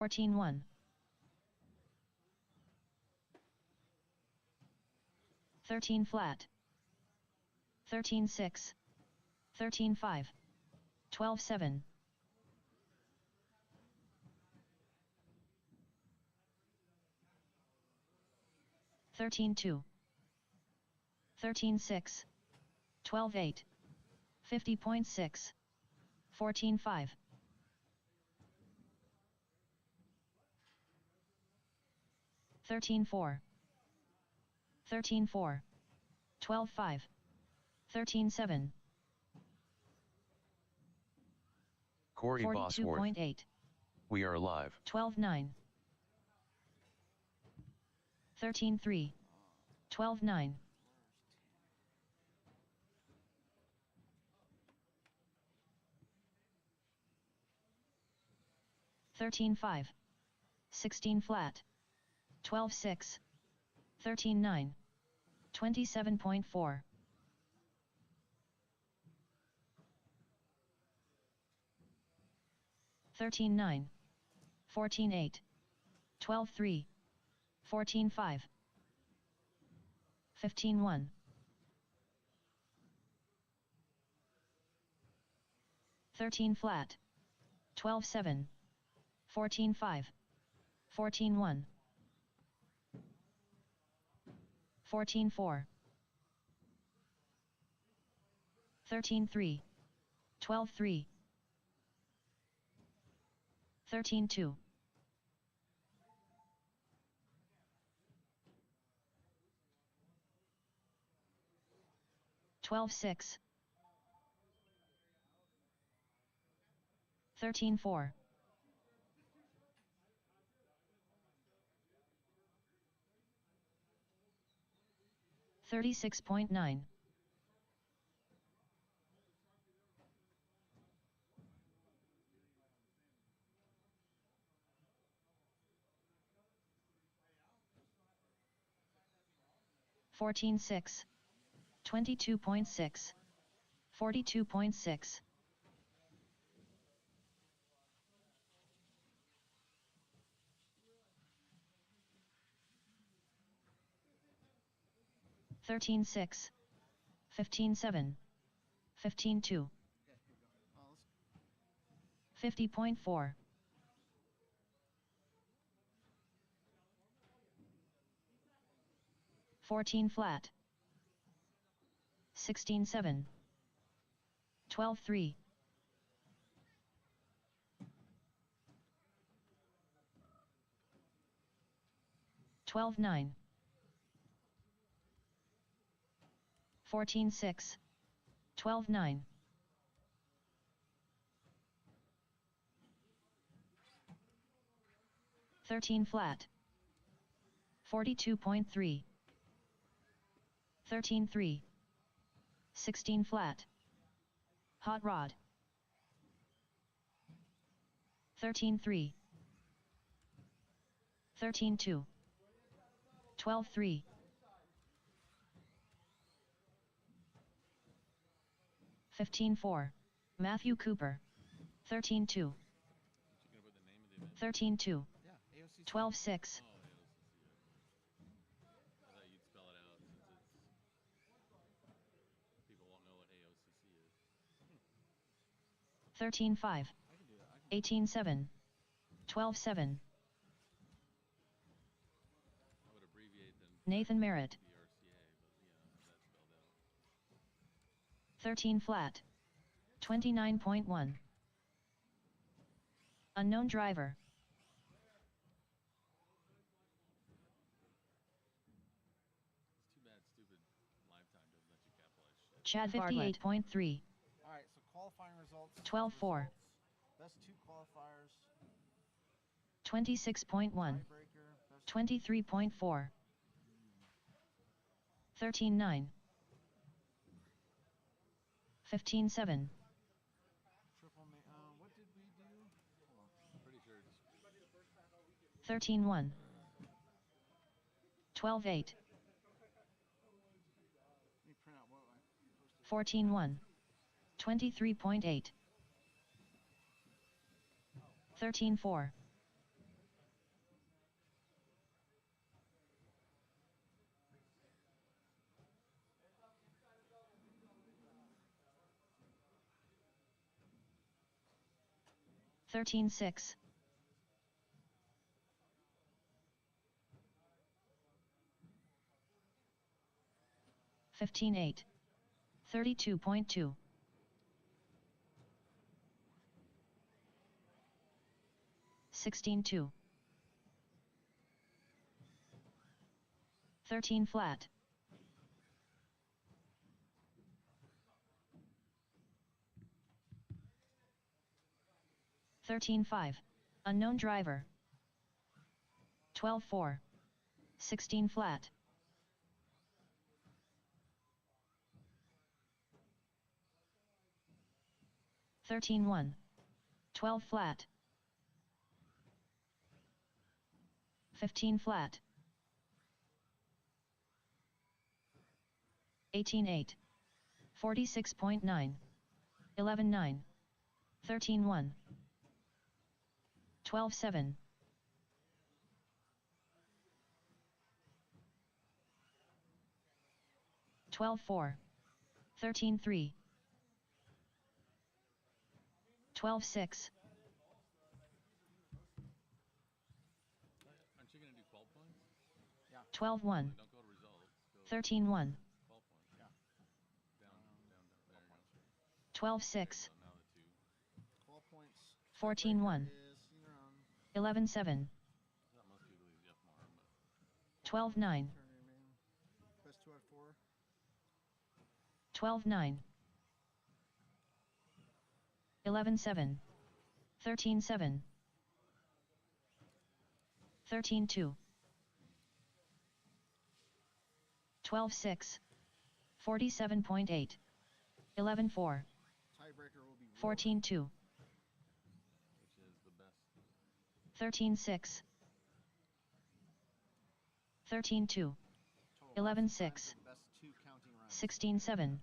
14-1. 13 flat. 13-6. 13-5. 12-7. 13-2. 13-6. 12-8. 50.6. 14-5. 13-4. 13-4. 12-5. 13-7. Corey Bosworth. 42.8. We are live. 12-9. 13-3. 12-9. 13-5. 16 flat. 12-6. 13-9. 27.4. 13-9. 14-8. 12-3. 14-5. 15-1. 13 flat. 12-7. 14-5. 14-1. 14-4. 13-3. 12-3. 13-2. 12-6. 13-4. 36.9. 14-6. 22.6. 42.6. 13-6. 15-7. 15-2. 50.4. 14 flat. 16-7. 12-3. 12-9. 14-6. 12-9. 13 flat. 42.3. 13-3. 16 flat. Hot rod. 13-3. 13-2. 12-3. 15-4. Matthew Cooper. 13-2. 13-2. 12-6. I thought you'd spell it out since it's people won't know what AOCC is. 13-5. 18-7. 12-7. I would abbreviate them. Nathan Merritt. The RCA, but yeah, have that spelled out. 13 flat. 29.1. Unknown driver. It's too bad stupid lifetime doesn't let you capitalize shit. Chad 58.3. Alright, so qualifying results. 12-4. Best two qualifiers. 26.1. Tiebreaker. Best 23.4. 13-9. 15-7. triple what did we do? Hold on. Pretty sure it's 13-1. 12-8. Let me print out what I posted. 14-1. 23.8. 13-4. 13-6. 15-8. 32.2. 16-2. 13 flat. 13-5. Unknown driver. 12-4. 16 flat. 13-1. 12 flat. 15 flat. 18-8. 46.9. 11-9. 13-1. 12-7. 12-4. 13-3. 12-6. Aren't you going to do 12 points? 12-1. Don't go to results. Go 13-1. 12 points. Yeah. Down. There you go. 12-6. So now the 2. 12 points. 14-1. Is senior on 11-7. Not most people use Jeff Moore, but 12-9. turn remaining. Best 2 out of 4. 12-9. 11-7. 13-7. 13-2. 12-6. 47.8. 11-4. Tiebreaker will be 14-2. which is the best. 13-6. 13-2. total 11-6. best 2 counting rounds. 16-7. Okay.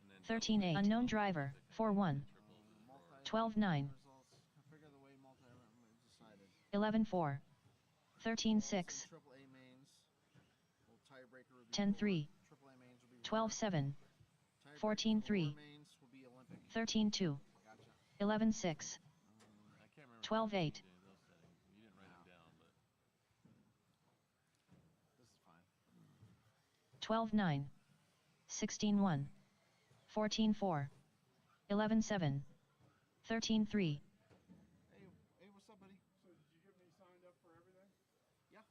And then 13-8. Unknown driver. 4-1. 12-9. Results. Configure the way multi decided. 11-4. 13-6. Triple A mains. Well, tiebreaker will be 10-3. Triple A mains will be 12-7. Tiebreaker 14-3. for mains will be Olympic. 13-2. Gotcha. 11-6. I can't remember. 12-8. those settings. You didn't write them down, but This is fine. 12-9. 16-1. 14-4. 11-7. 13-3. Hey, what's up, buddy? So did you get me signed up for everything? Yeah.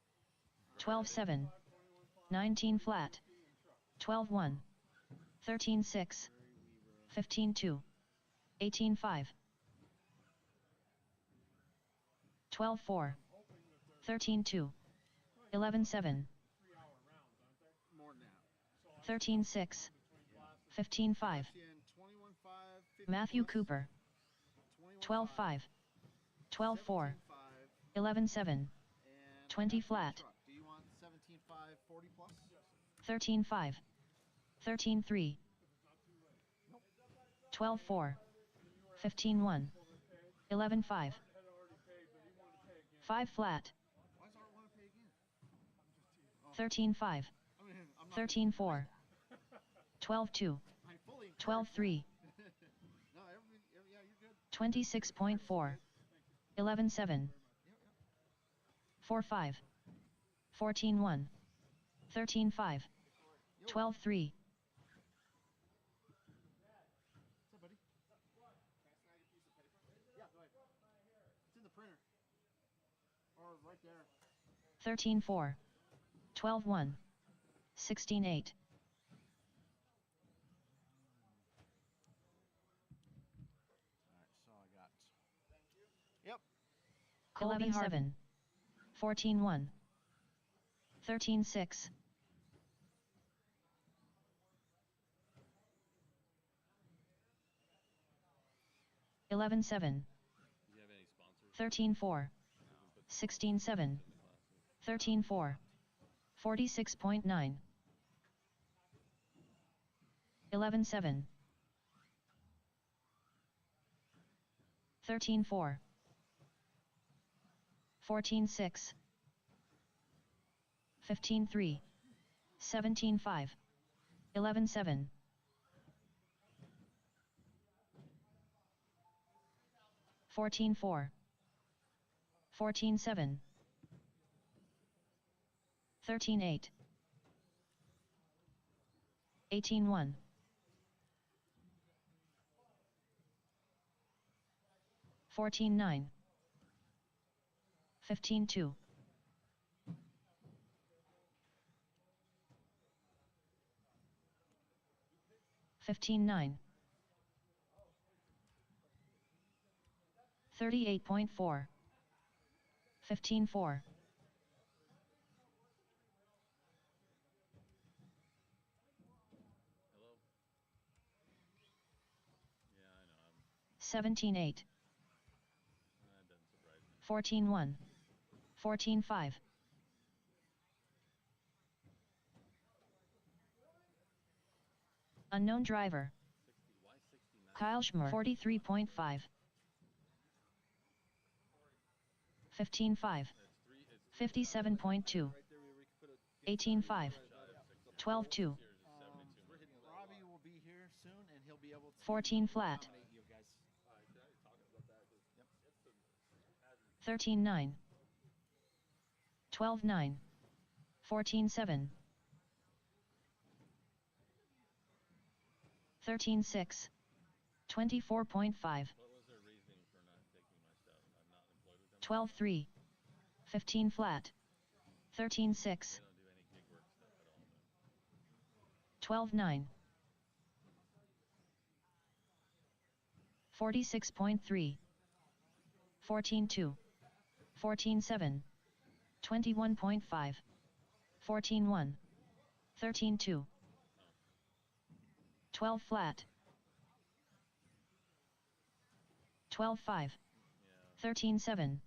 12-7. 19 flat. 12-1. 13-6. 15-2. 18-5. 12-4. 13-2. 11-7. More than that. 13-6. 15-5. 21-5. Matthew Cooper. 12-5. 12-4. 11-7. 20 flat. Do you want 17-5, 40 plus? 13-5. 13-3. 12-4. 15-1. 11-5. 5 flat. Why does Art want to pay again? 13-5. I mean, I'm not 13-4. 12-2. I fully 12-3. No, yeah, you're good. 26.4. 11-7. 4-5. 14-1. 13-5. 12-3. What's up, buddy? Yeah, go ahead. It's in the printer. Or right there. 13-4. 12-1. 16-8. Alright, so I got. Yep. 11-7. 14-1. 13-6. 11-7. do you have any sponsors? 13-4. 16-7. 13-4. 46.9. 11-7. 13-4. 14-6. 15-3. 17-5. 11-7. 14-4, 14-7, 13-8, 18-1, 14-9, 15-2, 15-9, 38.4, 15-4, Hello? Yeah, I know. 17-8, That doesn't surprise me. 14-1, 14-5, unknown driver, 60. Why 69? Kyle Schmer, 43.5, 15-5, It's three. It's 57.2, Right there where we could put a 18-5, shot at 60. 12-2, This year's is 72. Robbie will be here soon, and he'll be able to 14 flat, accommodate you guys. 13-9, 12-9, 14-7, 13-6, 24.5, What was their reasoning for not taking my stuff? I'm not employed with them. 12-3, 15 flat, 13-6, They don't do any gig work stuff at all. Then. 12-9, 46.3, 14-2, 14-7, 21.5, 14-1, 13-2, 12 flat, 12-5, Yeah. 13-7,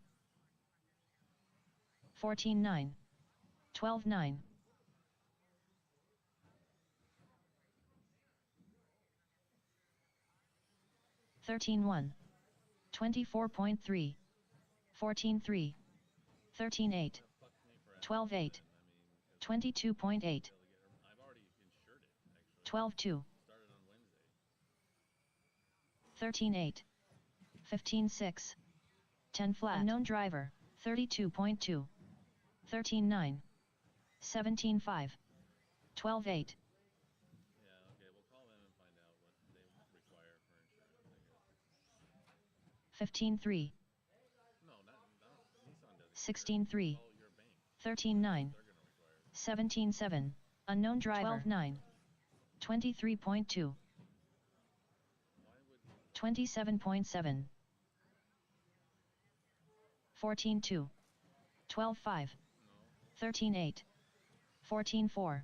14-9, 12-9, 13-1, 24.3, 14-3, 13-8, That fucked me for 12-8, I mean, 22.8, I've already insured it, actually. 12-2, Started on Wednesday. 13-8, 15-6, 10 flat, unknown driver, 32.2, 13-9, 17-5, 12-8, Yeah, okay, we'll call them and find out what they require for insurance, I guess. 15-3, No, Nissan does it. 16-3, Call your bank. 13-9, They're gonna require it. 17-7, unknown driver, 12-9, 23.2, Why would 27.7, 14-2, 12-5, no? 13-8, 14-4,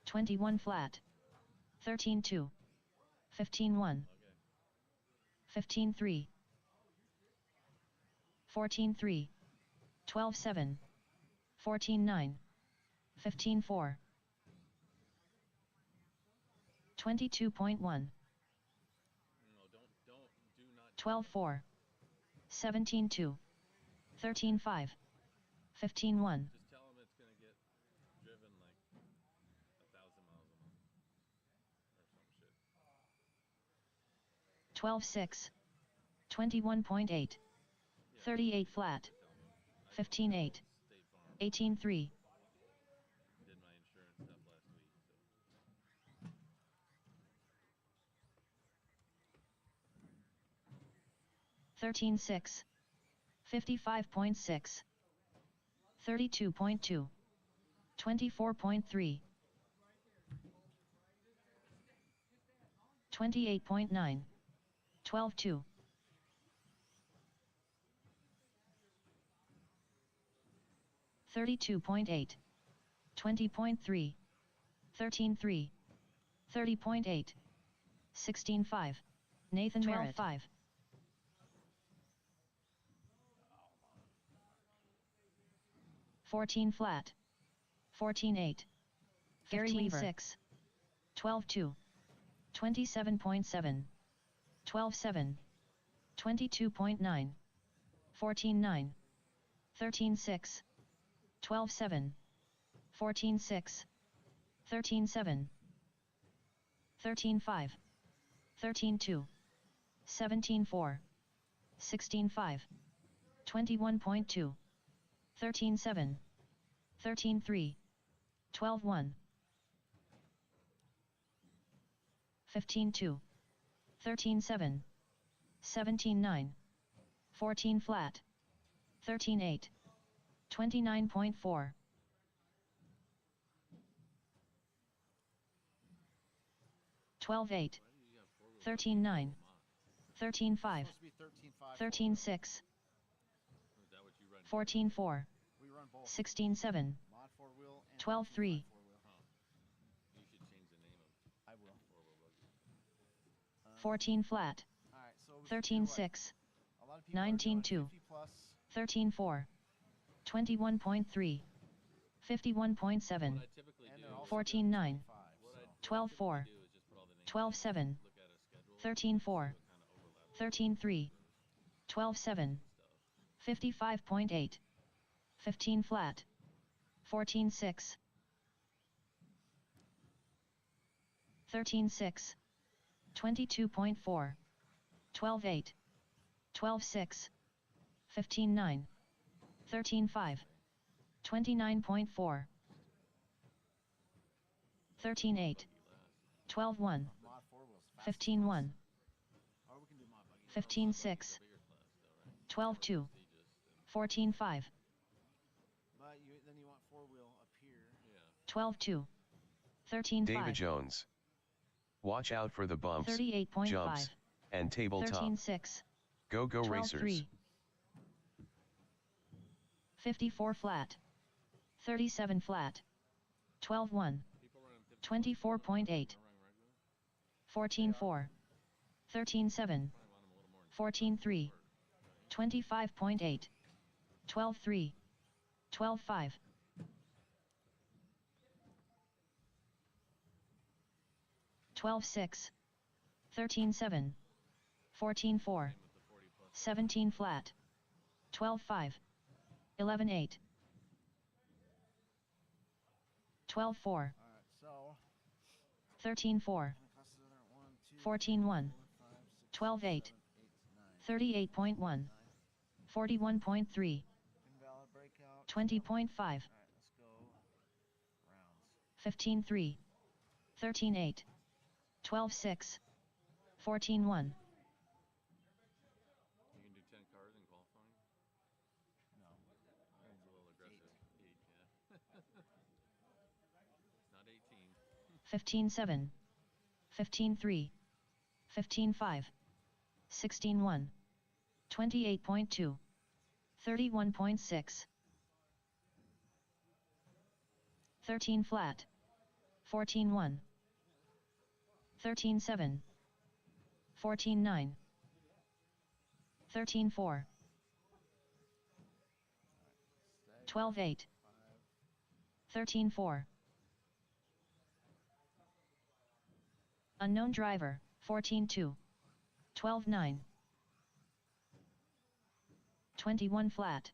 21 flat, 13-2, 15-1, Okay. 15-3, 14-3, 12-7, 14-9, 15-4, 22.1, No, do not. 12-4, 17-2, 13-5, 15-1, Just tell them it's gonna get driven like 1,000 miles a month. Or some shit. 12-6, 21.8, 38 flat, 15-8, 18-3, Did my insurance stuff last week, so. 13-6, 55.6, 32.2, 24.3, 28.9, 12-2, 32.8, 20.3, 13-3, 30.8, 16-5, Nathan Merritt, 5, 14 flat, 14-8, Gary Weaver, 6, 12-2, 27.7, 12-7, 22.9, 14-9, 13-6, 12-7, 14-6, 13-7, 13-5, 13-2, 17-4, 16-5. 21.2. 13-7. 13-3. 12-1. 15-2. 13-7. 17-9. 14 flat. 13-8. 29.4. 12-8. 13-9. 13-5. Supposed to be 13-5. 13-6. Is that what you run? 14-4. We run both. 16-7. Mod four wheel and 12-3. four wheel. You should change the name of I will. four-wheel buggy. 14 flat. All right, so we should do, 13-6. a lot of people are doing 19-2. 50 plus. 13-4. 21.3. 51.7. What I typically And do, they're also 14-9. doing 25, so. 12-4. do is just put all the names 12-7. look at a schedule, 13-4. what kind of overlap 13-3. 12-7. 55.8. 15 flat. 14-6. 13-6. 22.4. 12-8. 12-6. 15-9. 13-5. 29.4. 13-8. 12-1. Mod four wheels. fast 15-1. Or we can do mod buggy. 15-6. 12-2. 14-5. But then you want four wheel up here. 12-2. 13-5. David Jones. Watch out for the bumps, 38.5. jumps, and tabletop. 13-6. Go 12-3. racers. 54 flat. 37 flat. 12-1. 24.8. 14-4. 13-7. 14-3. 25.8. 12-3. 12-5. 12-6. 13-7. 14-4. 17 flat. 12-5. 11-8. 12-4. All right, so. 13-4. Classes are 1, 2, 14-1. 4, 5, 6, 12-8. 7, 8, 9. 38.1. 41.3. Invalid breakout. 20.5. All right, let's go rounds. 15-3. 13-8. 12-6. 14-1. You can do 10 cars in qualifying? No. It's a little aggressive. 8, yeah. It's not 18. 15-7. 15-3. 15-5. 16-1. 28.2. 31.6. 13 flat. 14-1. 13-7. 14-9. 13-4. 12-8. 13-4. Unknown driver, 14-2. 12-9. 21 flat.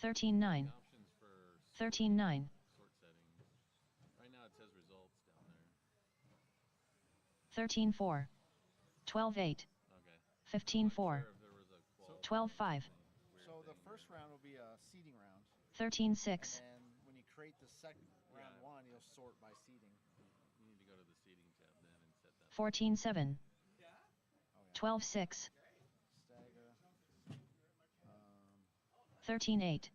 13-9. Options for 13-9. sort settings. Right now it says results down there. 13-4. 12-8. Okay. 15-4. Sure if there was a qual- 12-5. So the first round will be a seeding round. 13-6. And when you create the second round one, you'll sort by seeding. You need to go to the seating tab then and set that. 14-7. Oh, yeah. 12-6. Stagger. 13-8.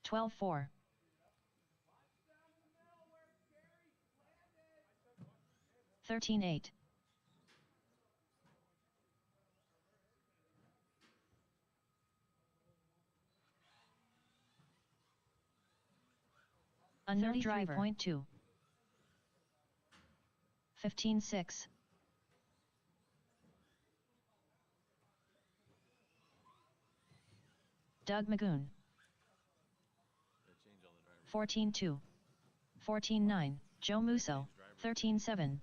12-4. 13-8. Unknown driver. 33.2. 15-6. Doug Magoon. They change all the drivers. 14-2. 14-9. Joe Musso. 13-7.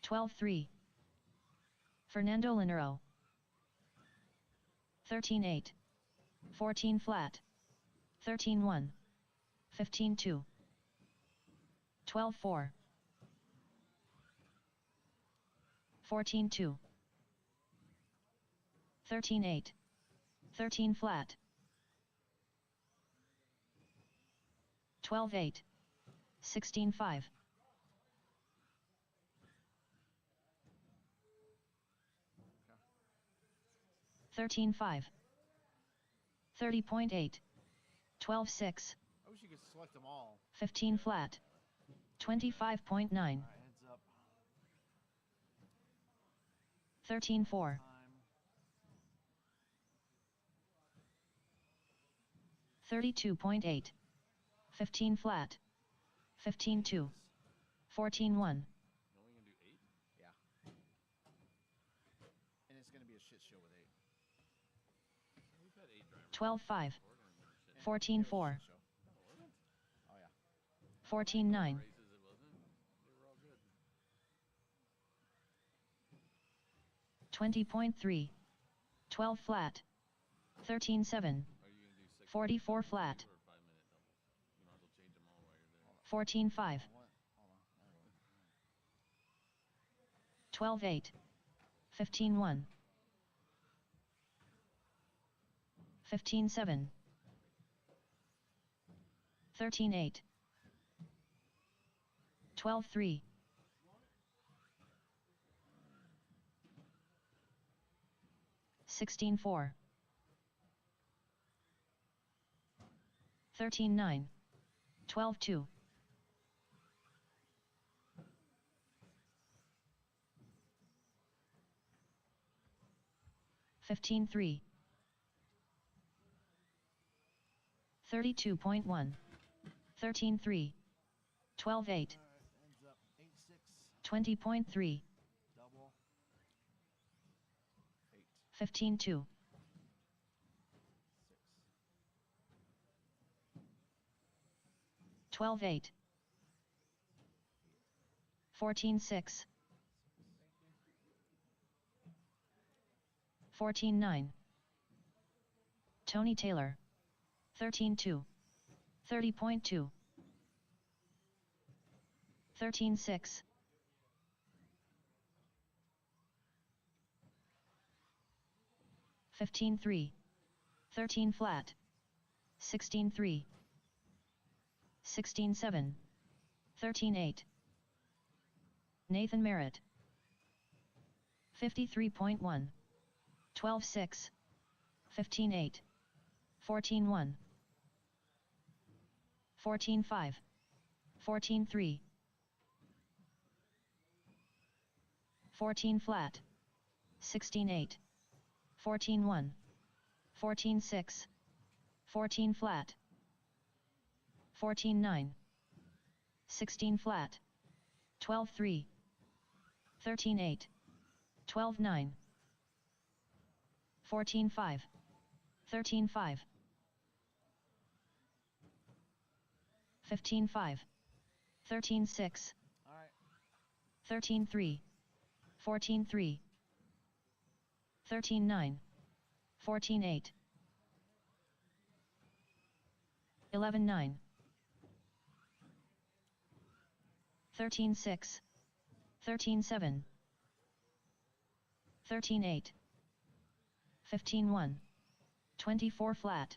12-3. Fernando Linero. 13-8. 14 flat. 13-1. 15-2. 12-4. 14-2. 13-8. 13 flat. 12-8. 16-5. 13-5. 30.8. 12-6. I wish you could select them all. 15 flat. 25.9. Heads up. 13-4. Time. 32.8. 15 flat. 15-2. 14-1. You only gonna do 8? Yeah. And it's gonna be a shit show with 8. We've had 8 drivers. 12-5. Before, didn't we? 14-4. Shit show. Oh, was it? Oh yeah. 14-9. Races it wasn't. They were all good. 20.3. 12 flat. 13-7. Are you gonna do 6 44 flat. or 5 minute doubles? You might as well change them all while you're there. 14-5. What? Hold on. 12-8. 15-1. 15-7. 13-8. 12-3. 16-4. 13-9. 12-2. 15-3. 32.1. 13-3. 12-8. Alright, ends up 8-6. 20.3. Double. 8. 15-2. 6. 12-8. 14-6. 14-9. Tony Taylor. 13-2. 30.2. 13-6. 15-3. 13 flat. 16-3. 16-7. 13-8. Nathan Merritt. 53.1. 12-6. 15-8. 14-1. 14-5. 14-3. 14 flat. 16-8. 14-1. 14-6. 14 flat. 14-9. 16 flat. 12-3. 13-8. 12-9. 14-5. 13-5. 15-5. 13-6. Alright. 13-3. 14-3. 13-9. 14-8. 11-9. 13-6. 13-7. 13-8. 15-1. 24 flat.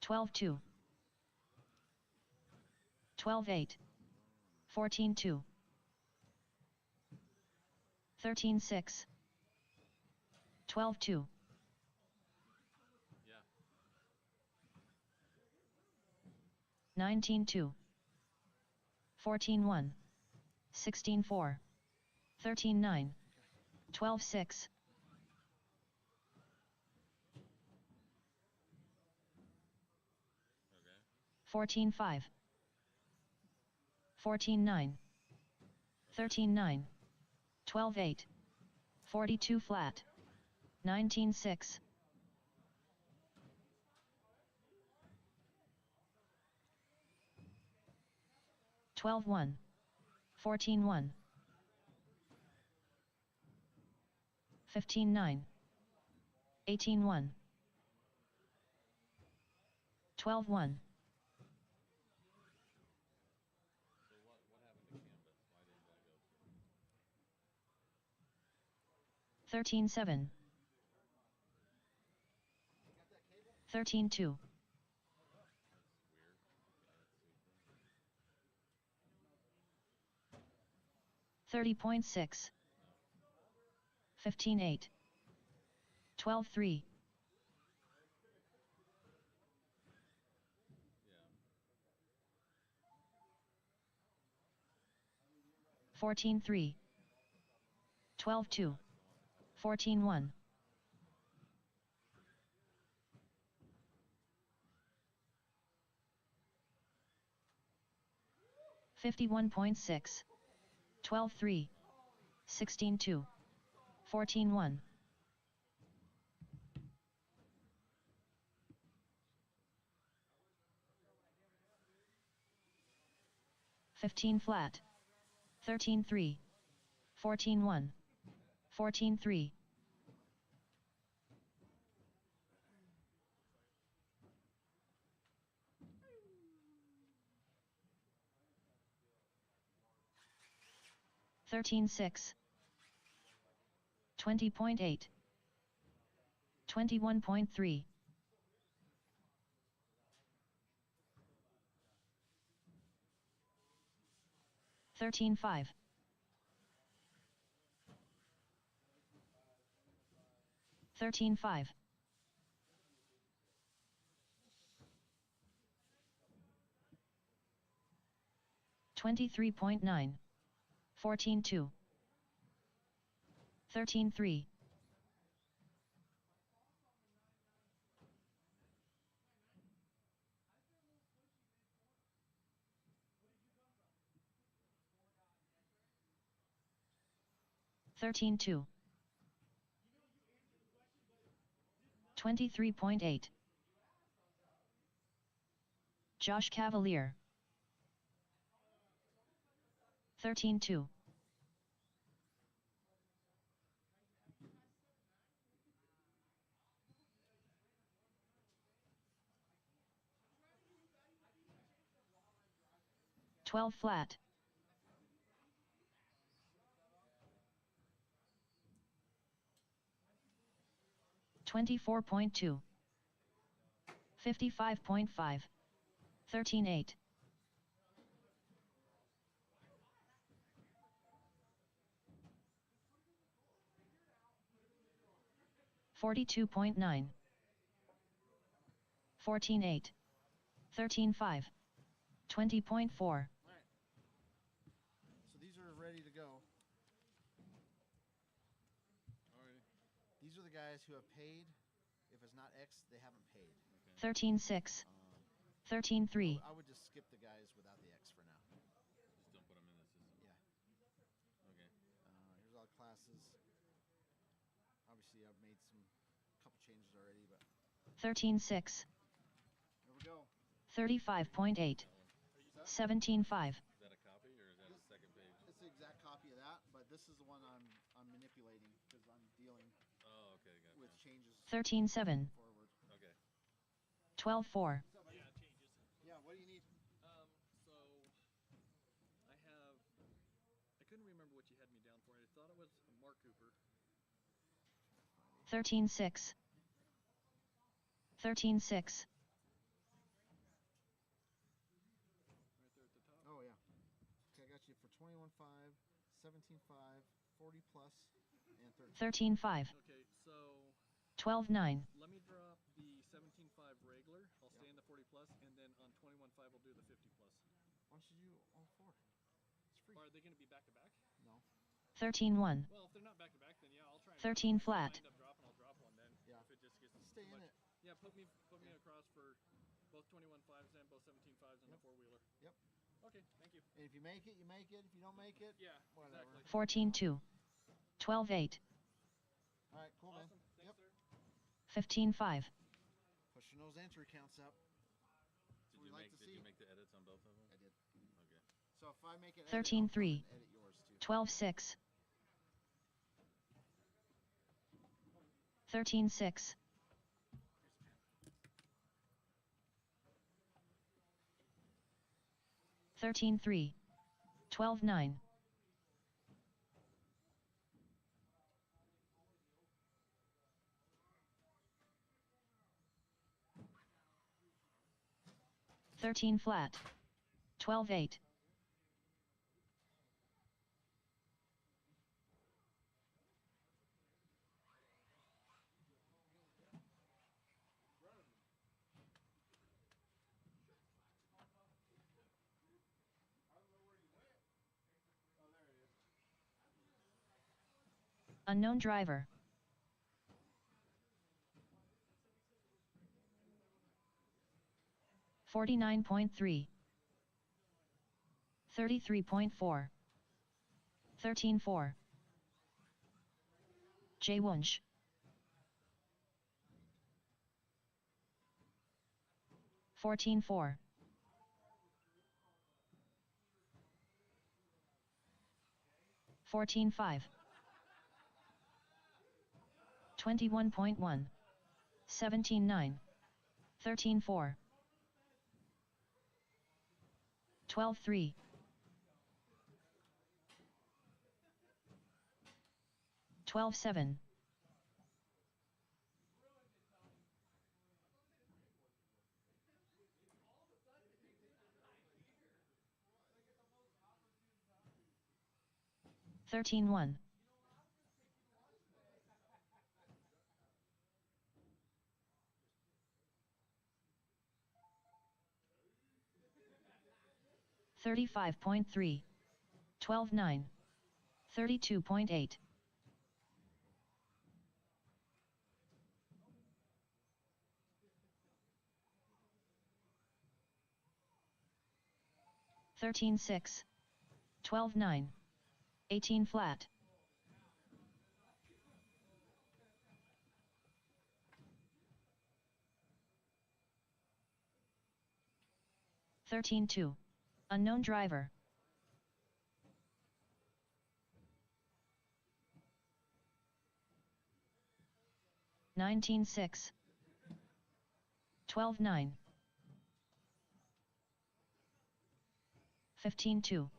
12-2. 12-8. 14-2. 13-6. 12-2. Yeah. 19-2. 14-1. 16-4. 13-9. 12-6. Okay. 14-5. 14-9. 13-9. 12-8. 42 flat. 19-6. 12-1. 14-1. 15-9. 18-1. 12-1. 13-7. 13-2. 30.6. 15-8. 12-3. 14-3. 12-2. 14-1. 51.6. 12-3. 16-2. 14-1. 15 flat. 13-3. 14-1. 14-3. 13-6. 20.8. 21.3. 13-5. 13-5. 23.9. 14-2. 13-3. 13-2. 23.8. Josh Cavalier. 13-2. 12 flat. 24.2. 55.5. 13-8. 42.9. 14-8. 13-5. 20.4. Alright. So these are ready to go. Alrighty. These are the guys who have paid. If it's not X, they haven't paid. 13-6. 13-3. I would just skip the guys without the X for now. Just don't put them in the system. Yeah. Okay. Here's all the classes. Obviously, I've made couple changes already, but 13-6. there we go. 35.8. That one. 17-5. Is that a copy or is that a second page? It's the exact copy of that, but this is the one I'm manipulating because I'm dealing Oh, okay, gotcha. with changes 13-7. Okay. forward. 12-4. Yeah, changes. Yeah, what do you need? So I couldn't remember what you had me down for. I thought it was Mark Cooper. 13-6. 13-6. Right there at the top. Oh, yeah. Okay, I got you for 21.5, 17.5, 40 plus, and 13. 13-5. Okay, so 12-9. let me drop the 17.5 regular. I'll stay in the 40 plus, and then on 21.5 I'll do the 50 plus. Why don't you do all four? It's free. Are they going to be back to back? No. 13-1. Well, if they're not back to back, then yeah, I'll try. 13 if flat. I end up dropping, I'll drop one then. Yeah. If it just gets Stay too in much. it. Yeah, put me across for both 21.5s and both 17.5s and the four-wheeler. Yep. Okay, thank you. And if you make it, you make it. If you don't make it, Yeah, whatever. exactly. 14-2. 12-8. All right, cool, Awesome. man. Thanks, Yep. sir. 15-5. Pushing those entry counts up. That's what we like to Did see. you make the edits on both of them? I did. Okay. So if I make it 13-3. edit yours too. 12-6. 13-6. 13-3. 12-9. 13 flat. 12-8. Unknown driver. $49.3. 33.4. 13-4. J. Wunsch. 14-4. 14-5. 21.1. 17-9. 13-4. 12-3. 12-7. 13-1. 35.3. 12-9. 32.8. 13-6. 12-9. 18 flat. 13-2. Unknown driver. 19-6. 12-9. 15-2.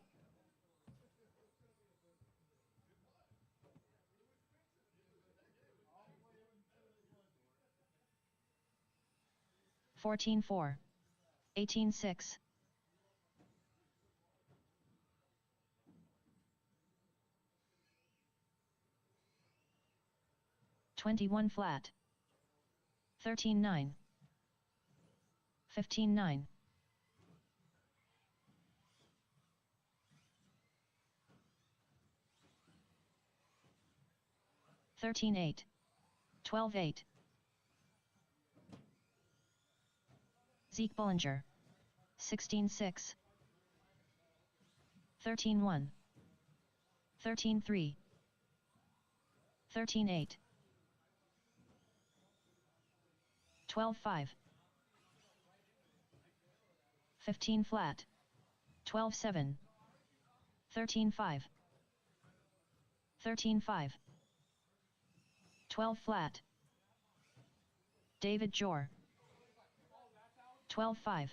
14-4. 18-6. 21 flat. 13-9. 15-9. 13-8. 12-8. Zeke Bullinger. 16-6. 13-1. 13-3. 13-8. 12-5. 15 flat. 12-7. 13-5. 13-5. 12 flat. David Jor. 12-5.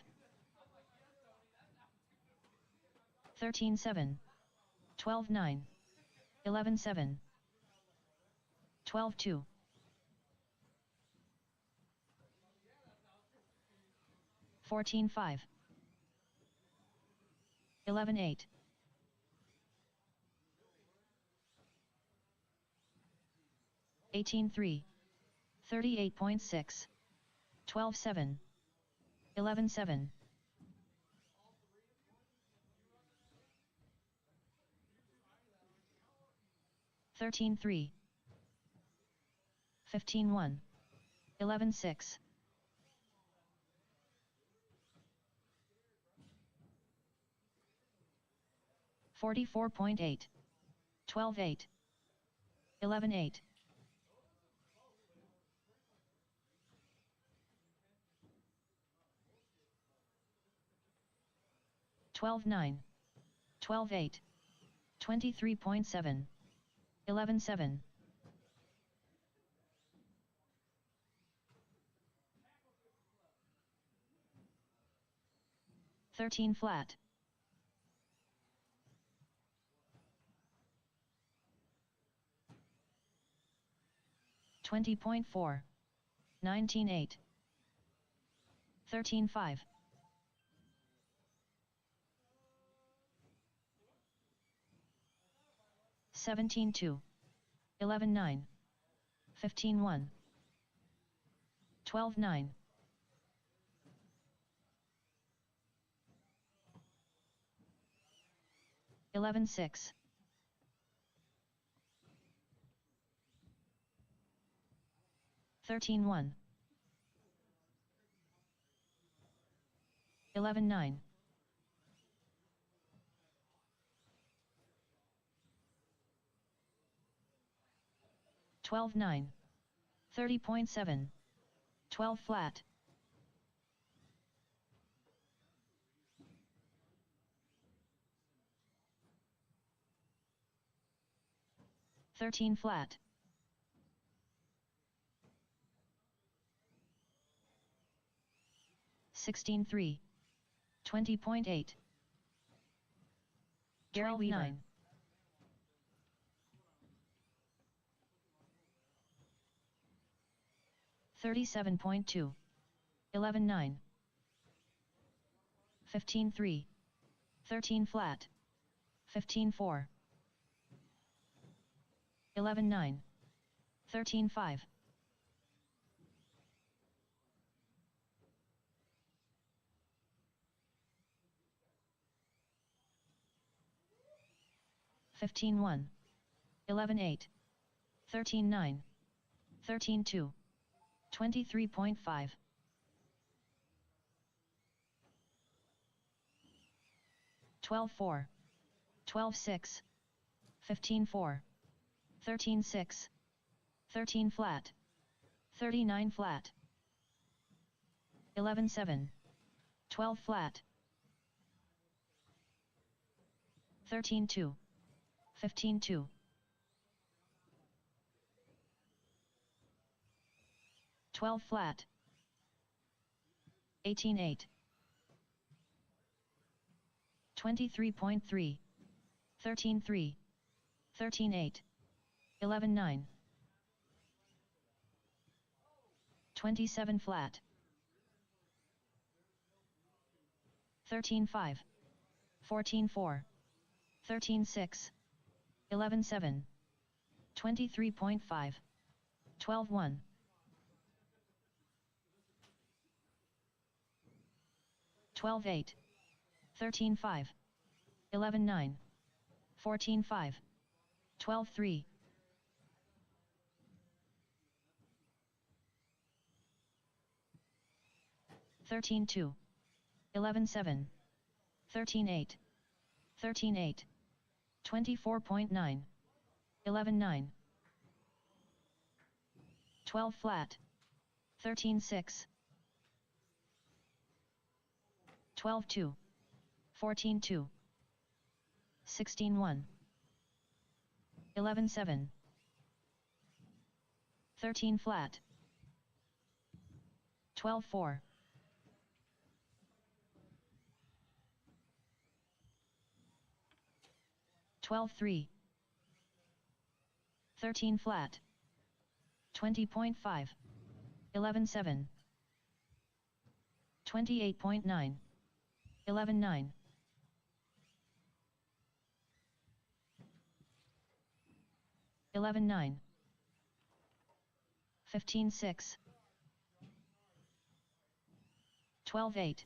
13-7. 12-9. 11-7. 12-2. 14-5. 11-8. 18-3. 38.6. 12-7. 11-7. 13-3. 15-1. 11-6. 44.8. 12-8. 11-8. 12-9. 12-8. 23.7. 11-7. 13 flat. 20.4. 19-8. 13-5. 17-2. 11-9. 15-1. 12-9. 11-6. 13-1. 11-9. 12-9. 30.7. 12 flat. 13 flat. 16-3. 20.8. Gary 9. 37.2. 11-9. 15-3. 13 flat. 15-4. 11-9. 13-5. 15-1. 11-8. 13-9. 13-2. 23.5. 12-4. 12-6. 15-4. 13-6. 13 flat. 39 flat. 11-7. 12 flat. 13-2. 15-2. 12 flat. 18-8. 23.3. 13-3. 13-8. 11-9. 27 flat. 13-5. 14-4. 13-6. 11-7. 23.5. 12-1. 12-8. 13-5. 11-9. 14-5. 12-3. 13-2. 11-7. 13-8. 13-8. 24.9. 11-9. 12 flat. 13-6. 12-2. 14-2. 16-1. 11-7. 13 flat. 12-4. 12-3. 13 flat. 20.5. 11-7. 28.9. 11-9. 11-9. 15-6. 12-8.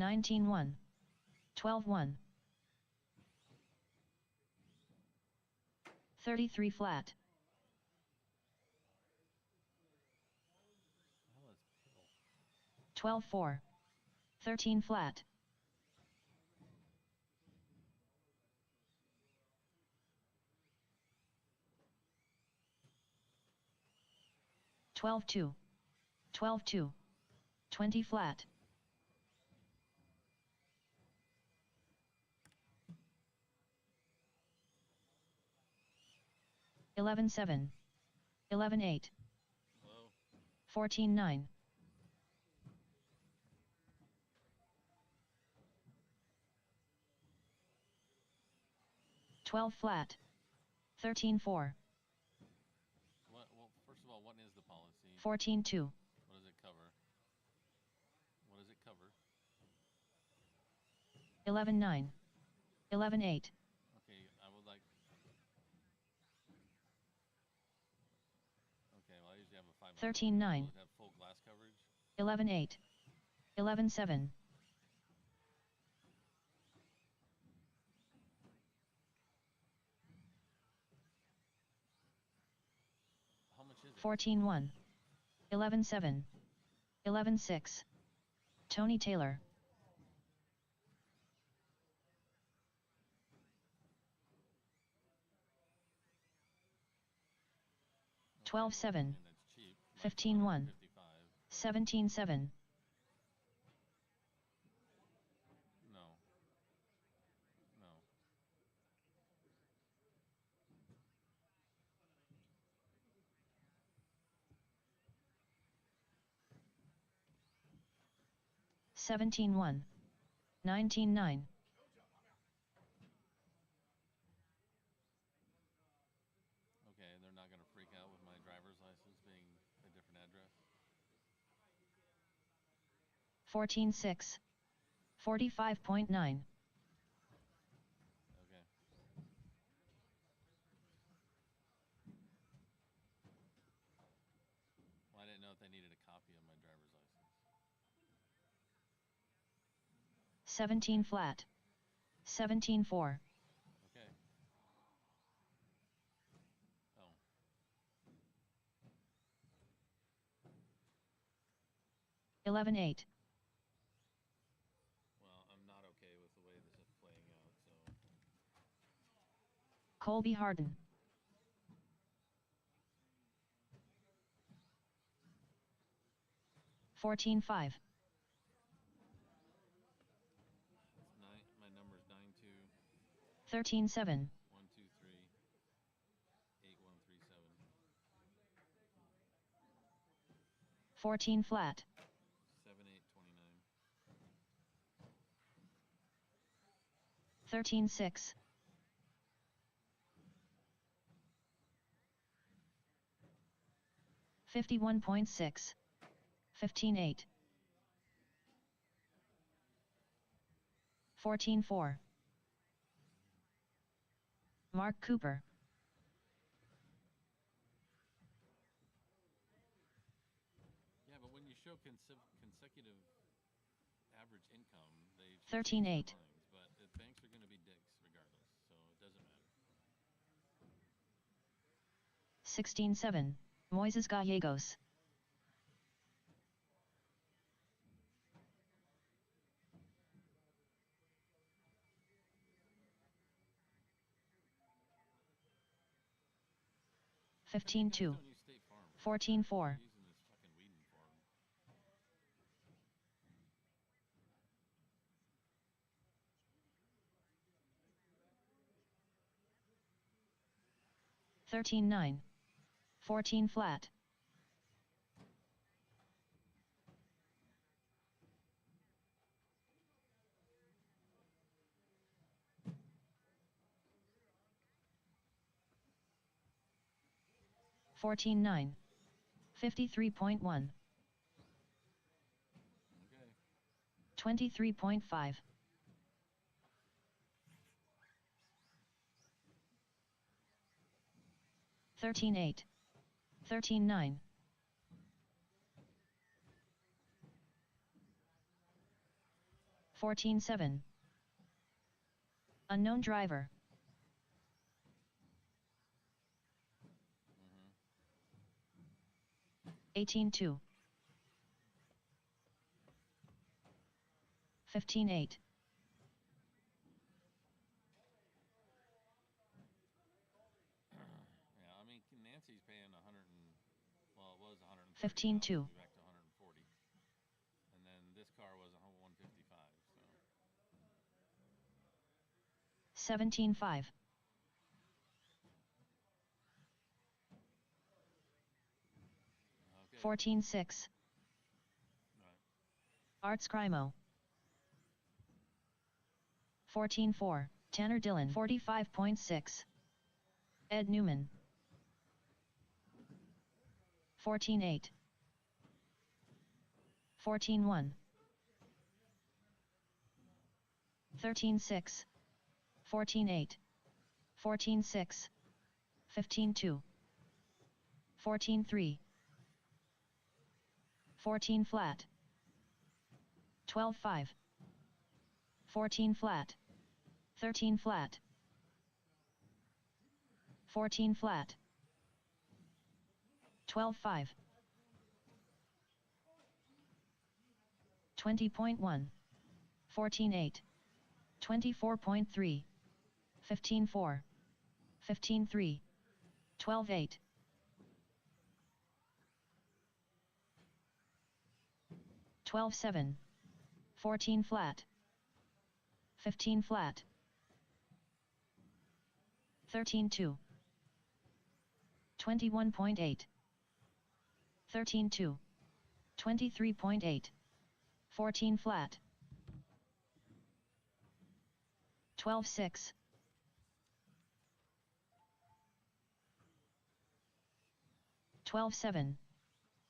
19-1. 12-1. 33 flat. Hell is pill. 12-4. 13 flat. 12-2. 12-2. 20 flat. 11-7. 11-8. Hello? 14-9. 12 flat. 13-4. What, well, first of all, what is the policy? 14-2. What does it cover? What does it cover? 11-9. 11-8. Okay, I would like... Okay, well I usually have a 5 by 13-9. Will it have full glass coverage? 11-8. 11-7. How much is it? 14-1. 11-7. 11-6. Tony Taylor. 12-7. I mean, that's cheap. 15-1. 55. 17-7. No. No. 17-1. 19-9. Okay, they're not going to freak out with my driver's license being a different address? 14-6. 45.9. Okay. Well, I didn't know if they needed a copy of my driver's license. 17 flat. 17-4. Okay. Oh. 11-8. Well, I'm not okay with the way this is playing out, so... Colby Harden. 14-5. My number's 92 13-7. 123 8137. 14 flat. 7829. 13-6. 51.6. 15-8. 14-4. Mark Cooper. Yeah, but when you show consecutive average income, they 13-8. But the banks are going to be dicks regardless, so it doesn't matter. 16-7. Moises Gallegos. 15-2. 14-4. Using this fucking weeding form. 13-9. 14 flat. 14-9. 53.1. Okay. 23.5. 13-8. 13-9. 14-7. Unknown driver. 18-2. 15-8. Yeah, I mean, Nancy's paying 100 and, well, it was 130. 15-2. Back to 140. And then this car was 155, so. 17-5. 14-6. Right. Arts Crimo. 14-4. Tanner Dillon. 45.6. Ed Newman. 14-8. 14-1. 13-6. 14-8. 14-6. 15-2. 14-3. 14 flat. 12-5. 14 flat. 13 flat. 14 flat. 12-5. 20.1. 14-8. 24.3. 15-4. 15-3. 12-8. 12-7. 14 flat. 15 flat. 13-2. 21.8. 13-2. 23.8. 14 flat. 12-6. 12-7.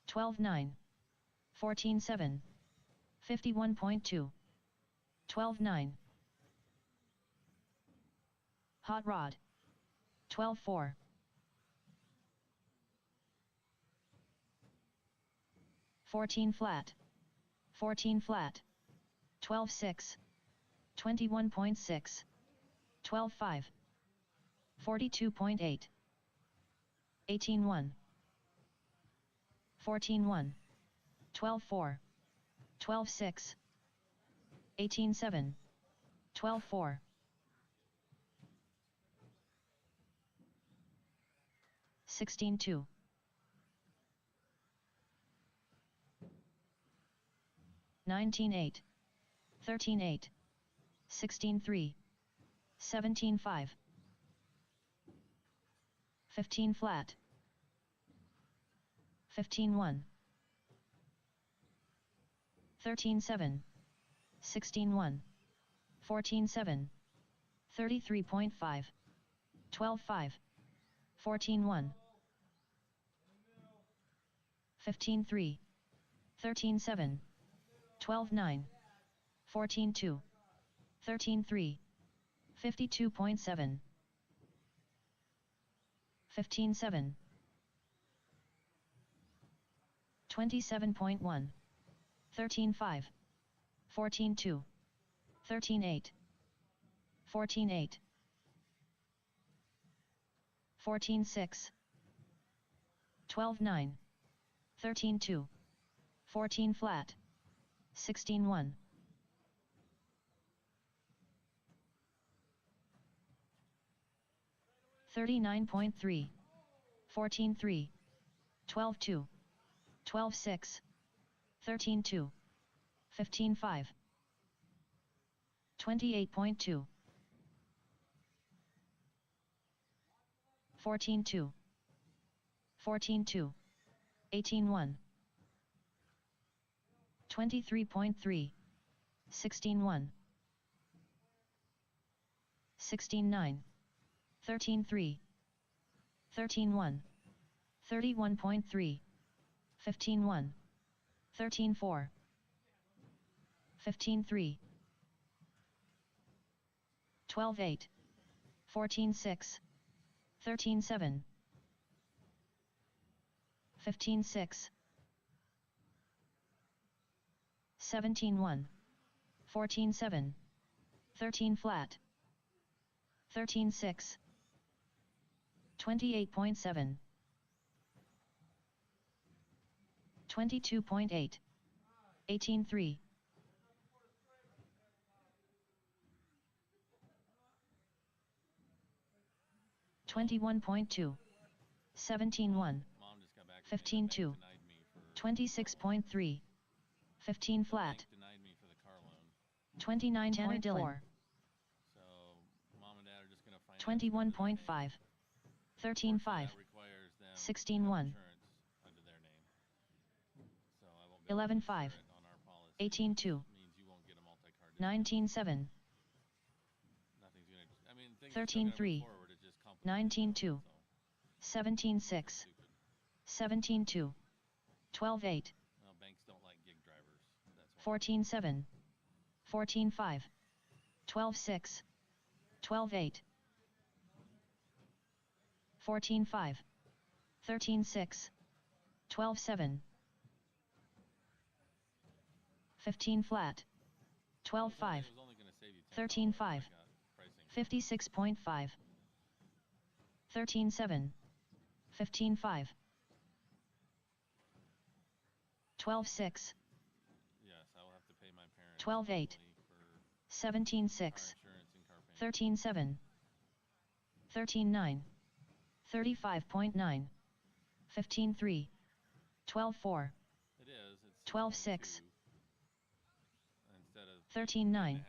12-9. 14-7. 51.2. 12-9. Hot rod. 12-4. 14 flat. 14 flat. 12-6. 21.6. 12-5. 42.8. 18-1. 14-1. 12-4. 12-6. 18-7. 12-4. 16-2. 19-8. 13-8. 16-3. 17-5. 15 flat. 15-1. 13-7. 16-1. 14-7. 33.5. 12-5. 14-1. 15-3. 13-7. 12-9. 14-2. 13-3. 52.7. 15-7. 27.1. 13-5. 14-2. 13-8. 14-8. 14-6. 12-9. 13-2. 14 flat. 16-1. 39.3. 14-3. 12-2. 12-6. 13-2. 15-5. 28.2. 14-2. 14-2. 18-1. 23.3. 16-1. 16-9. 13-3. 13-1. 31.3. 15-1. 13-4. 15-3. 12-8. 14-6. 13-7. 15-6. 17-1. 14-7. 13 flat. 13-6. 28.7. 22.8. 18-3. 21.2. 17-1. Mom just got back to me. 15-2. The bank denied me for 26.3. 15 flat. bank denied me for the car loan. 29.4. So mom and dad are just going to finance 21.5. 13-5. That requires them to have 16-1. insurance under their name. So I won't be able to 11-5. insure it on our policy. 18-2. Means you won't get a multi-car discount. 19-7. Nothing's going to, I mean, things are still gonna 13-3. move forward, it's just complicated. 19-2. 17-6. Stupid. 17-2. 12-8. Well, banks don't like gig drivers. 14-7, 14-5, 12-6, 12-8, 14-5, 13-6, 12-7, 15 flat, 12-5, It was only going to save you $10. 13-5, I got pricing. 56.5, 13-7, 15-5, 12-6, Yes, I will have to pay my parents 12-8, monthly for 17-6, car insurance and car payment. 13-7, 13-9, 35.9, 15-3, 12-4, It is. It's 12-6, 6.2 instead of 13-9, 8.5.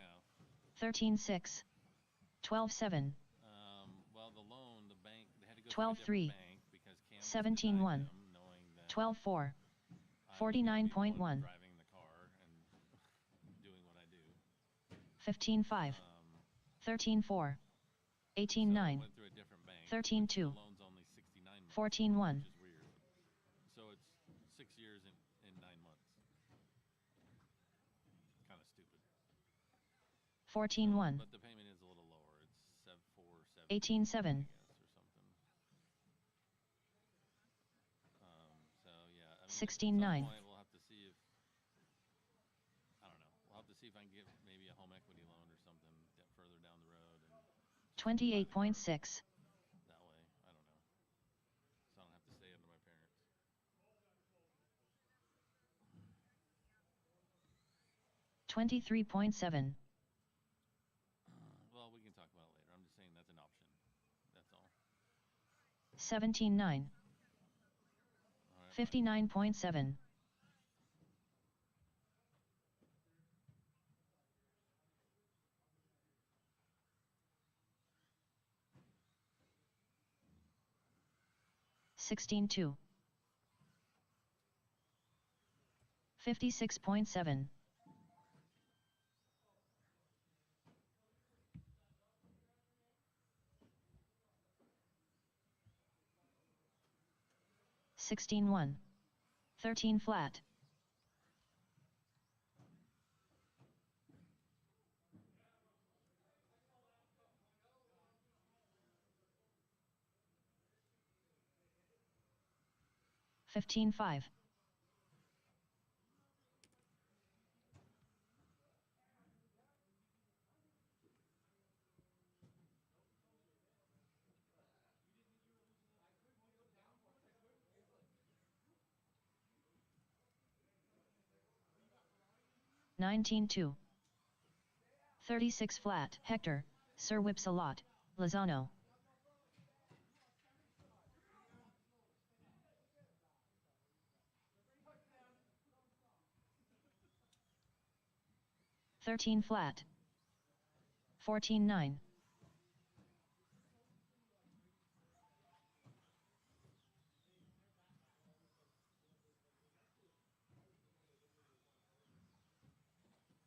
13-6, 12-7, Well, the loan, the bank, they had to go 12-3, through a different bank because Campus 17-1, denied them, knowing that 12-4, I was gonna be the 49.1, one driving the car and doing what I do. 15-5, 13-4, So I 18-9, went through a different bank. 13-2, The loan's only 69 months, 14-1, which is weird. So it's 6 years in 9 months. Kind of stupid. 14-1, But the payment is a little lower. It's 470, 18-7, I guess, or something. So yeah, I mean, 16-9, at some point we'll have to see if I don't know. We'll have to see if I can get maybe a home equity loan or something further down the road and just buy the car 28.6, that way. I don't know. So I don't have to stay under my parents. 23.7, Well, we can talk about it later. I'm just saying that's an option. That's all. 17-9, All right. 59.7, 16-2, 56.7, 16-1, 13 flat, 15-5, 19-2, 36 flat, Hector, Sir Whips a lot, Lozano. Thirteen flat, 14-9,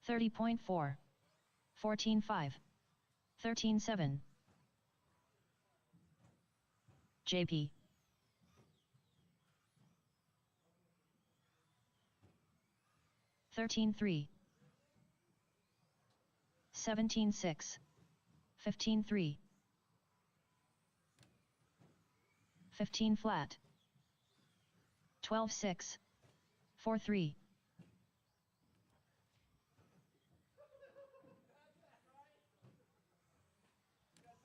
30.4, 14-5, 13-7, JP. 13-3, 17-6, 15-3, 15 flat, 12-6, 4-3,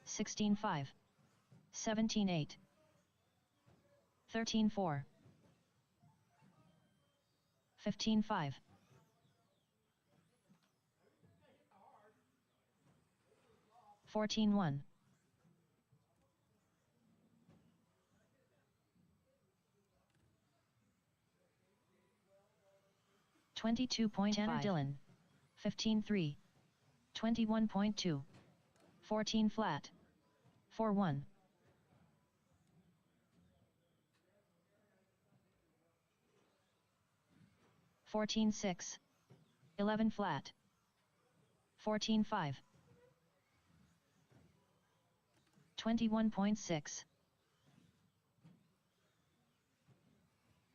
16-5, 17-8, 13-4, 15-5, 14-1, 22.10 Dylan, 15-3, 21.2, 14 flat, 4-1, 14-6, 11 flat, 14-5, 21.6,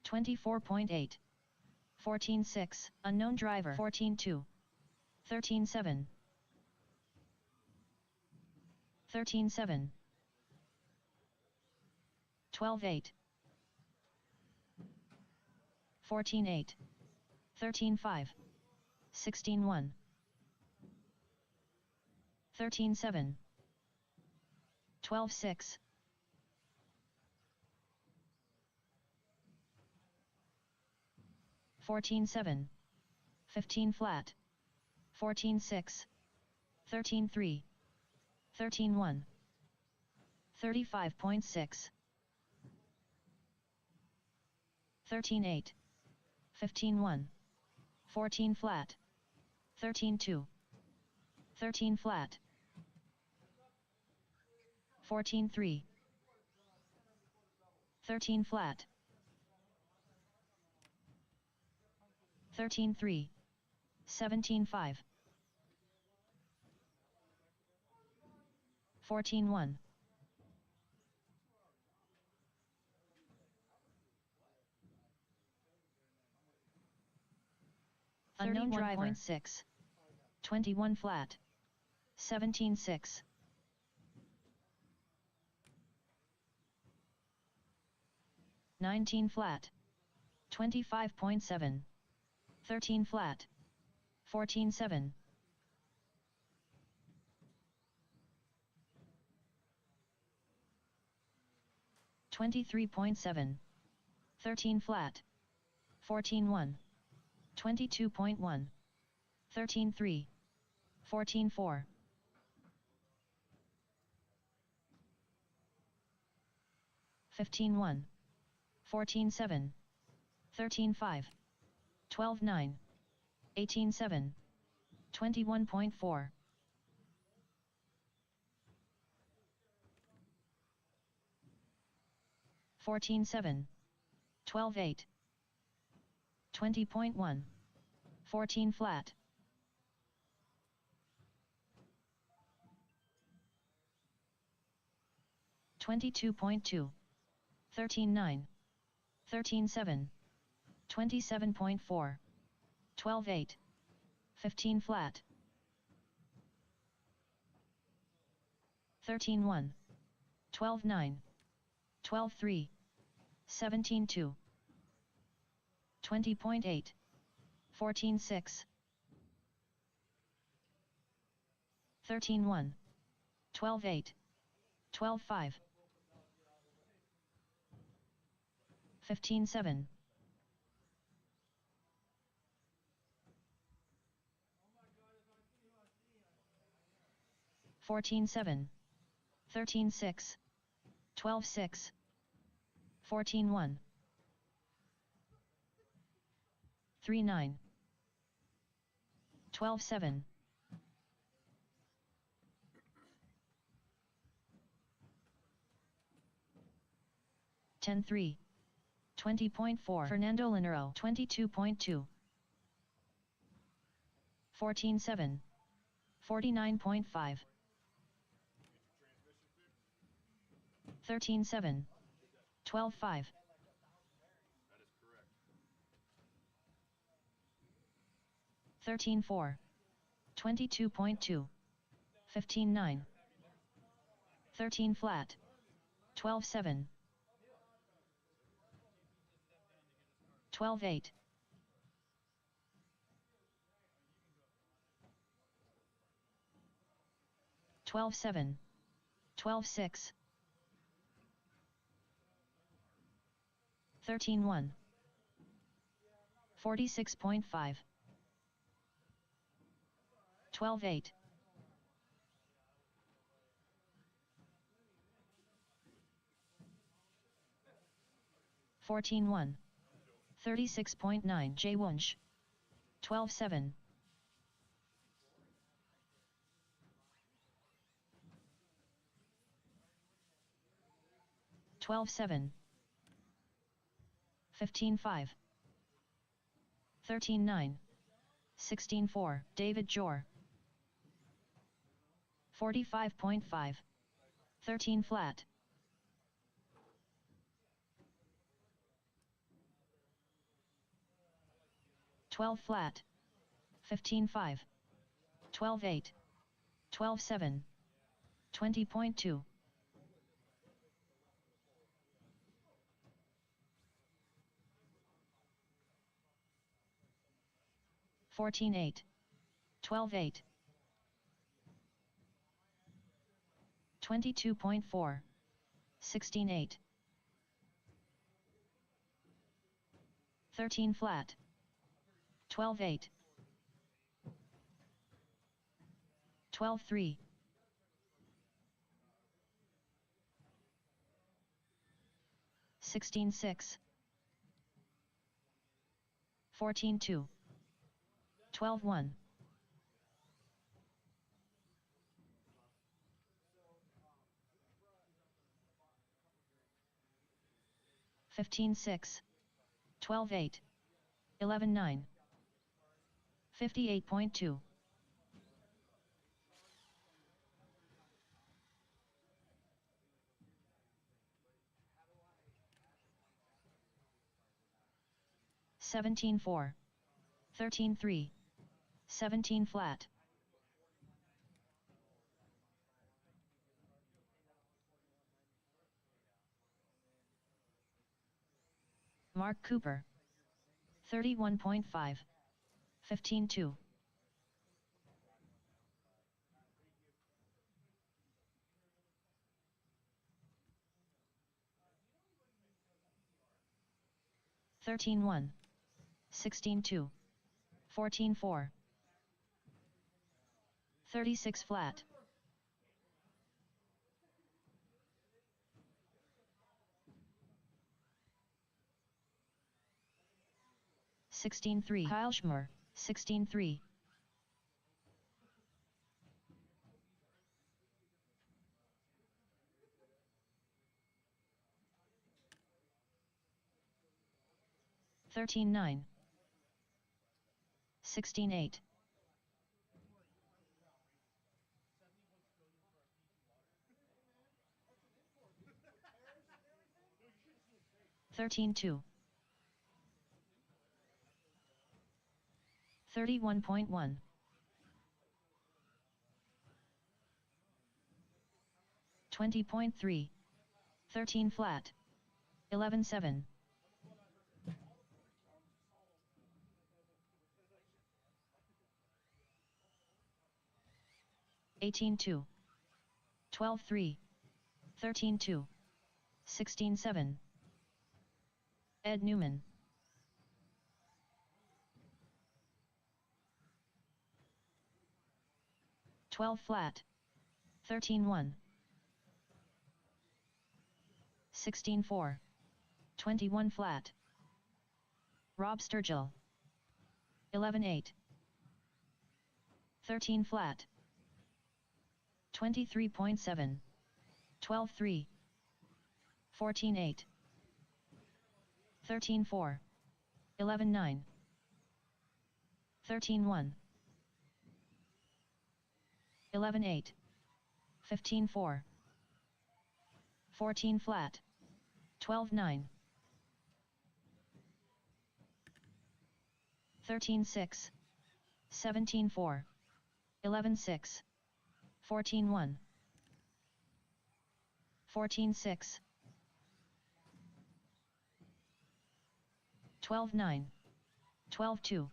24.8, 14-6, unknown driver. 14-2, 13-7, 13-7, 12-8, 14-8, 13-5, 16-1, 13-7, 12-6, 14-7, 15 flat, 14-6, 13-3, 13-1, 35.6, 13-8, 15-1, 14 flat, 13-2, 13 flat, 14-3, 13 flat, 13-3, 17-5, 14-1, unknown driver. 31.6, 21 flat, 17-6, 19 flat, 25.7, 13 flat, 14-7, 23.7, 13 flat, 14-1, 22.1, 13-3, 14-4, 15-1, 14-7, 13-5, 12-9, 18-7, 21.4, 14-7, 12-8, 20.1, 14 flat, 22.2, 13-9, 13-7, 27.4, 12-8, 15 flat, 13-1, 12-9, 12-3, 17-2, 20.8, 14-6, 13-1, 12-8, 12-5, 15-7, 14-7, 13-6, 12-6, 14-1, 3-9, 12-7, 10-3, 20.4. Fernando Linero 22.2, 14-7, 49.5, 13-7, 12-5, 13-4, 22.2, 15-9, 13 flat, 12-7, 12-8, 12-7, 12-6, 13-1, 46.5, 12-8, 14-1, 36.9. J. Wunsch 12-7, 12-7, 15-5, 13-9, 16-4. David Jor 45.5, 13 flat, 12 flat, 15-5, 12-8, 12-7, 20.2. 14-8, 12-8, 22.4, 16-8, 13 flat, 12-8, 12-3, 16-6, 14-2, 12-1, 15-6, 12-8, 11-9, 58.2. 17-4, 13-3, 17 flat. Mark Cooper. 31.5. 15-2. Thirteen 1. 16-2. 14-4. 36 flat. 16-3. Kyle Schmer. 16-3. 13-9. 16-8. 13-2. 31.1. 20.3. 13 flat. 11-7. 18-2. 12-3. 13-2. 16-7. Ed Newman. 12 flat. 13-1. 16-4. 21 flat. Rob Sturgill. 11-8. 13 flat. 23.7. 12-3. 14-8. 13-4. 11-9. 13-1. 11-8. 15-4. 14 flat. 12-9. 13-6. 17-4. 11-6. 14-1. 14-6. 12-9. 12-2.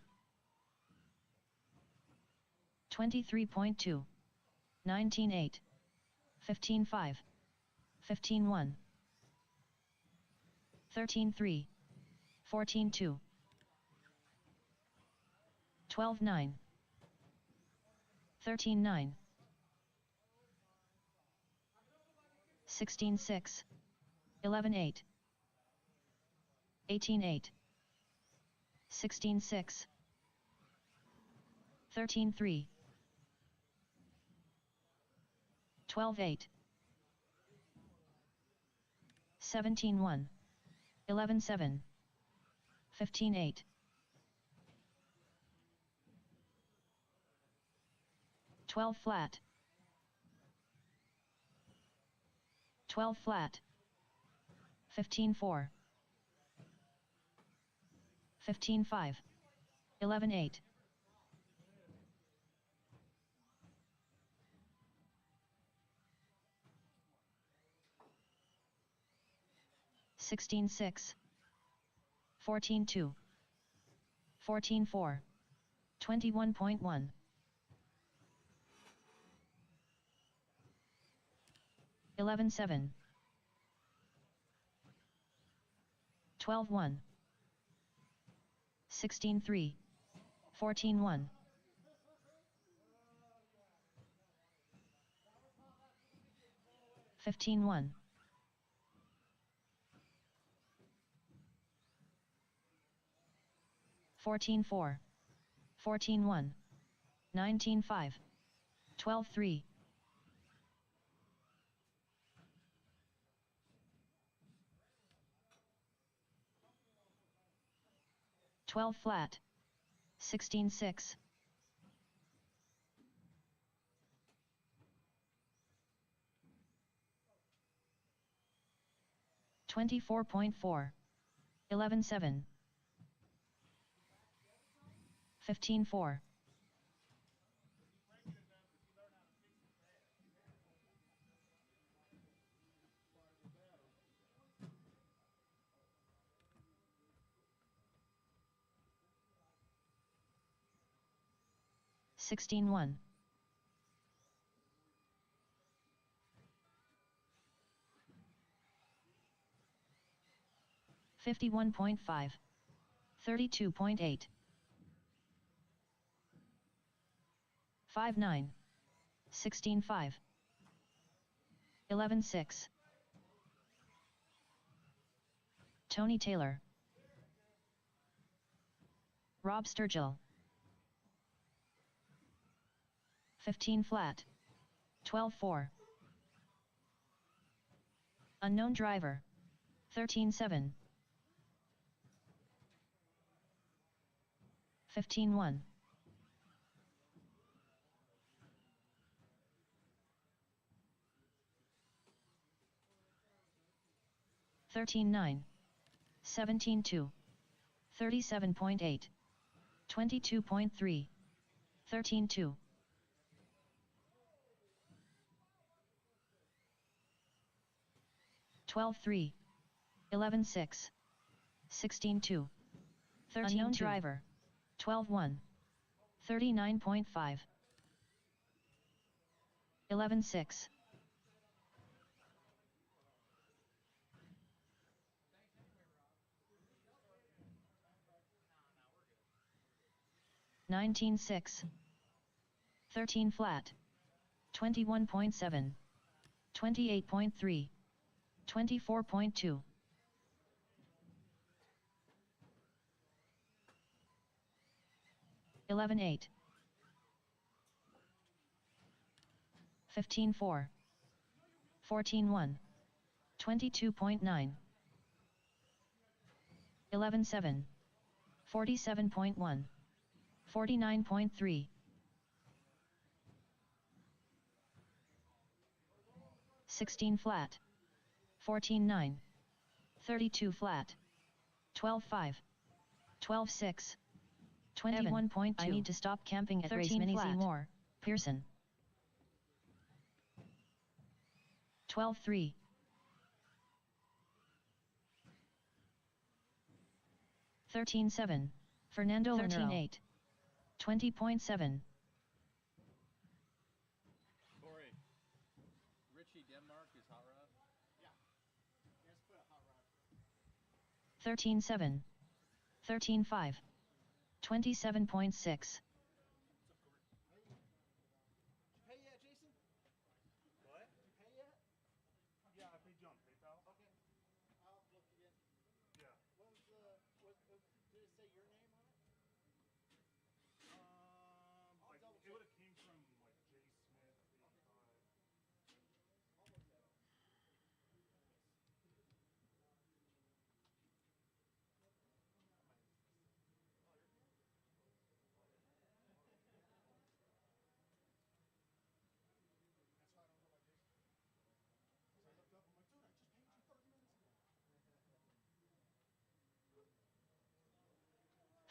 23.2. 19-8. 15-5. 15-1. 13-3. 14-2. 12-9. 13-9. 16-6. 11-8. 18-8. 16-6. 13-3. 12-8. 17-1. 11-7. 15-8. 12 flat. 12 flat. 15-4. 15-5. 11-8. 16-6. 14-2. 14-4. 21.1. 11-7. 12-1. 16-3. 14-1. 15-1. 14-4. 14-1. 19-5. 12-3. 12 flat. 16-6. 24.4. 11-7. 15-4. 16-1. 51.5. 32.8. 5-9. 16-5. 11-6. Tony Taylor. Rob Sturgill. 15 flat. 12-4. Unknown driver. 13-7. 15-1. 13-9. 17-2. 37.8. 22.3. 13-2. 12-3. 11-6. 16-2. 13-2. Unknown driver. 12-1. 39.5. 11-6. 19-6. 13 flat. 21.7. 28.3. 24.2. 11-8. 15-4. 14-1. 22.9. 11-7. 47.1. 49.3. 16 flat. 14-9. 32 flat. 12-5. 12-6. 21.2. I need to stop camping at race mini Z more. Pearson. 12-3. 13-7. Fernando 13-8. 20.7. Corey. Richie Denmark is hot rod. Yeah. Let's put a hot rod. 13-7. 13-5. 27.6. Did you pay yet, Jason? What? Did you pay yet? Yeah, I paid you on PayPal. Okay. I'll look again. Yeah. What was the, did it say your name on it? Like, double it check. would have came from like J Smith 85. I'll look at it.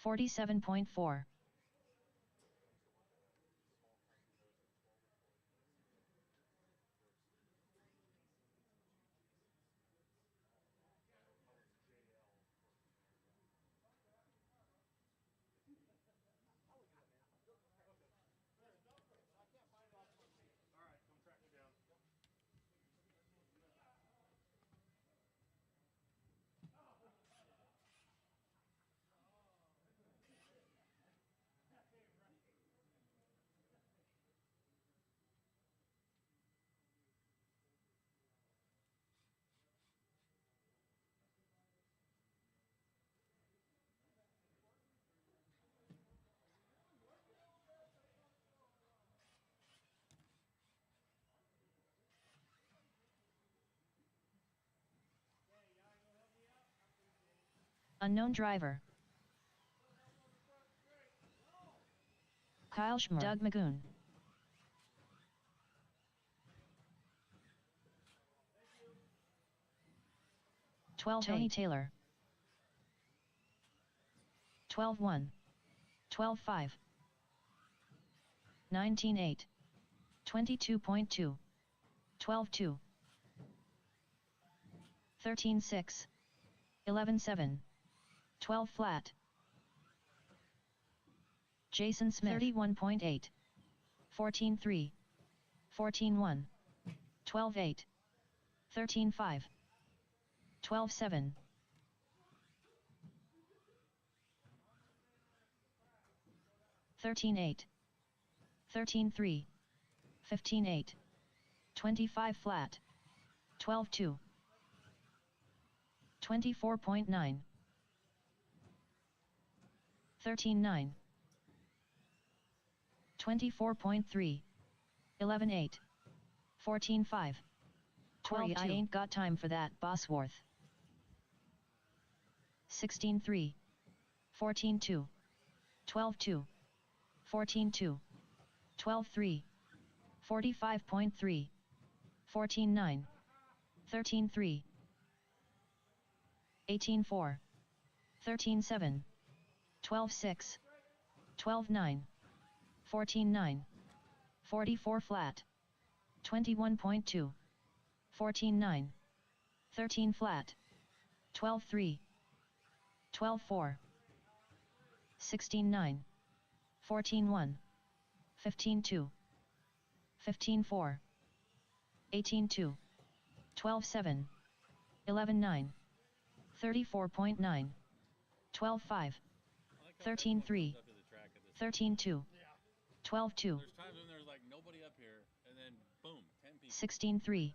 47.4. All right, come track me down. Unknown driver. Kyle Schmer. Doug Magoon. Tony Taylor. 12-1. 12-5. 19-8. 22.2. 12-2. 13-6. 11-7. 12 flat. Jason Smith. 31.8. 14-3. 14-1. 12-8. 13-5. 12-7. 13-8. 13-3. 15-8. 25 flat. 12-2. 24.9. 13-9. 24.3. 11-8. 14-5. 12-2. I ain't got time for that, Bosworth. 16-3. 14-2. 12-2. 14-2. 12-3. 45.3. 14-9. 13-3. 18-4. 13-7. 12-6. 12-9. 14-9. 44 flat. 21.2. 14-9. 13 flat. 12-3. 12-4. 16-9. 14-1. 15-2. 15-4. 18-2. 12-7. 11-9. 34.9. 12-5. 13-3. 13-2. 12-2. There's times when there's like nobody up here, and then boom, 10 people. 16-3.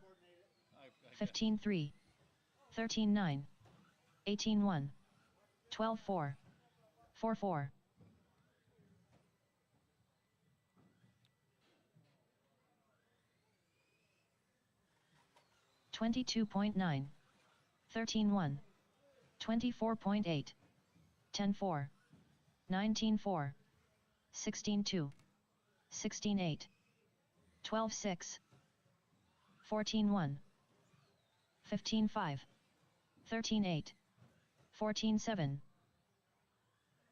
15-3. 13-9. 18-1. 12-4. 4-4. 22.9. 13-1. 24.8. 10-4. 19-4. 16-2. 16-8. 12-6. 14-1. 15-5. 13-8. 14-7.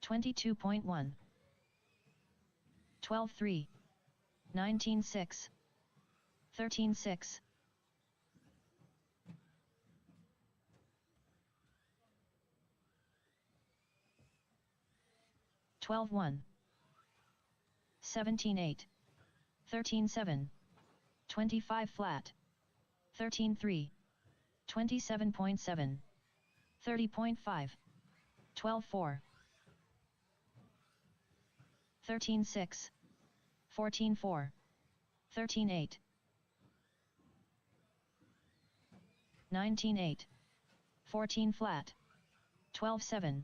22.1. 12-3. 19-6. 13-6. 12-1. 17-8. 13-7. 25 flat. 13-3. 27.7. 30.5. 12-4. 13-6. 14-4. 13-8. 19-8. 14 flat. 12-7.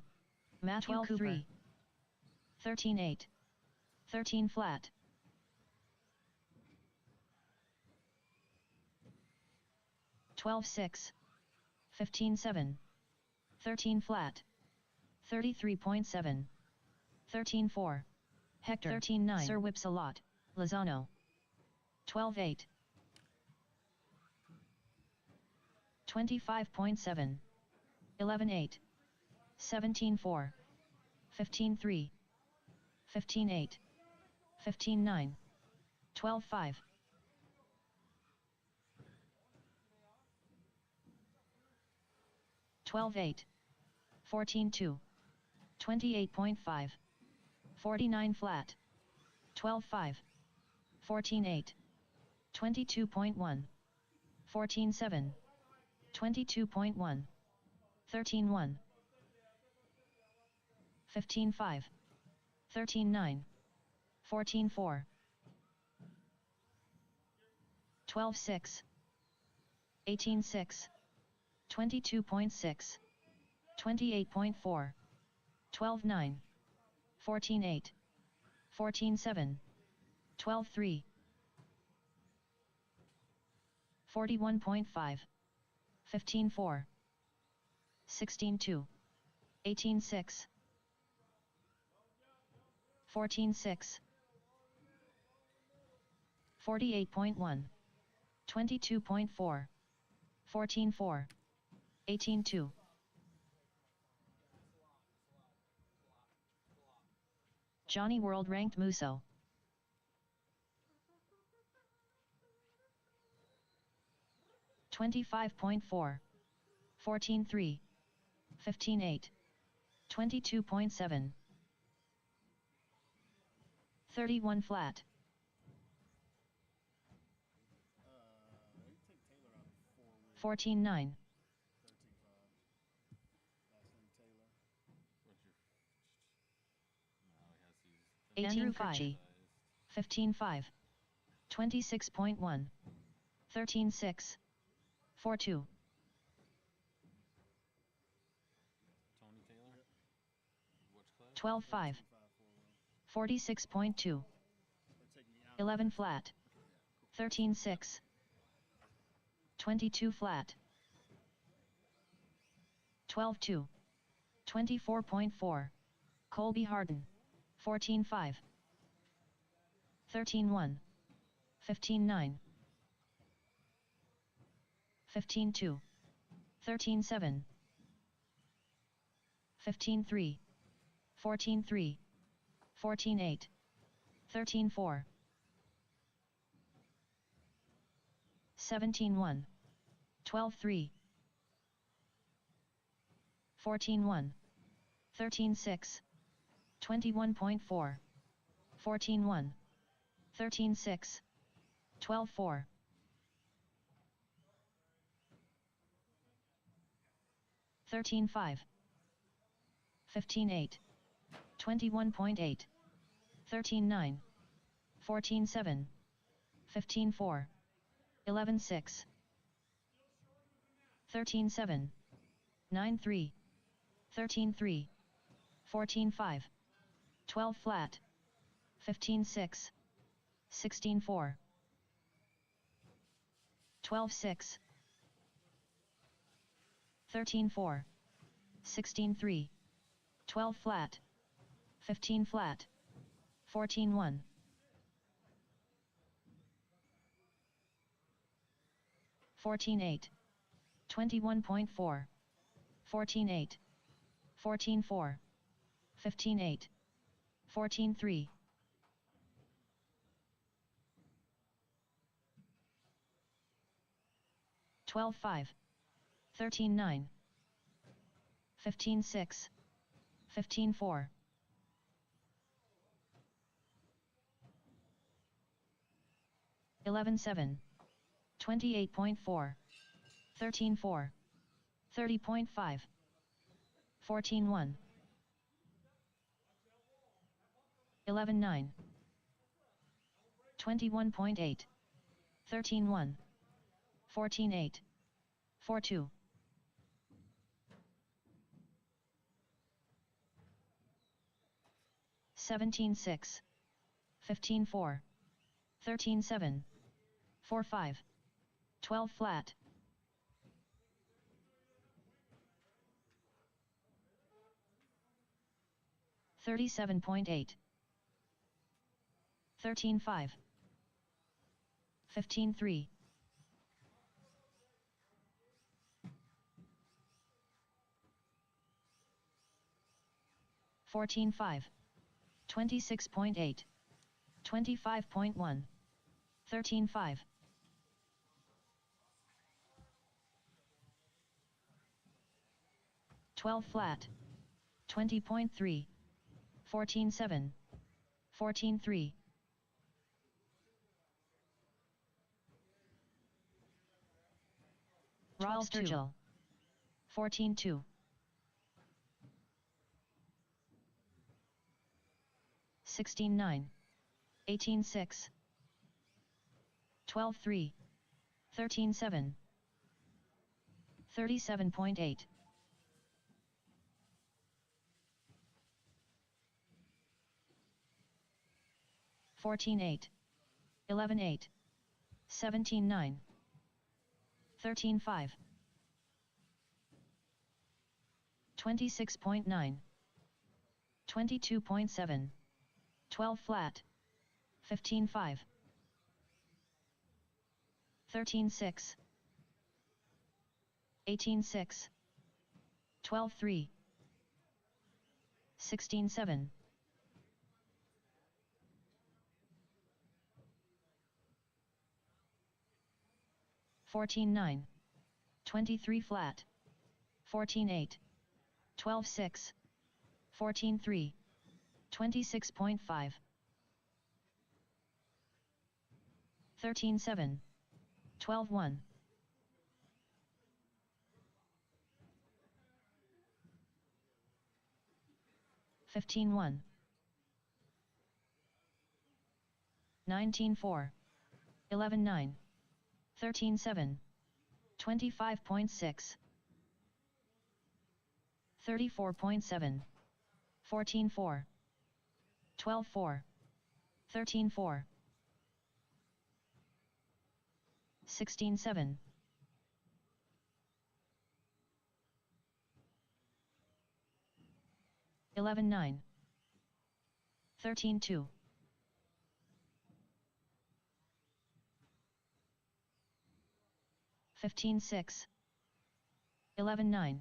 Matthew 12-3. 13-8. 13 flat. 12-6. 15-7. 13 flat. 33.7. 13-4. Hector. 13-9. Sir Whips a lot. Lozano. 12-8. 25.7. 11-8. 17-4. 15-3, 15-8, 15-9, 12-5, 12-8, 14-2, 28.5, 49 flat, 12-5, 14-8, 22.1, 14-7, 22.1, 13-1, 15-5, 13-9, 14-4, 12-6, 18-6, 22.6, 28.4, 12-9, 14-8, 14-7, 12-3, 41.5, 15-4, 16-2, 18-6, 14-6, 48.1, 22.4, 14-4, 18-2. Johnny World Ranked Muso. $25.4, 14-3, 15-8, 22.7, 31 flat, You take Taylor out 4 weeks. 14-9, 13-5. Last name Taylor. What's your? No, he has these. 18-5, 15-5, 26.1, 13-6, 4-2, Tony Taylor. Which class? 12-5, 13-5 4 46.2, They're taking me out. 11 flat, 13-6, 22 flat, 12-2, 24.4, Colby Harden, 14-5, 13-1, 15-9, 15-2, 13-7, 15-3, 14-3, 14-8, 13-4, 17-1, 12-3, 14-1, 13-6, 21.4, 14-1, 13-6, 12-4, 13-5, 15-8, 21.8, 13-9, 14-7, 15-4, 11-6, 13-7, 9-3, 13-3, 14-5, 12 flat, 15-6, 16-4, 12-6, 13-4, 16-3, 12 flat, 15 flat, 14-1, 14-8, 21.4, 14-8, 14-4, 15-8, 14-3, 12-5, 13-9, 15-6, 15-4, 11-7, 28.4, 13-4, 30.5, 14-1, 11-9, 21.8, 13-1, 14-8, 4-2, 17-6, 15-4, 13-7, 4-5, 12 flat, 37.8, 13-5, 15-3, 14-5, 14.5. 26.8. 25.1. 13.5. 12 flat. 20.3. 14.7. 14.3. Rob Sturgill. 14.2. 16.9. 18.6. 12.3. 13.7. 37.8. 14.8. 11.8. 17.9. 13.5. 26.9. 22.7. 12 flat. 15.5. 13.6. 18.6. 12.3. 16.7. 14.9. 23 flat. 14.8. 12.6. 14.3. 26.5. 13.7. 12.1. 15.1. 19.4. 11.9. 13.7. 25.6. 34.7. 14.4. 12.4. 13.4. 16.7. 11.9. 13.2. 15.6. 11.9.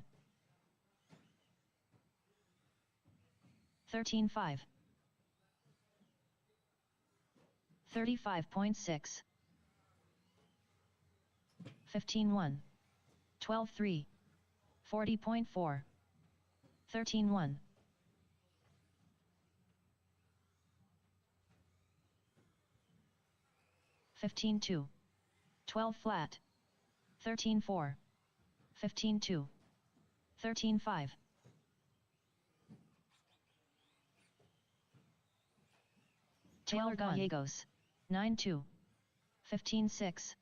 13.5. 35.6. 15.1. 12.3. 40.4. 13.1. 15.2. 12 flat. 13.4. 15.2. 13.5. Taylor Gallegos. 9.2. 15.6.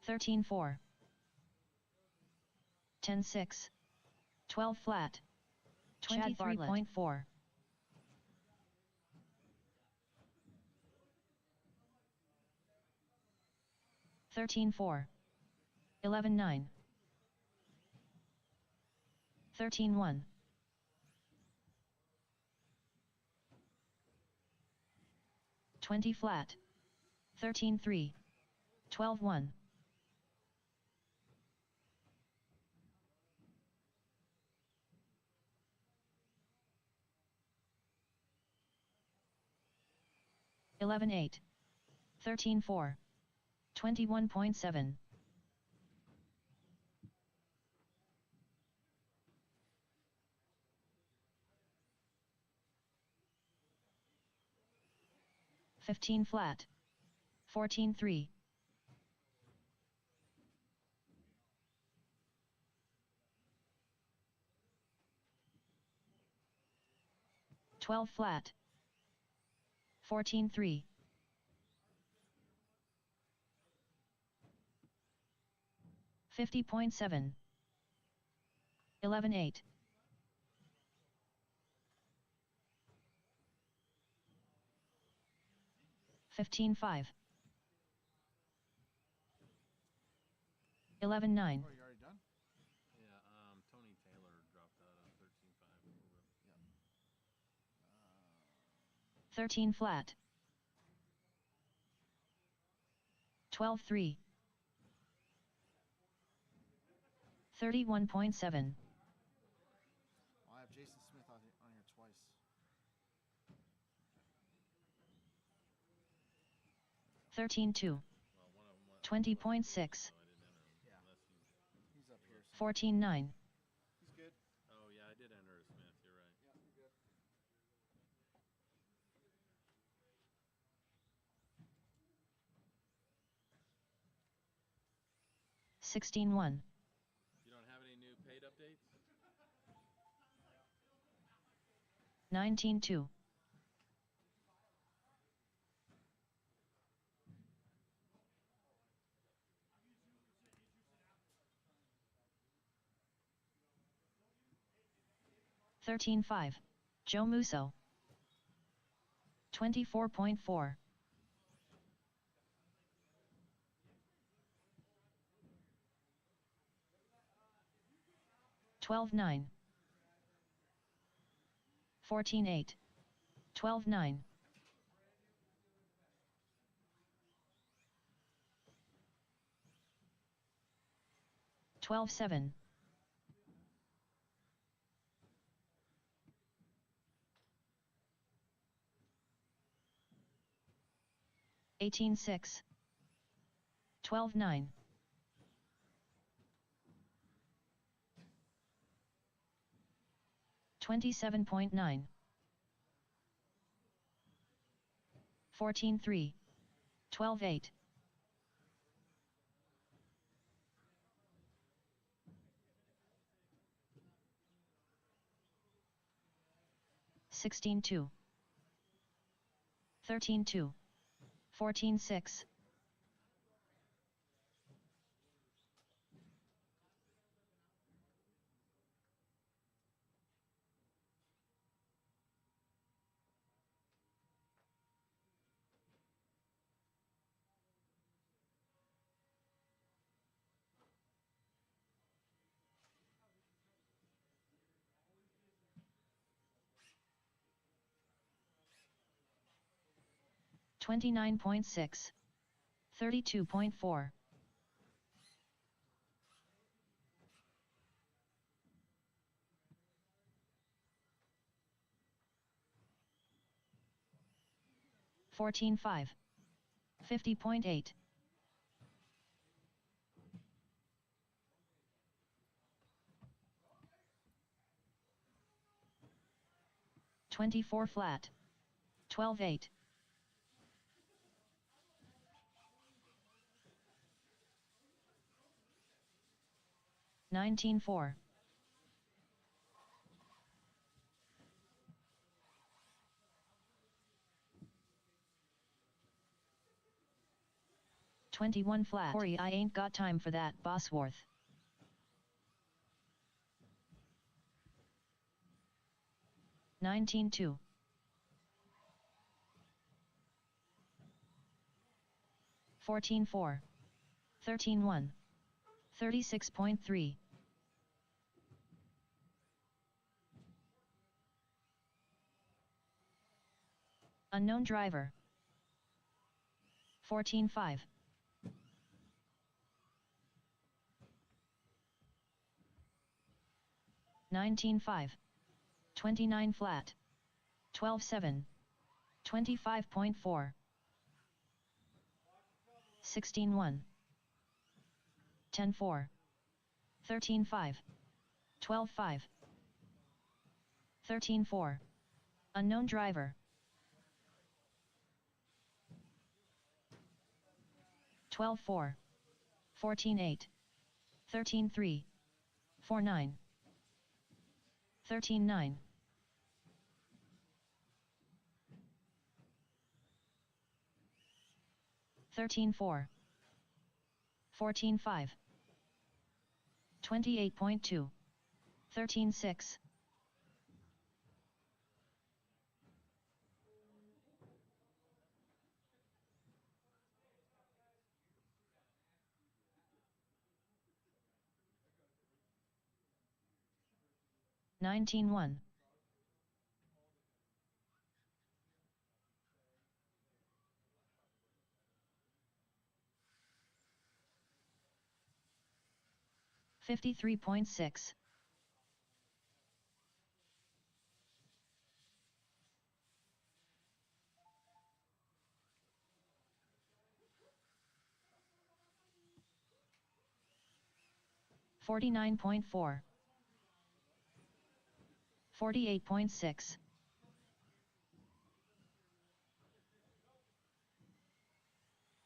13.4. 10.6. 12 flat. 23.4. 13.4. 11.9. 13.1. 20 flat. 13.3. 12.1. 11.8. 13.4. 21.7. 15 flat. 14.3. 12 flat. 14.3. 50.7. 11.8. 15.5. 11.9. Oh, you already done? Yeah, Tony Taylor dropped out on 13.5. 13 flat. 12.3. 31.7. 13-2. Well, one of them 20.6. so I didn't enter him. Yeah. Unless he's. He's up here. So 14-9. he's good. Oh yeah, I did enter a Smith. You're right. Yeah, you're good. 16-1. You don't have any new paid updates? 19-2. 13-5. Joe Musso. 24.4. 12-9. 14-8. 12-9. 12-7. 18-6. 12-9. 27.9. 14-3. 12-8. 16-2. 13-2. 14-6. 29.6. 32.4. 14-5. 50.8. 24 flat. 12-8. 19-4. 21 flat. Corey, I ain't got time for that, Bosworth. 19-2. 14-4. 13-1. 36.3. Unknown driver. 14-5. 19-5. 29 flat. 12-7. 25.4. 16-1. 10-4. 13-5. 12-5. 13-4. Unknown driver. 12-4. 14-8. 13-3. 4-9. 13-9. 13-4. 14-5. 28.2. 13-6. 19-1. 53.6. 49.4. 48.6.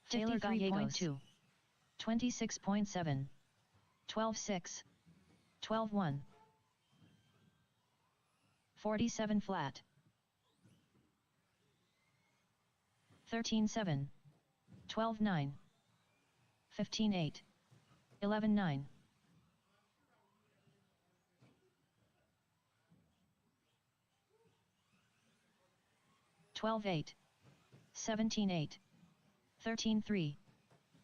Taylor Gallegos. 26.7. 12.6. 12.1. 47 flat. 13.7. 12.9. 15.8. 11.9. 12.8. 17.8. 13.3.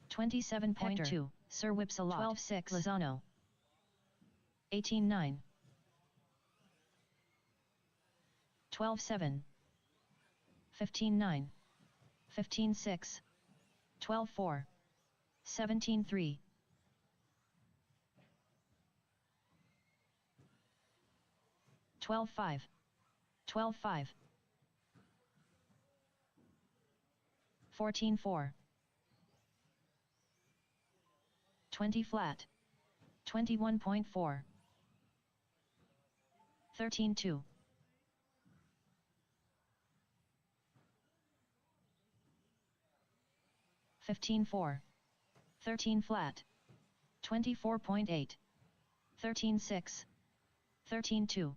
27.2. Sir Whips a lot. 12.6. Lozano. 18.9. 12.7. 15.9. 15.6. 12.4. 17.3. 12.5. 12.5. 14.4. 20 flat. 21.4. 13.2. 15.4. 13 flat. 24.8. 13.6. 13.2.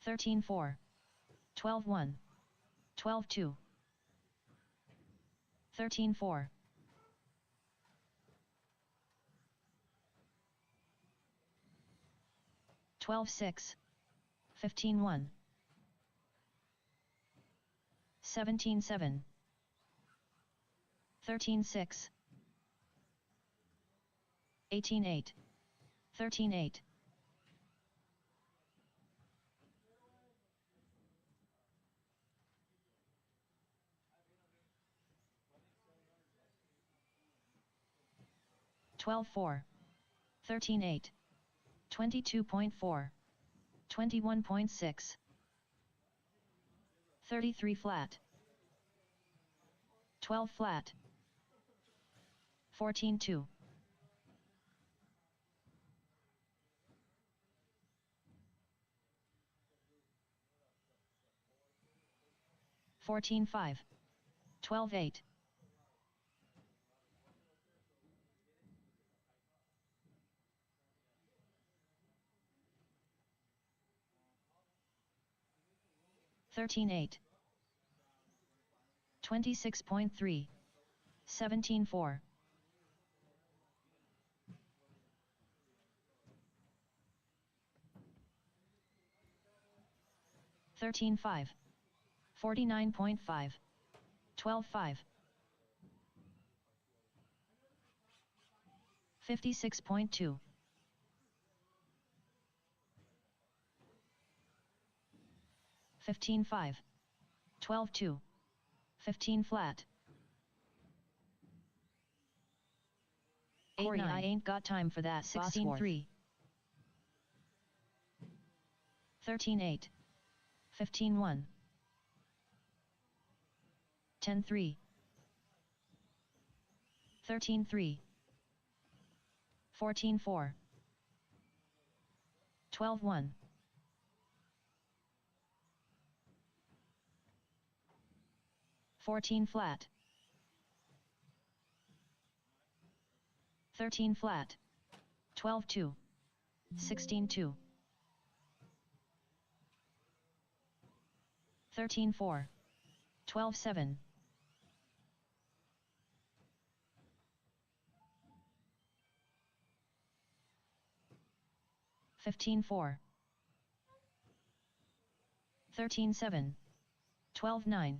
13.4. 12.1. 12.2. 13.4. 12.6. 15.1. 17.7. 13.6. 18.8. 13.8. 12.4. 13.8. 22.4. 21.6. 33 flat. 12 flat. 14.2. 14.5. 12.8. 13.8. 26.3. 17.4. 13.5. 49.5. 12.5. 56.2. 15.5. 12.2. 15 flat. Corey, I ain't got time for that. 16.3. 13.8. 15.1. 10.3. 13.3. 14.4. 12.1. 14 flat. 13 flat. 12.2. 16.2. 13.4. 12.7. 15.4. 13.7. 12.9.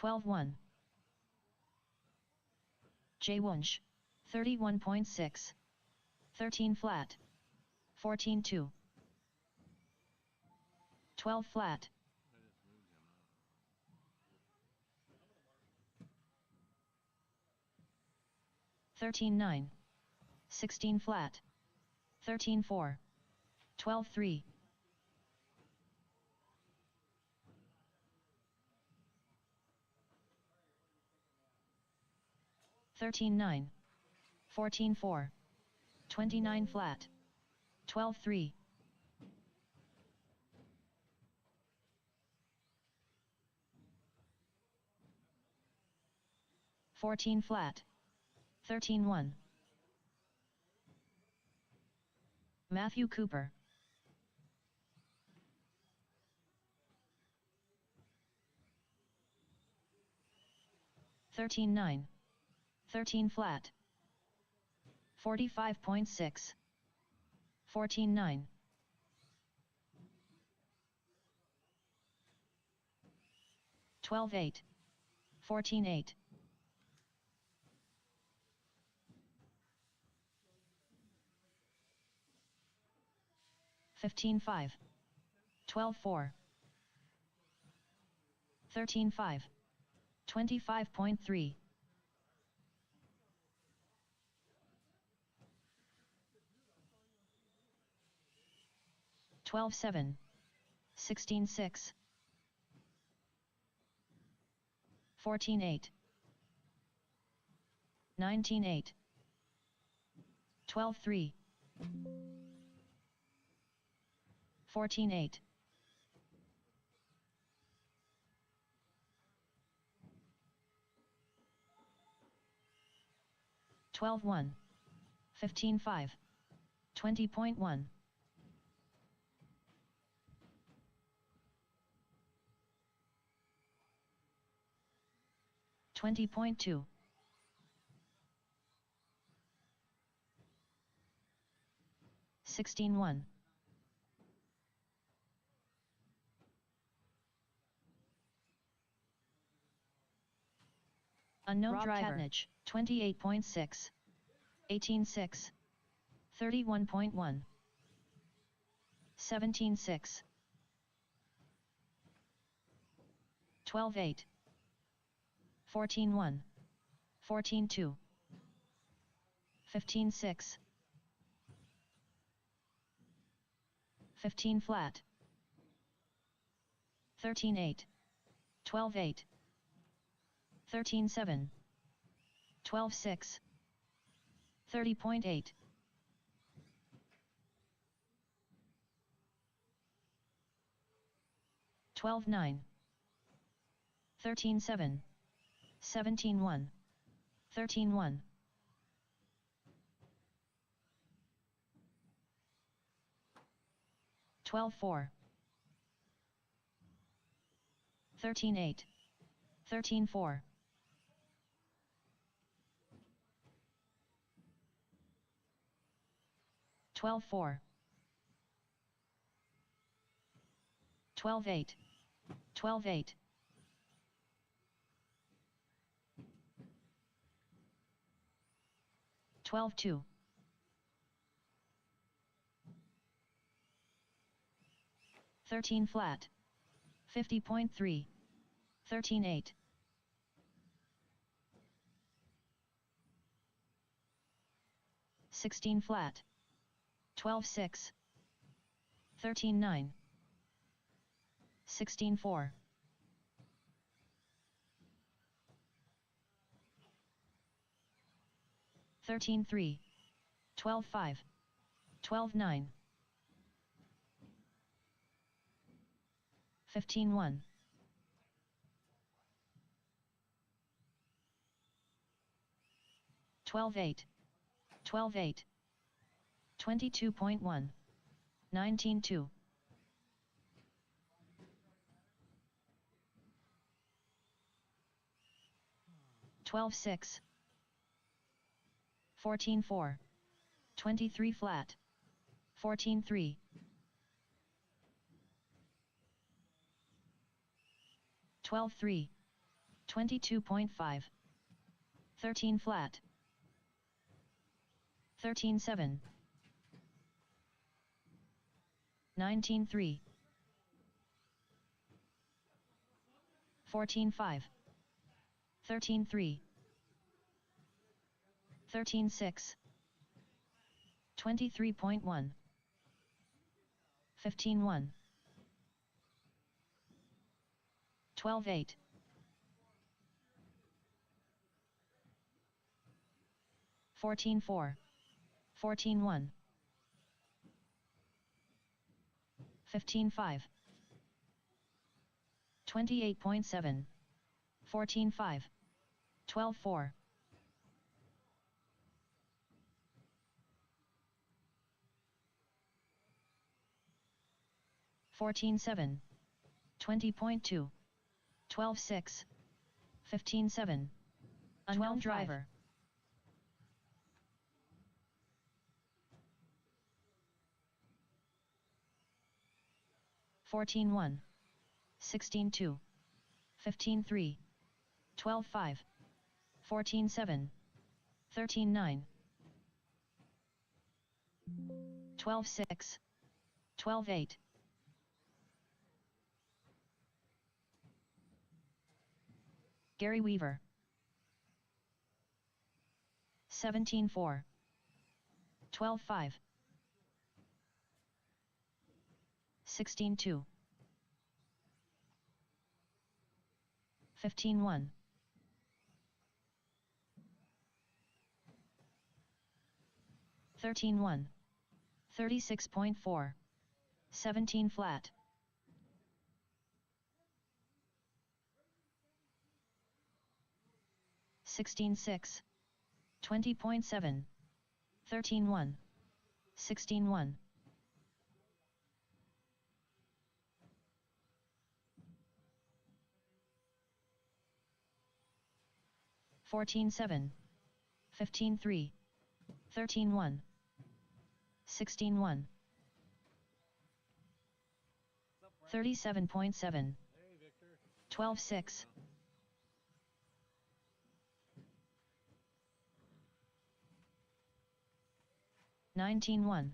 12.1. J. Wunsch. 31.6. 13 flat. 14.2. 12 flat. 13.9. 16 flat. 13.4. 12.3. 13-9. 14-4. 29 flat. 12-3. 14 flat. 13-1. Matthew Cooper. (13-9). 13 flat. 45.6. 14-9. 12-8. 14-8. 15-5. 12-4. 13-5. 25.3. 12-7. 16-6. 14-8. 19-8. 12-3. 14-8. 12-1. 15-5. 20.1. 20.2. 16-1. Unknown Rob driver. Katnich. 28.6. 18-6. 31.1. 17-6. 12-8. 14-1. 14-2. 15-6. 15 flat. 13-8. 12-8. 13-7. 12-6. 30.8. 12-9. 13-7. 17-1. 13-1. 12-4. 13-8. 13-4. 12-4. 12-8. 12-8. 12-2. 13 flat. 50.3. 13-8. 16 flat. 12-6. 13-9. 16-4. 13-3. 12-5. 12-9. 15-1. 12-8. 12-8. 22.1. 19-2. 12-6. 14-4. 23 flat. 14-3. 12-3. 22.5. 13 flat. 13-7. 19-3. 14-5. 13-3. 13-6. 23.1. 15-1. 12-8. 14-4, 14-1, 15-5, 28.7, 14-5, 12-4, 14-7, 20.2, 12-6, 15-7, unknown driver. 14-1, 16-2, 15-3, 12-5, 14-7, 13-9, 12-6, 12-8, Gary Weaver. 17-4, 12-5, 16-2, 15-1, 13-1, 36.4, 17 flat, 16-6, 20.7, 13-1, 16-1, 14-7, 15-3, 13-1, 16-1, 37.7, 12-6, 19-1,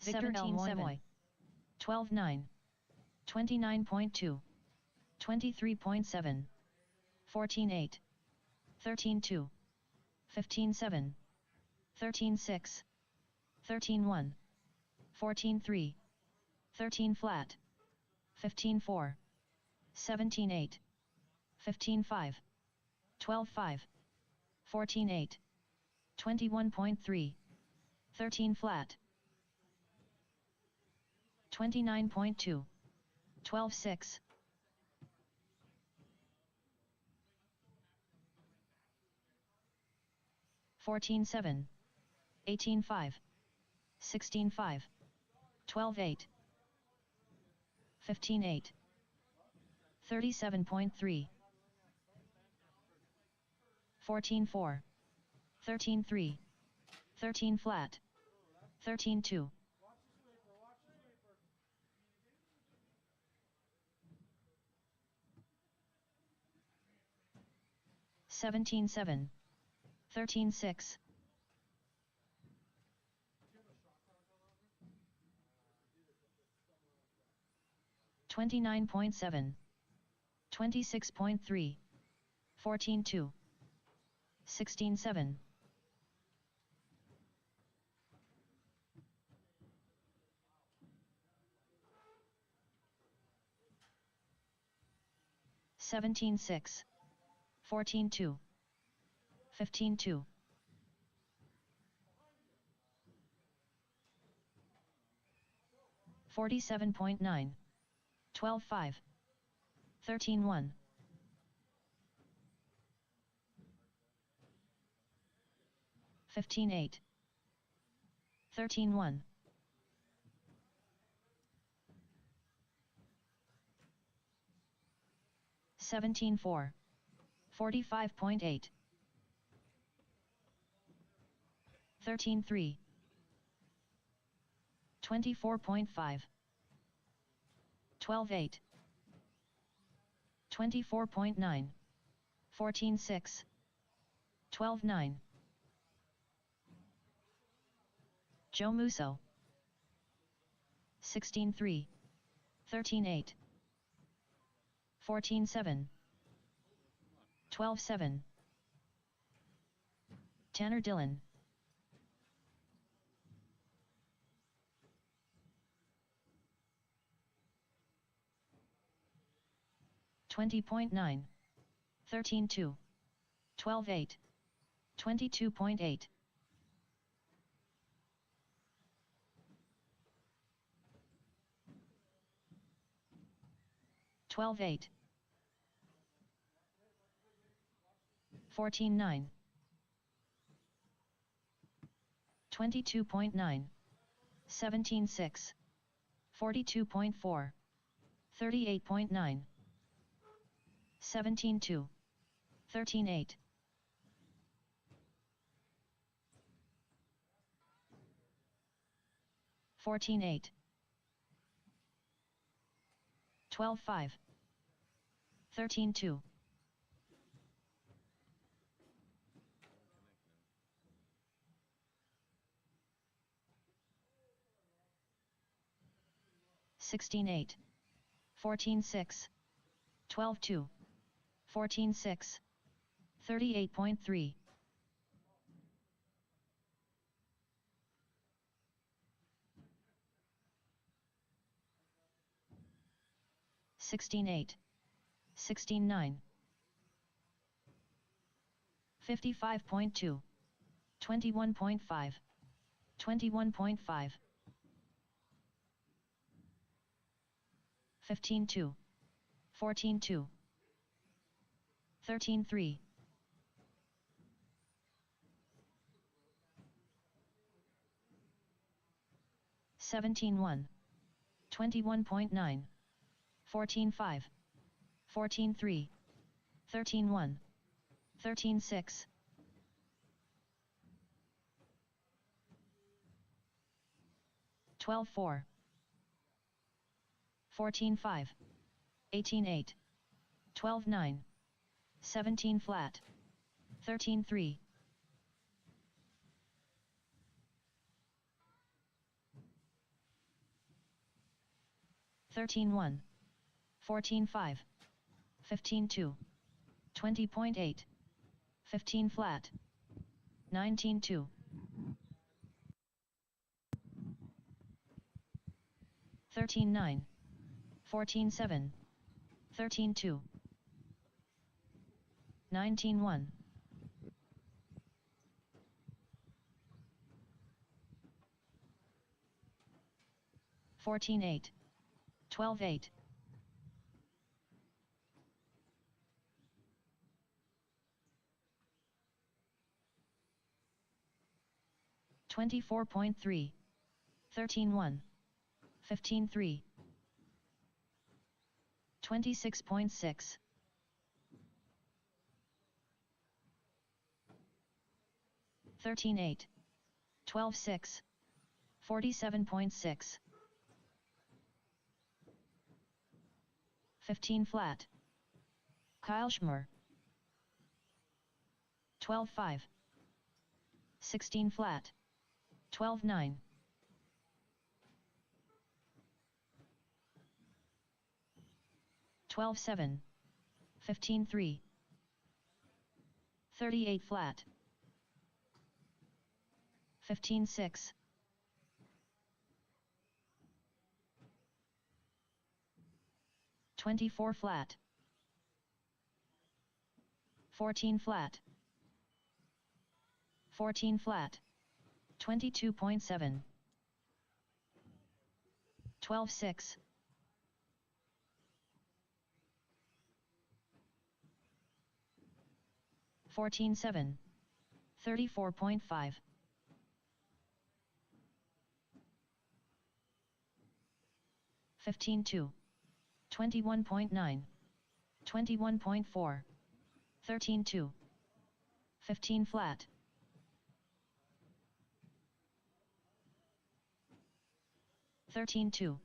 17-7, 12-9, 29.2, 23.7, 14-8, 13-2, 15-7, 13-6, 13-1, 14-3, 13 flat, 15-4, 17-8, 15-5, 12-5, 14-8, 21.3, 13 flat, 29.2, 12-6, 14-7, 18-5, 16-5, 12-8, 15-8, 37.3, 14-4, 13-3, 13 flat, 13-2, 17-7, 13-6, 29.7, 26.3, 14-2, 16-7, 17-6, 14-2, 15-2, 47.9, 12-5, 13-1, 15-8, 13-1, 17-4, 45.8, 13-3, 24.5, 12-8, 24.9, 14-6, 12-9, Joe Musso, 16-3, 13-8. 14-7. 12-7. Tanner Dillon. 20.9. 13-2. 12-8. 22.8. 12-8. 14-9. 22.9. 17-6. 42.4. 38.9. 17-2. 13-8. 14-8. 12-5. 13-2. 16-8. 14-6. 12-2. 14-6. 38.3. 16-8. 16-9. 55.2. 21.5. 21.5. 15-2. 14-2. 13-3. 17-1. 21.9. 14-5. 14-3. 13-1. 13-6. 12-4. 14-5. 18-8. 12-9. 17 flat. 13-3. 13-1. 14-5. 15-2. 20.8. 15 flat. 19-2. 13-9. 14-7. 13-2. 19-1. 14-8. 12-8. 24.3. 13-1. 15-3. 26.6. 13-8. 12-6. 47.6. 15 flat. Kyle Schmer. 12-5. 16 flat. 12-9. 12-7. 15-3. 38 flat. 15-6. 24 flat. 14 flat. 14 flat. 22.7. 12-6. 14-7. 34.5. 15-2. 21.9. 21.4. 13-2. 15 flat. 13-2.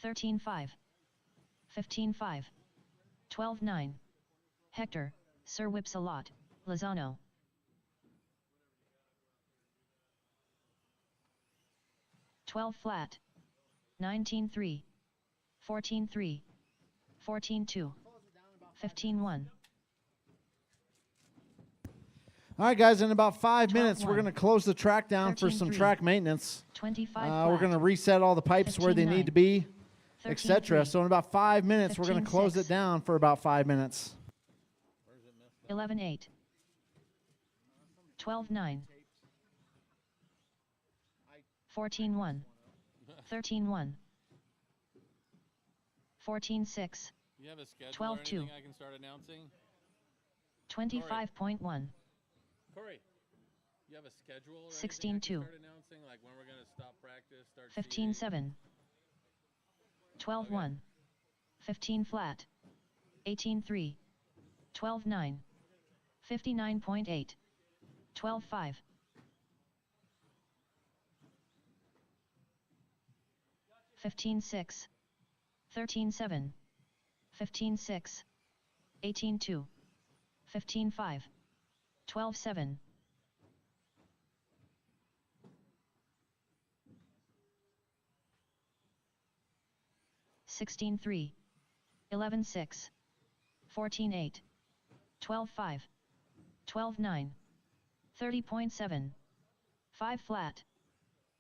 13-5. 15-5. 12-9. Hector, Sir Whips a lot, Lozano. 12 flat. 19-3. 14-3. 14-2. 15-1. All right, guys, in about 5 minutes, we're 12-1. going to close the track down for some 13-3. track maintenance. 25 We're going to reset all the pipes where they need to be, etc. So in about 5 minutes, we're going to close it down for about 5 minutes. 11-8. 12-9. 14-1. 13-1. 14-6. You have a schedule or 12-2. anything I can start announcing? 25.1. Corey, you have a schedule or 16-2. anything I can start announcing? Like when we're going to stop practice, start 15-7. 12-1. 15 flat. 18-3. 12-9. 59.8. 12-5. 15-6. 13-7. 15-6. 18-2. 15-5. 12-7. 16-3. 11-6. 14-8. 12-5. 12-9. 30.7. 5 flat.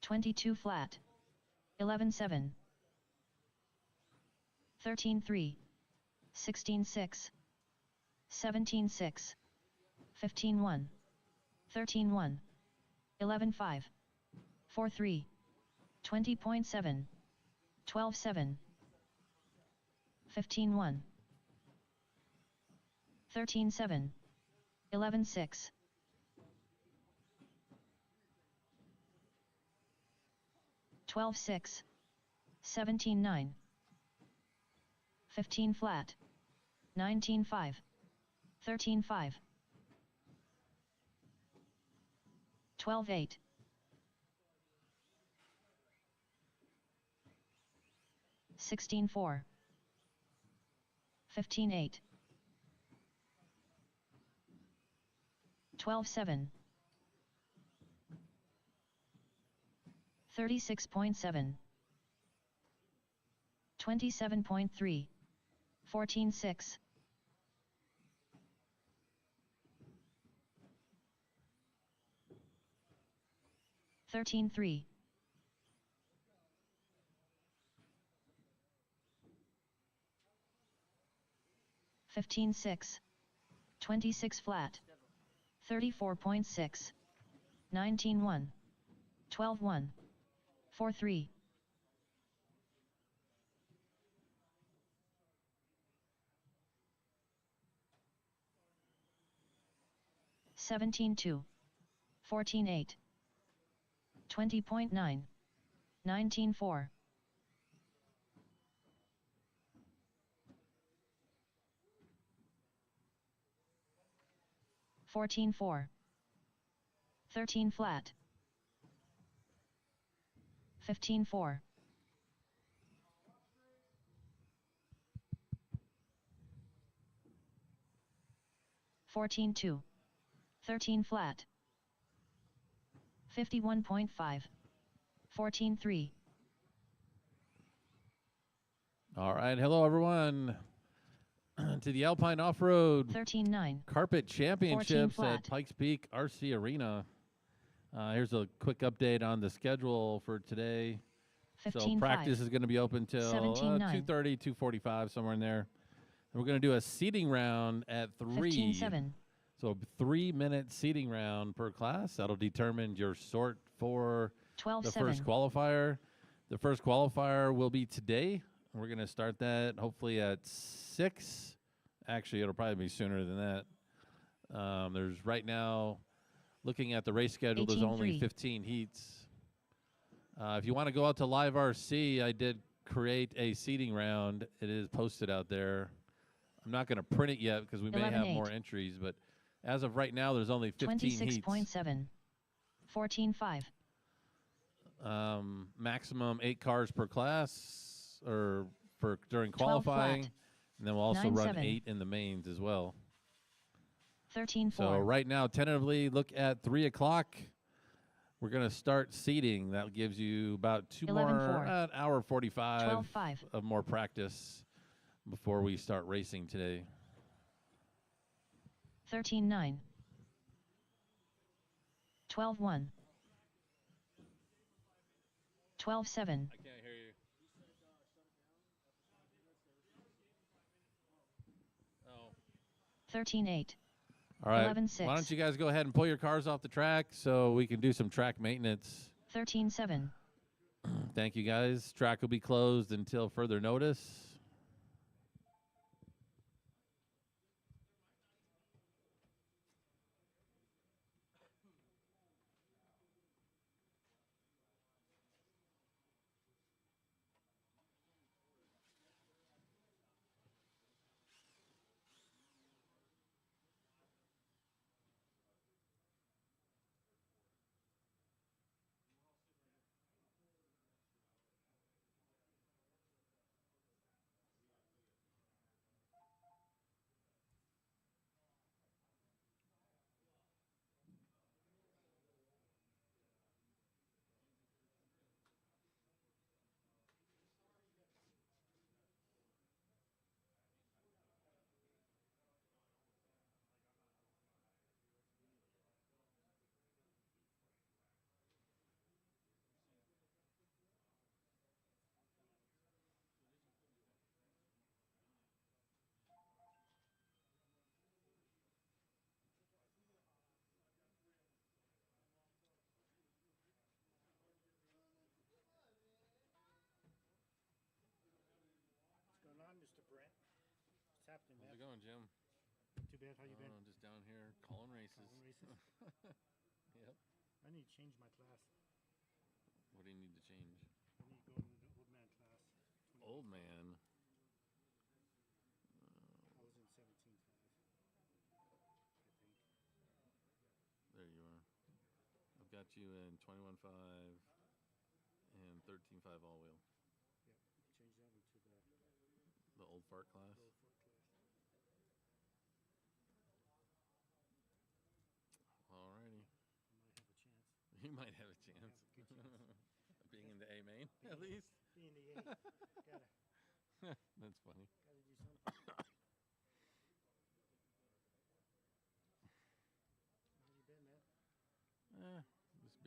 22 flat. 11-7. 13-3. 16-6. 17-6. 15-1. 13-1. 11-5. 4-3. 20.7. 12-7. 15-1. 13-7. 11-6. 12-6. 17-9. 15 flat. 19-5. 13-5. 12-8. 16-4. 15-8. 12-7. 36.7. 27.3. 14-6. 13-3. 15-6. 26 flat. 34.6. 19-1. 12-1. 4-3. 17-2. 14-8. 20.9. 19-4. 14-4. 13 flat. 15-4. 14-2. 13 flat. 51.5. 14-3. All right, hello everyone to the Alpine Off-Road 13-9. Carpet 14 Championships flat. at Pikes Peak RC Arena. Here's a quick update on the schedule for today. 15-5. So practice is going to be open till 17-9. 2:30, 2:45, somewhere in there. And we're going to do a seating round at 3. 15-7. So 3-minute seating round per class. That'll determine your sort for the 12-7. first qualifier. The first qualifier will be today. We're going to start that hopefully at 6. Actually, it'll probably be sooner than that. There's right now, looking at the race schedule, there's only 15 heats. If you want to go out to Live RC, I did create a seating round. It is posted out there. I'm not going to print it yet because we may have more entries, but as of right now, there's only 15 heats. 26.7. 14-5. Maximum 8 cars per class, or for during qualifying, and then we'll also run 8 in the mains as well. 13-4. So right now, tentatively, look at 3 o'clock. We're going to start seating. That gives you about 11-4. an hour 45 12-5. of more practice before we start racing today. 13-9. 12-1. 12-7. I can't hear you. Oh. 13-8. All right. 11-6. Why don't you guys go ahead and pull your cars off the track so we can do some track maintenance. 13-7. Thank you, guys. Track will be closed until further notice. What's going on, Mr. Brent? What's happening, How's man? it going, Jim? Too bad. How you been? Just down here calling races. Calling races? Yep. I need to change my class. What do you need to change? I need to go into the old man class. Old man. I was in 17.5, I think. There you are. I've got you in 21.5 and 13.5 all wheel. Yep. Change that one to The old fart class. the old Ford class. Alrighty. I might have a chance. You might have a chance. Have a good chance. Being in the A main, at Being- least. Being the A. gotta That's funny. do something. How you been, man? Just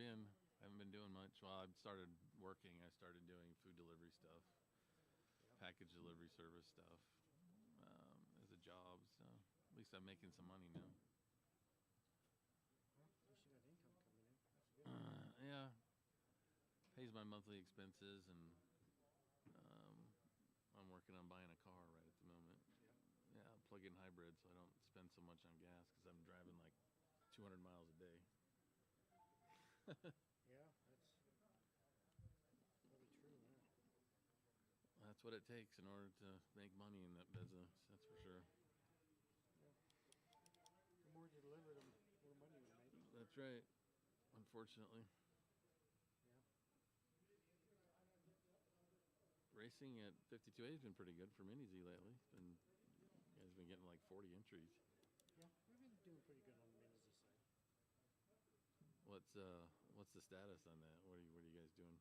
haven't been doing much. Well, I started working. I started doing food delivery stuff, package delivery service stuff as a job. So at least I'm making some money now. Well, at least you got income coming in. That's good. Yeah, pays my monthly expenses, and I'm working on buying a car right at the moment. Yeah. Yeah, plug-in hybrid, so I don't spend so much on gas because I'm driving like 200 miles a day. Yeah, that's probably true, huh? That's what it takes in order to make money in that business. That's for sure. The more you deliver, the more money you make. That's right. Unfortunately. Racing at 52A has been pretty good for Mini Z lately. You guys been getting like 40 entries. Yeah, we've been doing pretty good on the Mini Z side. What's the status on that? What are you guys doing?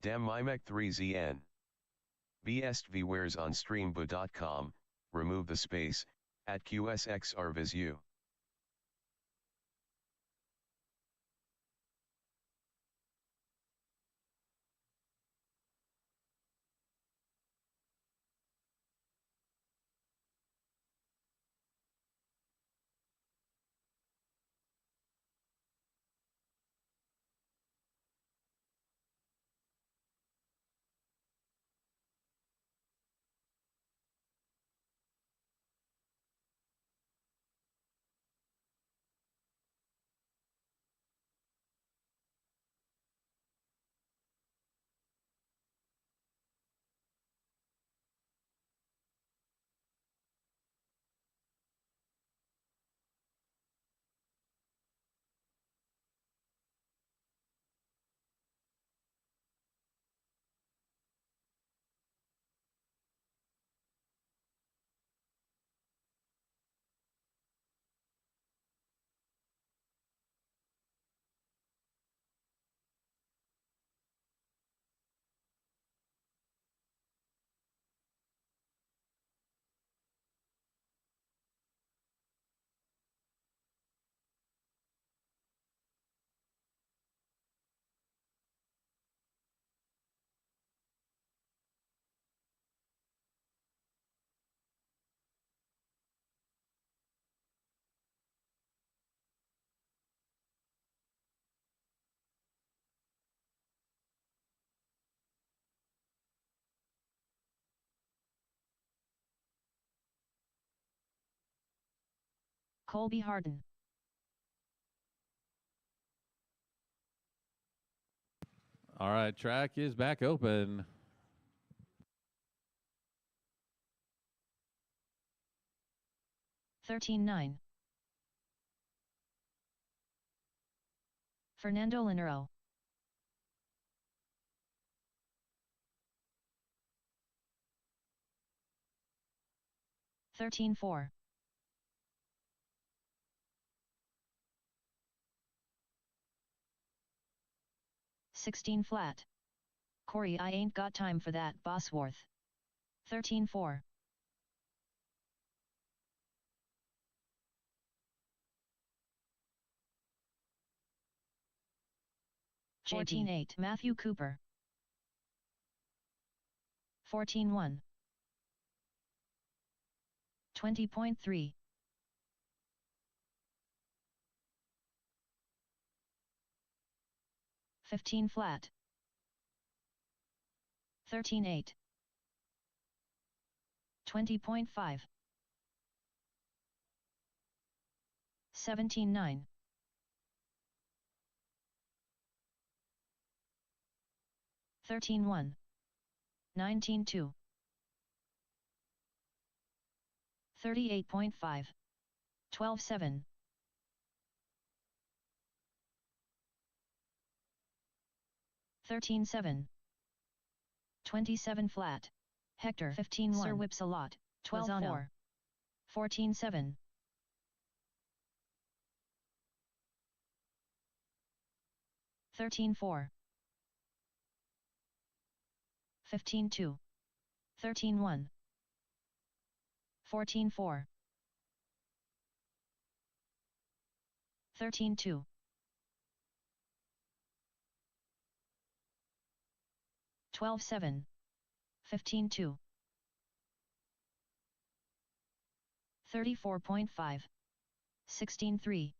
Damimek 3ZN. Bstviewers on streambo.com, remove the space, at QSXR visu. Colby Harden. All right, track is back open. $13.9. Fernando Linero. $13.4. 16 flat. Corey, I ain't got time for that, Bosworth. 13.4. JB. 14.8. Matthew Cooper. 14.1. 20.3. 15 flat. 13.8. 20.5. 17.9. 13.1. 19.2. 38.5. 12.7. 13.7. 27 flat. Hector 15.1. Sir whips a lot. 12.4. 14.7. 13.4. 15.2. 13.1. 14.4. 13.2. 12.7. 15.2. 34.5. 16.3.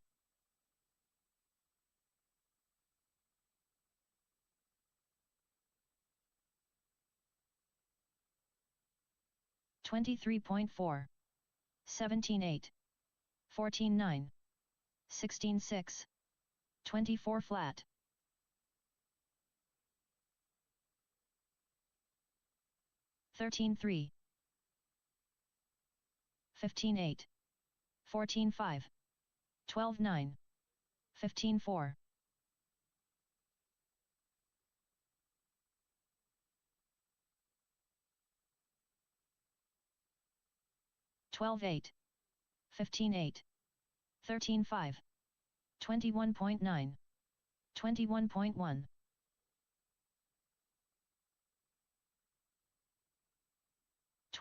23.4. 17.8. 14.9. 16.6. 24 flat. 13.3. 15.8. 14.5. 12.9. 15.4. 12.8. 15.8. 13.5. 21.9. 21.1.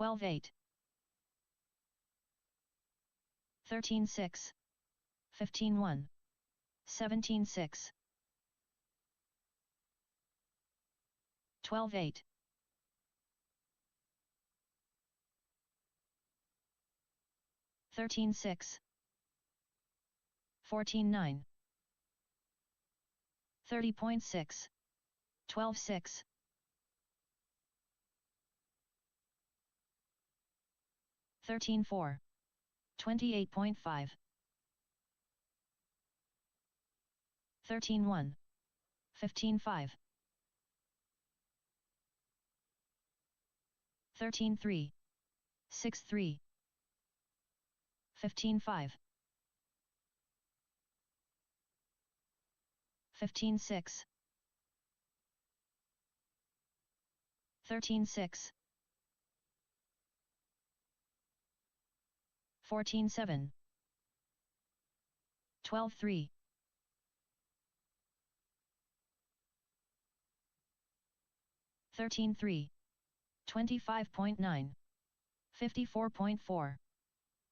12-8. 13-6. 15-1. 17-6. 12-8. 13-6. 14-9. 30.6. 12-6. 13-4. 28.5. 13-1. 15-5. 13-3. 6-3. 15-5. 15-6. 13-6. 14-7. 12-3. 13-3. 25.9. 54.4.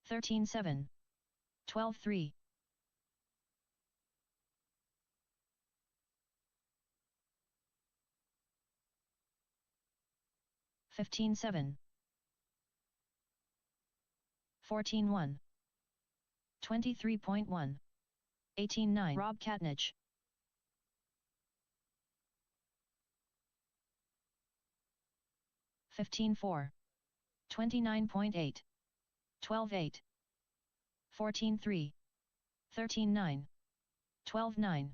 13-7. 12-3. 15-7. 14-1. 23.1. 18-9. Rob Katnich. 15-4. 29.8. 12-8. 14-3. 13-9. 12-9.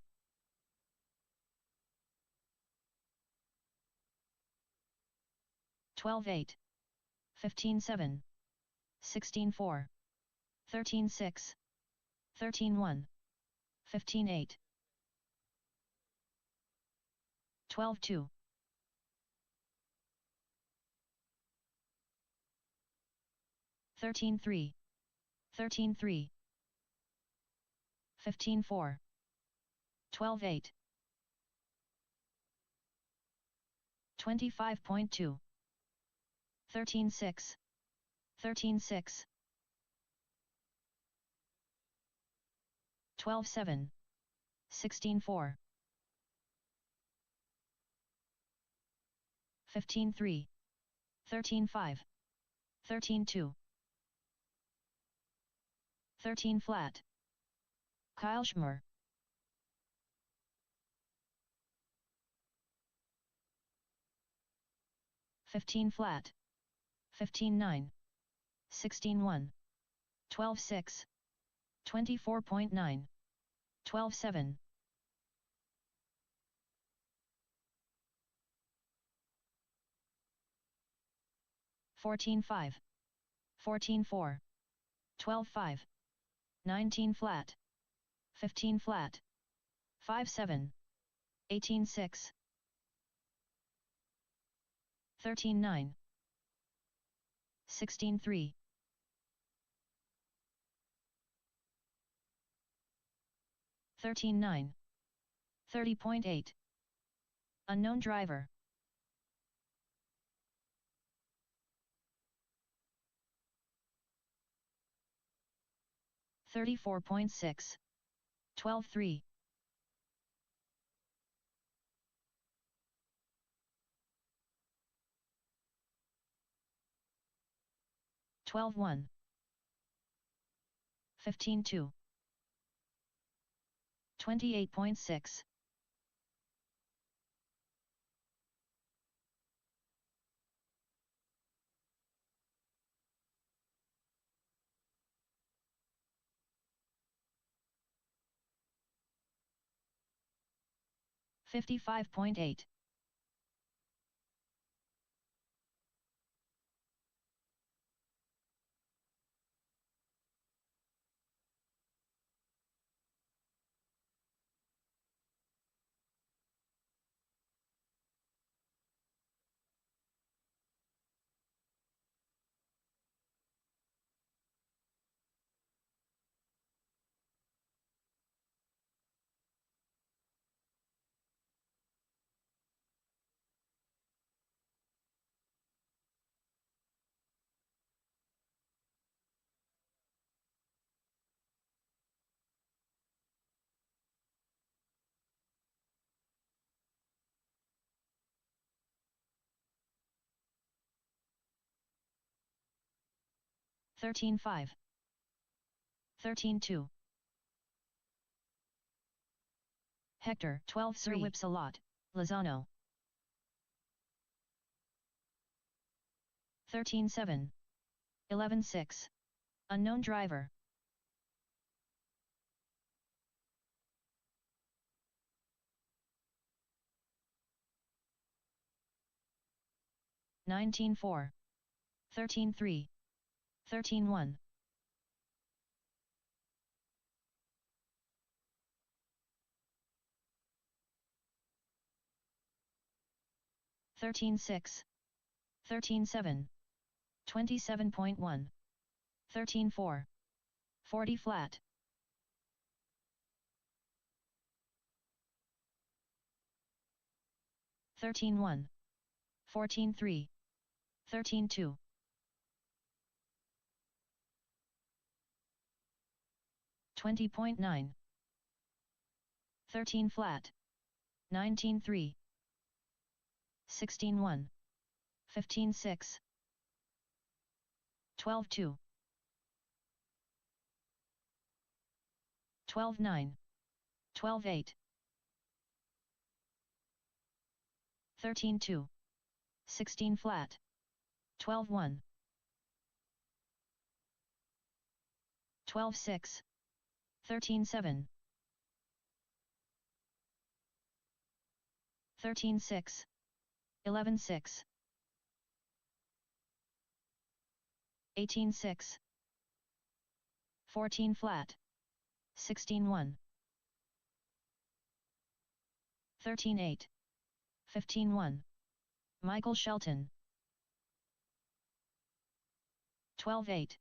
12-8. 15-7. 16-4. 13-6. 13-1. 15-8. 12-2. 13-3. 13-3. 15-4. 12-8. 25.2. 13-6. 13-6. 12-7. 16-4. 15-3. 13-5. 13-2. 13 flat. Kyle Schmer. 15 flat. 15-9. 16-1. 12-6. 24.9. 12-7. 14-5. 14-4. 12-5. 19 flat. 15 flat. 5-7. 18-6. 13-9. 16-3. 13-9. 30.8. Unknown driver. 34.6. 12-3. 12-1. 15-2. 28.6. 55.8. 13-5. 13-2. Hector, 12-3. Sir Whips-a-Lot, Lozano. 13-7. 11-6. Unknown driver. 19-4. 13-3. 13-1. 13-6. 13-7. 27.1. 13-4. 40 flat. 13-1. 14-3. 13-2. 20.9. 13 flat. 19-3. 16-1. 15-6. 12-2. 12-9. 12-8. 13-2. 16 flat. 12-1. 12-6. 13-7. 13-6. 11-6. 18-6. 14 flat. 16-1. 13-8. 15-1. Michael Shelton. 12-8.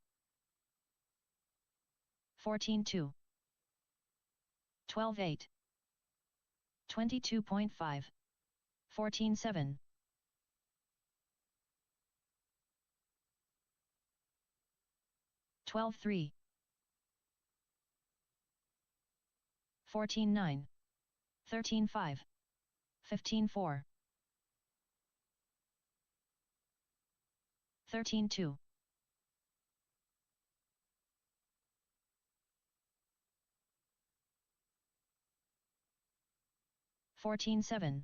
14-2. 12-8. 22.5. 14-7. 12-3. 14-9. 13-5. 15-4. 13-2. 14-7.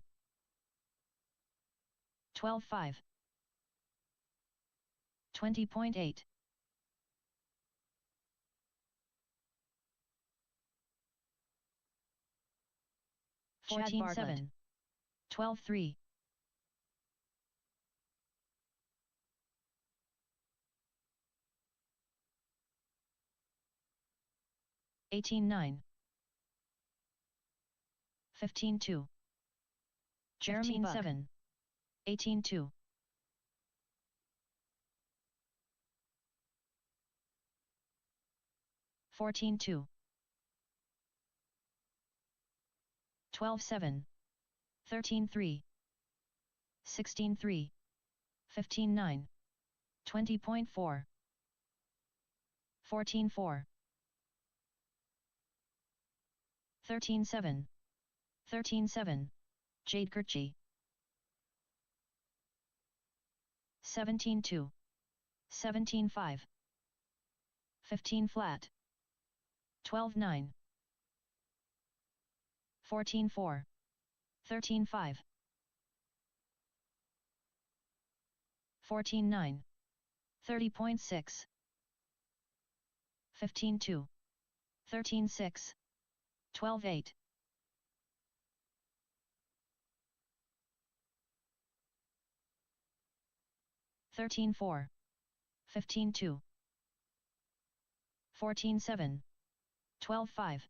12-5. 20.8. 14-7. 12-3. 18-9. 15-2. Jeremy 7. 18-2. 14-2. 12-7. 13-3. 16-3. 15-9. 20.4. 14-4. 13-7. 13-7. Jade Kirchi. 17-2. 17-5. 15 flat. 12-9. 14-4. 13-5. 14-9. 30.6. 15-2. 13-6. 12-8. 13-4. 15-2. 14-7. 12-5.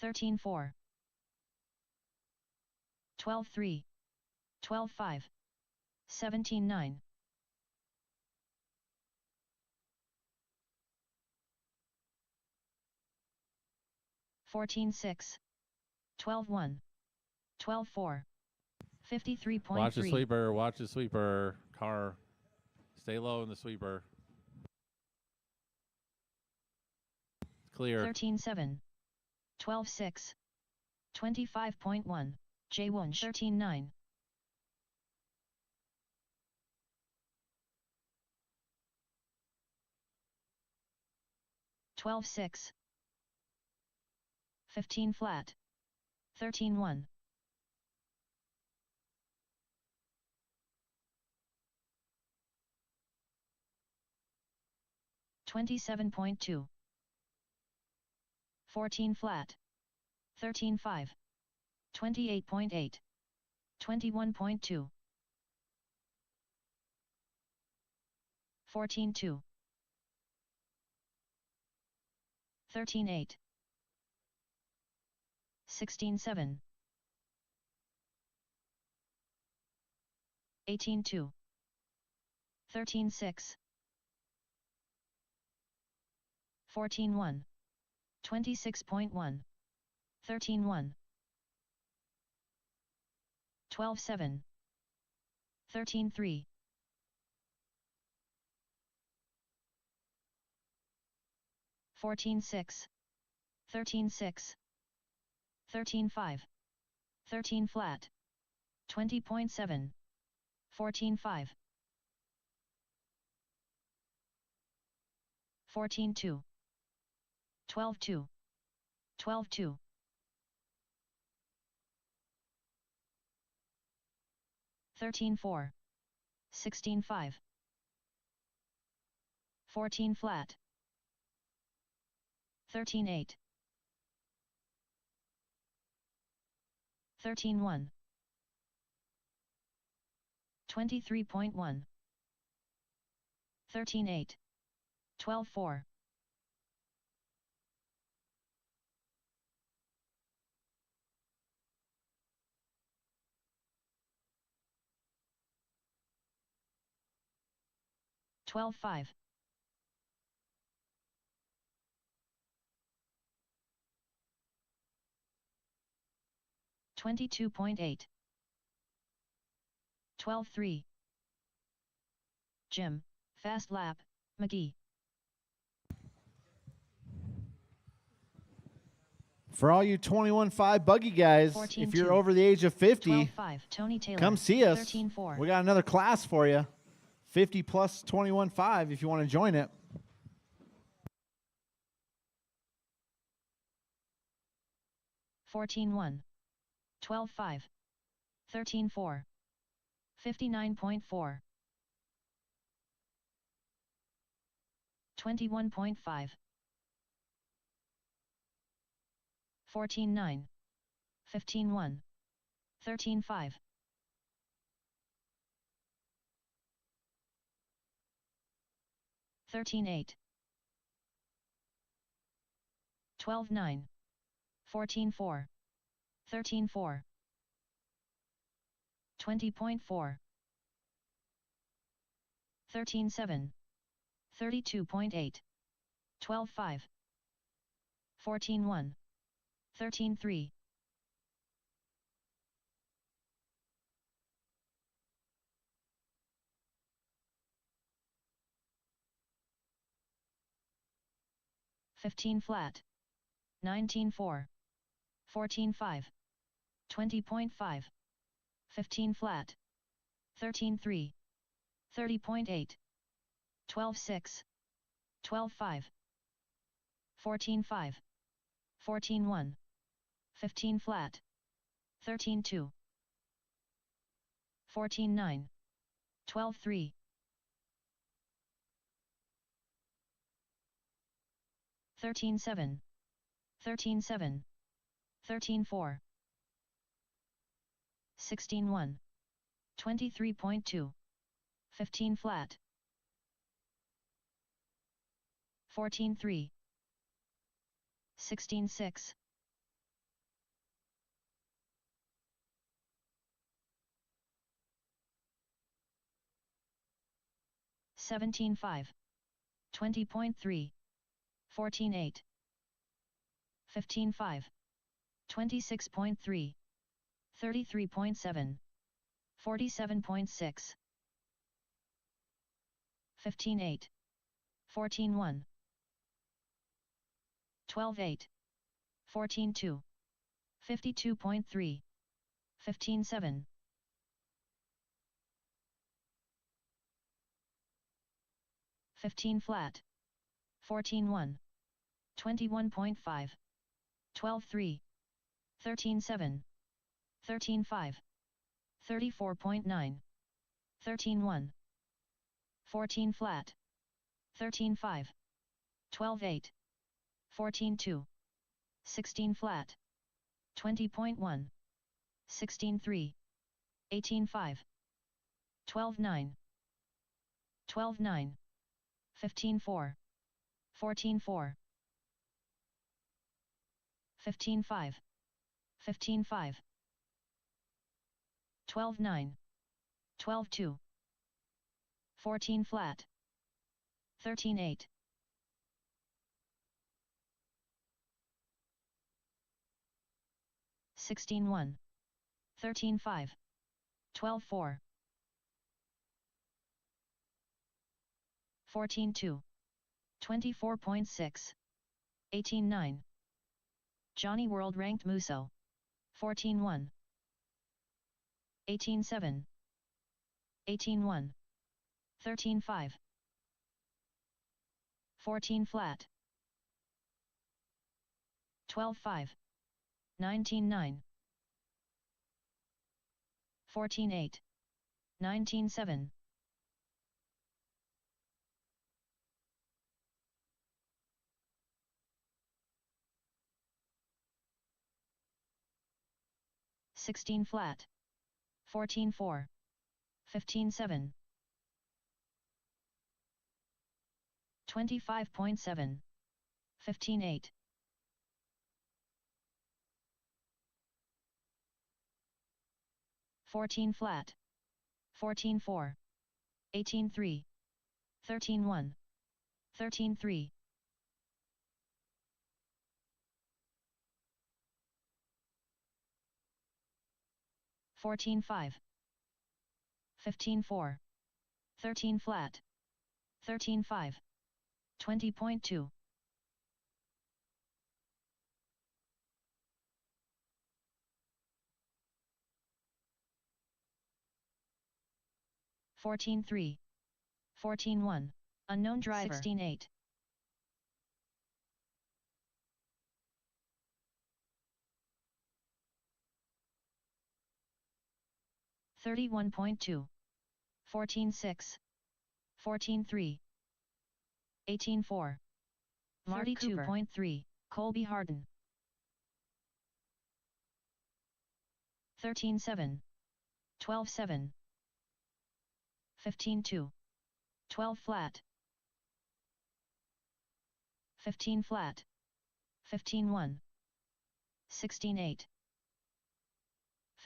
13-4. 12-3. 12-5. 17-9. 14-6. 12-1. 12-4. 53.3. Watch the sweeper. Watch the sweeper. Car. Stay low in the sweeper. Clear. 13-7. 12-6. 25.1. J1 13-9. 12-6. 15 flat. 13-1. 27.2. 14 flat. 13-5. 28.8. 21.2. 14-2. 13-8. 16-7. 18-2. 13-6. 14-1. 26.1. 13-1. 12-7. 13-3. 14-6. 13-6. 13-5. 13 flat. 20.7. 14-5. 14-2. 12-2. 12-2. 13-4. 16-5. 14 flat. 13-8. 13-1. 23.1. 13-8. 12-4. 12-5. 22.8. 12-3. Jim, fast lap, McGee. For all you 21.5 buggy guys, 14-2. if you're over the age of 50, 12-5. Tony Taylor. come see us. 13-4. We got another class for you. 50 plus 21.5 if you want to join it. 14-1. 12-5. 13-4. 59.4. 21.5. 14-9. 15-1. 13-5. 13-8. 12-9. 14-4. 13-4. 20.4. 13-7. 32.8. 12-5. 14-1. 13-3. 15 flat. 19-4. 14-5. 20.5. 15 flat. 13-3. 30.8. 12-6. 12-5. 14-5. 14-1. 15 flat. 13-2. 14-9. 12-3. 13-7. 13-7. 13-4. 16-1. 23.2. 15 flat. 14-3. 16-6. 17-5. 20.3. 14-8. 15-5. 26.3. 33.7. 47.6. 15-8. 14-1. 12-8. 14-2. 52.3. 15-7. 15 flat. 14-1. 21.5. 12.3. 13.7. 13.5. 34.9. 13.1. 14 flat. 13.5. 12.8. 14.2. 16 flat. 20.1. 16.3. 18.5. 12.9. 12.9. 15.4. 14.4. 15.5. 15.5. 12.9. 12.2. 14 flat. 13.8. 16.1. 13.5. 12.4. 14.2. 24.6. 18.9. Johnny World Ranked Muso. 14.1. 18.7. 18.1. 13.5. 14 flat. 12.5. 19.9. 14.8. 19.7. 16 flat. 14.4. 15.7. 25.7. 15.8. 14 flat. 14.4. 18.3. 13.1. 13.3. 14.5. 15.4. 13 flat. 13.5. 20.2. 14.3. 14.1. Unknown driver. 16.8. 31.2. 14.6. 14.3. 18.4. 32.3. Colby Harden. 13.7. 12.7. 15.2. 12 flat. 15 flat. 15.1. 16.8.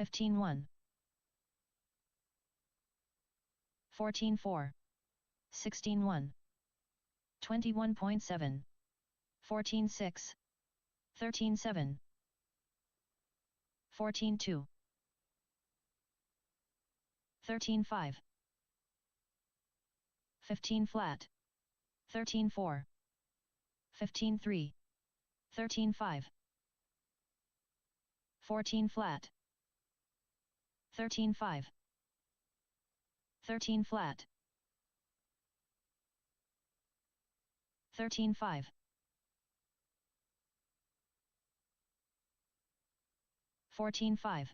15.1. 14.4. 16.1. 21.7. 14.6. 13.7. 14.2. 13.5. 15 flat. 13.4. 15.3. 13.5. 14 flat. 13.5. 13 flat. 13.5. 14.5.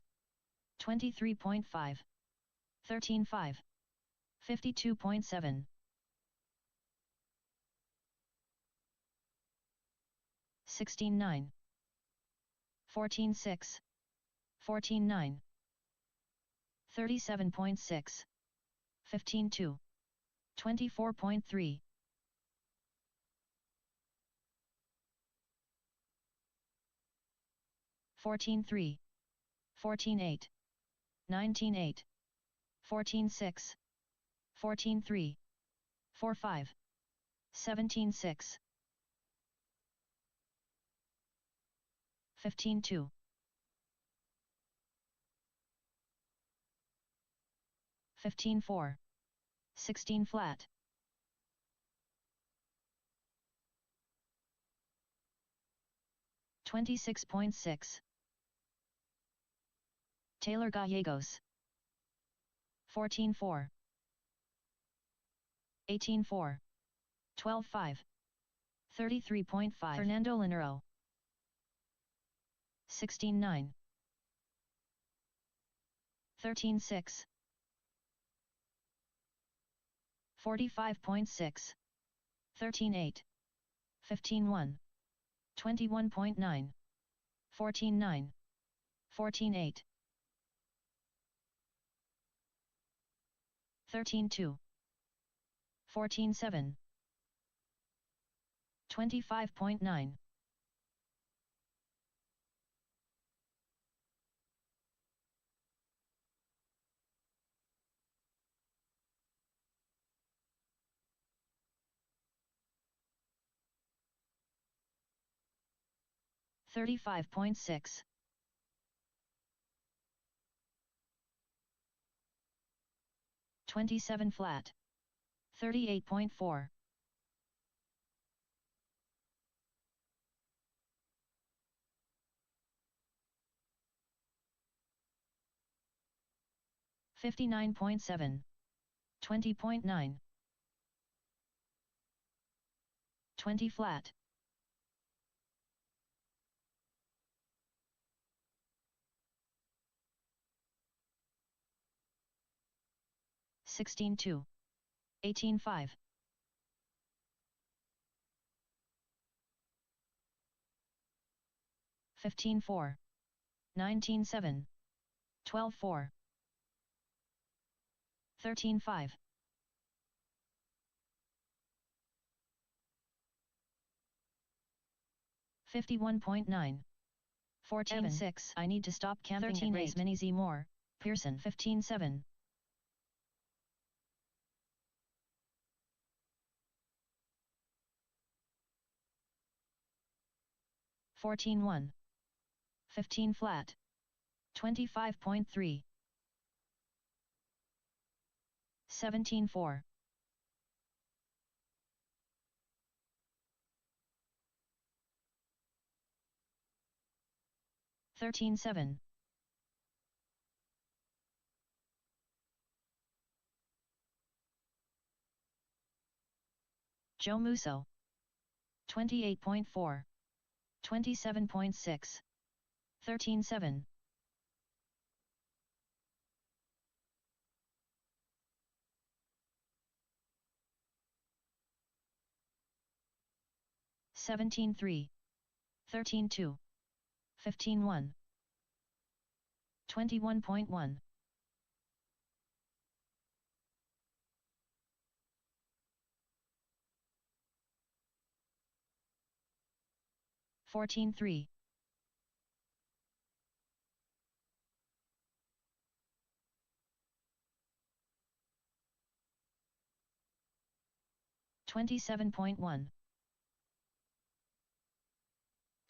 23.5. 13.5. 52.7. 16.9. 14.6. 14.9. 37.6. 15.2. 24.3. 14.3. 14.8. 19.8. 14.6. 14.3. 4.5. 17.6. 15.2. 15.4. 16 flat. 26.6. Taylor Gallegos. 14.4. 18.4. 12.5. 33.5. Fernando Linero. 16-9. 13-6. 45.6. 13-8. 15-1. 21.9. 14-9. 14-8. 13-2. 14-7. 25.9. 35.6. 27 flat. 38.4. 59.7. 20.9. 20 flat. 16-2. 18-5. 15-4. 19-7. 12-4. 13-5. 51.9. 14-6. I need to stop camping. 13-8. Mini Z more. Pearson. 15-7. 14-1. 15 flat. 25.3. 17-4. 13-7. 'Joe Musso. 28.4. 27.6. 13-7. 17-3. 13-2. 15-1. 21.1. 14-3. 27.1.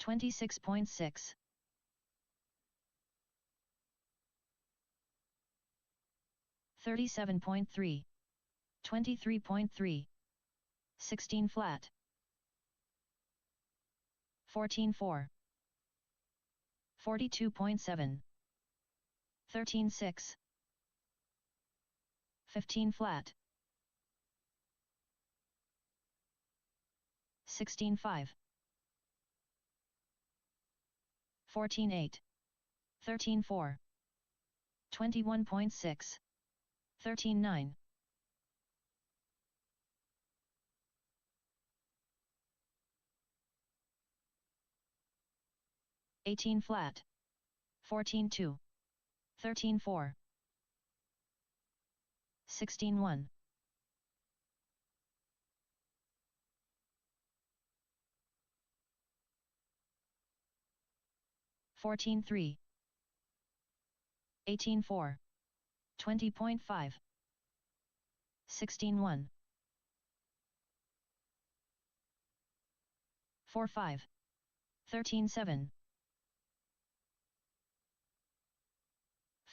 26.6. 37.3. 23.3. 16 flat. 14-4. 42.7. 13-6. 15 flat. 16-5. 14-8. 13-4. 21.6. 13-9. 18 flat. 14-2. 13-4. 16-1. 14-3. 18-4. 20.5. 16-1. 4-5. 13-7.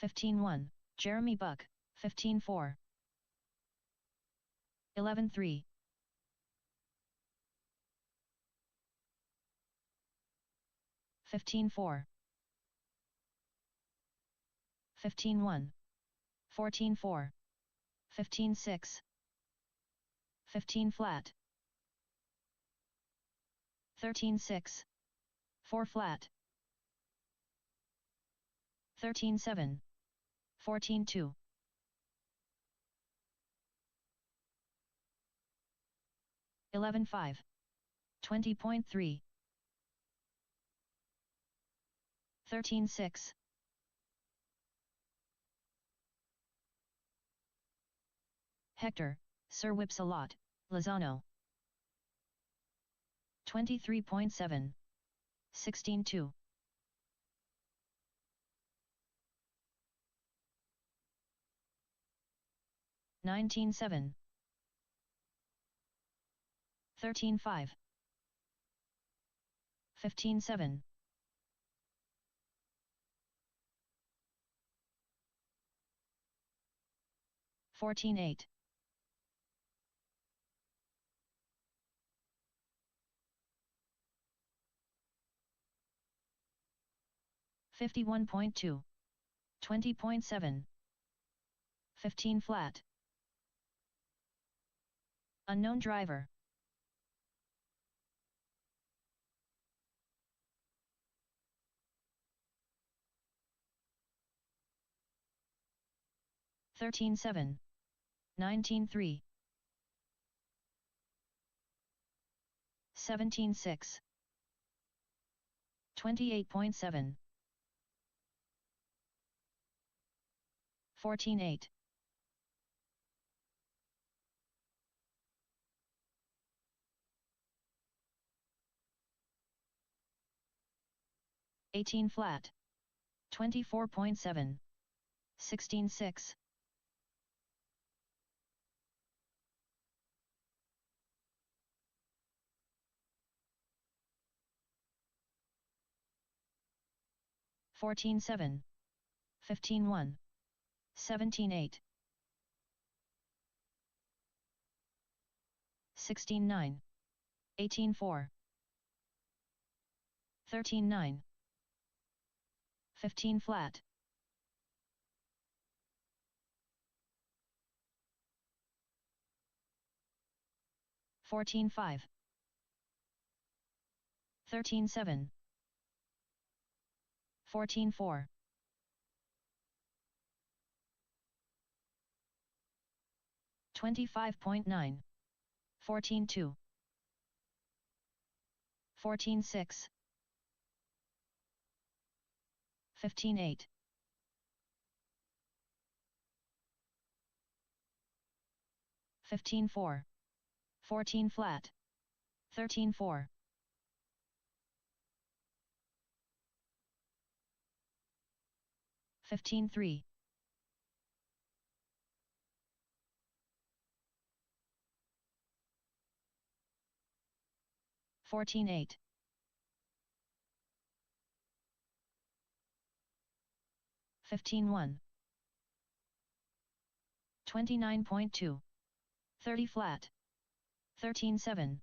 15-1. Jeremy Buck. 15-4. 11-3. 15-4. 15-1. 14-4. 15-6. 15 flat. 13-6. 4 flat. 13-7. 14-2. 11-5. 20.3. 13-6. Hector, Sir Whips a lot, Lozano. 23.7. 16-2. 19-7. 13-5. 15-7. 14-8. 51.2. 20.7. 15 flat. Unknown driver. Thirteen 7. 19-3. 17-6. 28.7. 14-8. 18 flat. 24.7. 16-6. 14-7. 15-1. 17-8. 16-9. 18-4. 13-9. 15 flat. 14-5. 13-7. 14-4. 25.9. 14-2. 14-6. 15-8. 15-4. 14 flat. 13-4. 15-3. 14-8. 15-1. 29.2. 30 flat. 13-7.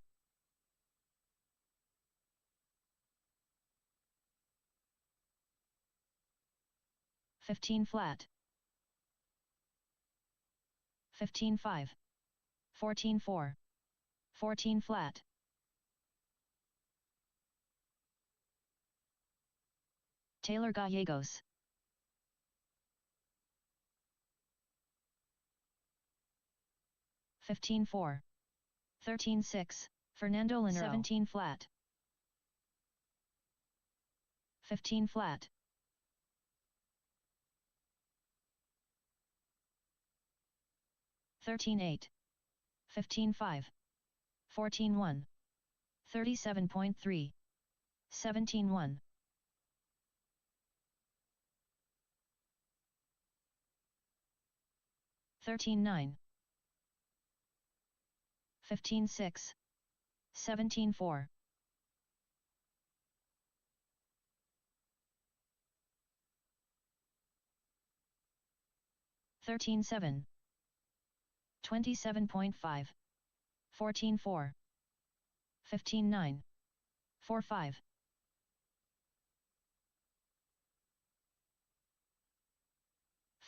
15 flat. 15-5. 14-4. 14 flat. Taylor Gallegos. 15-4. 13-6. Fernando Linero. 17 flat. 15 flat. 13-8. 15-5. 14-1. 37.3. 17-1. 13-9. 15-6. 17-4. 13-7. 27.5. 14-4. 15-9. 4-5.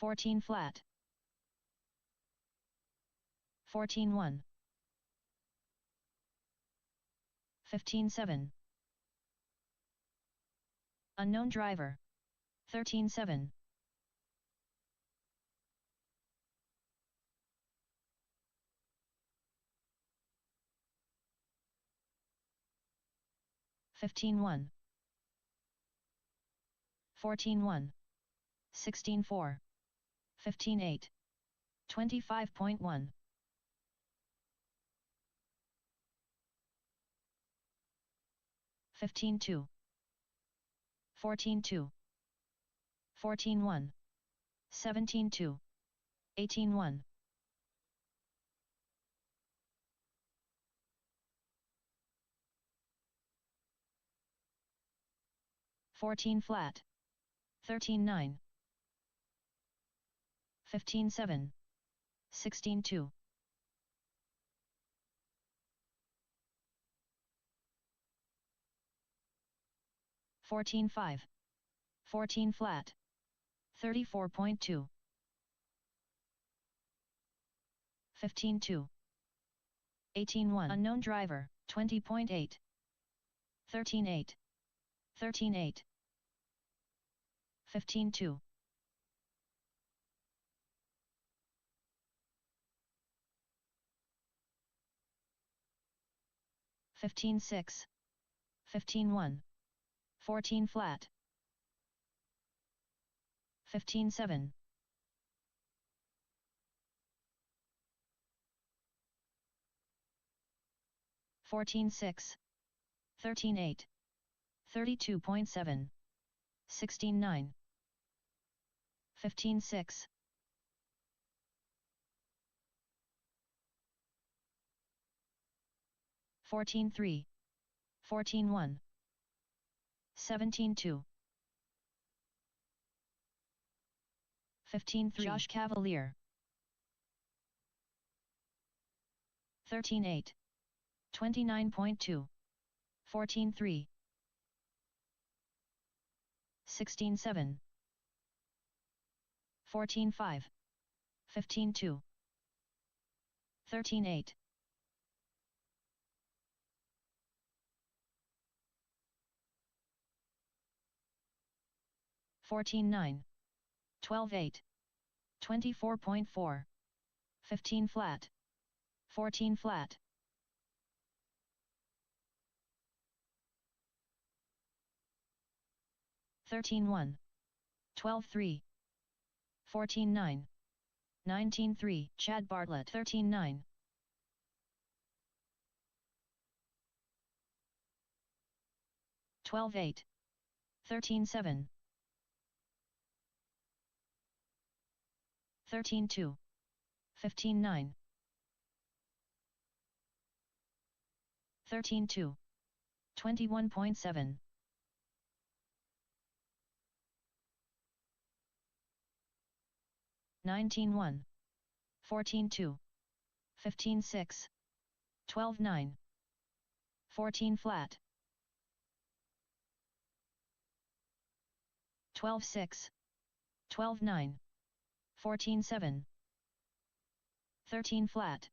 14 flat. 14-1. 15-7. Unknown driver. 13-7. 15-1. 14-1. 16-4. 15-8. 25.1. 15-2. 14-2. 14-1. 17-2. 18-1. 14 flat. 13-9. 15-7. 16-2. 14-5. 14 flat. 34.2. 15-2. 18-1. Unknown driver. 20.8. 13-8. 13-8. 15-2. 15-6. 15-1. 14 flat. 15-7. 14-6. 13-8. 32.7. 16-9. 15-6. 14-3. 14-1. 17-2. 15-3. Josh Cavalier. 13-8. 29.2. 14-3. 16-7. 14-5. 15-2. 13-8. 14-9. 12-8. 24.4. 15 flat. 14 flat. 13-1. 12-3. 14-9. 19-3. Chad Bartlett. 13-9. 12-8. 13-7. 13-2. 15-9. 13-2. 21.7. 19-1. 14-2. 15-6. 12-9. 14 flat. 12-6. 12-9. 14-7. 13 flat.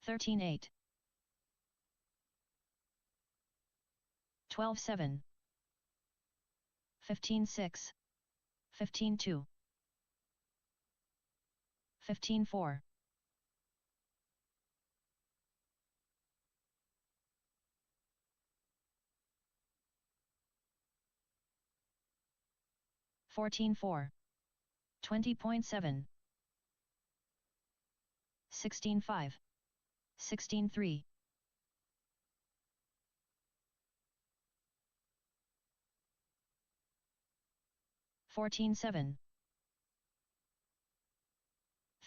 13-8. 12-7. 15-6. 15-2. 15-4. 14-4. 20.7. 16-5. 16-3. 14-7.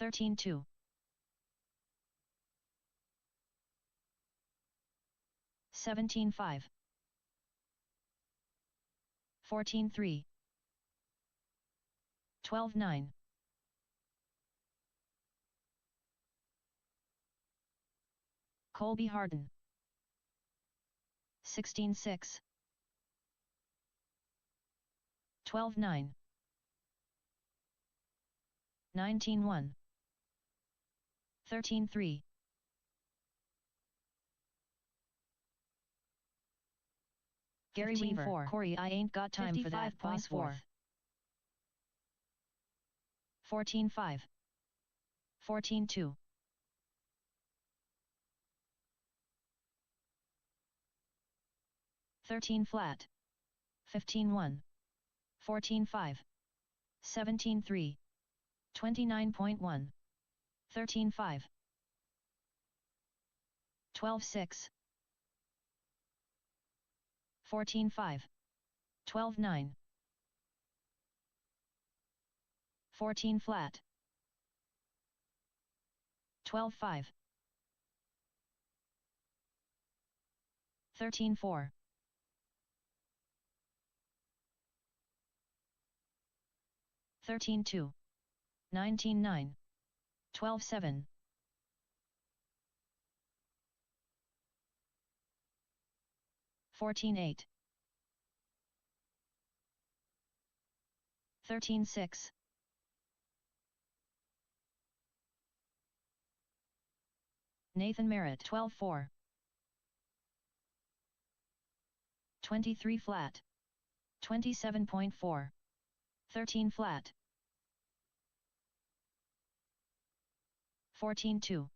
13-2. 17-5. 14-3. 12-9. Colby Harden. 16-6. 12-9. 19-1. 13-3. Gary 15 Weaver, 4. Corey, I ain't got time for that. Boss 4. 14 5. 14 2. 13 flat. 15 1. 14 5. 17 3. 29.1. 13 5. 12 6. 14 5. 12 9. 14 flat. 12 5. 13 4. 13 2. 19 9. 12 7. 14 8. 13 6. 'Nathan Merritt 12 4. 23 flat. 27.4. 13 flat. 14 2.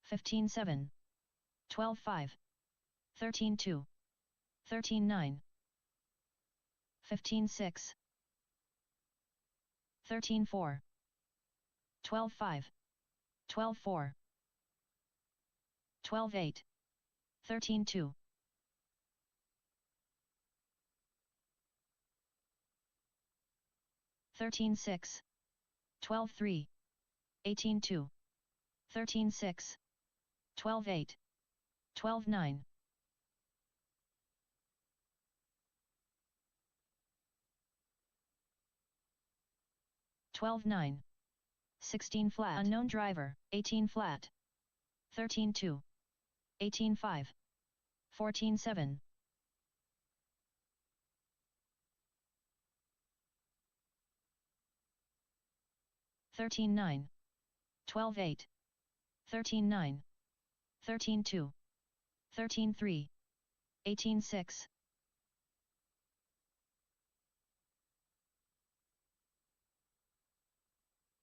15 7. 12 5. 13 2. 13 9. 15 6. 13 4. 12 5. 12 4. 12 8. 13 2. 13 6. 12 3. 18 2. 13 6. 12 8. 12 9. 12 9. 16 flat. Unknown driver. 18 flat. 13 2. 18 5. 14 7. 13 9. 12 8. 13 9. 13 2. 13 3. 18 6.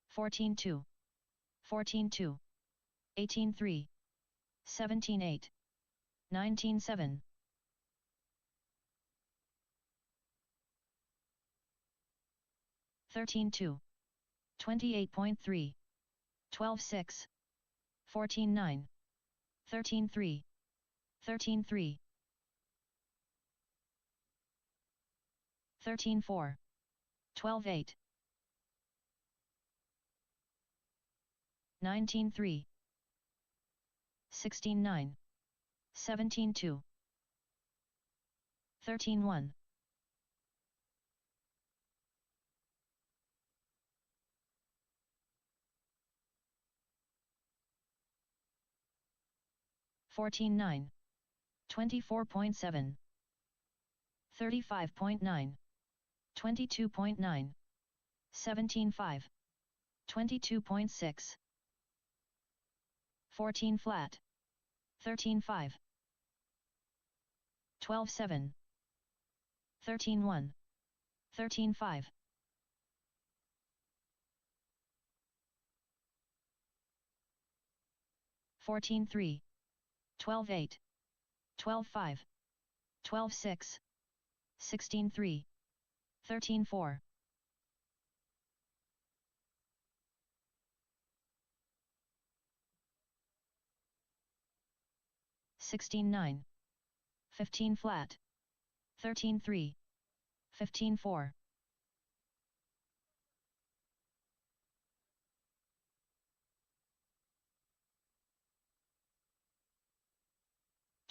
14 2. 14 2. 18 3. 17 8. 19 7. 13 2. 28.3. 12 6. 14 9. 13 3. 13 3. 13 4. 12 8. 19 3. 16 9. 17 2. 13 1. 14 9. 24.7. 35.9. 22.9. 17 5. 22.6. 14 flat. 13 5. 12 7. 13 1. 13 5. 14 3. 12 8. 12 5. 12 6. 16 3. 13 4. 16 9. 15 flat. 13 3. 15 4.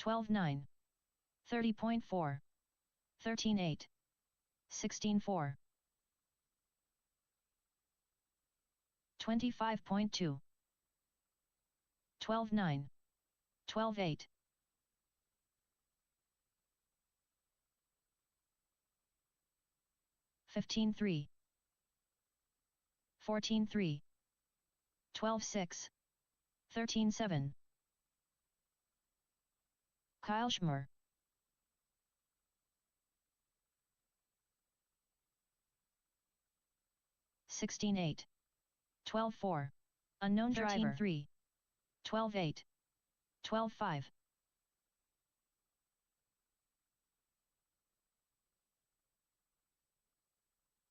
12 9. 30.4. 13 8. 16 4. 25.2. 12 9. 12 8. 15 3. 14 3. 12 6. 13 7. Kyle Schmer. 16-8. 12-4. Unknown driver. 13-3. 12-8. 12-5.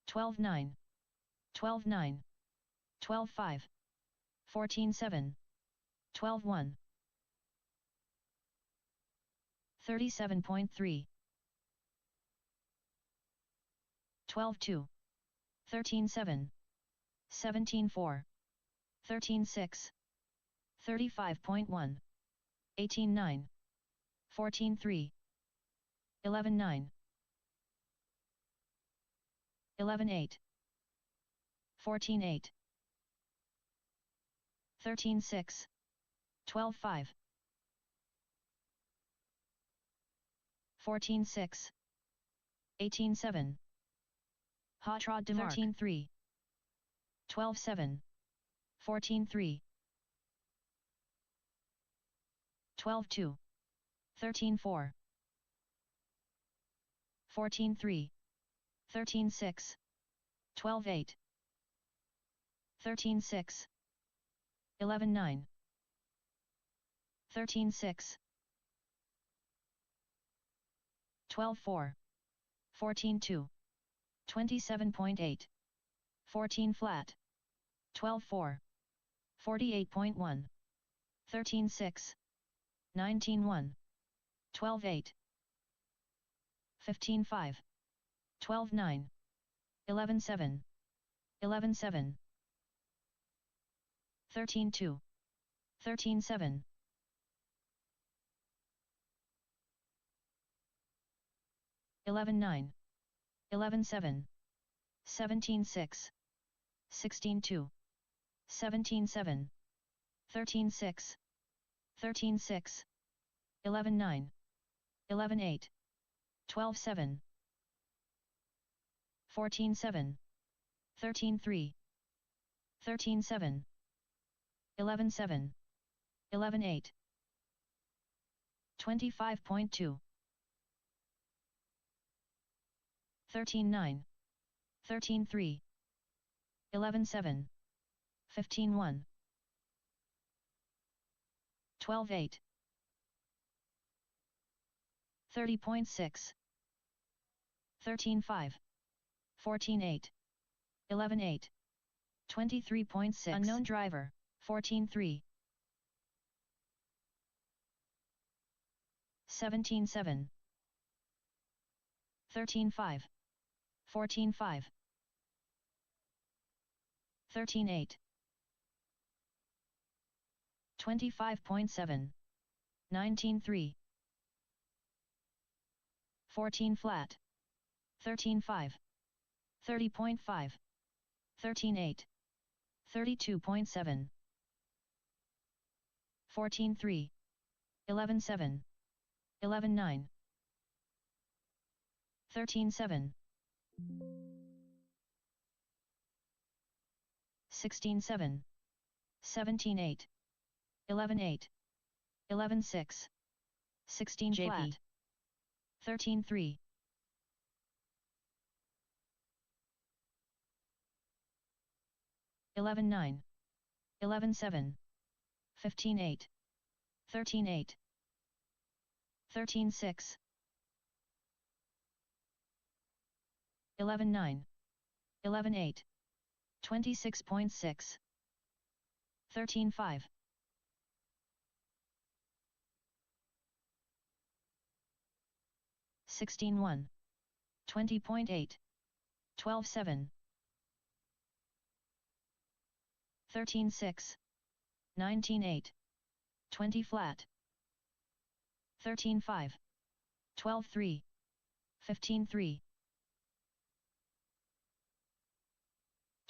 12-9. 12-9. 12-5. 14-7. 12-1. 37.3. 12-2. 13-7. 17-4. 13-6. 35.1. 18-9. 14-3. 11-9. 11-8. 14-8. 13-6. 12-5. 14-6. 18-7. Hot Rod DeMarc. 13-3. 12-7. 14-3. 12-2. 13-4. 14-3. 13-6. 12-8. 13-6. 11-9. 13-6. 12-4. 14-2. 27.8. 14 flat. 12-4. 48.1. 13-6. 19-1. 12-8. 15-5. 12-9. 11-7. 11-7. 13-2. 13-7. 11-9. 11-7. 17-6. 16-2. 17-7. 13-6. 13-6. 11-9. 11-8. 12-7. 14-7. 13-3. 13-7. 11-7. 11-8. 25.2. 13-9. 13-3. 11-7. 15-1. 12-8. 30.6. 13-5. 14-8. 11-8. 23.6. Unknown driver. 14-3. 17-7. 13-5. 14-5. 13-8. 25.7. 19-3. 14 flat. 13-5. 30.5. 13-8. 32.7. 14-3. 11-7. 11-9. 13-7. 16-7. 17-8. 11-8. 11-6. 16 JP. flat. 13-3. 11-9. 11-7. 15-8. 13-8. 13-6. 11-9. 11-8. 26.6. 13-5. 16-1. 20.8. 12-7. 13-6. 19-8. 20 flat. 13-5. 12-3. 15-3.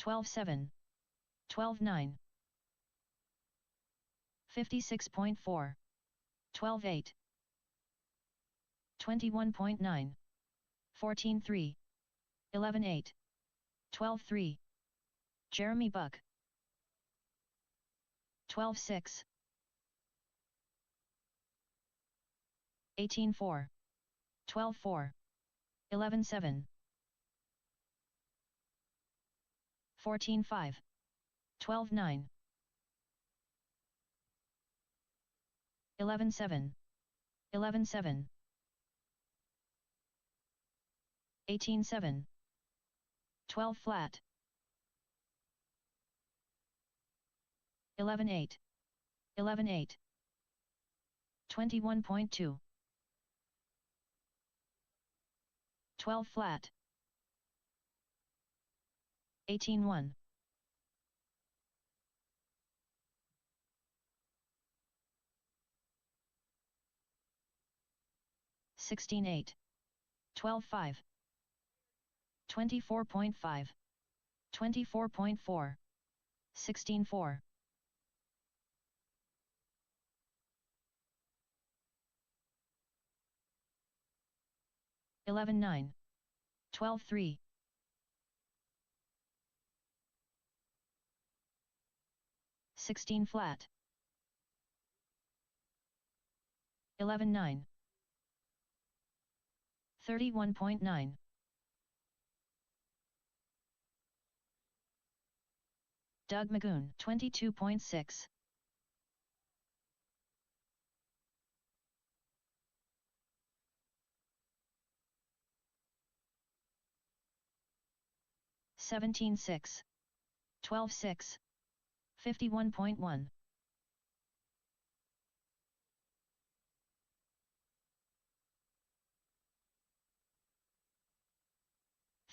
12-7. 12-9. 56.4. 12-8. 21.9. 14-3. 11-8. 12-3. Jeremy Buck. 12-6. 18-4. 12-4. 11-7. 14-5. 12-9. 11-7. 11-7. 18-7. 12 flat. 11-8. 11-8. 21.2. 12 flat. 18-1. 16-8. 12-5. 24.5. 24.4. 16-4. 11-9. 12-3. 16 flat. 11-9. 31.9. Doug Magoon, 22.6. $17.6. 12.6. 51.1.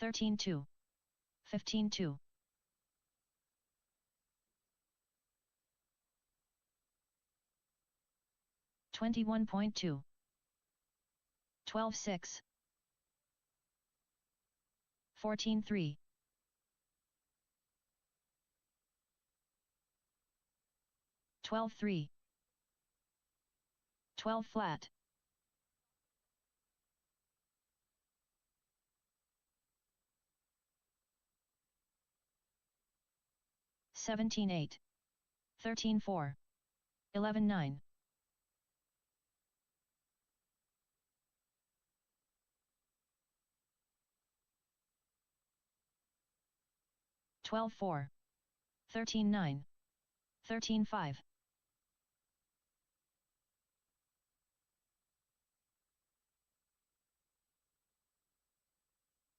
$13.2. 15.2. 21.2. 12.6. 14.3. 12.3. 12 flat. 17.8. 13.4. 11.9. 12.4. 13.9. 13.5.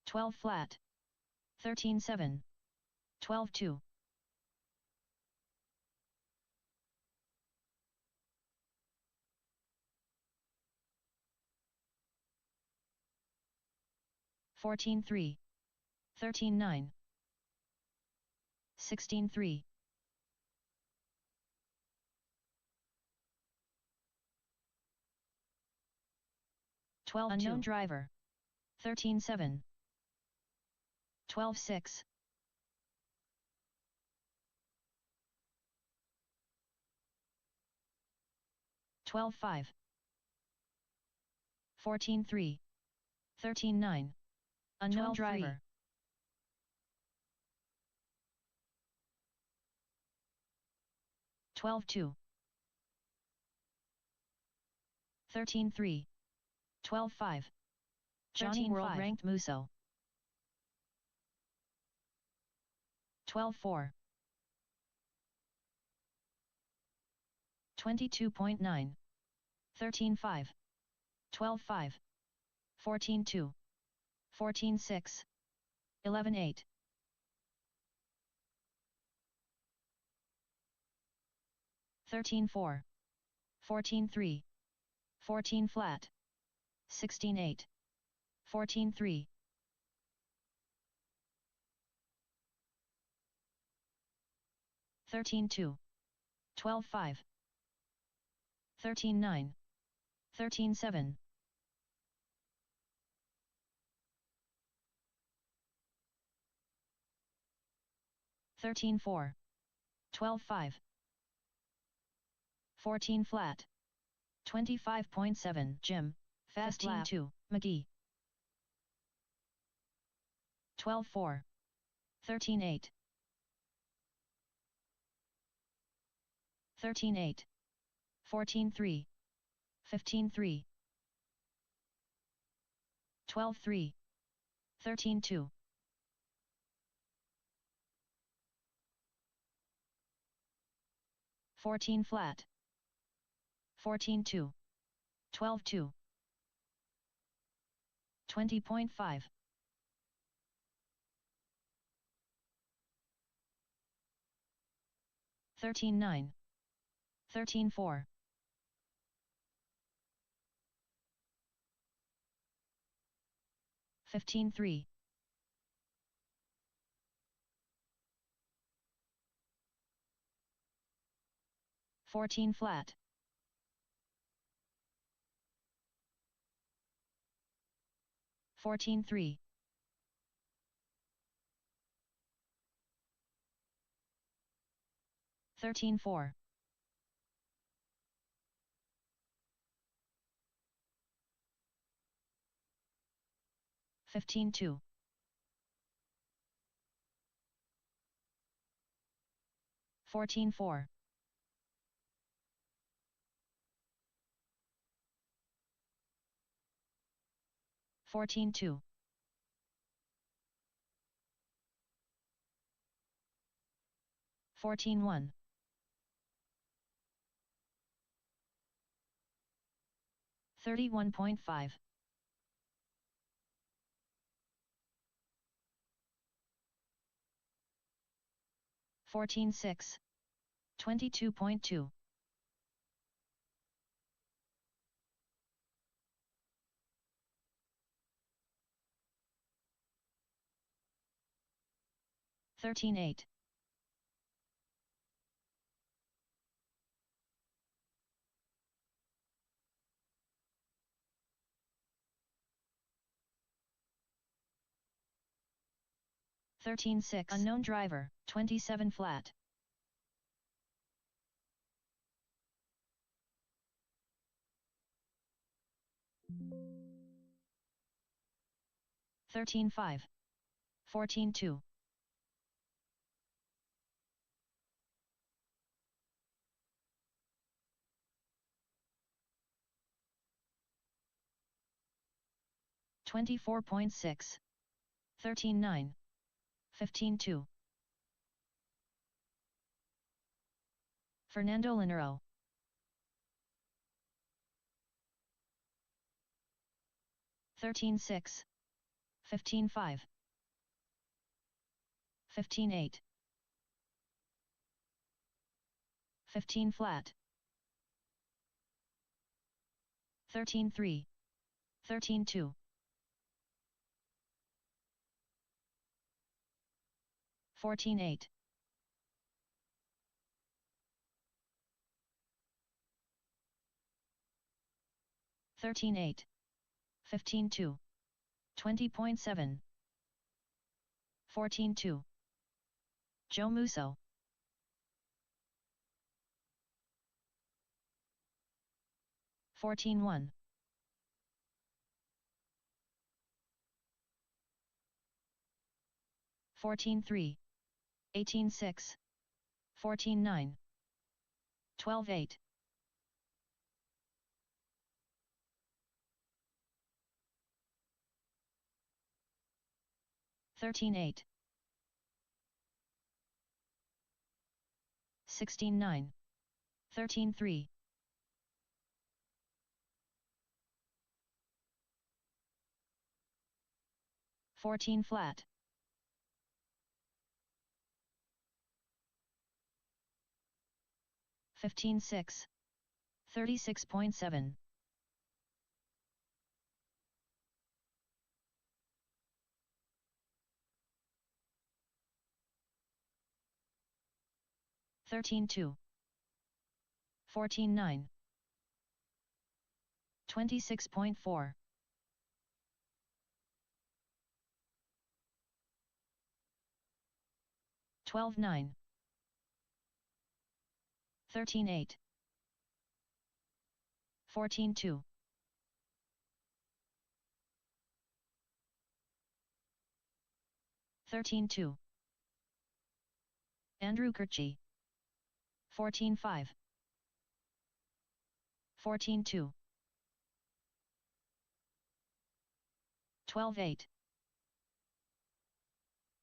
12 flat. 13.7. 12.2. 14.3. 13.9. 16.3. 12 unknown driver. 13.7. 12.6. 12.5. 14.3. 13.9. Unknown driver. 12.2. 13.3. 12.5. Johnny World ranked Muso. 12.4. 22.9. 13.5. 12.5. 14.2. 14.6. 11.8. 13.4. 14.3. 14 flat. 16.8. 14.3. 13.2. 12.5. 13.9. 13.7. 13.4. 12.5. 14 flat. 25.7 Jim, fast lap 2, McGee. 12.4. 13.8. 13.8. 14.3. 15.3. 12-3. 13-2. 14 flat. 14-2. 12-2. 20.5. 13-9. 13-4. 15-3. 14 flat. 14-3. 13-4. 15-2. 14-4. 14-2. 14-1. 31.5. 14-6. 22.2. 13-8. 13-6. Unknown driver, 27 flat. 13-5. 14-2. 24.6. 13-9. 15-2. Fernando Linero. 13-6. 15-5. 15-8. 15 flat. 13-3. 13-2. 14-8. 13-8. 15-2. 20.7. 14-2. Joe Musso. 14-1. 14-3. 18-6. 14-9. 12-8. 13-8. 16-9. 13-3. 14 flat. 15-6. 36.7. 13-2. 14-9. 26.4. 12-9. 13-8. 14-2. 13-2. Andrew Kirchi. 14-5. 14-2. 12-8.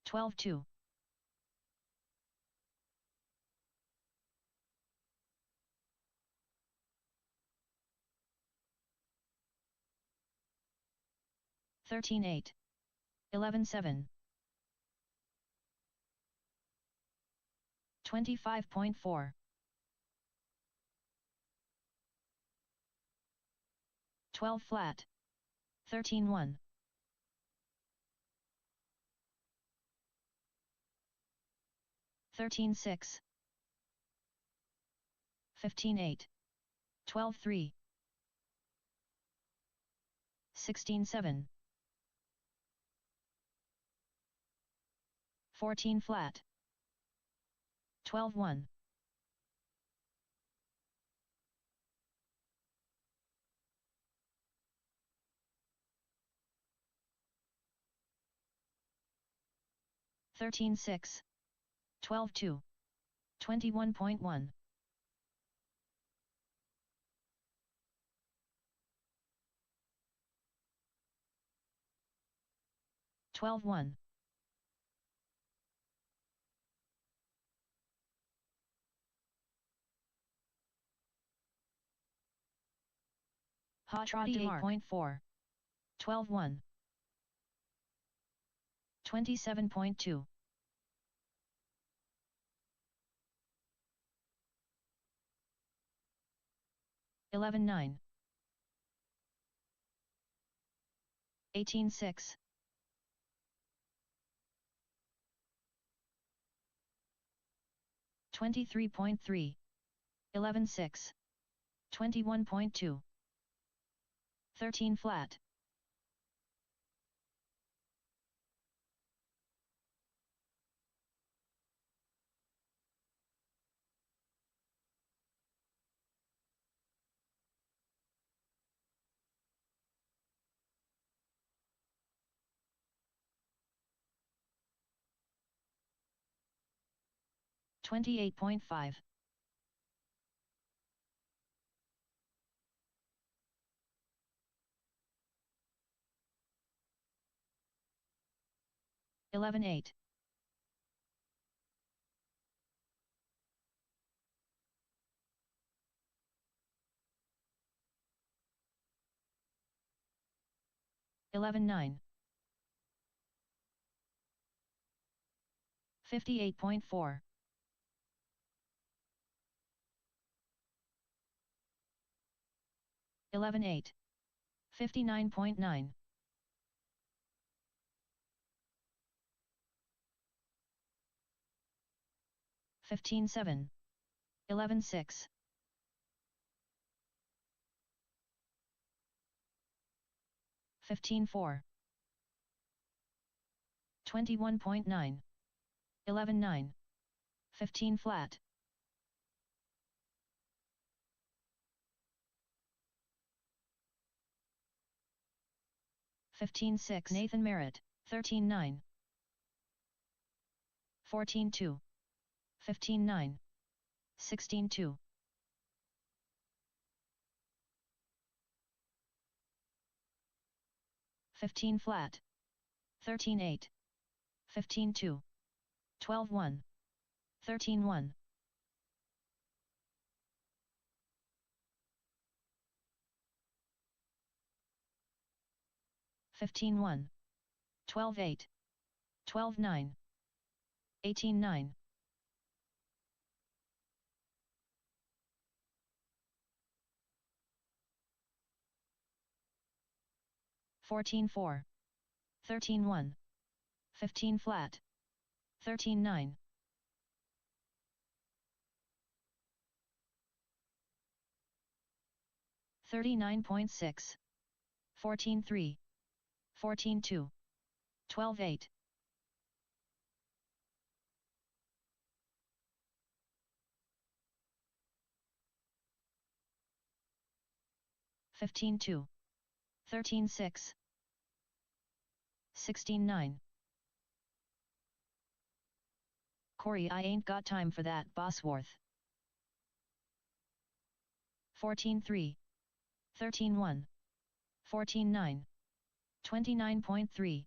12-2. 13-8. 11-7. 25.4. 12 flat. 13-1. 13-6. 15-8. 12-3. 16-7. 14 flat. 12-1. 13-6. 12-2. 21.1. 12-1. 28.4. 12-1. 27.2. 11-9. 18-6. 23.3. 11-6. 21.2. 13 flat. 28.5. 11-8. 11-9. 58.4. 11-8. 59.9. 15-7. 11-6. 15-4. 21.9. 11-9. 15 flat. 15-6. Nathan Merritt. 13-9. 14-2. 15-9. 16-2. 15 flat. 13-8. 15-2. 12-1. 13-1. 15-1. 12-8. 12-9. 18-9. 14-4. 13-1. 15 flat. 13-9. 39.6. 14-3. 14-2. 12-8. 15-2. 13-6. 16-9. Corey, I ain't got time for that, Bosworth. 14-3. 13-1. 14-9. 29.3.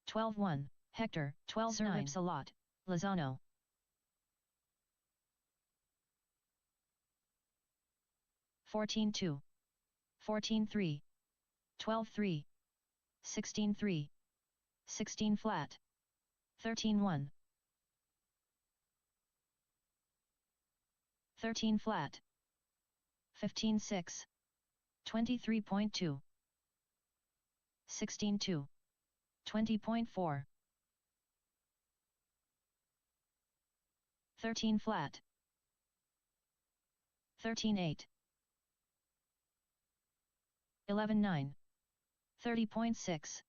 12-1. Hector, 12-9. Sir Rips-a-lot, Lozano. 14-2. 14-3. 12-3. 16-3. 16 flat. 13-1. 13 flat. 15-6. 23.2. 16-2. 20.4. 13 flat. 13-8. 11-9. 30.6.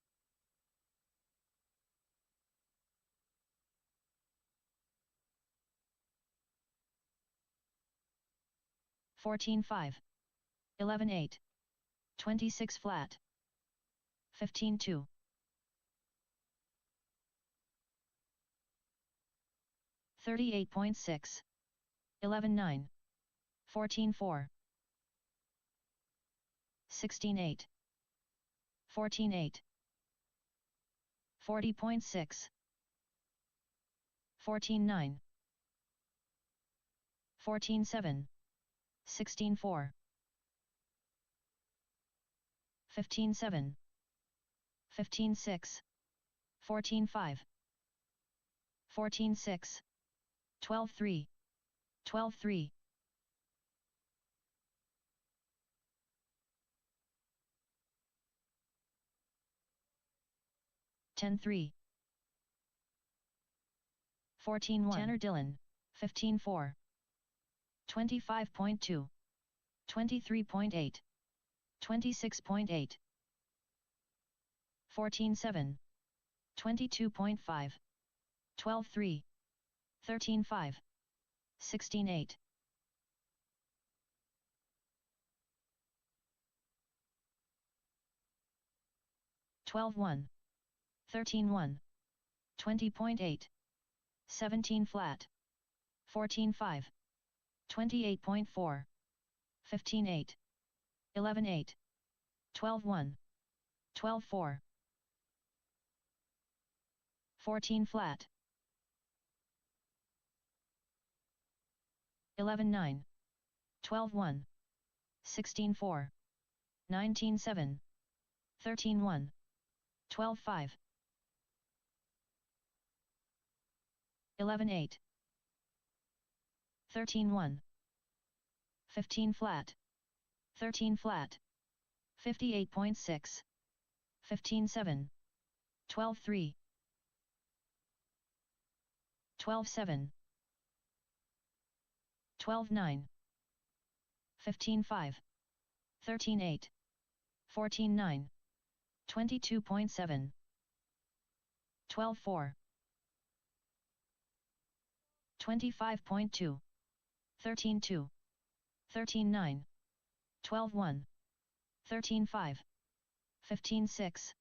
14-5. 11-8. 26 flat. 15-2. 38.6. 11-9. 14-4. 16-8. 14-8. 40.6. 14-9. 14-7. 16-4. 15-7. 15-6. 14-5. 14-6. 12-3. 12-3. 10-3. 14-1. Tanner Dillon, 15-4. 25.2. 23.8. 26.8. 14-7. 22.5. 12-3. 13-5. 16-8. 12-1. 13-1. 20.8. 17 flat. 14-5. 28.4. 15-8. 11-8. 12-1. 12-4. 14 flat. 11-9. 12-1. 16-4. 19-7. 13-1. 12-5. 11-8. 13-1. 15 flat. 13 flat. 58.6. 15-7. 12-3. 12-7. 12-9. 15-5. 13-8. 14-9. 22.7. 12-4. 25.2. 13-2. 13-9. 12-1. 13-5. 15-6.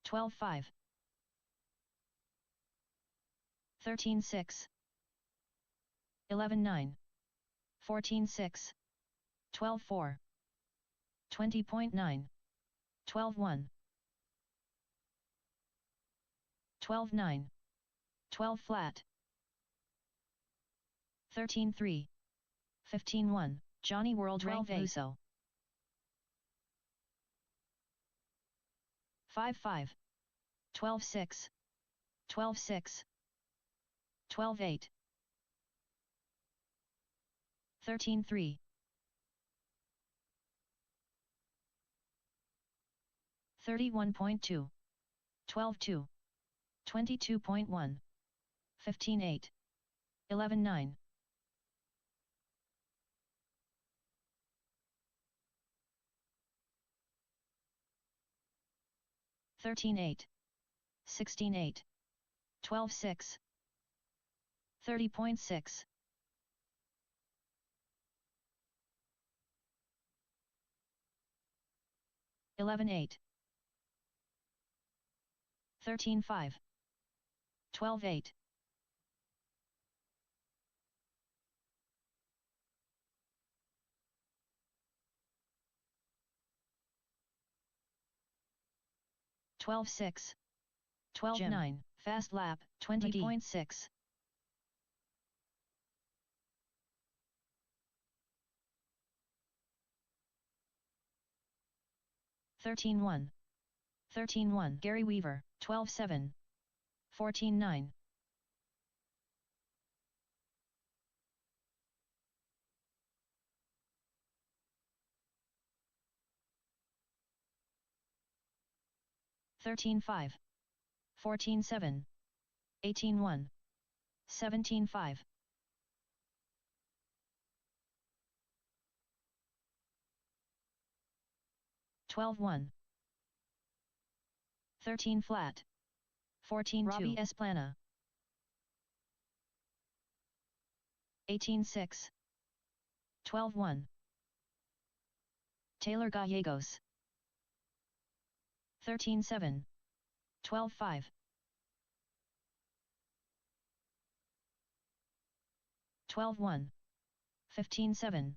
12-5. 13-6. 11-9. 14-6. 12-4. 20.9. 12-1. 12-9. 12 flat. 13-3. 15-1. Johnny World Rank Luso. 5-5. 12-6. 12-6. 12-8. 13-3. 31.2. 12-2. 22.1. 15-8. 11-9. 13-8. 16-8. 12-6. 30.6. 11-8. 13-5. 12-8. 12-6. 12-9. Fast lap, 20.6. 13-1. 13-1. Gary Weaver, 12-7. 14-9. 13-5. 14-7. 18-1. 17-5. 12-1. 13 flat. 14-2. Robbie Esplana. 18-6. 12-1. Taylor Gallegos. 13-7. 12-5. 12-1. 15-7.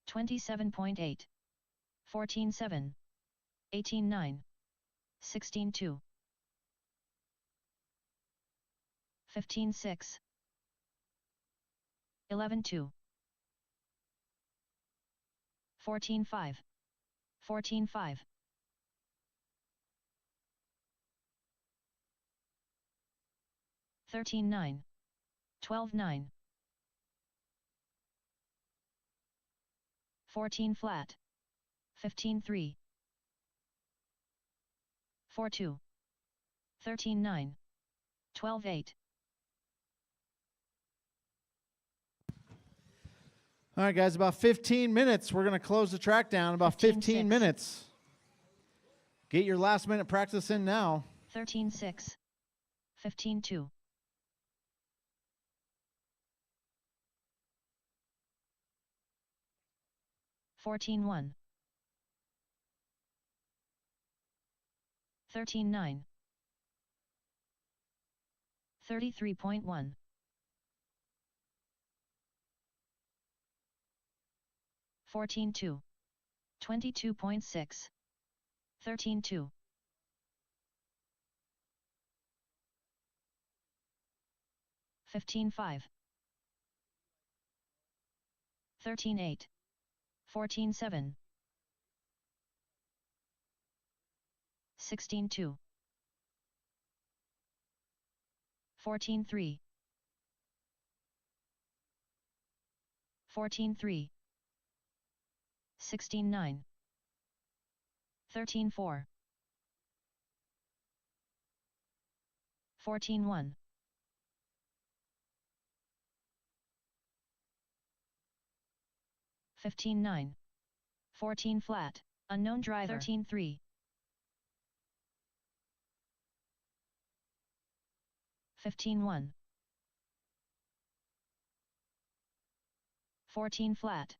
27.8. 14-7. 18-9. 16-2. 15-6. 11-2. 14-5. 14-5. 13-9. 12-9. 14 flat. 15-3. 4-2. 13-9. 12-8. All right, guys, about 15 minutes. We're going to close the track down. About 15 minutes. Get your last minute practice in now. 13-6. 15-2. 14-1. 13-9. 33.1. 14-2. 22.6. 13-2. 15-5. 13-8. 14-7. 16-2. 14-3. 14-3. 16-9. 13-4. 14-1. 15-9. 14 flat. Unknown driver. 13-3. 15-1. 14 flat.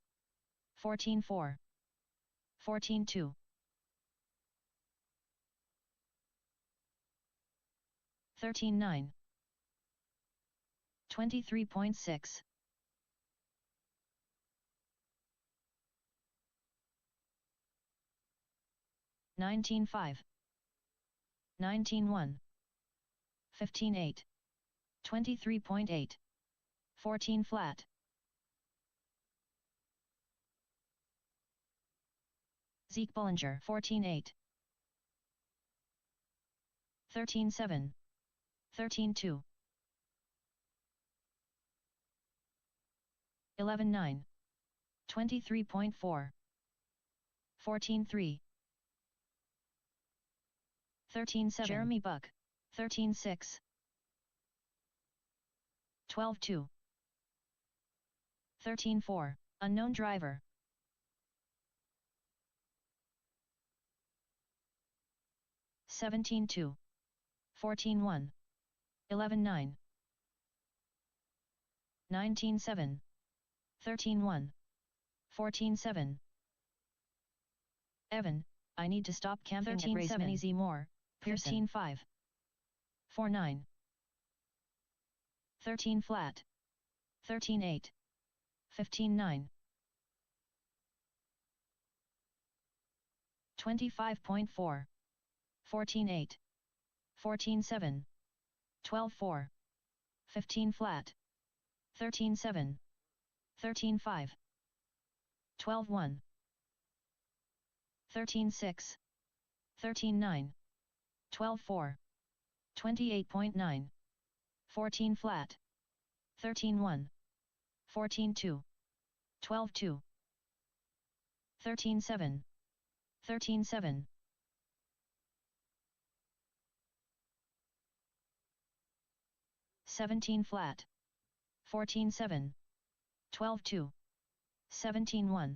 14-4. 14-2. 13-9. 23.6. 19-5. 19-1. 15-8. 23.8. 14 flat. Zeke Bullinger. 14-8. 13-7. 13-2. 11-9. 23.4. 14-3. 13-7. Jeremy Buck. 13-6. 12-2. 13-4. Unknown driver. 17-2. 14-1. 11-9. 19-7. 13-1. 14-7. Evan, I need to stop camping at race many Z more. 13-5. 4-9. 13 flat. 13-8. 15-9. 25.4. 14.8. 14.7. 12.4. 15 flat. 13.7. 13.5. 12.1. 13.6. 13.9. 12.4. 28.9. 14 flat. 13.1. 14.2. 12.2. 13.7. 13.7. 17 flat. 14.7. 12.2. 17.1.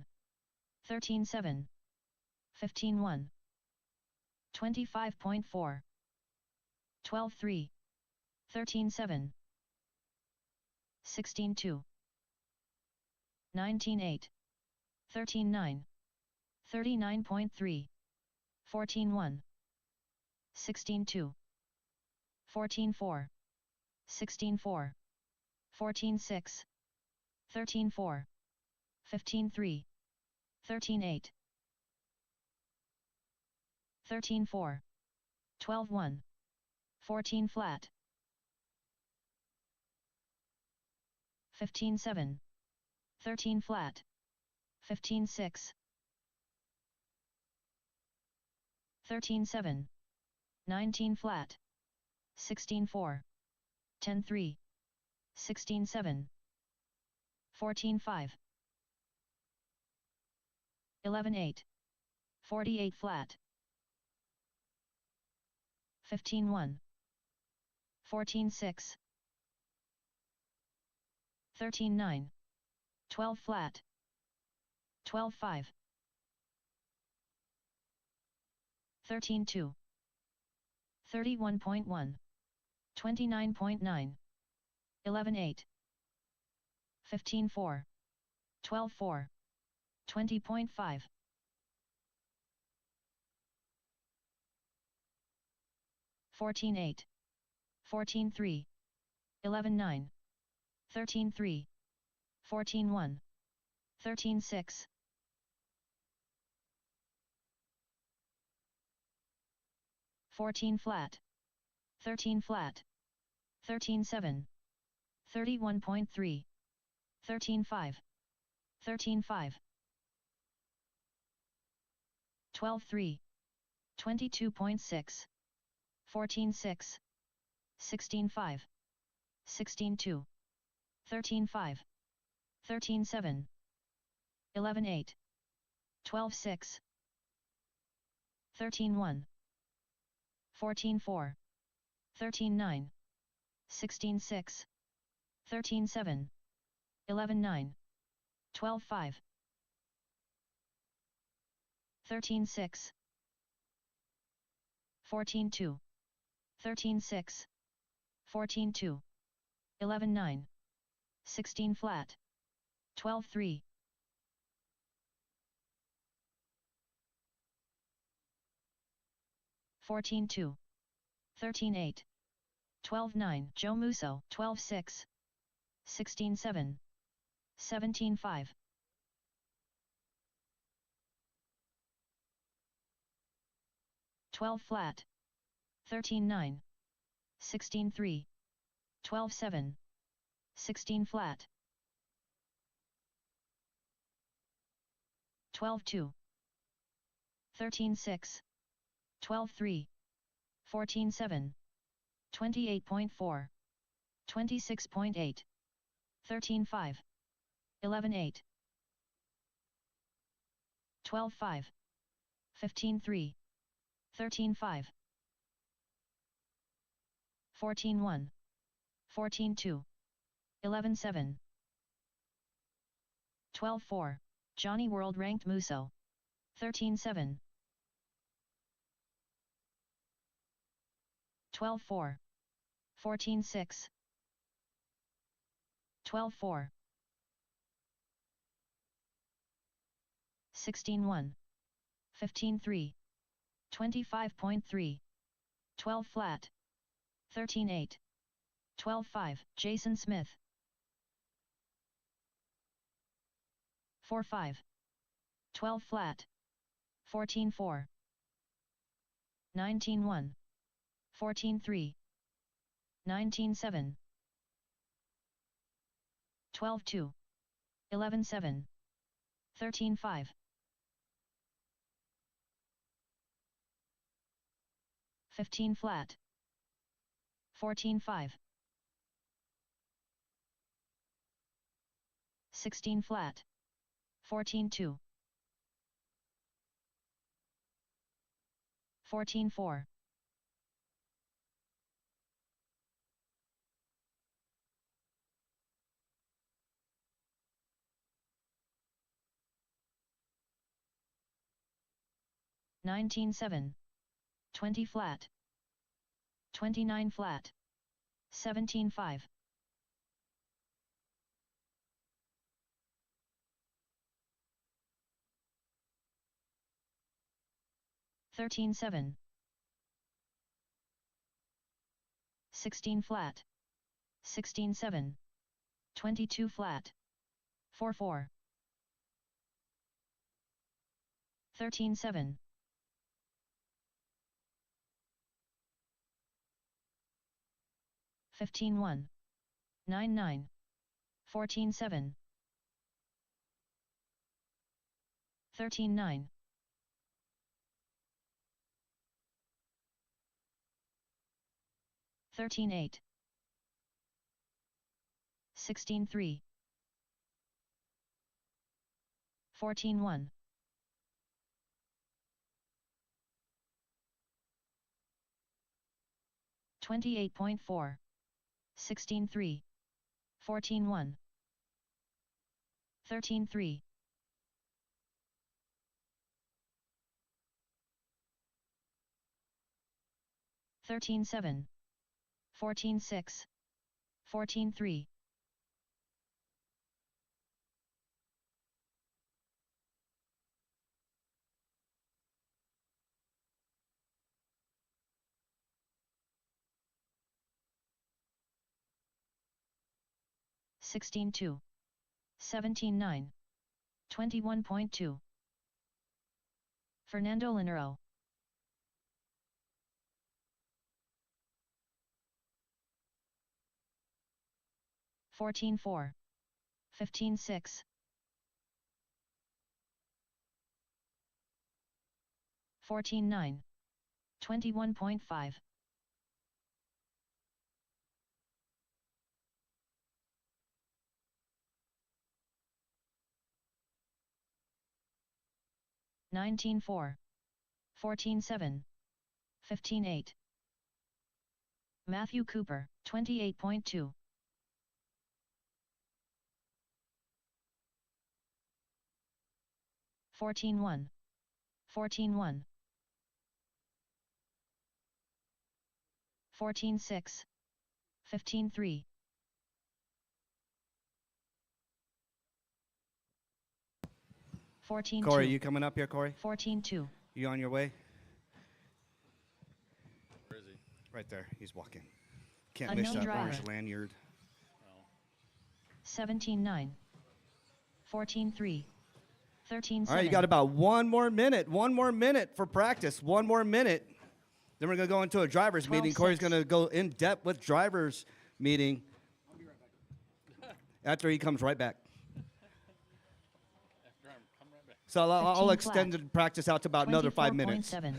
13.7. 15.1. 25.4. 12.3. 13.7. 16.2. 19.8. 13.9. 39.3. 14.1. 16.2. 14.4. 16.4. 14.6. 13.4. 15.3. 13.8. 13.4. 12.1. 14 flat. 15.7. 13 flat. 15.6. 13.7. 19 flat. 16.4. 10.3. 16.7. 14.5. 11.8. 48 flat. 15.1. 14.6. 13.9. 12 flat. 12.5. 13.2. 31.1. 29.9. 11.8. 15.4. 12.4. 20.5. 14.8. 14.3. 11.9. 13.3. 14.1. 13.6. 14 flat. 13 flat. 13.7. 31.3. 13.5. 13.5. 12.3. 22.6. 14.6. 16.5. 16.2. 13.5. 13.7. 11.8. 12.6. 13.1. 14.4. 13.9. 16.6. 13.7. 11.9. 12.5. 13.6. 14.2. 13.6. 14.2. 11.9. 16 flat. 12.3. 14.2. 13.8. 12.9. Joe Musso. 12.6. 16.7. 17.5. 12 flat. 13.9. 16.3. 12.7. 16 flat. 12.2. 13.6. 12.3. 14.7. 28.4. 26.8. 13.5. 11.8. 12.5. 15.3. 13.5. 14.1. 14.2. 11.7. 12.4. Johnny World Ranked Musso. 13.7. 12.4. 14.6. 12.4. 16.1. 15.3. 25.3. 12 flat. 13.8. 12.5. Jason Smith. 4.5. 12 flat. 14.4. 19-1. 14-3. 19-7. 12-2. 11-7. 13-5. 15 flat. 14-5. 16 flat. 14-2. 14-4. 19-7. 20 flat. 29 flat. 17-5. 13-7. 16 flat. 16-7. 22 flat. 4-4. 13-7. 15-1. 9-9. 14-7. 13-9. 13-8. 16-3. 14-1. 28.4. 16-3. 14-1. 13-3. 13-7. 14-6. 14-3. 16-2. 17-9. 21.2. Fernando Linero. 14-4. 15-6. 14-9. 21.5. 19-4. 14-7. 15-8. Matthew Cooper, 28.2. 14-1. 14-1. 14-6. 15-3. 14-2. Corey, you coming up here, Corey? 14-2. You on your way? Where is he? Right there. He's walking. Can't Unknown miss that driver. orange lanyard. 17-9. 14-3. 13-7. All right, you got about one more minute. One more minute for practice. One more minute. Then we're going to go into a driver's meeting. 12-6. Corey's going to go in depth with driver's meeting. I'll be right back. After he comes right back. Come right back. So I'll 15 extend the flat. practice out to about another 5 minutes. 24.7.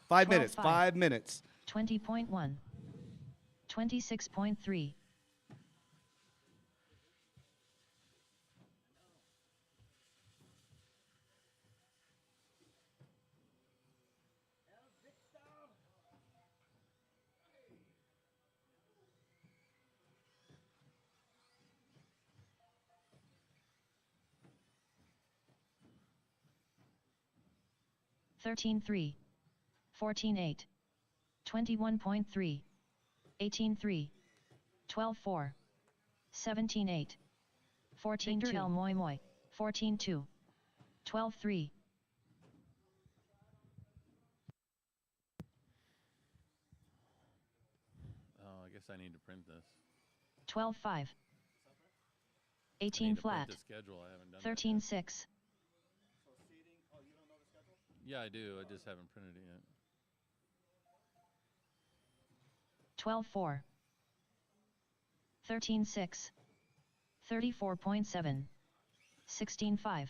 5 minutes. 12-5. 5 minutes. 20.1. 26.3. 13-3. 14-8. 21.3. 18-3. 12-4. 17-8. 14-2. El Moi Moi. 14-2. 12-3. Oh, I guess I need to print this. 12-5. I 18 need to print flat. the schedule. I haven't done that yet. 13-6. Yeah, I do. I just haven't printed it yet. 12-4. 13-6. 34.7. 16-5.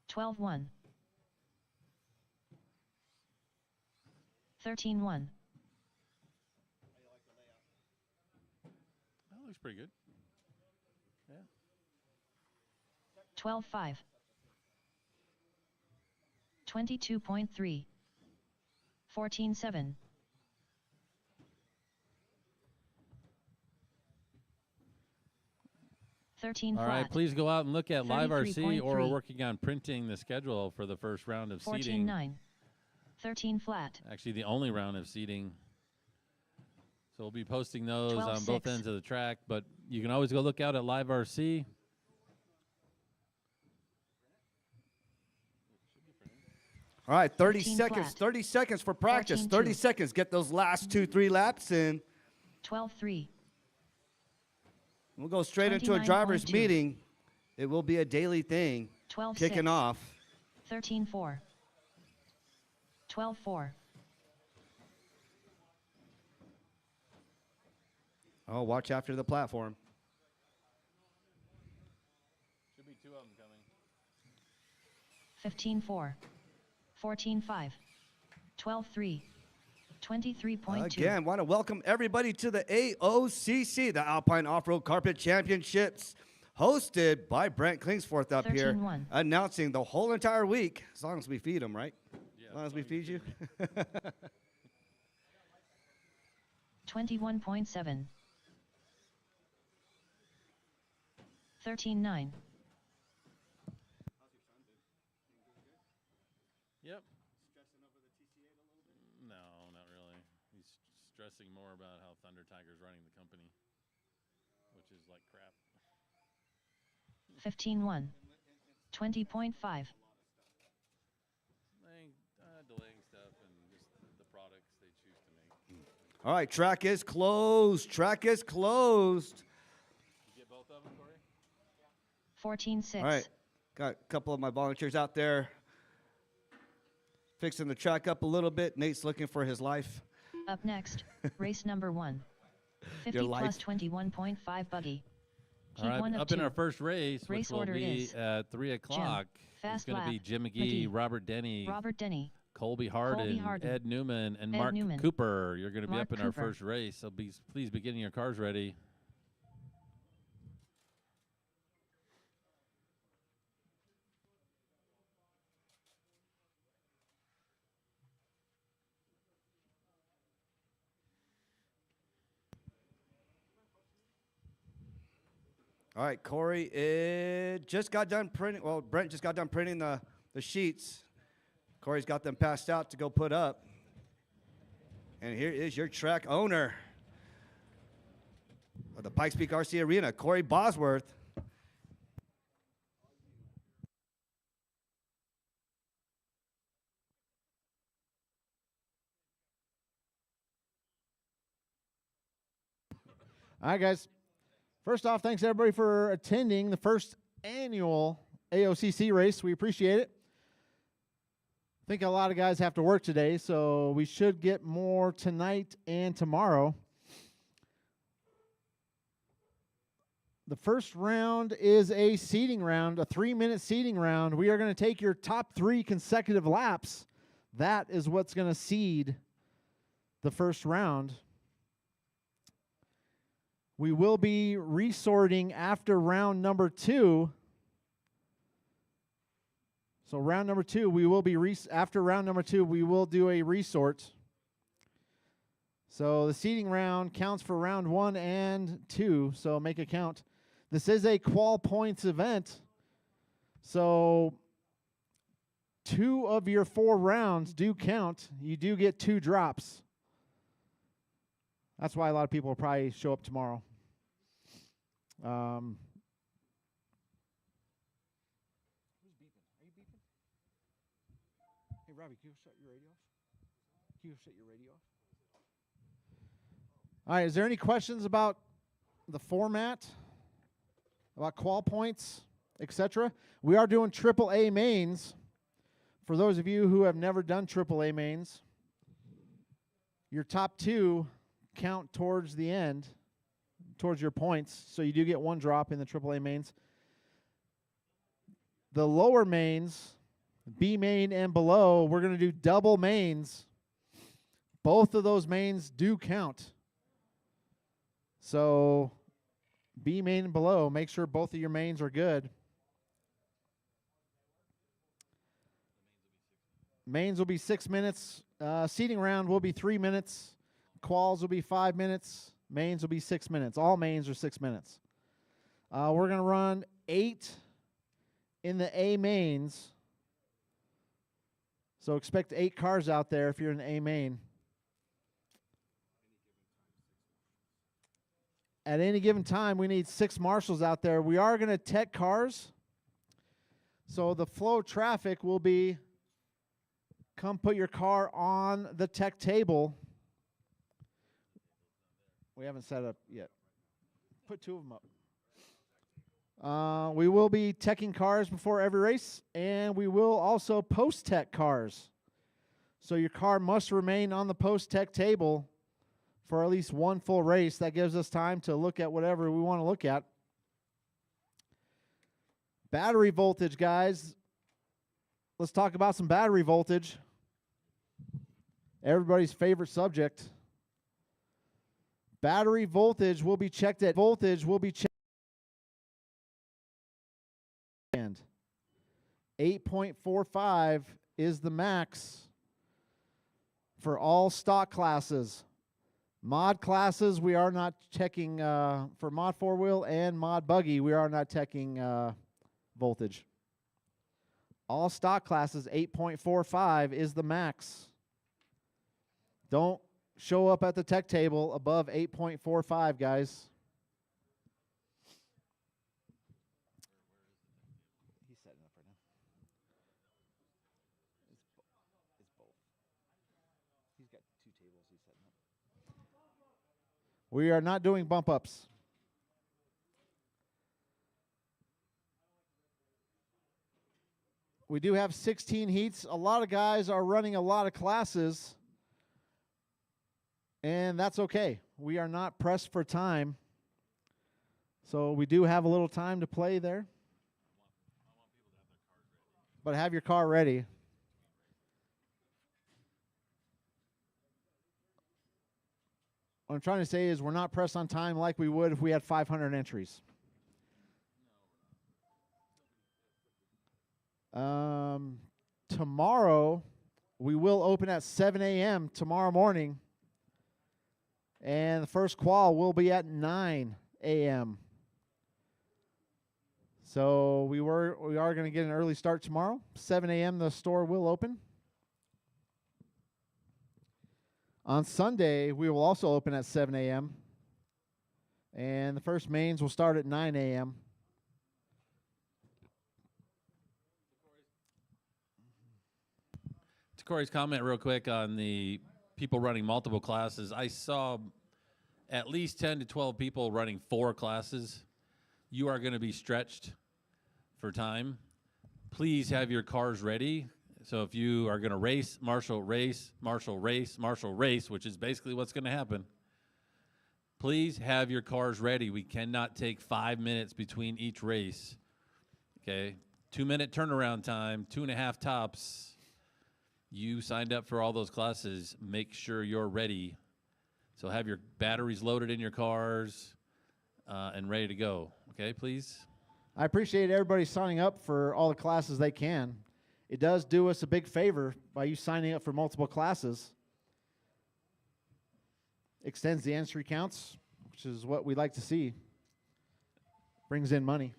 12-1. 13-1. That looks pretty good. Yeah. 12-5. 22.3. 14-7. 13 All flat. right, please go out and look at Live RC, or we're 33.3. working on printing the schedule for the first round of seeding. 14-9. 13 flat. Actually, the only round of seeding. So we'll be posting those on 12-6. both ends of the track, but you can always go look out at Live RC. All right, 30 15 seconds. flat. 30 seconds for practice. 14-2. 30 seconds. Get those last 2-3 laps in. 12-3. We'll go straight into a driver's 29.2. meeting. It will be a daily thing. 12-6. Kicking off. 13-4. 12-4. Oh, watch after the platform. Should be two of them coming. 15-4. 14-5. 12-3. 23.2. Again, want to welcome everybody to the AOCC, the Alpine Off-Road Carpet Championships, hosted by Brent Klingsforth up here, 13-1. announcing the whole entire week, as long as we feed them, right? Yeah, As long as we feed you. 21.7. 13-9. Yep. No, not really. He's stressing more about how Thunder Tiger's running the company, which is like crap. 15-1. 20.5. Delaying stuff and just the products they choose to make. All right, track is closed. Track is closed. You get both of them, Corey? 14-6. All right, got a couple of my volunteers out there fixing the track up a little bit. Nate's looking for his life. Up next, race number 1. 50 Your life. plus 21.5 buggy. All right, 1 of up in 2. our first race, Race which will order be is at 3 o'clock. It's Fast going to be lap, Jim McGee, McGee, Robert Denny, Robert Denny. Colby Harden, Harden, Ed Newman, and Ed Mark Newman. Cooper. You're going to be Mark up in our Cooper. first race, so please be getting your cars ready. All right, Corey just got done printing. Well, Brent just got done printing the sheets. Corey's got them passed out to go put up. And here is your track owner of the Pikes Peak RC Arena, Corey Bosworth. All right, guys. First off, thanks everybody for attending the first annual AOCC race. We appreciate it. I think a lot of guys have to work today, so we should get more tonight and tomorrow. The first round is a seeding round, a 3-minute seeding round. We are going to take your top 3 consecutive laps. That is what's going to seed the first round. We will be resorting after round number 2. So round number 2, we will be after round number 2, we will do a resort. So the seeding round counts for round 1 and 2, so make a count. This is a qual points event. So 2 of your 4 rounds do count. You do get 2 drops. That's why a lot of people will probably show up tomorrow. Who's beeping? Are you beeping? Hey, Robbie, can you shut your radio off? Can you shut your radio off? All right, is there any questions about the format, about qual points, etc.? We are doing AAA mains. For those of you who have never done AAA mains, Your top 2 count towards the end, towards your points, so you do get 1 drop in the AAA mains. The lower mains, B main and below, we're going to do double mains. Both of those mains do count. So B main and below, make sure both of your mains are good. Mains will be 6 minutes. Seating round will be 3 minutes. Quals will be 5 minutes. Mains will be 6 minutes. All mains are 6 minutes. We're going to run 8 in the A mains. So expect 8 cars out there if you're in the A main. At any given time, we need 6 marshals out there. We are going to tech cars. So the flow of traffic will be, come put your car on the tech table. We haven't set up yet. Put 2 of them up. We will be teching cars before every race, and we will also post-tech cars. So your car must remain on the post-tech table for at least 1 full race. That gives us time to look at whatever we want to look at. Battery voltage, guys. Let's talk about some battery voltage. Everybody's favorite subject. Battery voltage will be checked at 8.45 is the max for all stock classes. Mod classes, we are not checking for mod 4-wheel and mod buggy. We are not checking voltage. All stock classes, 8.45 is the max. Don't show up at the tech table above 8.45, guys. He's setting up right now. It's both. He's got 2 tables he's setting up. We are not doing bump ups. We do have 16 heats. A lot of guys are running a lot of classes, and that's okay. We are not pressed for time, so we do have a little time to play there. But have your car ready. What I'm trying to say is we're not pressed on time like we would if we had 500 entries. Tomorrow, we will open at 7 a.m. tomorrow morning, and the first qual will be at 9 a.m. So we are going to get an early start tomorrow. 7 a.m. the store will open. On Sunday, we will also open at 7 a.m. and the first mains will start at 9 a.m. Corey's comment real quick on the people running multiple classes. I saw at least 10 to 12 people running 4 classes. You are going to be stretched for time. Please have your cars ready. So if you are going to race, marshal, race, marshal, race, marshal, race, which is basically what's going to happen, please have your cars ready. We cannot take 5 minutes between each race. Okay? 2-minute turnaround time, 2.5 tops. You signed up for all those classes. Make sure you're ready. So have your batteries loaded in your cars and ready to go. Okay, please? I appreciate everybody signing up for all the classes they can. It does do us a big favor by you signing up for multiple classes. Extends the entry counts, which is what we like to see. Brings in money.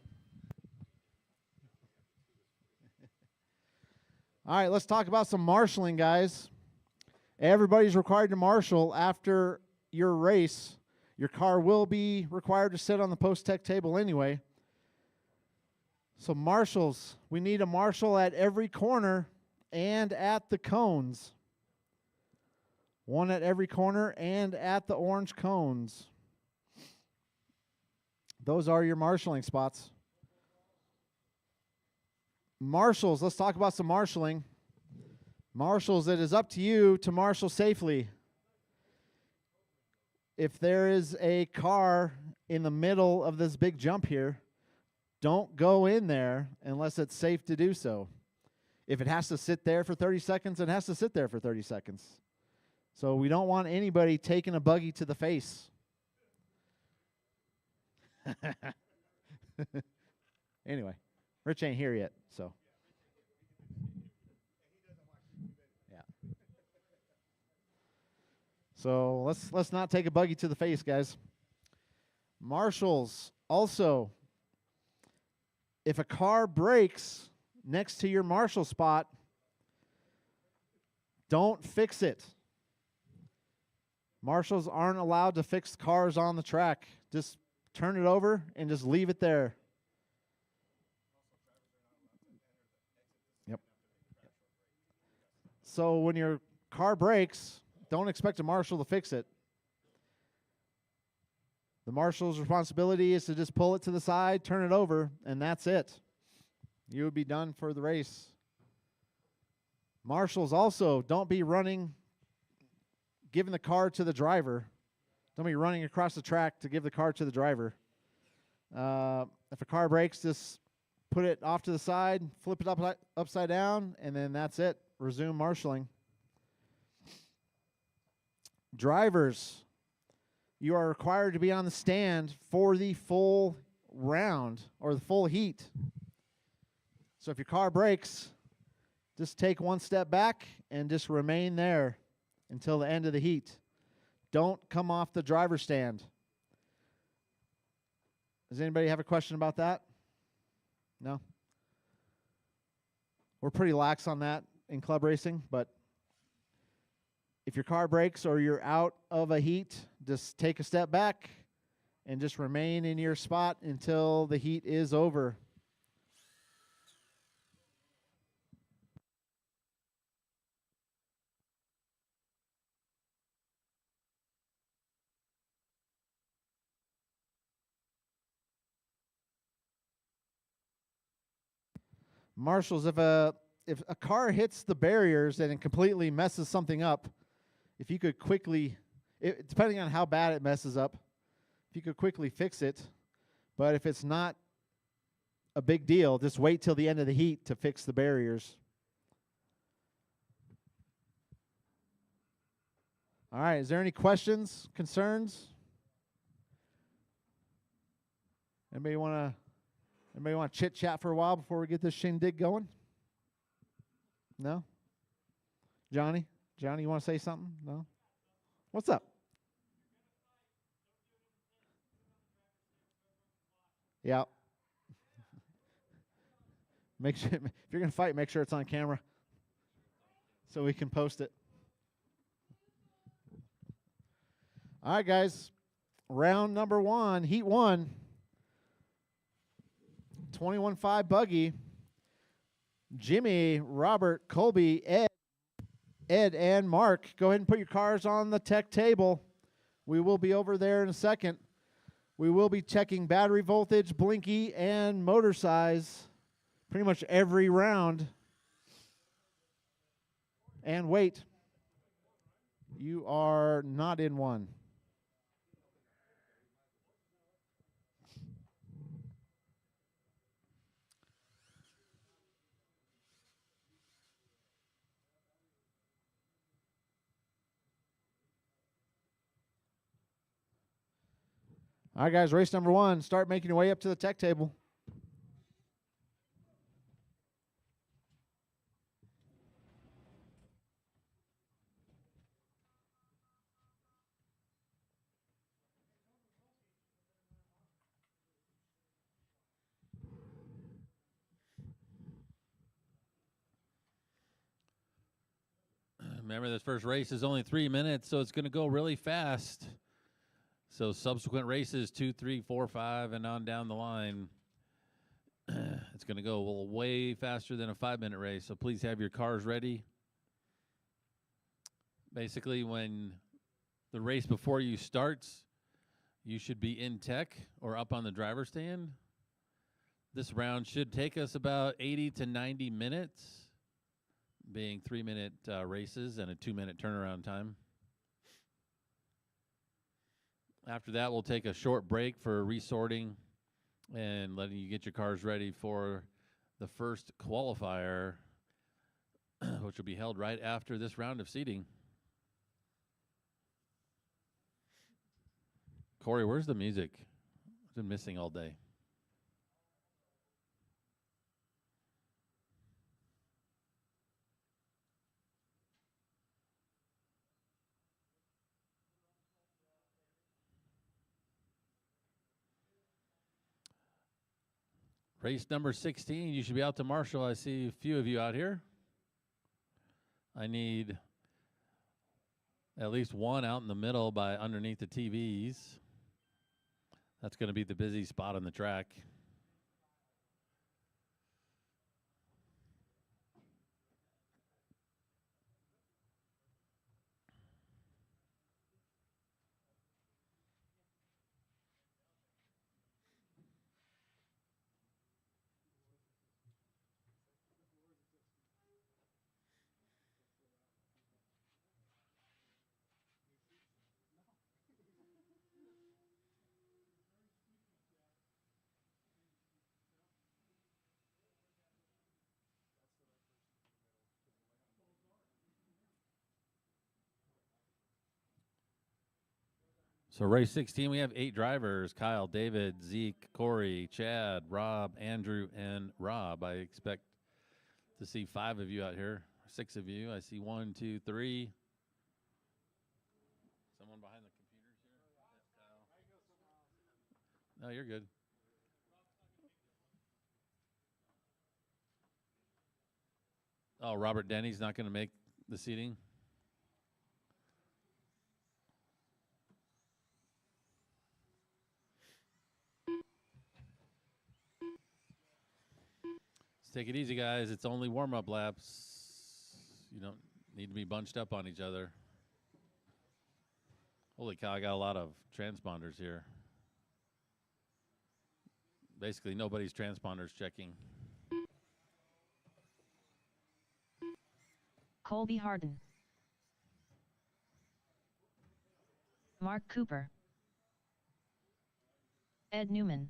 All right, let's talk about some marshaling, guys. Everybody's required to marshal after your race. Your car will be required to sit on the post-tech table anyway. So marshals, we need a marshal at every corner and at the cones. One at every corner and at the orange cones. Those are your marshaling spots. Marshals, let's talk about some marshaling. Marshals, it is up to you to marshal safely. if there is a car in the middle of this big jump here, don't go in there unless it's safe to do so. If it has to sit there for 30 seconds, it has to sit there for 30 seconds. So we don't want anybody taking a buggy to the face. Anyway, Rich ain't here yet, so. Yeah. So let's not take a buggy to the face, guys. Marshals also, if a car brakes next to your marshal spot, don't fix it. Marshals aren't allowed to fix cars on the track. Just turn it over and just leave it there. Yep. So when your car brakes, don't expect a marshal to fix it. The marshal's responsibility is to just pull it to the side, turn it over, and that's it. You would be done for the race. Marshals also, don't be running, giving the car to the driver. Don't be running across the track to give the car to the driver. If a car breaks, just put it off to the side, flip it upside down, and then that's it. Resume marshaling. Drivers, you are required to be on the stand for the full round or the full heat. So if your car breaks, just take one step back and just remain there until the end of the heat. Don't come off the driver's stand. Does anybody have a question about that? No? We're pretty lax on that in club racing, but if your car breaks or you're out of a heat, just take a step back and just remain in your spot until the heat is over. Marshals, if a car hits the barriers and it completely messes something up, if you could quickly, depending on how bad it messes up, if you could quickly fix it. But if it's not a big deal, just wait till the end of the heat to fix the barriers. All right, is there any questions, concerns? Anybody want to chit chat for a while before we get this shindig going? No? Johnny, you want to say something? No? What's up? Yeah. Make sure, if you're going to fight, make sure it's on camera so we can post it. All right, guys. Round number 1, heat 1. 21.5 buggy. Jimmy, Robert, Colby, Ed, and Mark, go ahead and put your cars on the tech table. We will be over there in a second. We will be checking battery voltage, blinky, and motor size pretty much every round. And weight. You are not in one. All right, guys, race number 1. Start making your way up to the tech table. Remember, this first race is only 3 minutes, so it's going to go really fast. So subsequent races, 2, 3, 4, 5, and on down the line, it's going to go way faster than a 5-minute race. So please have your cars ready. Basically, when the race before you starts, you should be in tech or up on the driver's stand. This round should take us about 80 to 90 minutes, being 3-minute races and a 2-minute turnaround time. After that, we'll take a short break for resorting and letting you get your cars ready for the first qualifier, which will be held right after this round of seeding. Corey, where's the music? I've been missing all day. Race number 16, you should be out to Marshall. I see a few of you out here. I need at least one out in the middle by underneath the TVs. That's going to be the busy spot on the track. So race 16, we have 8 drivers: Kyle, David, Zeke, Corey, Chad, Rob, Andrew, and Rob. I expect to see 5 of you out here, 6 of you. I see 1, 2, 3. Someone behind the computers here? Kyle. No, you're good. Oh, Robert Denny's not going to make the seating? Take it easy, guys. It's only warm-up laps. You don't need to be bunched up on each other. Holy cow, I got a lot of transponders here. Basically, nobody's transponders checking. Colby Harden. Mark Cooper. Ed Newman.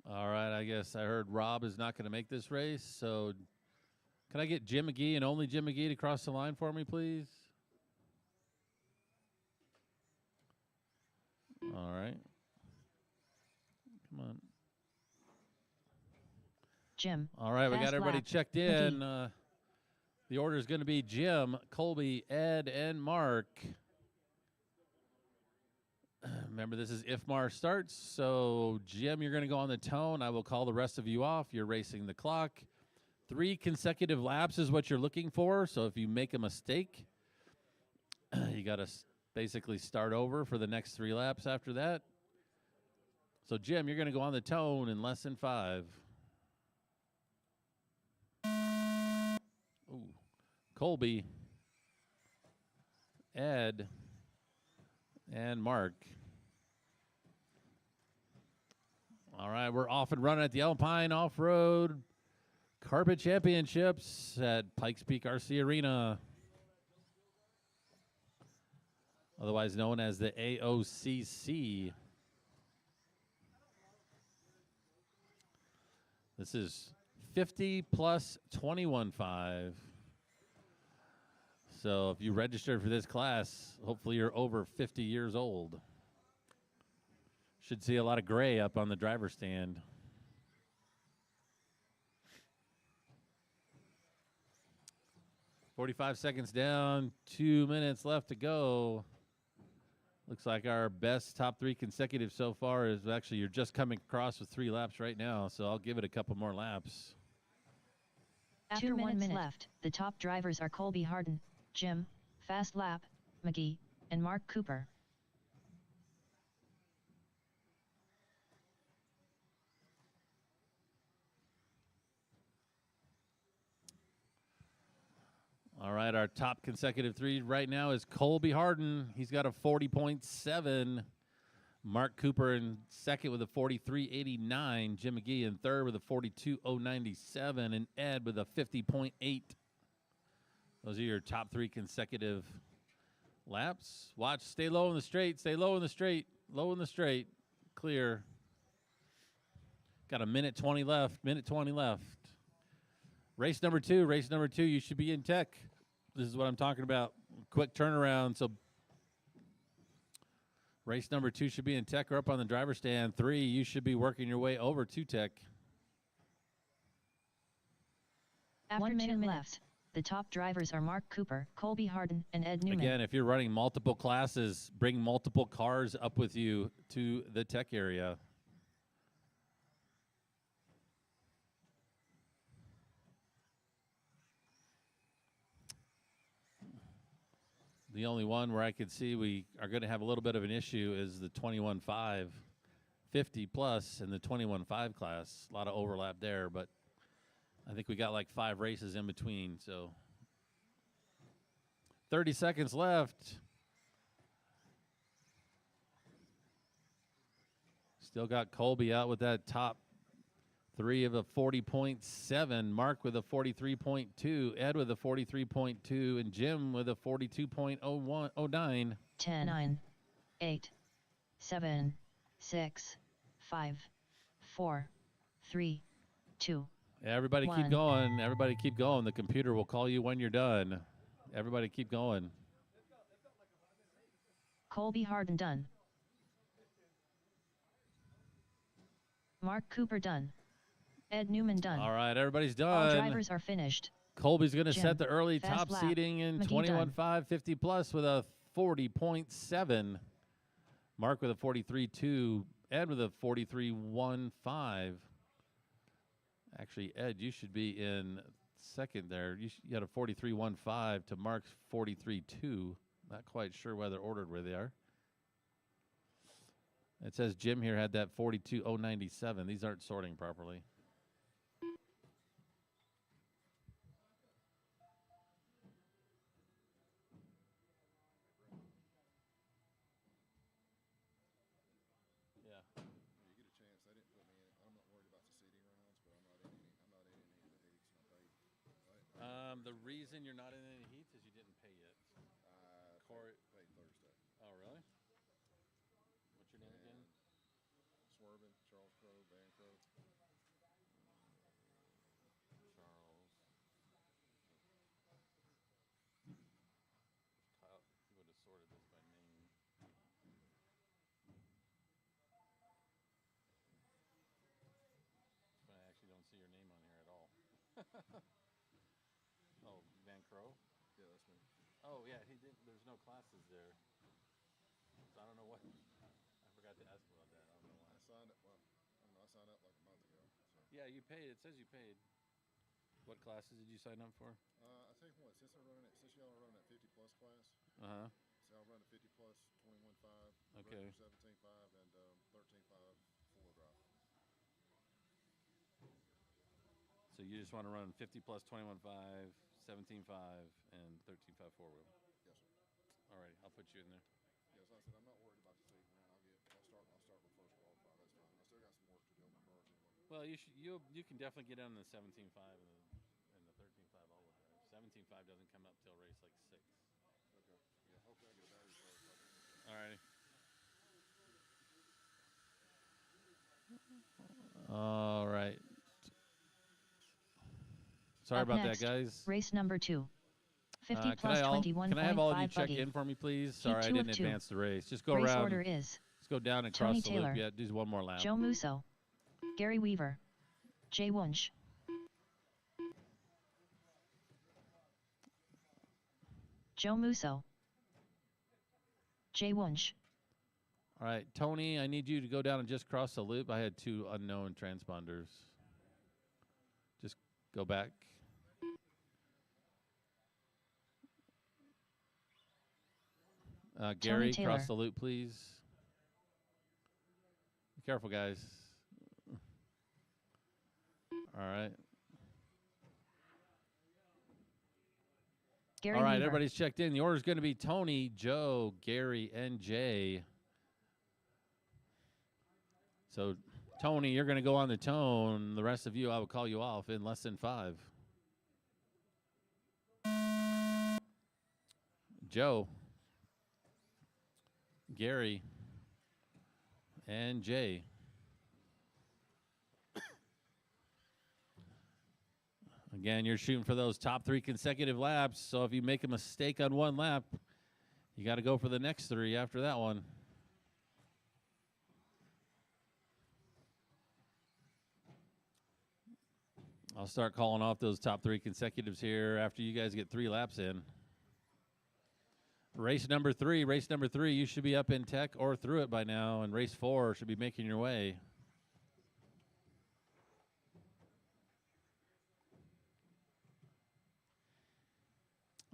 All right, I guess I heard Rob is not going to make this race, so can I get Jim McGee and only Jim McGee to cross the line for me, please? All right. Come on. Jim. All right, we got everybody lap. checked in. The order is going to be Jim, Colby, Ed, and Mark. Remember, this is if Mar starts. So, Jim, you're going to go on the tone. I will call the rest of you off. You're racing the clock. 3 consecutive laps is what you're looking for. So, if you make a mistake, you got to basically start over for the next 3 laps after that. So, Jim, you're going to go on the tone in less than 5. Ooh. Colby, Ed, and Mark. All right, we're off and running at the Alpine Off-Road Carpet Championships at Pikes Peak RC Arena, otherwise known as the AOCC. This is 50 plus 21.5. So if you registered for this class, hopefully you're over 50 years old. Should see a lot of gray up on the driver's stand. "45 seconds down, 2 minutes left to go." Looks like our best top 3 consecutive so far is actually you're just coming across with 3 laps right now, so I'll give it a couple more laps. After 2 minutes left, the top drivers are Colby Harden, Jim, Fast Lap, McGee, and Mark Cooper. All right, our top consecutive 3 right now is Colby Harden. He's got a 40.7. Mark Cooper in second with a 43.89. Jim McGee in third with a 42.097. And Ed with a 50.8. Those are your top 3 consecutive laps. Watch, stay low in the straight, stay low in the straight, low in the straight, clear. Got a minute 20 left, minute 20 left. Race number 2, you should be in tech. This is what I'm talking about. Quick turnaround. So race number 2 should be in tech or up on the driver's stand. 3, you should be working your way over to tech. After 1 minute left. The top drivers are Mark Cooper, Colby Harden, and Ed Newman. Again, if you're running multiple classes, bring multiple cars up with you to the tech area. The only one where I could see we are going to have a little bit of an issue is the 21.5, 50 plus in the 21.5 class. A lot of overlap there, but I think we got like 5 races in between, so 30 seconds left. Still got Colby out with that top 3 of a 40.7. Mark with a 43.2. Ed with a 43.2. And Jim with a 42.09. 10, 9, 8, 7, 6, 5, 4, 3, 2. Everybody 1. keep going. Everybody keep going. The computer will call you when you're done. Everybody keep going. Colby Harden done. Mark Cooper done. Ed Newman done. All right, everybody's done. All drivers are finished. Colby's going to Jim, set the early fast top lap. seeding in McGee 21.5, 50 plus with a 40.7. Mark with a 43.2. Ed with a 43.15. Actually, Ed, you should be in second there. You got a 43.15 to Mark's 43.2. Not quite sure whether ordered where they are. It says Jim here had that 42.097. These aren't sorting properly. The reason you're not in any heats is you didn't pay yet. Corey Paid Thursday. Oh, really? What's your name again? Swervin, Charles Crow, Van Crow. Charles. Kyle, you would have sorted this by name. But I actually don't see your name on here at all. Oh, Van Crow? Yeah, that's me. Oh, yeah, he didn't. There's no classes there. So I don't know what. I forgot to ask about that. I don't know why. I signed up. Well, I don't know. I signed up like a month ago. So. Yeah, you paid. It says you paid. What classes did you sign up for? I tell you what, since y'all are running that 50 plus class, Uh-huh. so I'll run the 50 plus 21.5, Okay. 17.5, and 13.5 four drive. So you just want to run 50 plus 21.5, 17.5, and 13.5 four wheel. Yes, sir. All right, I'll put you in there. Yes, I said I'm not worried about the season round. I'll start with first qualify. That's fine. I still got some work to do on my cars anyway. Well, you can definitely get on the 17.5 and the 13.5 all wheel drive. 17.5 doesn't come up till race like 6. Okay. Yeah. Hopefully I get a battery charge. All righty. All right. Sorry Up about next, that, guys. Race number 2. 50 Can plus 21.5 Can I have all of you check buggy. in for me, please? Heat Sorry, I 2 of didn't 2. advance the race. Just go Race around. order is Let's go down and Tony cross the Taylor, loop. Yeah, do one more lap. Joe Musso, Gary Weaver, Jay Wunsch, Joe Musso, Jay Wunsch, All right, Tony, I need you to go down and just cross the loop. I had 2 unknown transponders. Just go back. Gary, Taylor. cross the loop, please. Be careful, guys. All right. Gary All right, Weaver. everybody's checked in. The order is going to be Tony, Joe, Gary, and Jay. So, Tony, you're going to go on the tone. The rest of you, I will call you off in less than 5. Joe, Gary, and Jay. Again, you're shooting for those top 3 consecutive laps. So if you make a mistake on one lap, you got to go for the next 3 after that one. I'll start calling off those top 3 consecutives here after you guys get 3 laps in. Race number 3, you should be up in tech or through it by now, and race 4 should be making your way.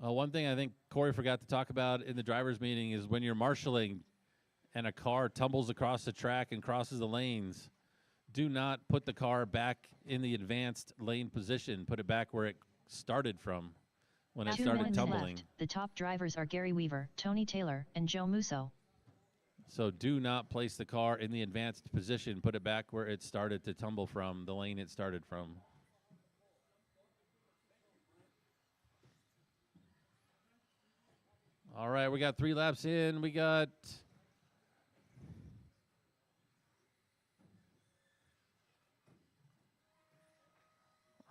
One thing I think Corey forgot to talk about in the driver's meeting is when you're marshaling and a car tumbles across the track and crosses the lanes, do not put the car back in the advanced lane position. Put it back where it started from when it started tumbling. Left. The top drivers are Gary Weaver, Tony Taylor, and Joe Musso. So do not place the car in the advanced position. Put it back where it started to tumble from, the lane it started from. All right, we got 3 laps in. We got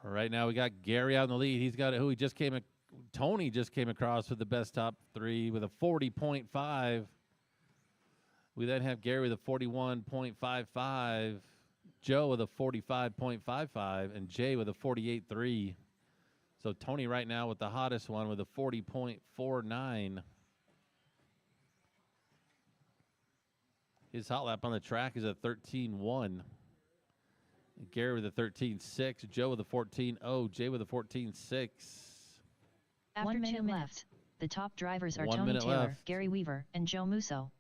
right now we got Gary out in the lead. He's got who he just came. Tony just came across with the best top 3 with a 40.5. We then have Gary with a 41.55, Joe with a 45.55, and Jay with a 48.3. So Tony right now with the hottest one with a 40.49. His hot lap on the track is a 13.1. Gary with a 13.6, Joe with a 14.0, Jay with a 14.6. After 1 minute left, the top drivers are 1 Tony minute Taylor, left. Gary Weaver, and Joe Musso.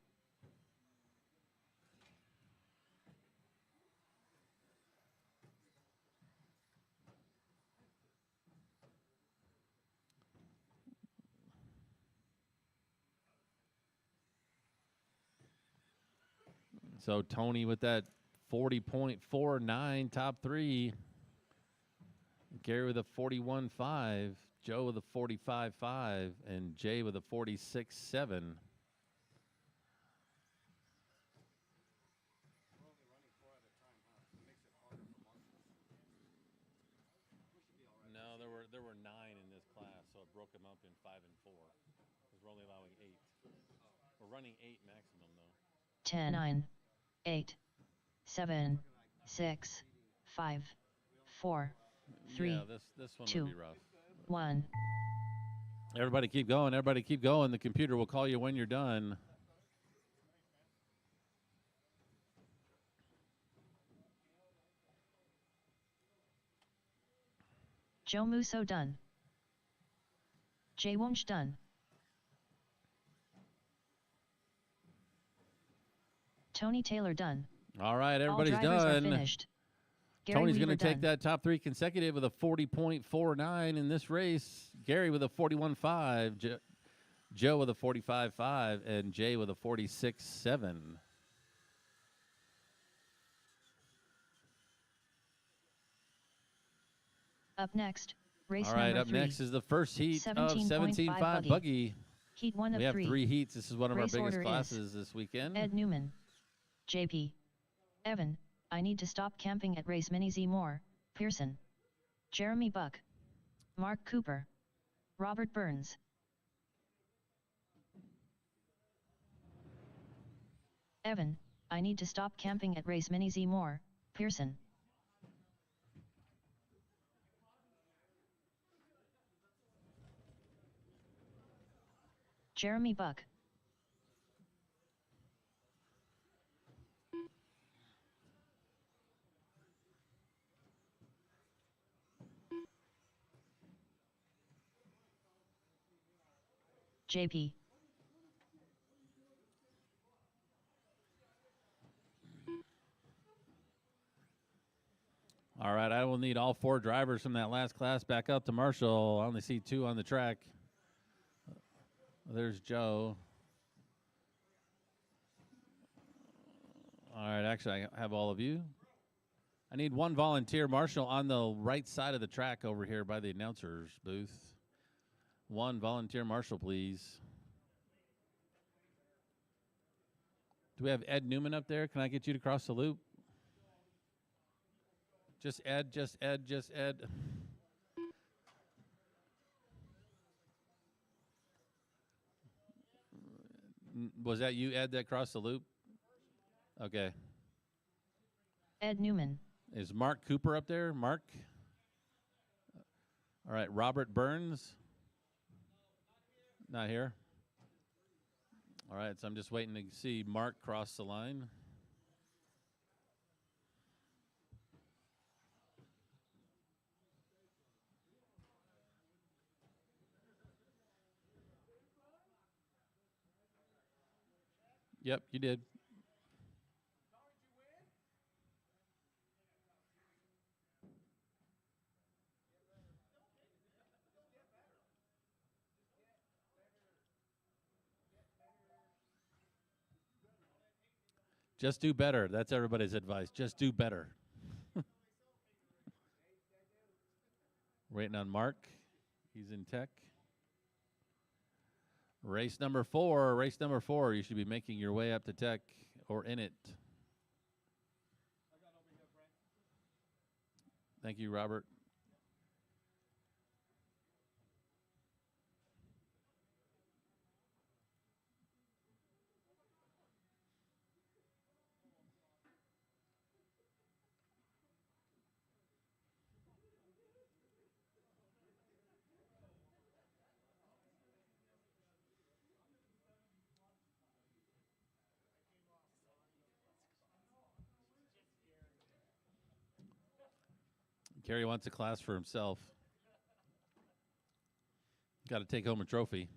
So Tony with that 40.49 top 3. Gary with a 41.5, Joe with a 45.5, and Jay with a 46.7. No, there were 9 in this class, so it broke them up in 5 and 4. Because we're only allowing 8. We're running 8 maximum though. 10, 9, 8, 7, 6, 5, 4, 3, yeah, this one 2, would be rough. 1. Everybody keep going. Everybody keep going. The computer will call you when you're done. Joe Musso done. Jay Wunsch done. Tony Taylor done. All right, everybody's All drivers done. Are finished. Gary Tony's Weaver going to take done. that top 3 consecutive with a 40.49 in this race. Gary with a 41.5, Joe with a 45.5, and Jay with a 46.7. Up next, race All right, number up 3. next is the first heat of 17.5 buggy. Heat 1 of We have 3. 3 heats. This is one of Race our biggest order classes this weekend. Ed Newman. JP. Evan, I need to stop camping at race Mini Z Moore, Pearson. Jeremy Buck. Mark Cooper. Robert Burns. Evan, I need to stop camping at race Mini Z Moore, Pearson. Jeremy Buck. JP. All right, I will need all 4 drivers from that last class back up to Marshall. I only see 2 on the track. There's Joe. All right, actually, I have all of you. I need one volunteer. Marshall, on the right side of the track over here by the announcer's booth. One volunteer marshal, please. Do we have Ed Newman up there? Can I get you to cross the loop? Just Ed, just Ed, just Ed. Was that you, Ed, that crossed the loop? Okay. Ed Newman. Is Mark Cooper up there? Mark? All right, Robert Burns? Not here. All right, so I'm just waiting to see Mark cross the line. Yep, you did. Just do better. That's everybody's advice. Just do better. Waiting on Mark. He's in tech. Race number 4. Race number 4. You should be making your way up to tech or in it. Thank you, Robert. Gary wants a class for himself. Got to take home a trophy.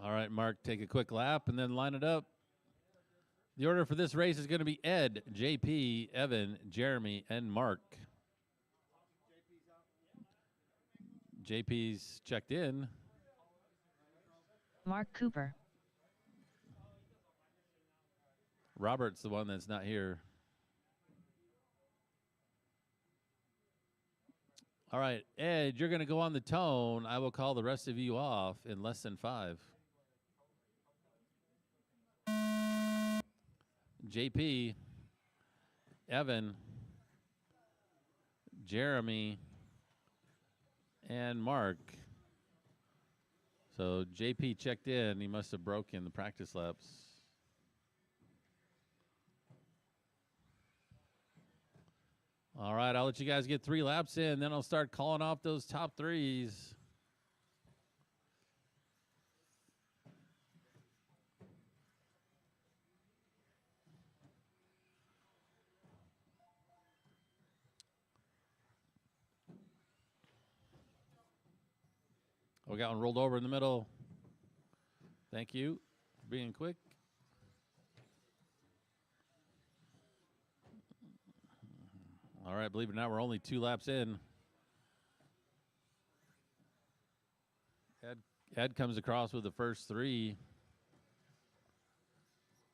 All right, Mark, take a quick lap and then line it up. The order for this race is going to be Ed, JP, Evan, Jeremy, and Mark. JP's checked in. Mark Cooper. Robert's the one that's not here. All right, Ed, you're going to go on the tone. I will call the rest of you off in less than 5. JP, Evan, Jeremy, and Mark. So JP checked in. He must have broken the practice laps. All right, I'll let you guys get 3 laps in, then I'll start calling off those top 3s. We got one rolled over in the middle. Thank you for being quick. All right, believe it or not, we're only 2 laps in. Ed comes across with the first 3.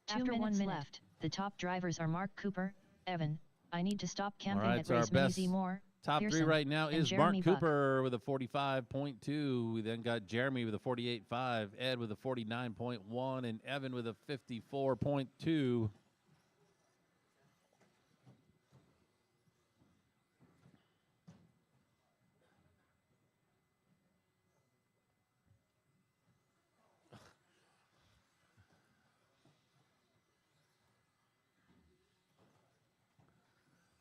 After 1 minute left, the top drivers are Mark Cooper, Evan, I need to stop camping right, at so our race best Mini Moore. Top Pearson, 3 right now and is Jeremy Mark Buck. Cooper with a 45.2. We then got Jeremy with a 48.5, Ed with a 49.1, and Evan with a 54.2.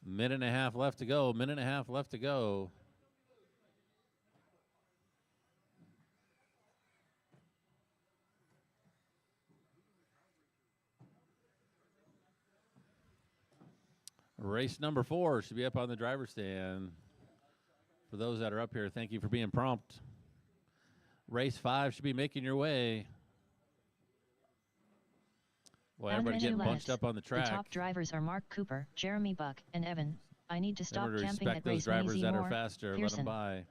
Minute and a half left to go. Minute and a half left to go. Race number 4 should be up on the driver's stand. For those that are up here, thank you for being prompt. Race 5 should be making your way. Well, everybody getting bunched up on the track. The top drivers are Mark Cooper, Jeremy Buck, and Evan. I need to stop Remember to camping respect at those race drivers that are faster. Let them Pearson. by.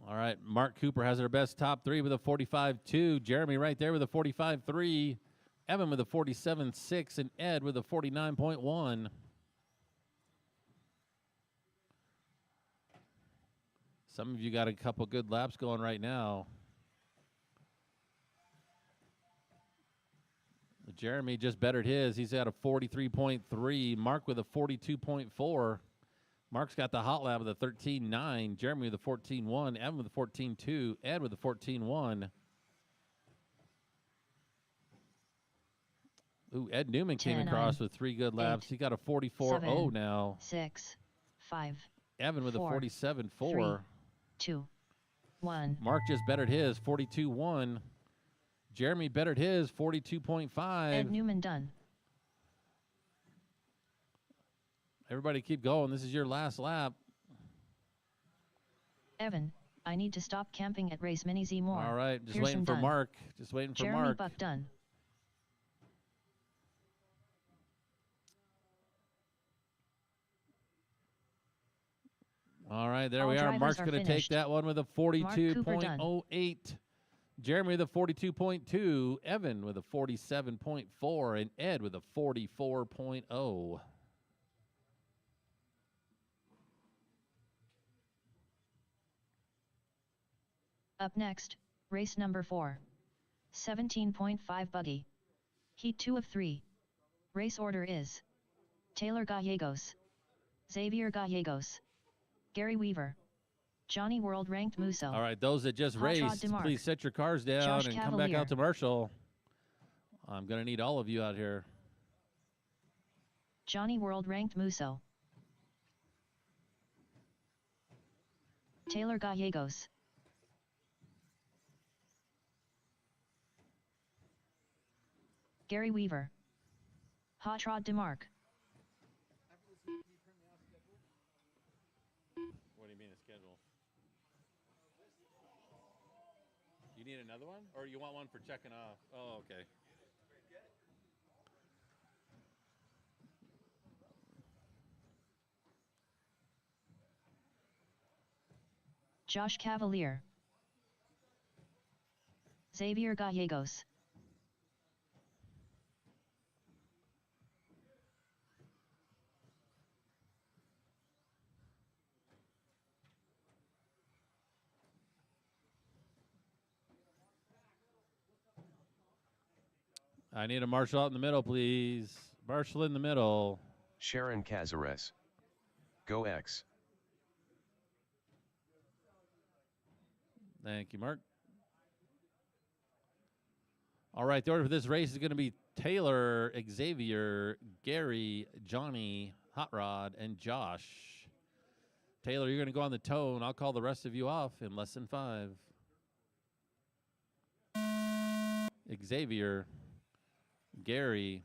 All right, Mark Cooper has our best top three with a 45.2. Jeremy right there with a 45.3. Evan with a 47.6. And Ed with a 49.1. Some of you got a couple good laps going right now. Jeremy just bettered his. He's at a 43.3. Mark with a 42.4. Mark's got the hot lap with a 13.9. Jeremy with a 14.1. Evan with a 14.2. Ed with a 14.1. Ooh, Ed Newman came across with 3 good laps. He got a 44.0 now. 6, 5. Evan with 4, a 47.4. 3, 2, 1. Mark just bettered his 42.1. Jeremy bettered his 42.5. Ed Newman done. Everybody keep going. This is your last lap. Evan, I need to stop camping at race Mini Z more. All right, just Pearson waiting for done. Mark. Just waiting for Jeremy Mark. Buck done. All right, there All we are. drivers Mark's are going to take finished. that one with a Mark Cooper done. 42.08. Jeremy with a 42.2. Evan with a 47.4. And Ed with a 44.0. Up next, race number 4. 17.5 buggy. Heat 2 of 3. Race order is Taylor Gallegos, Xavier Gallegos, Gary Weaver, Johnny World Ranked Musso. All right, those that just Hot Rod raced, DeMarc, please set your cars down Josh and come Cavalier, back out to Marshall. I'm going to need all of you out here. Johnny World Ranked Musso, Taylor Gallegos, Gary Weaver, Hot Rod DeMarc. What do you mean a schedule? You need another one? Or you want one for checking off? Oh, okay. Josh Cavalier, Xavier Gallegos, I need a Marshall out in the middle, please. Marshall in the middle. Sharon Cazares. Go X. Thank you, Mark. All right, the order for this race is going to be Taylor, Xavier, Gary, Johnny, Hot Rod, and Josh. Taylor, you're going to go on the tone. I'll call the rest of you off in less than 5. Xavier, Gary,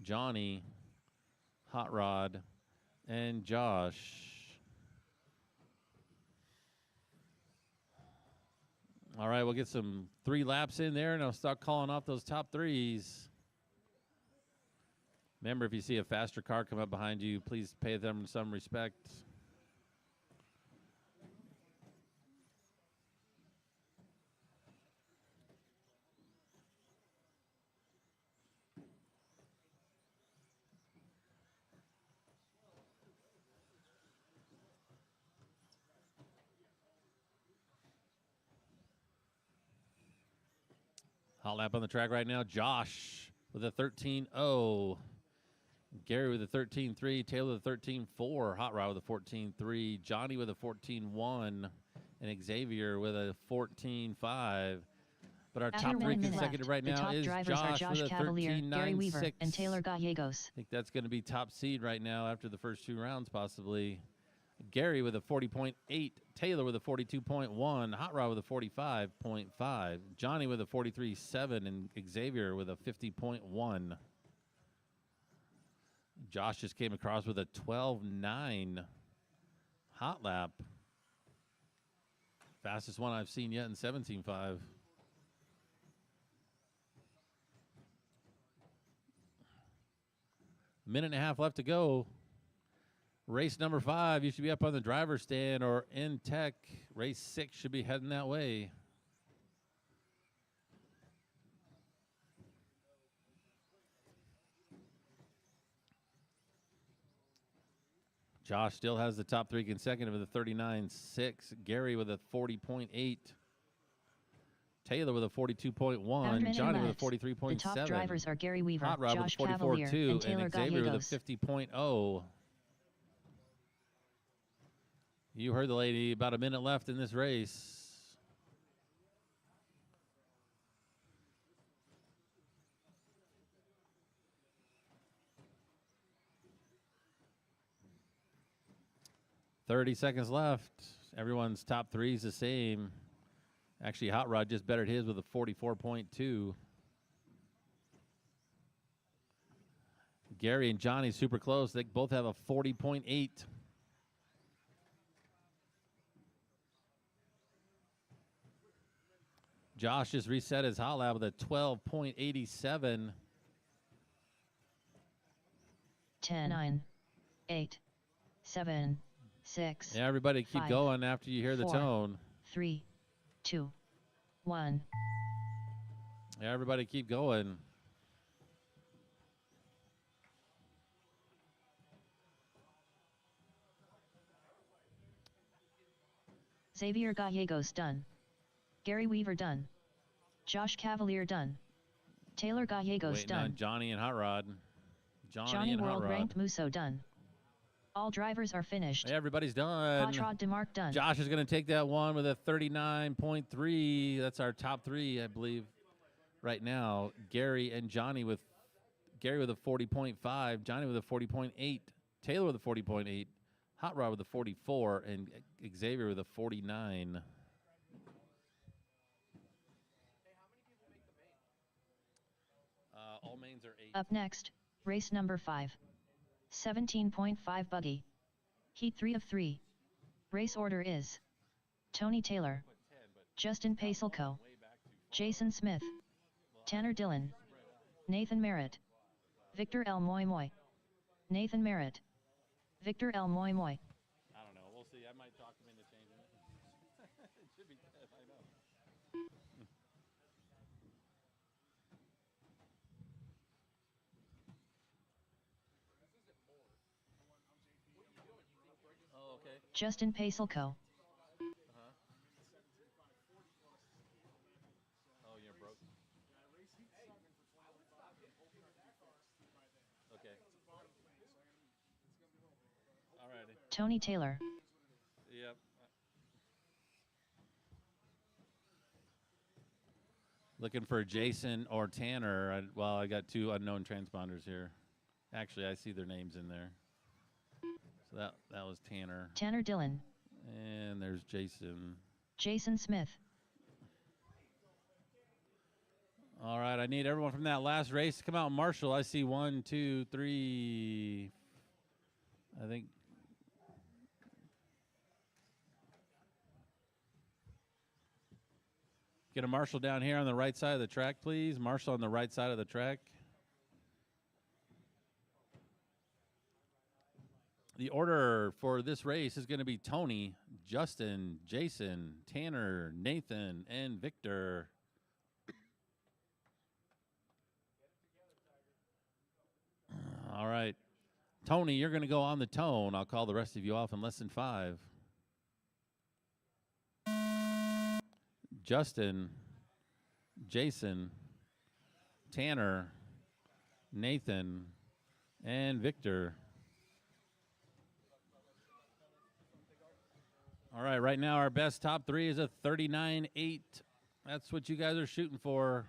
Johnny, Hot Rod, and Josh. All right, we'll get some 3 laps in there, and I'll start calling off those top 3s. Remember, if you see a faster car come up behind you, please pay them some respect. Hot lap on the track right now. Josh with a 13.0. Gary with a 13.3. Taylor with a 13.4. Hot Rod with a 14.3. Johnny with a 14.1. And Xavier with a 14.5. But our top 3 consecutive right now is Josh with a Cavalier, Gary Weaver, 13.96. and Taylor Gallegos. I think that's going to be top seed right now after the first 2 rounds, possibly. Gary with a 40.8, Taylor with a 42.1, Hot Rod with a 45.5, Johnny with a 43.7, and Xavier with a 50.1. Josh just came across with a 12.9 hot lap. Fastest one I've seen yet in 17.5. Minute and a half left to go. Race number 5, you should be up on the driver's stand or in tech. Race 6 should be heading that way. Josh still has the top 3 consecutive with a 39.6. Gary with a 40.8. Taylor with a 42.1. Johnny with a 43.7. The top drivers are Gary Weaver, Hot Rod Josh with a Cavalier, 44.2, and Taylor and Xavier with a Gallegos. 50.0. You heard the lady. About a minute left in this race. $30 seconds left. Everyone's top 3 is the same. Actually, Hot Rod just bettered his with a 44.2. Gary and Johnny super close. They both have a 40.8. Josh just reset his hot lap with a 12.87. 10, 9, 8, 7, 6. Yeah, everybody keep 5, going after you hear the 4, tone. 3, 2, 1. Yeah, everybody keep going. Xavier Gallegos done. Gary Weaver done. Josh Cavalier done. Taylor Gallegos Waiting done. on Johnny and Hot Rod. Johnny and Hot World Rod. Ranked Musso done. All drivers are finished. Hey, everybody's done. Hot Rod DeMarc done. Josh is going to take that one with a 39.3. That's our top 3, I believe, right now. Gary and Johnny with Gary with a 40.5, Johnny with a 40.8, Taylor with a 40.8, Hot Rod with a 44, and Xavier with a 49. All mains are 8. Up next, race number 5. 17.5 buggy. Heat 3 of 3. Race order is Tony Taylor, Justin Pacelco, Jason Smith, Tanner Dillon, Nathan Merritt, Victor L. Moy Moy, Nathan Merritt, Victor L. Moy Moy. I don't know. We'll see. I might talk him into changing it. It should be 10. I know. Oh, okay. Justin Pacelco, Oh, you're broke. Okay. Alrighty. Tony Taylor, Yep. Looking for Jason or Tanner. Well, I got 2 unknown transponders here. Actually, I see their names in there. So that was Tanner. Tanner Dillon, And there's Jason. Jason Smith, All right, I need everyone from that last race to come out and marshal. I see 1, 2, 3. I think. Get a marshal down here on the right side of the track, please. Marshal on the right side of the track. The order for this race is going to be Tony, Justin, Jason, Tanner, Nathan, and Victor. All right. Tony, you're going to go on the tone. I'll call the rest of you off in less than 5. Justin, Jason, Tanner, Nathan, and Victor. All right, right now our best top 3 is a 39.8. That's what you guys are shooting for.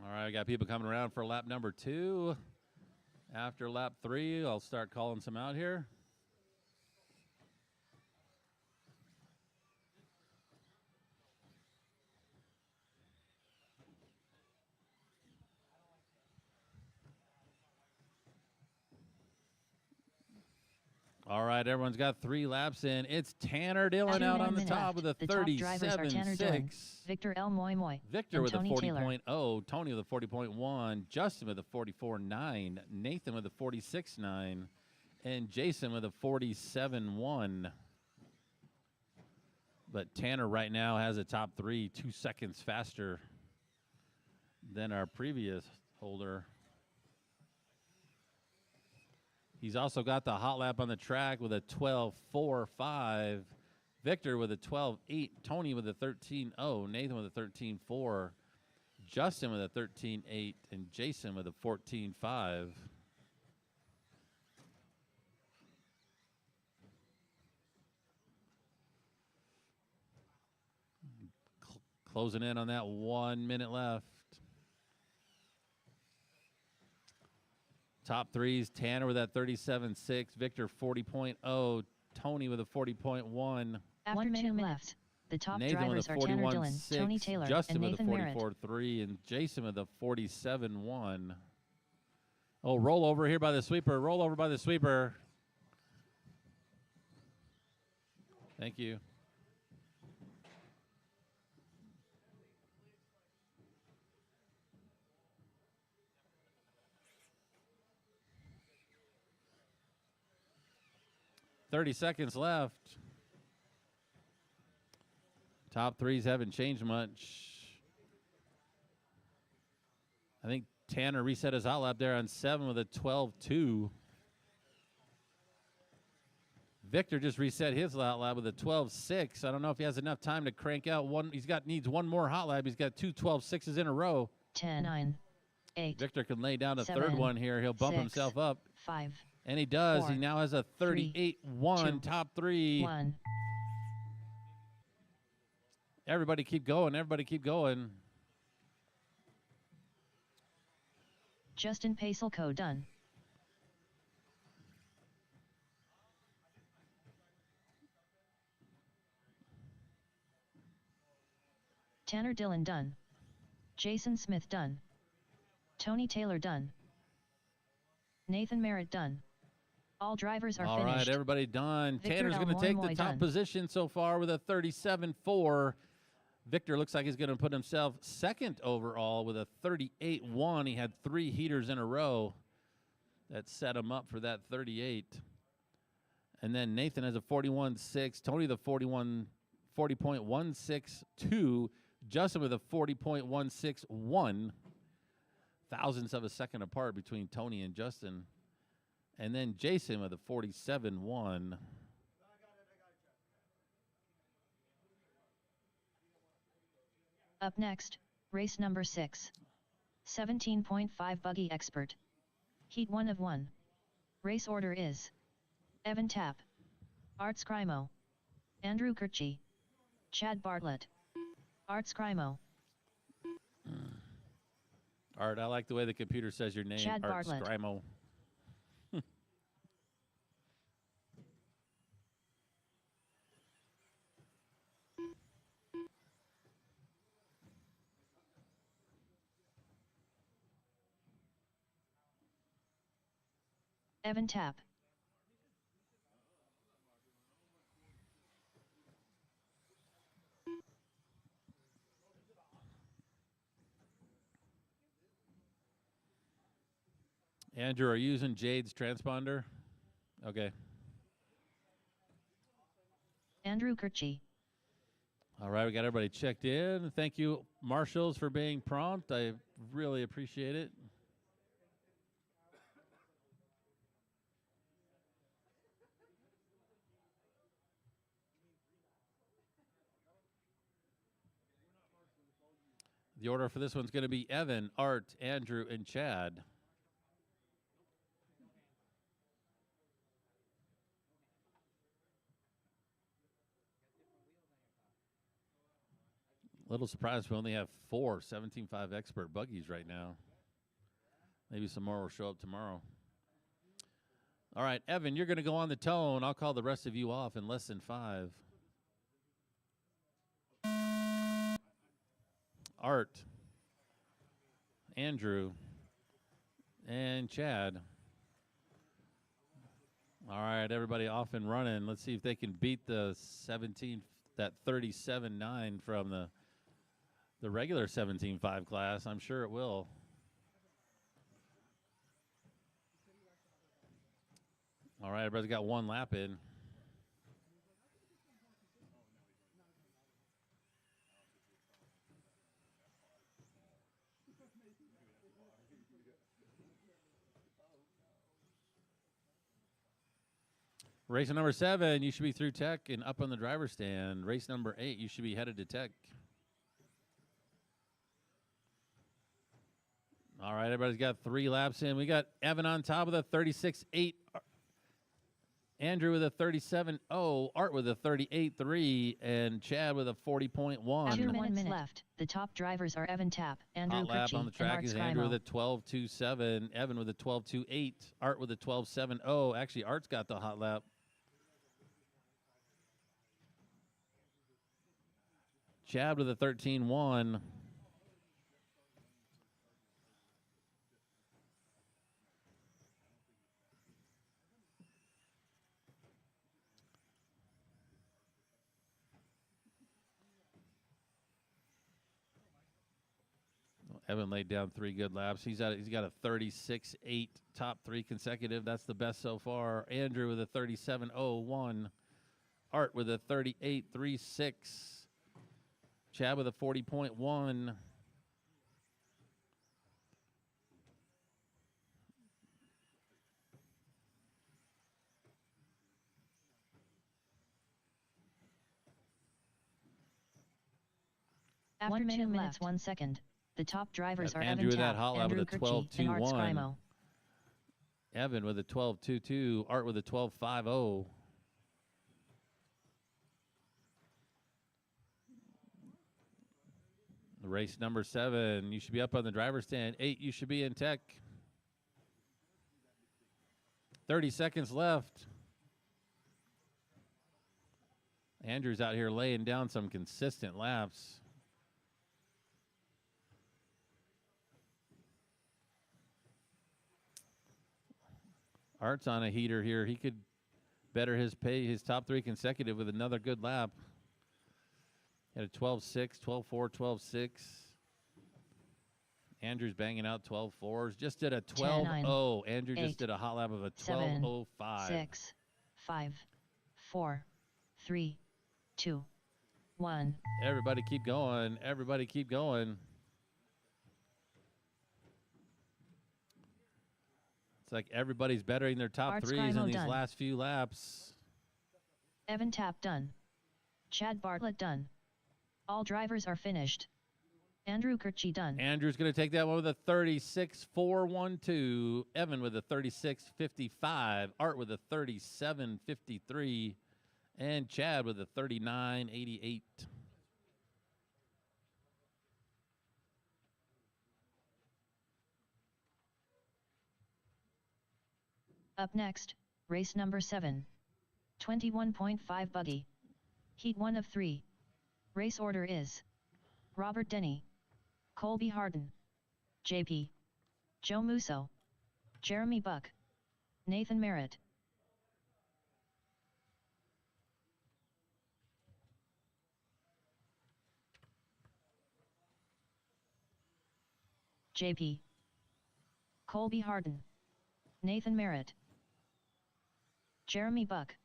All right, I got people coming around for lap number 2. After lap 3, I'll start calling some out here. All right, everyone's got 3 laps in. It's Tanner Dillon After out 1 on the minute top with a left, the top drivers are Tanner Dillon, 37.6. Victor L. Moy Moy, Victor and with Tony a Taylor. 40.0, Tony with a 40.1, Justin with a 44.9, Nathan with a 46.9, and Jason with a 47.1. But Tanner right now has a top 3, 2 seconds faster than our previous holder. He's also got the hot lap on the track with a 12.45. Victor with a 12.8. Tony with a 13.0. Nathan with a 13.4. Justin with a 13.8. And Jason with a 14.5. Closing in on that 1 minute left. Top 3s, Tanner with that 37.6, Victor 40.0, Tony with a 40.1. After 1 minute left, the top Nathan drivers with are a Tanner Dillon, 41.6, Tony Taylor, Justin and with Nathan a Merritt. 44.3, and Jason with a 47.1. Oh, roll over here by the sweeper. Roll over by the sweeper. Thank you. $30 seconds left. Top 3s haven't changed much. I think Tanner reset his hot lap there on 7 with a 12.2. Victor just reset his hot lap with a 12.6. I don't know if he has enough time to crank out one. Needs one more hot lap. He's got 2 12.6s in a row. 10, 9, 8. Victor can lay down a 7, third one here. He'll bump 6, himself up. 5. And he does. 4, He now has a 38.1 top 3. 1. Everybody keep going. Everybody keep going. Justin Pacelco done. Tanner Dillon done. Jason Smith done. Tony Taylor done. Nathan Merritt done. All drivers are All finished. All right, everybody done. Victor Tanner's going to Moy take Moy the top done. position so far with a 37.4. Victor looks like he's going to put himself second overall with a 38.1. He had 3 heaters in a row that set him up for that 38. And then Nathan has a 41.6. Tony the 40.162. Justin with a 40.161. Thousandths of a second apart between Tony and Justin. And then Jason with a 47.1. Up next, race number 6. 17.5 buggy expert. Heat 1 of 1. Race order is Evan Tapp, Art Scrimo, Andrew Kirchie, Chad Bartlett, Art Scrimo. Art, I like the way the computer says your name. Chad Art Bartlett. Scrimo. Evan Tapp. Andrew, are you using Jade's transponder? Okay. Andrew Kirchie. All right, we got everybody checked in. Thank you, marshals, for being prompt. I really appreciate it. The order for this one's going to be Evan, Art, Andrew, and Chad. Little surprised we only have 4 17.5 expert buggies right now. Maybe some more will show up tomorrow. All right, Evan, you're going to go on the tone. I'll call the rest of you off in less than 5. Art, Andrew, and Chad. All right, everybody off and running. Let's see if they can beat the 17, that 37.9 from the regular 17.5 class. I'm sure it will. All right, everybody's got one lap in. Race number 7, you should be through tech and up on the driver's stand. Race number 8, you should be headed to tech. All right, everybody's got 3 laps in. We got Evan on top of the 36.8. Andrew with a 37.0. Art with a 38.3. And Chad with a 40.1. 2 minutes left. The top drivers are Evan Tapp, Andrew Hot lap Kirchie, on the track and is Art Andrew Scrimo. with a 12.27. Evan with a 12.28. Art with a 12.70. Actually, Art's got the hot lap. Chad with a 13.1. Evan laid down 3 good laps. He's got a 36.8, top 3 consecutive. That's the best so far. Andrew with a 37.01. Art with a 38.36. Chad with a 40.1. After 1 minute 2 minutes 1 second. The top drivers are Andrew Evan with that Tapp, hot lap Andrew with a Kirchie, and Art 12.21. Scrimo. Evan with a 12.22. Art with a 12.50. Race number 7, you should be up on the driver's stand. 8, you should be in tech. 30 seconds left. Andrew's out here laying down some consistent laps. Art's on a heater here. He could better his top 3 consecutive with another good lap. Had a 12.6, 12.4, 12.6. Andrew's banging out 12.4s. Just did a 12.0. Andrew 8, just did a hot lap of a 7, 12.05. 6, 5, 4, 3, 2, 1. Everybody keep going. Everybody keep going. It's like everybody's bettering their top Art 3s in Scrimo these done. last few laps. Evan Tapp done. Chad Bartlett done. All drivers are finished. Andrew Kirchie done. Andrew's going to take that one with a 36.412. Evan with a 36.55. Art with a 37.53. And Chad with a 39.88. Up next, race number 7. 21.5 buggy. Heat 1 of 3. Race order is Robert Denny, Colby Harden, JP, Joe Musso, Jeremy Buck, Nathan Merritt. JP, Colby Harden, Nathan Merritt, Jeremy Buck.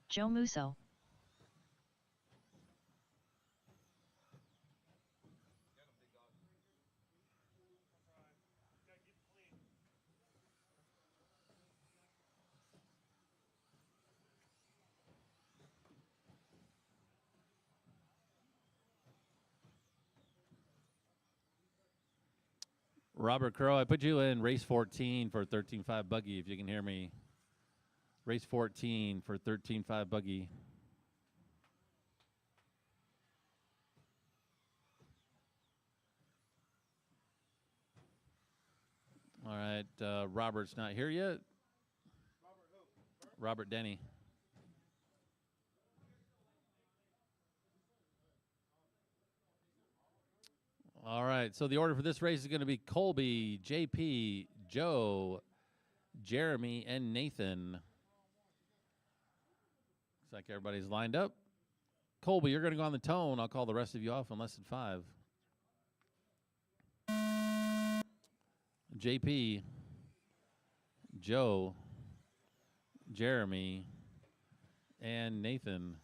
Joe Musso. Robert Crow, I put you in race 14 for 13.5 buggy, if you can hear me. Race 14 for 13.5 buggy. All right, Robert's not here yet. Robert who? Robert Denny. All right, so the order for this race is going to be Colby, JP, Joe, Jeremy, and Nathan. Looks like everybody's lined up. Colby, you're going to go on the tone. I'll call the rest of you off in less than 5. JP, Joe, Jeremy, and Nathan.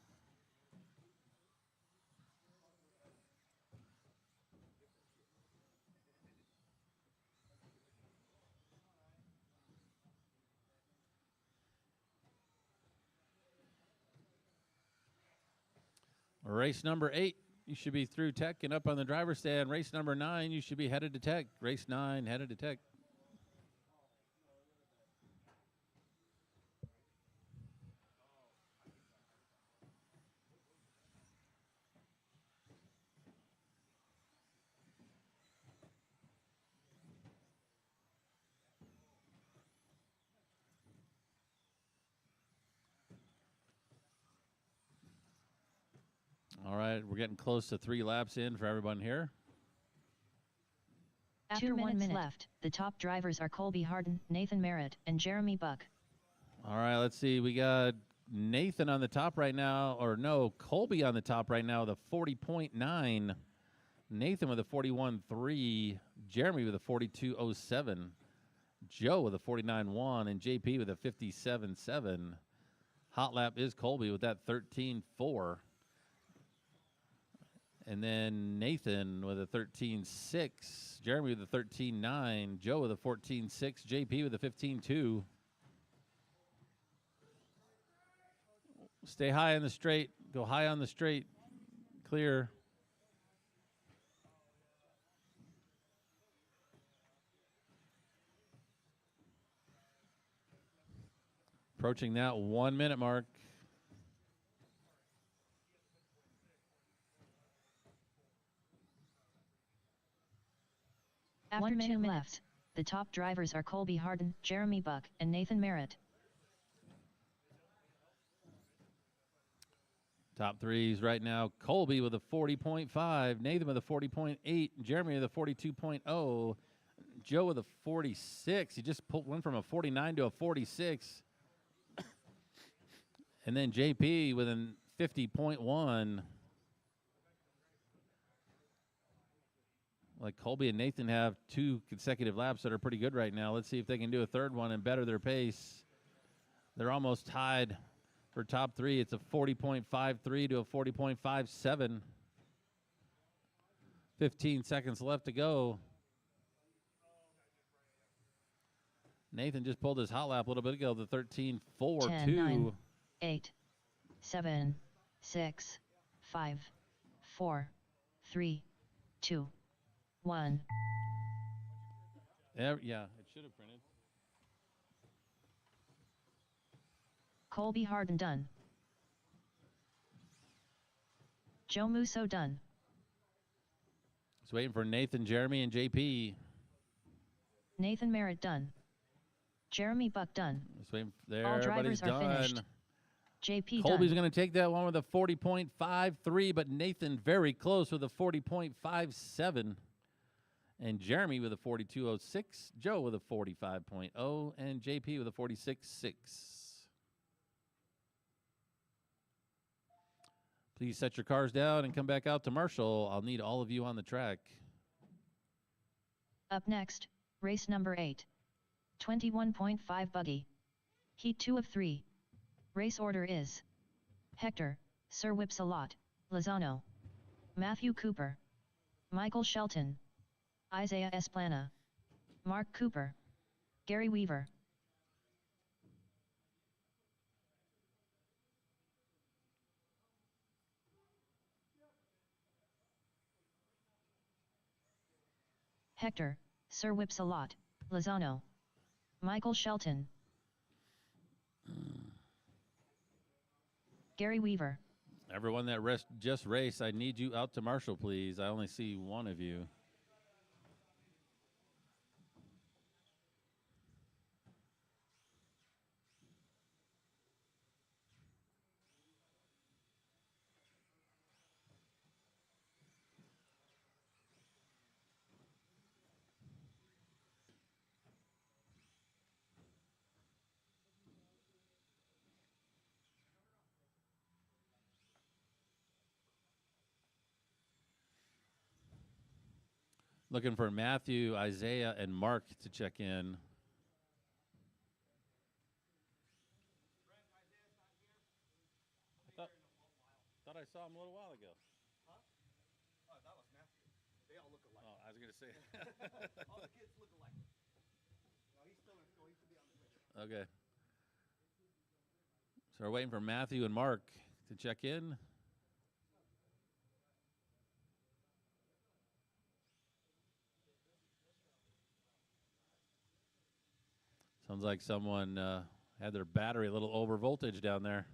Race number 8, you should be through tech and up on the driver's stand. Race number 9, you should be headed to tech. Race 9, headed to tech. All right, we're getting close to 3 laps in for everyone here. After 1 minute left, the top drivers are Colby Harden, Nathan Merritt, and Jeremy Buck. All right, let's see. We got Nathan on the top right now, or no, Colby on the top right now with a 40.9. Nathan with a 41.3. Jeremy with a 42.07. Joe with a 49.1, and JP with a 57.7. Hot lap is Colby with that 13.4. And then Nathan with a 13.6, Jeremy with a 13.9, Joe with a 14.6, JP with a 15.2. Stay high on the straight. Go high on the straight. Clear. Approaching that 1 minute mark. After 1 minute left, the top drivers are Colby Harden, Jeremy Buck, and Nathan Merritt. Top threes right now. Colby with a 40.5, Nathan with a 40.8, Jeremy with a 42.0, Joe with a 46. He just went from a 49 to a 46. And then JP with a 50.1. Like Colby and Nathan have 2 consecutive laps that are pretty good right now. Let's see if they can do a third one and better their pace. They're almost tied for top 3. It's a 40.53 to a 40.57. 15 seconds left to go. Nathan just pulled his hot lap a little bit ago, the 13.42. 10, 9, 8, 7, 6, 5, 4, 3, 2, 1. Yeah, it should have printed. Colby Harden done. Joe Musso done. Just waiting for Nathan, Jeremy, and JP. Nathan Merritt done. Jeremy Buck done. Just waiting. There, All everybody's drivers are done. finished. JP Colby's done. going to take that one with a 40.53, but Nathan very close with a 40.57. And Jeremy with a 42.06, Joe with a 45.0, and JP with a 46.6. Please set your cars down and come back out to Marshall. I'll need all of you on the track. Up next, race number 8. 21.5 buggy. Heat 2 of 3. Race order is Hector, Sir Whipsalot, Lozano, Matthew Cooper, Michael Shelton, Isaiah Esplana, Mark Cooper, Gary Weaver. Hector, Sir Whipsalot, Lozano. Michael Shelton. Gary Weaver. Everyone that just raced, I need you out to Marshall, please. I only see one of you. Looking for Matthew, Isaiah, and Mark to check in. Thought I saw him a little while ago. Huh? Oh, that was Matthew. They all look alike. Oh, I was going to say. All the kids look alike. No, he's still in school. He should be on the way. Okay. So we're waiting for Matthew and Mark to check in. Sounds like someone had their battery a little over voltage down there.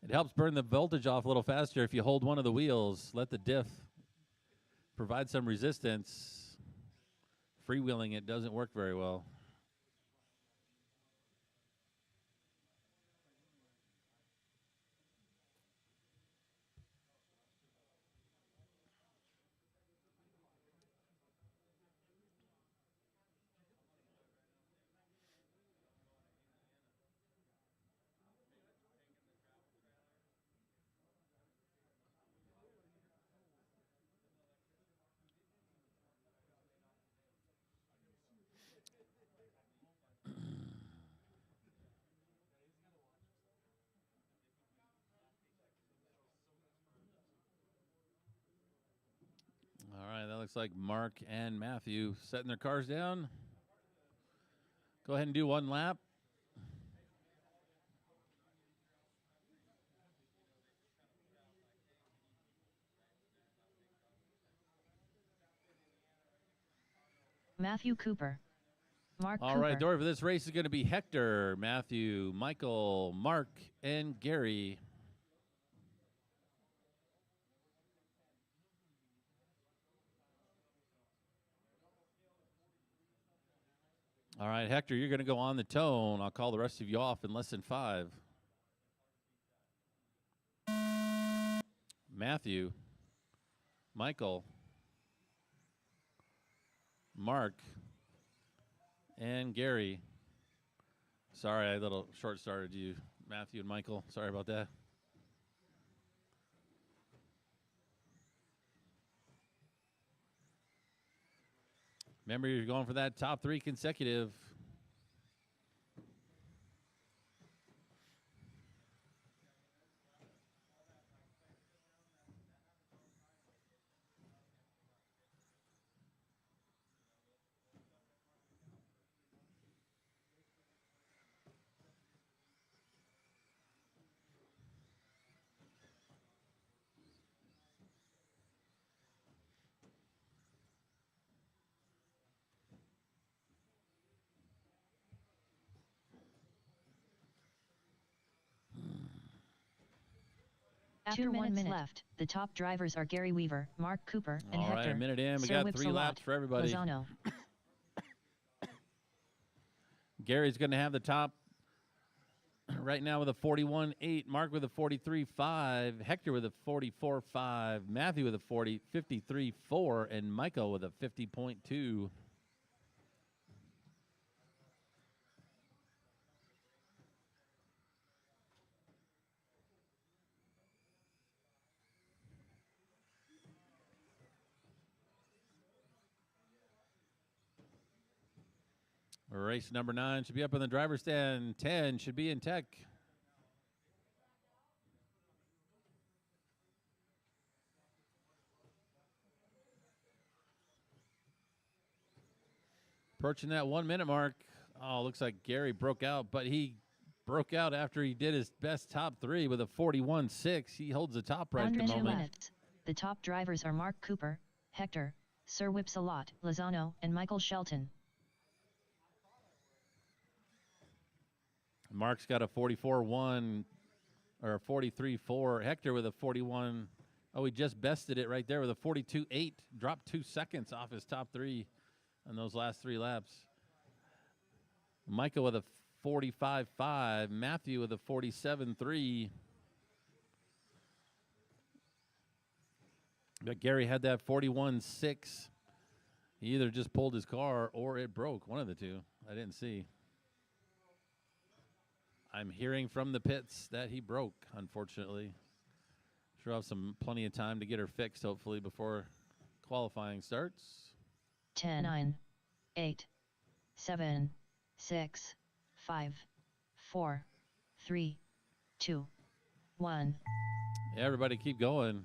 It helps burn the voltage off a little faster if you hold one of the wheels. Let the diff provide some resistance. Freewheeling it doesn't work very well. All right, that looks like Mark and Matthew setting their cars down. Go ahead and do one lap. Matthew Cooper. Mark All Cooper. right, the order for this race is going to be Hector, Matthew, Michael, Mark, and Gary. All right, Hector, you're going to go on the tone. I'll call the rest of you off in less than 5. Matthew, Michael, Mark, and Gary. Sorry, I a little short-started you, Matthew and Michael. Sorry about that. Remember, you're going for that top 3 consecutive. After 2 minutes left, the top drivers are Gary Weaver, Mark Cooper, and All Hector. right, a minute in. We Sir got 3 Whipsalot, laps for everybody. Lozano. Gary's going to have the top right now with a 41.8, Mark with a 43.5, Hector with a 44.5, Matthew with a 53.4, and Michael with a 50.2. Race number 9 should be up in the driver's stand. 10 should be in tech. Approaching that 1 minute mark. Oh, looks like Gary broke out, but he broke out after he did his best top 3 with a 41.6. He holds the top right at the Under 2 moment. minutes, the top drivers are Mark Cooper, Hector, Sir Whipsalot, Lozano, and Michael Shelton. Mark's got a 44-1 or a 43-4. Hector with a 41. Oh, he just bested it right there with a 42-8. Dropped 2 seconds off his top 3 on those last 3 laps. Micah with a 45-5. Matthew with a 47-3. But Gary had that 41-6. He either just pulled his car or it broke. One of the two. I didn't see. I'm hearing from the pits that he broke, unfortunately. Sure have plenty of time to get her fixed, hopefully, before qualifying starts. 10, 9, 8, 7, 6, 5, 4, 3, 2, 1. Yeah, everybody keep going.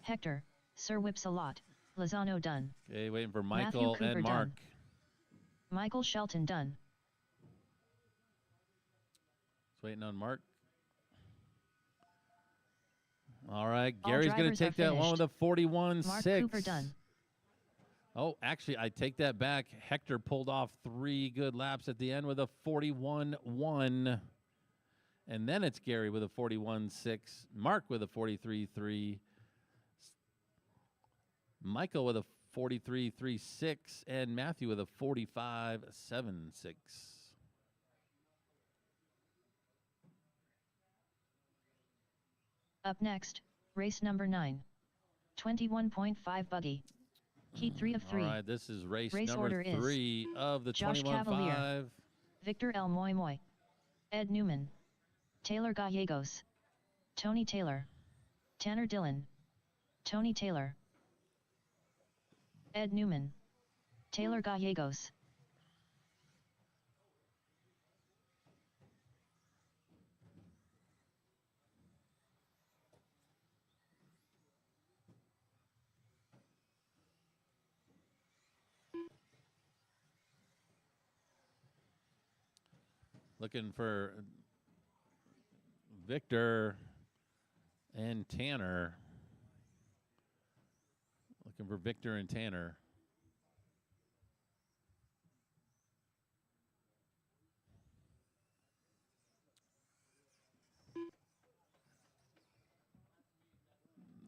Hector, Sir Whipsalot, Lozano done. Okay, waiting for Matthew Michael Cooper and Mark. done. Michael Shelton done. Just waiting on Mark. All right, All Gary's going to drivers are take that one with a 41-6. Mark Cooper done. Oh, actually, I take that back. Hector pulled off 3 good laps at the end with a 41-1. And then it's Gary with a 41-6. Mark with a 43-3. Michael with a 43-3-6. And Matthew with a 45-7-6. Up next, race number 9. 21.5 buggy. Heat 3 of 3. All right, this is race Race number order is 3 of the Josh 21.5. Cavalier, Victor L. Moy Moy, Ed Newman, Taylor Gallegos, Tony Taylor, Tanner Dillon, Tony Taylor, Ed Newman, Taylor Gallegos. Looking for Victor and Tanner. Looking for Victor and Tanner.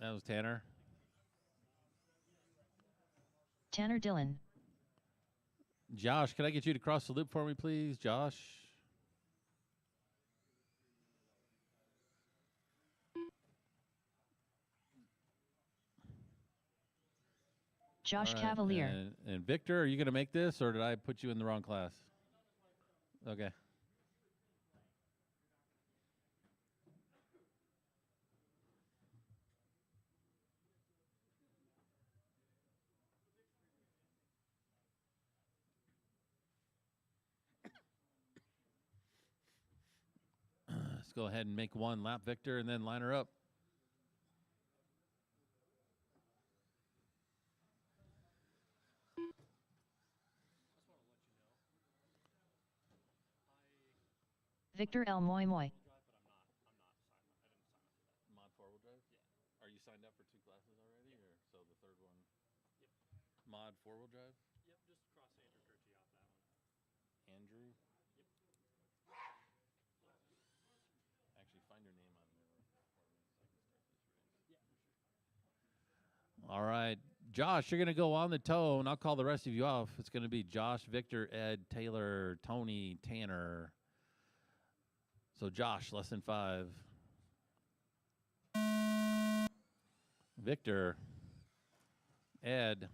That was Tanner. Tanner Dillon. Josh, can I get you to cross the loop for me, please? Josh. Josh All right, Cavalier. And Victor, are you going to make this, or did I put you in the wrong class? Okay. Let's go ahead and make one lap, Victor, and then line her up. Victor L. Moy Moy. Mod 4-wheel drive? Yeah. Are you signed up for 2 classes already, or so the third one? Yep. Mod 4-wheel drive? Yep, just cross Andrew Turkey off that one. Andrew? Yep. Actually, find your name on there for me so I can start this race. Yeah, for sure. All right. Josh, you're going to go on the toe, and I'll call the rest of you off. It's going to be Josh, Victor, Ed, Taylor, Tony, Tanner. So, Josh, lesson 5. Victor, Ed,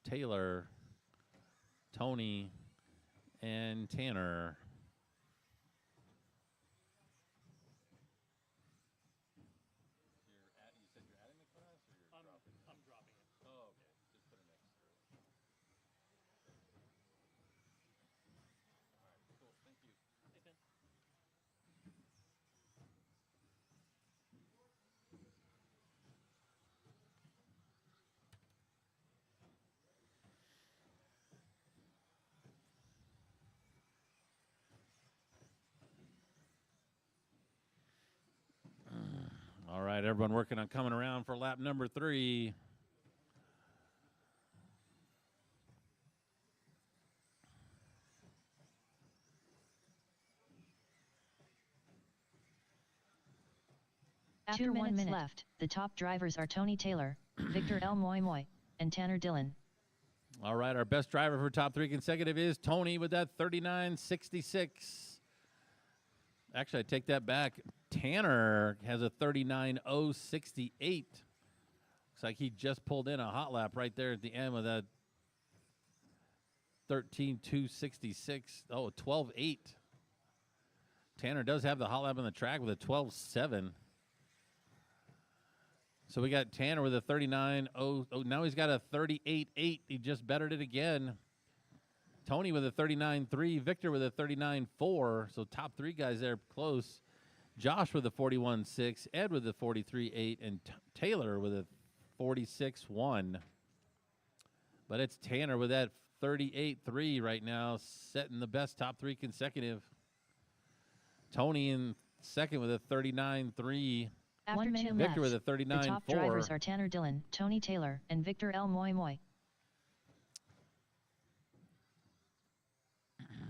Taylor, Tony, and Tanner. You said you're adding the class, or you're dropping it? I'm dropping it. Oh, okay. Just put an X through it. All right, cool. Thank you. Thanks, man. right, everyone working on coming around for lap number 3. After 1 minute left, the top drivers are Tony Taylor, Victor L. Moy Moy, and Tanner Dillon. All right, our best driver for top 3 consecutive is Tony with that 39.66. Actually, I take that back. Tanner has a 39.068. Looks like he just pulled in a hot lap right there at the end with that 13.266. Oh, 12.8. Tanner does have the hot lap on the track with a 12.7. So we got Tanner with a 39.0. Oh, now he's got a 38.8. He just bettered it again. Tony with a 39.3. Victor with a 39.4. So top 3 guys there close. Josh with a 41.6. Ed with a 43.8. And Taylor with a 46.1. But it's Tanner with that 38.3 right now, setting the best top 3 consecutive. Tony in second with a 39.3. After 1 minute Victor left, with a 39.4. the top drivers are Tanner Dillon, Tony Taylor, and Victor L. Moy Moy.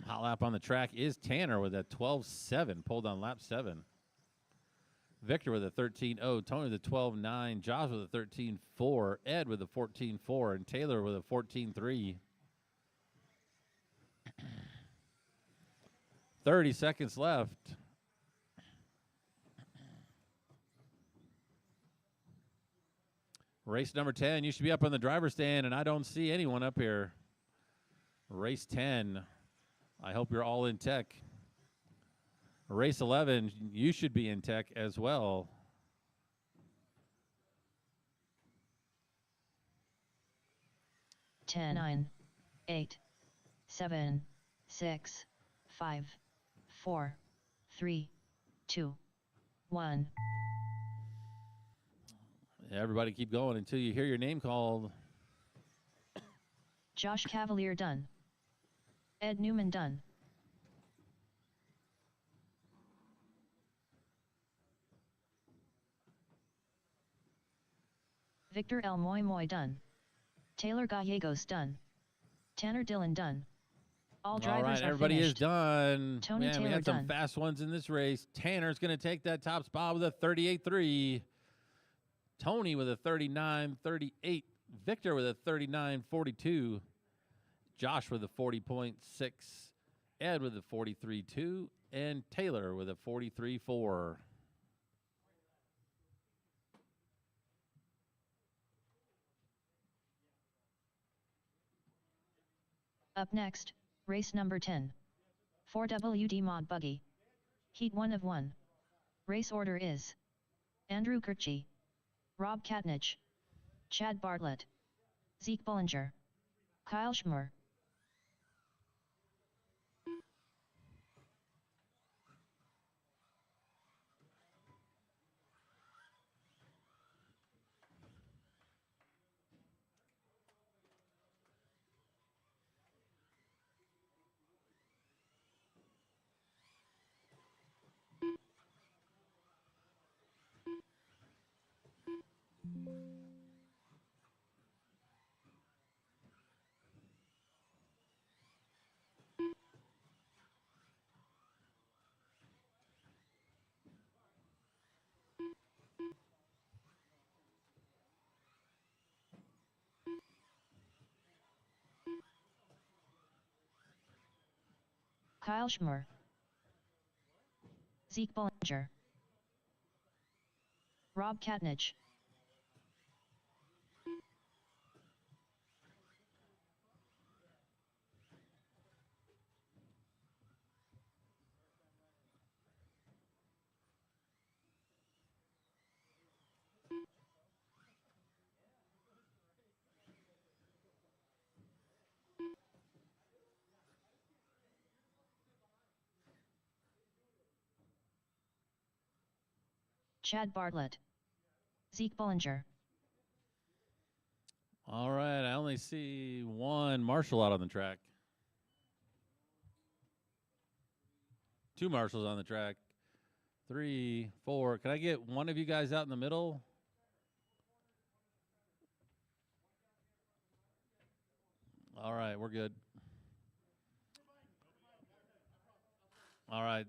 Hot lap on the track is Tanner with a 12.7, pulled on lap 7. Victor with a 13.0, Tony with a 12.9, Josh with a 13.4, Ed with a 14.4, and Taylor with a 14.3. 30 seconds left. Race number 10. You should be up on the driver's stand, and I don't see anyone up here. Race 10. I hope you're all in tech. Race 11. You should be in tech as well. Ten, 9, 8, 7, 6, 5, 4, 3, 2, 1. Everybody keep going until you hear your name called. Josh Cavalier done. Ed Newman done. Victor L. Moy Moy done. Taylor Gallegos done. Tanner Dillon done. All drivers right, are everybody finished. is done. Tony Man, we Taylor had some done. fast ones in this race. Tanner's going to take that top spot with a 38.3. Tony with a 39.38. Victor with a 39.42. Josh with a 40.6. Ed with a 43.2. And Taylor with a 43.4. Up next, race number 10. 4WD Mod Buggy. Heat 1 of 1. Race order is Andrew Kirchie, Rob Katnich, Chad Bartlett, Zeke Bullinger, Kyle Schmer. Kyle Schmer, Zeke Bullinger, Rob Katnich, Chad Bartlett, Zeke Bullinger. All right, I only see one Marshall out on the track. Two Marshalls on the track. 3, 4. Can I get one of you guys out in the middle? All right, we're good. All right.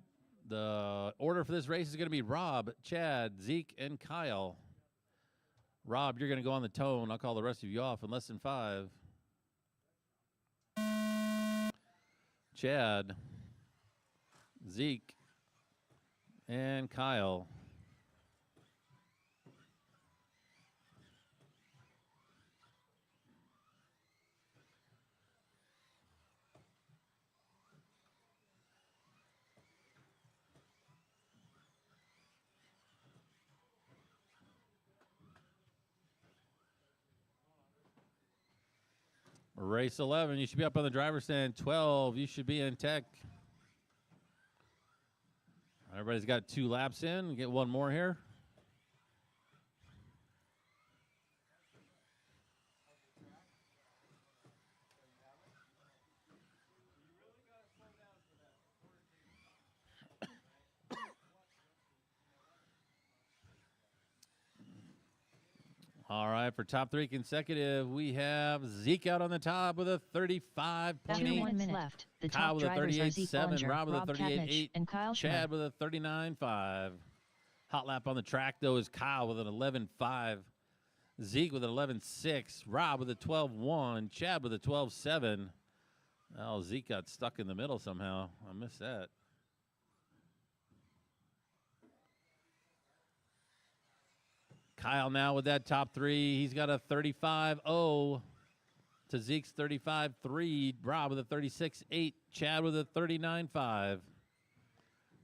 The order for this race is going to be Rob, Chad, Zeke, and Kyle. Rob, you're going to go on the tone. I'll call the rest of you off in less than 5. Chad, Zeke, and Kyle. Race 11, you should be up on the driver's stand. 12, you should be in tech. Everybody's got 2 laps in. Get one more here. All right, for top 3 consecutive, we have Zeke out on the top with a 35.8. 1 minute left. The Kyle top with a drivers are Zeke 38.7. Bollinger, Rob with a Rob Katnich, 38.8. and Kyle Chad Schmidt. with a 39.5. Hot lap on the track, though, is Kyle with an 11.5. Zeke with an 11.6. Rob with a 12.1. Chad with a 12.7. Oh, Zeke got stuck in the middle somehow. I missed that. Kyle now with that top 3. He's got a 35.0 to Zeke's 35.3. Rob with a 36.8. Chad with a 39.5.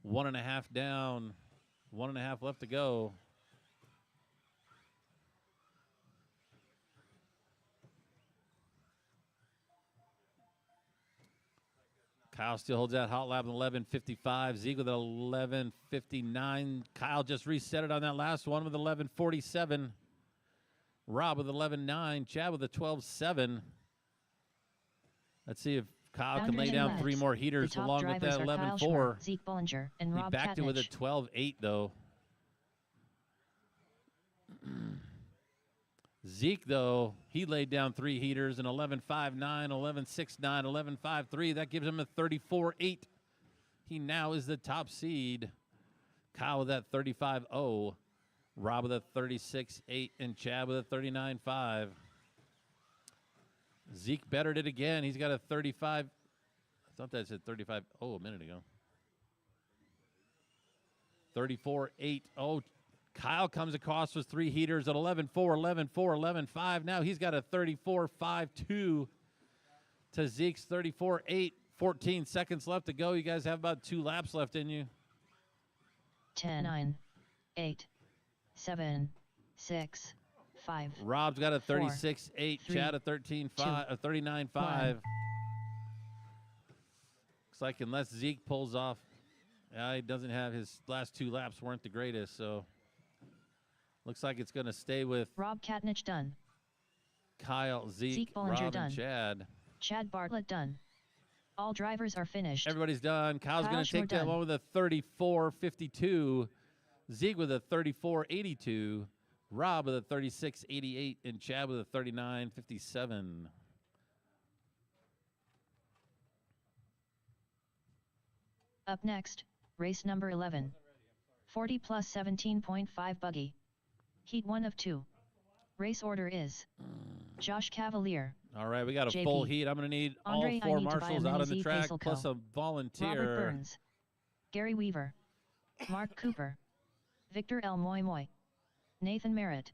1.5 down. 1.5 left to go. Kyle still holds that hot lap with 11.55. Zeke with 11.59. Kyle just reset it on that last one with 11.47. Rob with 11.9. Chad with a 12.7. Let's see if Kyle can lay down 3 more heaters along with that 11.4. Zeke Bollinger and He Rob backed it with a Katnich. 12.8, though. Zeke, though, he laid down 3 heaters, an 11.59, 11.69, 11.53. That gives him a 34.8. He now is the top seed. Kyle with that 35.0. Rob with a 36.8, and Chad with a 39.5. Zeke bettered it again. He's got a 35. I thought that said 35. Oh, a minute ago. 34.8. Oh, Kyle comes across with 3 heaters at 11.4, 11.4, 11.5. Now he's got a 34.52 to Zeke's 34.8. 14 seconds left to go. You guys have about 2 laps left in you. 10, 9, 8, 7, 6, 5. Rob's got a 36.8. Chad a 13.5, a 39.5. Looks like unless Zeke pulls off, he doesn't have his last 2 laps weren't the greatest, so looks like it's going to stay with Rob Katnich done. Kyle, Zeke Bollinger Rob, done. and Chad. Chad Bartlett done. All drivers are finished. Everybody's done. Kyle's going to take that done. one with a 34.52. Zeke with a 34.82. Rob with a 36.88. And Chad with a 39.57. Up next, race number 11. 40 plus 17.5 buggy. Heat 1 of 2. Race order is Josh Cavalier. All right, we got a JP. full heat. I'm going to need Andre, all 4 I need to buy a marshals out on mini the Z track, Faisal plus Co. a volunteer. Robert Burns. Gary Weaver. Mark Cooper. Victor L. Moy Moy. Nathan Merritt.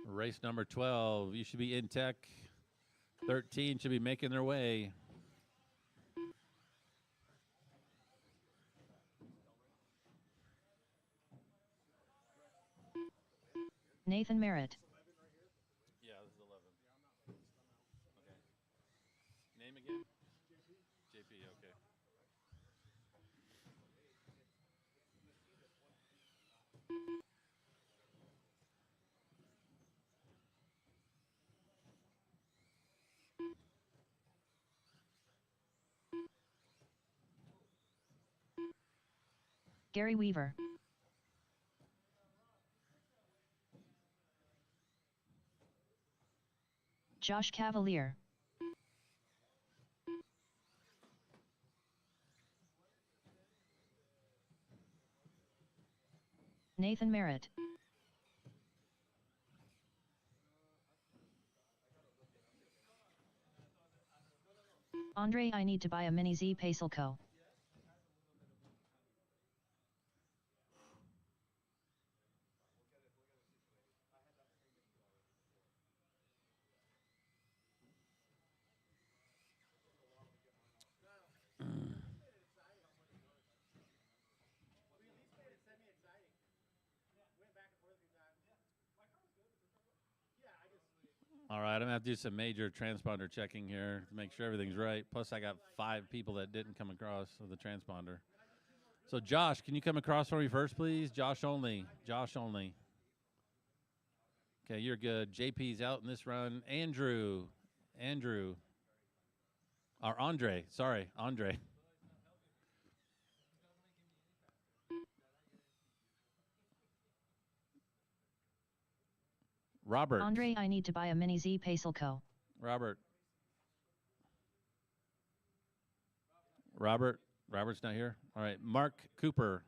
Race number 12. You should be in tech. 13 should be making their way. Nathan Merritt. Yeah, this is 11. Okay. Name again? JP, okay. Gary Weaver. Josh Cavalier. Nathan Merritt. Andre, I need to buy a mini Z Pacelco. All right, I'm gonna have to do some major transponder checking here to make sure everything's right. Plus, I got 5 people that didn't come across of the transponder. So, Josh, can you come across for me first, please? Josh only. Josh only. Okay, you're good. JP's out in this run. Andrew. Or Andre. Sorry, Andre. Robert. Andre, I need to buy a mini Z Pacelco. Robert's not here. All right, Mark Cooper.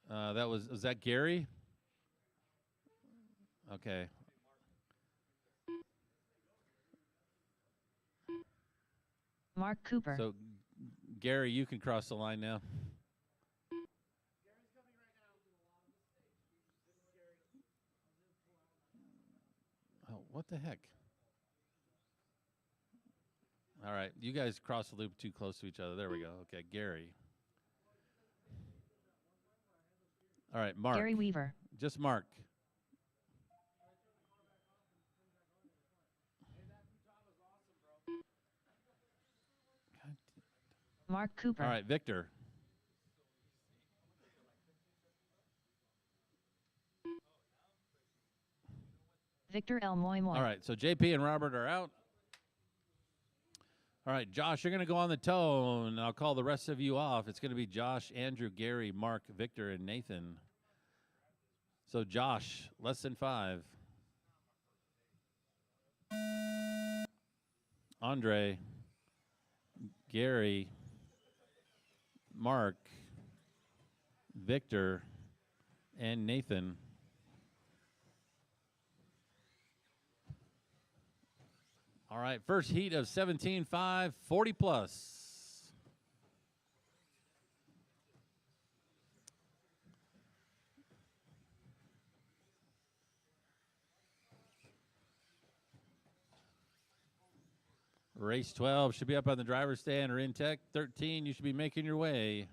Was that Gary? Okay. Mark Cooper. So, Gary, you can cross the line now. Oh, what the heck? All right, you guys cross the loop too close to each other. There we go. Okay, Gary. All right, Mark. Gary Weaver. Just Mark. Mark Cooper. All right, Victor. Victor L. Moy Moy. All right, so JP and Robert are out. All right, Josh, you're going to go on the tone. I'll call the rest of you off. It's going to be Josh, Andrew, Gary, Mark, Victor, and Nathan. So, Josh, less than 5. Andre, Gary, Mark, Victor, and Nathan. All right, first heat of 17.5, 40 plus. Race 12 should be up on the driver's stand or in tech. 13, you should be making your way.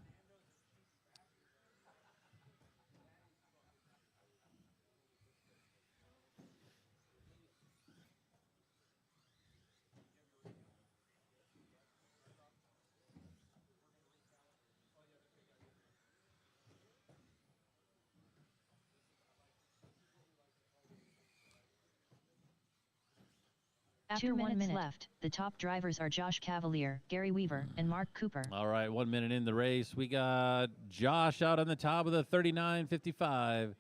After 1 minute left, the top drivers are Josh Cavalier, Gary Weaver, and Mark Cooper. All right, 1 minute in the race. We got Josh out on the top with a 39.55.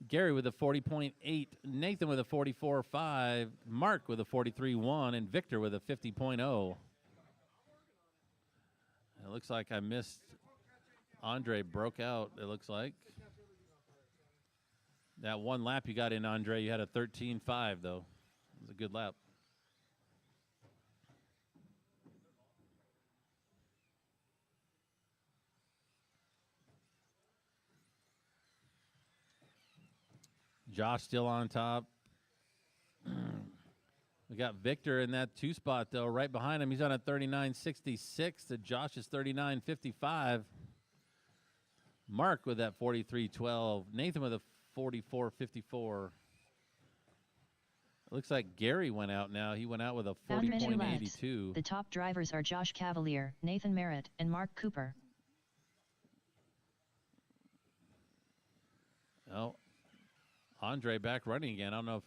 Gary with a 40.8. Nathan with a 44.5. Mark with a 43.1. And Victor with a 50.0. It looks like I missed. Andre broke out, it looks like. That one lap you got in, Andre, you had a 13.5, though. It was a good lap. Josh still on top. We got Victor in that 2 spot, though, right behind him. He's on a 39.66 to Josh's 39.55. Mark with that 43.12. Nathan with a 44.54. It looks like Gary went out now. He went out with a 40.82. The top drivers are Josh Cavalier, Nathan Merritt, and Mark Cooper. Oh, Andre back running again. I don't know if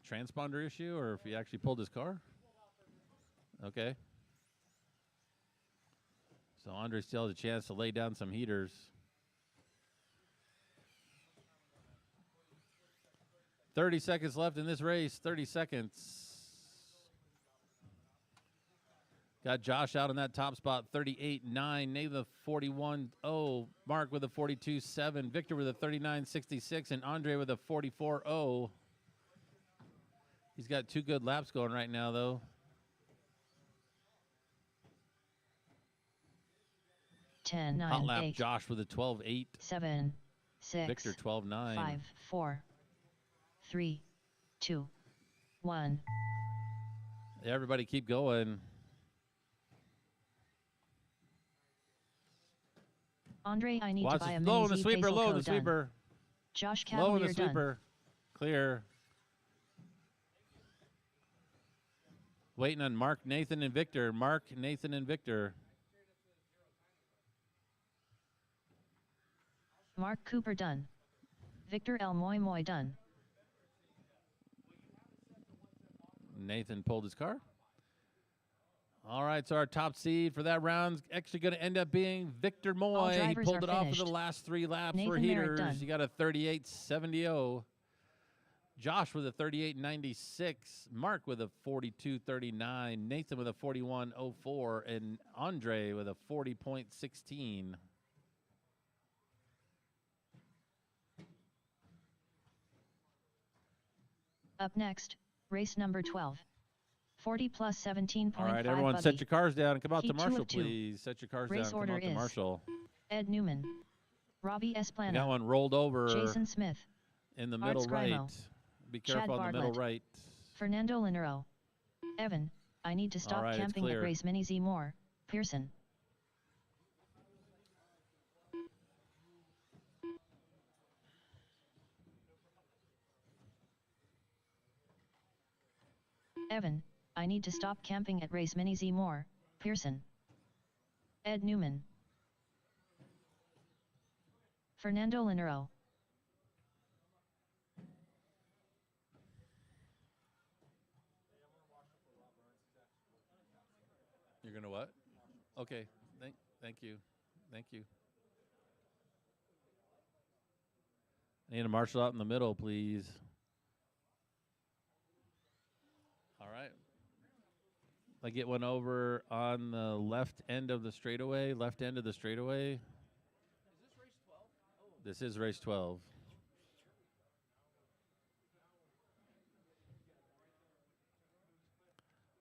transponder issue, or if he actually pulled his car. Okay. So Andre still has a chance to lay down some heaters. $30 seconds left in this race. 30 seconds. Got Josh out in that top spot, 38.9. Nathan 41.0. Mark with a 42.7. Victor with a 39.66. And Andre with a 44.0. He's got 2 good laps going right now, though. Ten, nine, Hot lap 8, Josh with a 12.8. 7, 6, Victor 12.9. 5, 4, 3, 2, 1. Everybody keep going. Andre, I need Watch to buy a low mini in the Z sweeper, Basil low in Co. the done. sweeper. Josh Low in Cavalier the done. sweeper. Clear. Waiting on Mark, Nathan, and Victor. Mark, Nathan, and Victor. Mark Cooper done. Victor L. Moy Moy done. Nathan pulled his car. All right, so our top seed for that round's actually going to end up being Victor Moy. He drivers pulled are it off for the finished. last 3 laps Nathan for Merritt heaters. done. He got a 38.70. Josh with a 38.96. Mark with a 42.39. Nathan with a 41.04. And Andre with a 40.16. Up next, race number 12. 40 plus 17.5. All right, everyone, buggy. set your cars down and come out to Heat 2 Marshall, of 2. please. Set your cars Race down and order come out to is Marshall. Ed Newman, Robbie We got Esplana, one rolled over Jason Smith, in the Art middle right. Scrimo, Be Chad careful on the middle Bartlett, right. Fernando Linero, Evan, I need to stop right, it's camping at clear. Race Mini Z Moore, Pearson. Evan, I need to stop camping at Race Mini Z Moore, Pearson. Ed Newman. Fernando Linero. You're going to what? Okay. Thank you. Thank you. I need a Marshall out in the middle, please. All right. I get one over on the left end of the straightaway. Left end of the straightaway. This is race 12.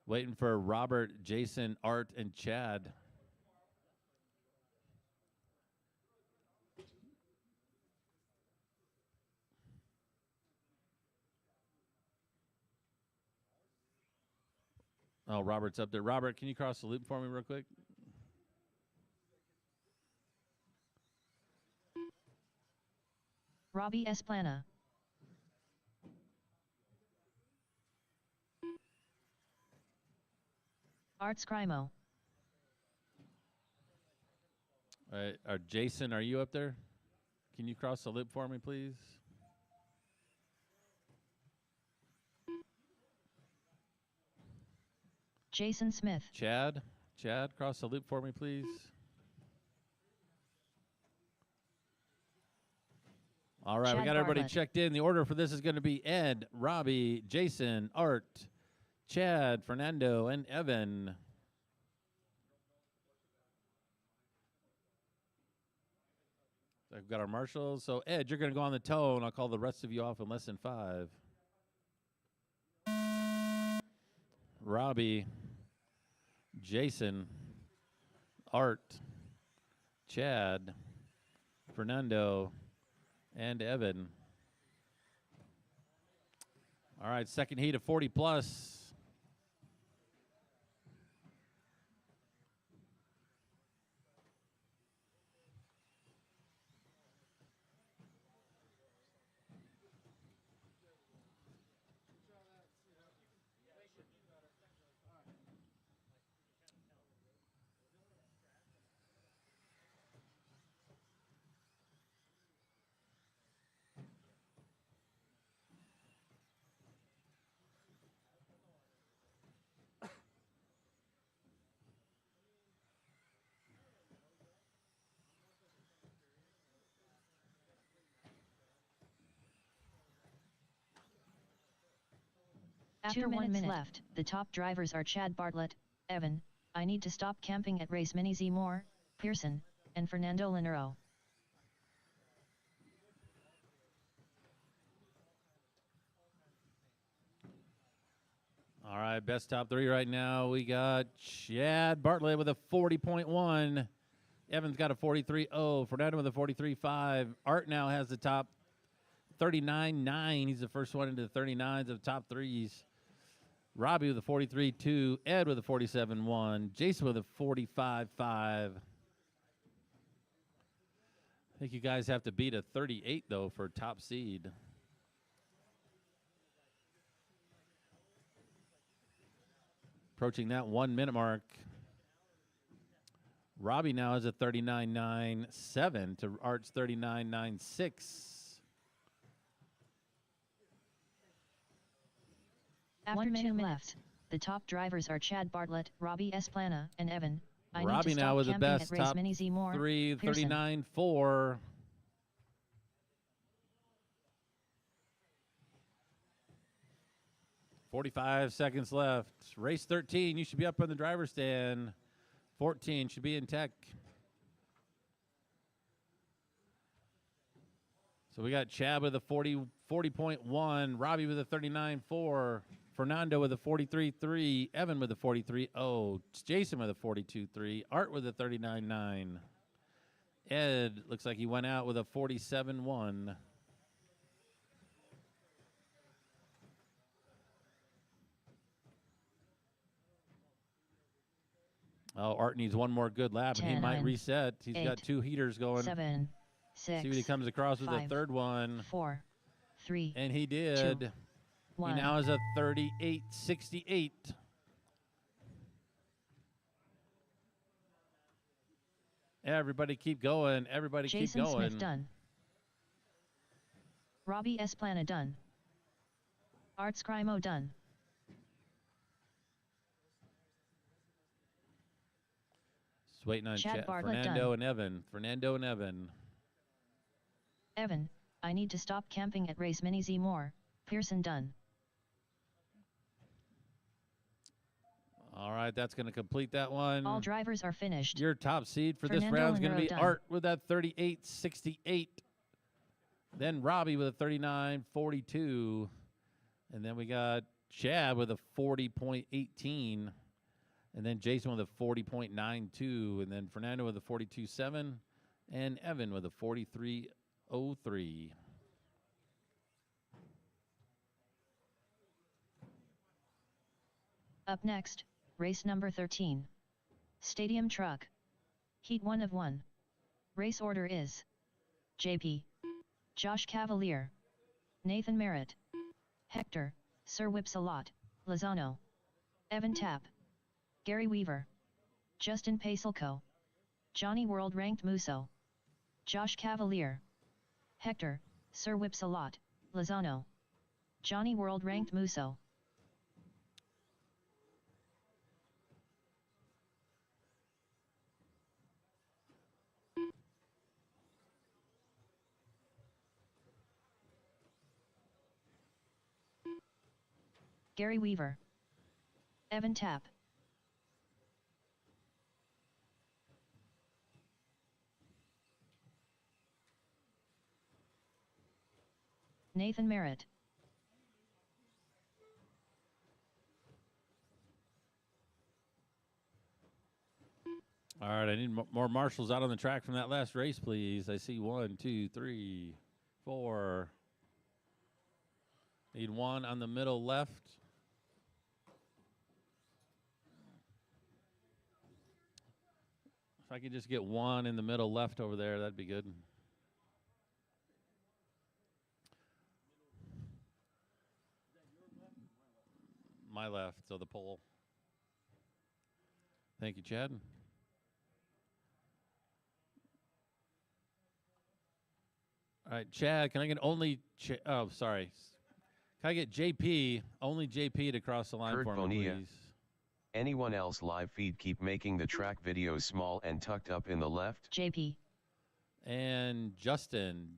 Waiting for Robert, Jason, Art, and Chad. Oh, Robert's up there. Robert, can you cross the loop for me real quick? Robbie Esplana. Art Scrimo. All right. Jason, are you up there? Can you cross the loop for me, please? Jason Smith. Chad, cross the loop for me, please. All right, we Chad got everybody Bartlett. checked in. The order for this is going to be Ed, Robbie, Jason, Art, Chad, Fernando, and Evan. So I've got our marshals. So, Ed, you're going to go on the toe, and I'll call the rest of you off in less than 5. Robbie, Jason, Art, Chad, Fernando, and Evan. All right, second heat of 40 plus. After 2 1 minutes minute left. The top drivers are Chad Bartlett, Evan, I Need to Stop Camping at Race Mini Z Moore, Pearson, and Fernando Linero. All right, best top three right now. We got Chad Bartlett with a 40.1. Evan's got a 43.0. Fernando with a 43.5. Art now has the top 39.9. He's the first one into the 39s of top threes. Robbie with a 43.2. Ed with a 47.1. Jason with a 45.5. I think you guys have to beat a 38, though, for top seed. Approaching that 1 minute mark. Robbie now has a 39.97 to Art's 39.96. After 1 2 minute minutes, left. the top drivers are Chad Bartlett, Robbie Esplana, and Evan. I Need Robbie to now Stop with the Camping best at Race top Mini Z Moore, three, Pearson. 39.4. .45 seconds left. Race 13, you should be up on the driver's stand. 14 should be in tech. So we got Chad with a 40.1, Robbie with a 39.4, Fernando with a 43.3, Evan with a 43.0, Jason with a 42.3, Art with a 39.9. Ed looks like he went out with a 47.1. Oh, Art needs one more good lap, and he 10, might reset. He's 8, got two heaters going. 7, 6, See what he comes across with a 5, third one. 4, 3, And he did. 2, He 1. now has a 38.68. Everybody keep going. Everybody Jason keep going. Smith done. Robbie Esplana done. Art Scrimo done. Just waiting on Chad Bartlett Fernando done. and Evan. Fernando and Evan. Evan, I Need to Stop Camping at Race Mini Z Moore, Pearson done. All right, that's going to complete that one. All drivers are finished. Your top seed for this Fernando round is going to Linero be done. Art with that 38.68. Then Robbie with a 39.42. And then we got Chad with a 40.18. And then Jason with a 40.92. And then Fernando with a 42.7. And Evan with a 43.03. Up next, race number 13. Stadium Truck. Heat 1 of 1. Race order is JP, Josh Cavalier, Nathan Merritt, Hector, Sir Whipsalot, Lozano, Evan Tapp, Gary Weaver, Justin Pacelco, Johnny World Ranked Musso, Josh Cavalier, Hector, Sir Whipsalot, Lozano, Johnny World Ranked Musso. Gary Weaver, Evan Tapp, Nathan Merritt, All right, I need more marshals out on the track from that last race, please. I see 1, 2, 3, 4. Need one on the middle left. If I could just get one in the middle left over there, that'd be good. My left, so the pole. Thank you, Chad. All right, Chad, can I get only... oh, sorry. Can I get JP, only JP to cross the line Kurt for me, Bonilla. please? Anyone else live feed keep making the track videos small and tucked up in the left? JP, And Justin.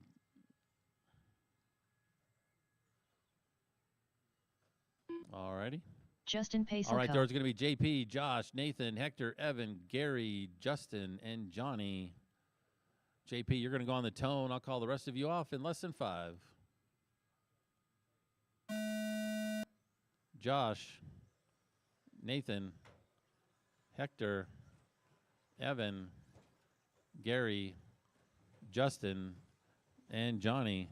All righty. Justin Pacelco. All right, there's going to be JP, Josh, Nathan, Hector, Evan, Gary, Justin, and Johnny. JP, you're going to go on the tone. I'll call the rest of you off in less than 5. Josh, Nathan, Hector, Evan, Gary, Justin, and Johnny.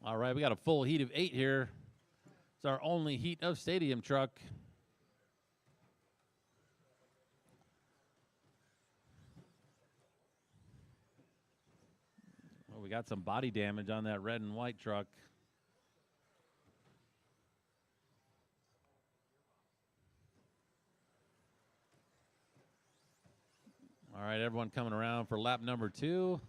All right, we got a full heat of 8 here. It's our only heat of stadium truck. Well, we got some body damage on that red and white truck. All right, everyone coming around for lap number 2.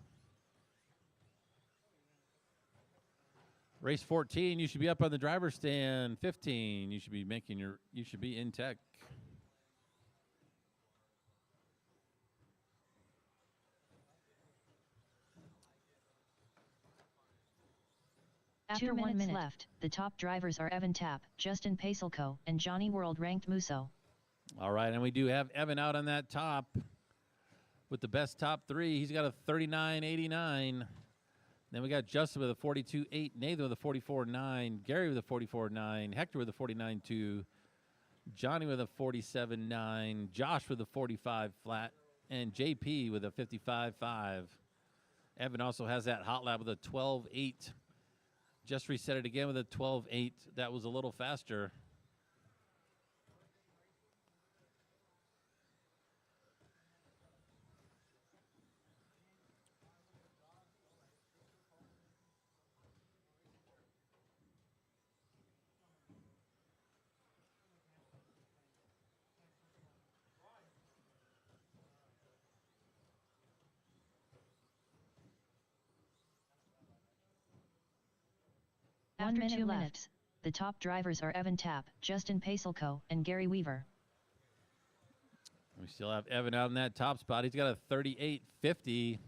Race 14, you should be up on the driver's stand. 15, you should be in tech. After 1 minute left, the top drivers are Evan Tapp, Justin Pacelco, and Johnny world-ranked Musso. All right, and we do have Evan out on that top with the best top 3. He's got a 39.89. Then we got Justin with a 42.8, Nathan with a 44.9, Gary with a 44.9, Hector with a 49.2, Johnny with a 47.9, Josh with a 45 flat, and JP with a 55.5. Evan also has that hot lap with a 12.8. Just reset it again with a 12.8. That was a little faster. After 2 minutes, the top drivers are Evan Tapp, Justin Pacelco, and Gary Weaver. We still have Evan out in that top spot. He's got a 38.50.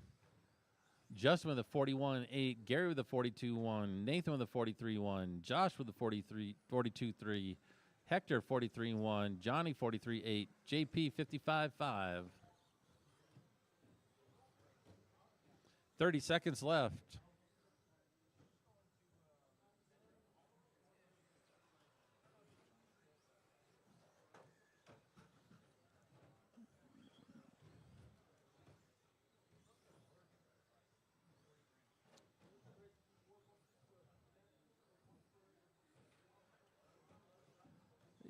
Justin with a 41.8. Gary with a 42.1. Nathan with a 43.1. Josh with a 42.3. Hector 43.1. Johnny 43.8. JP 55.5. 30 seconds left.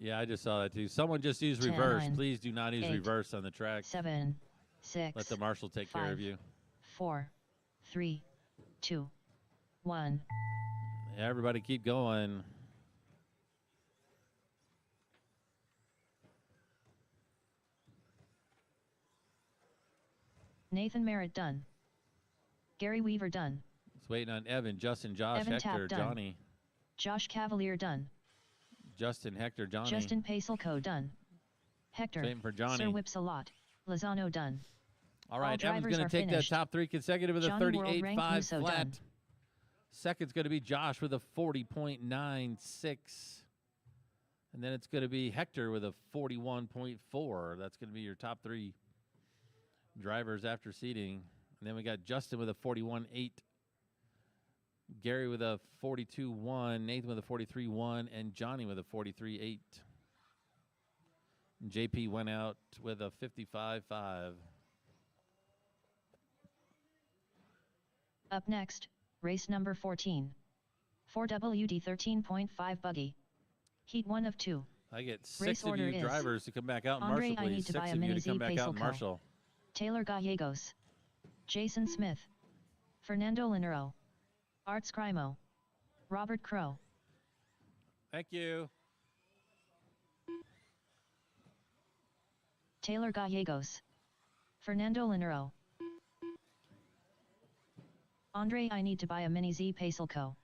Yeah, I just saw that too. Someone just used 10, reverse. Please do not use 8, reverse on the track. 7, 6. Let the marshal take care of you. 4, 3, 2, 1. Everybody keep going. Nathan Merritt done. Gary Weaver done. It's waiting on Evan, Justin, Josh, Evan Hector, Tapp done. Johnny. Josh Cavalier done. Justin, Hector, Johnny. Justin Pacelco done. Hector, Waiting for Johnny. Sir Whips-a-lot, Lozano done. All right, Evan's drivers going are to take finished. that top 3 consecutive with Johnny a world-ranked 38.5 Musso flat. done. Second's going to be Josh with a 40.96. And then it's going to be Hector with a 41.4. That's going to be your top 3 drivers after seating. And then we got Justin with a 41.8. Gary with a 42.1, Nathan with a 43.1, and Johnny with a 43.8. JP went out with a 55.5. Up next, race number 14. 4WD 13.5 buggy. Heat 1 of 2. I get 6 Race of order you is drivers to come back out and Andre, marshal, I please. need to 6 buy a of you mini to come Z back out and Pacelco. marshal. Taylor Gallegos. Jason Smith. Fernando Linero. Art Scrimo. Robert Crow. Thank you. Taylor Gallegos. Fernando Linero. Andre, I need to buy a mini Z Pacelco.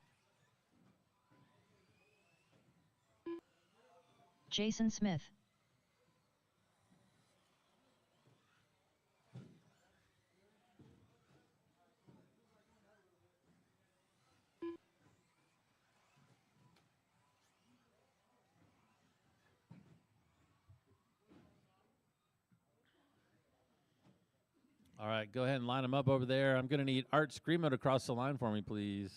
Jason Smith. All right, go ahead and line them up over there. I'm going to need Art Screamo to cross the line for me, please.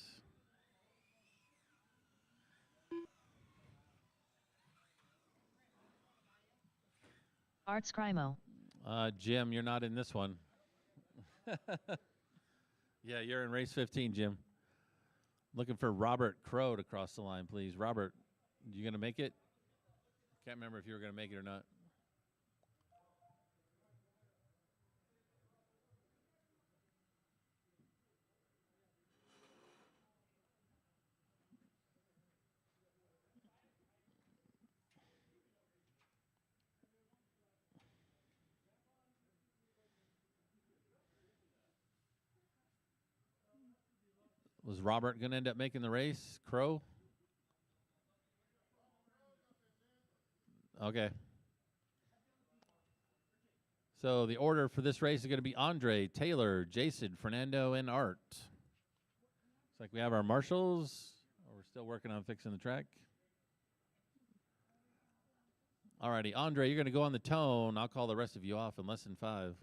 Art Scrimo. Jim, you're not in this one. Yeah, you're in race 15, Jim. Looking for Robert Crow to cross the line, please. Robert, you going to make it? Can't remember if you were going to make it or not. Was Robert going to end up making the race? Crow? Okay. So the order for this race is going to be Andre, Taylor, Jason, Fernando, and Art. Looks like we have our marshals. We're still working on fixing the track. All righty, Andre, you're going to go on the tone. I'll call the rest of you off in less than 5.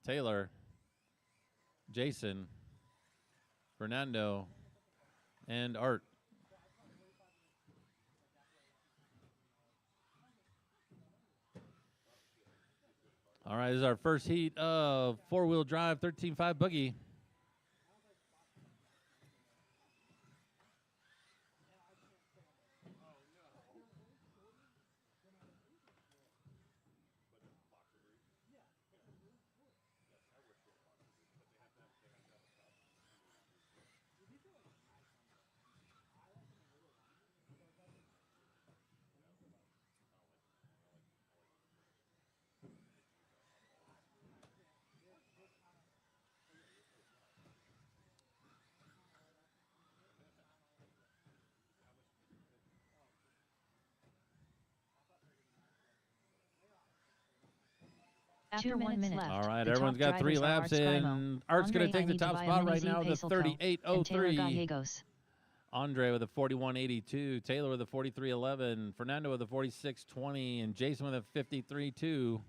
Taylor, Jason, Fernando, and Art. All right, this is our first heat of 4-wheel drive 13.5 buggy. After 1 minute left. All right, the everyone's top got 3 drivers are laps Art in. Scrimo, Art's going to Andre take the top spot right now, the 38.03. Andre with a 41.82, Taylor with a 43.11, Fernando with a 46.20, and Jason with a 53.2.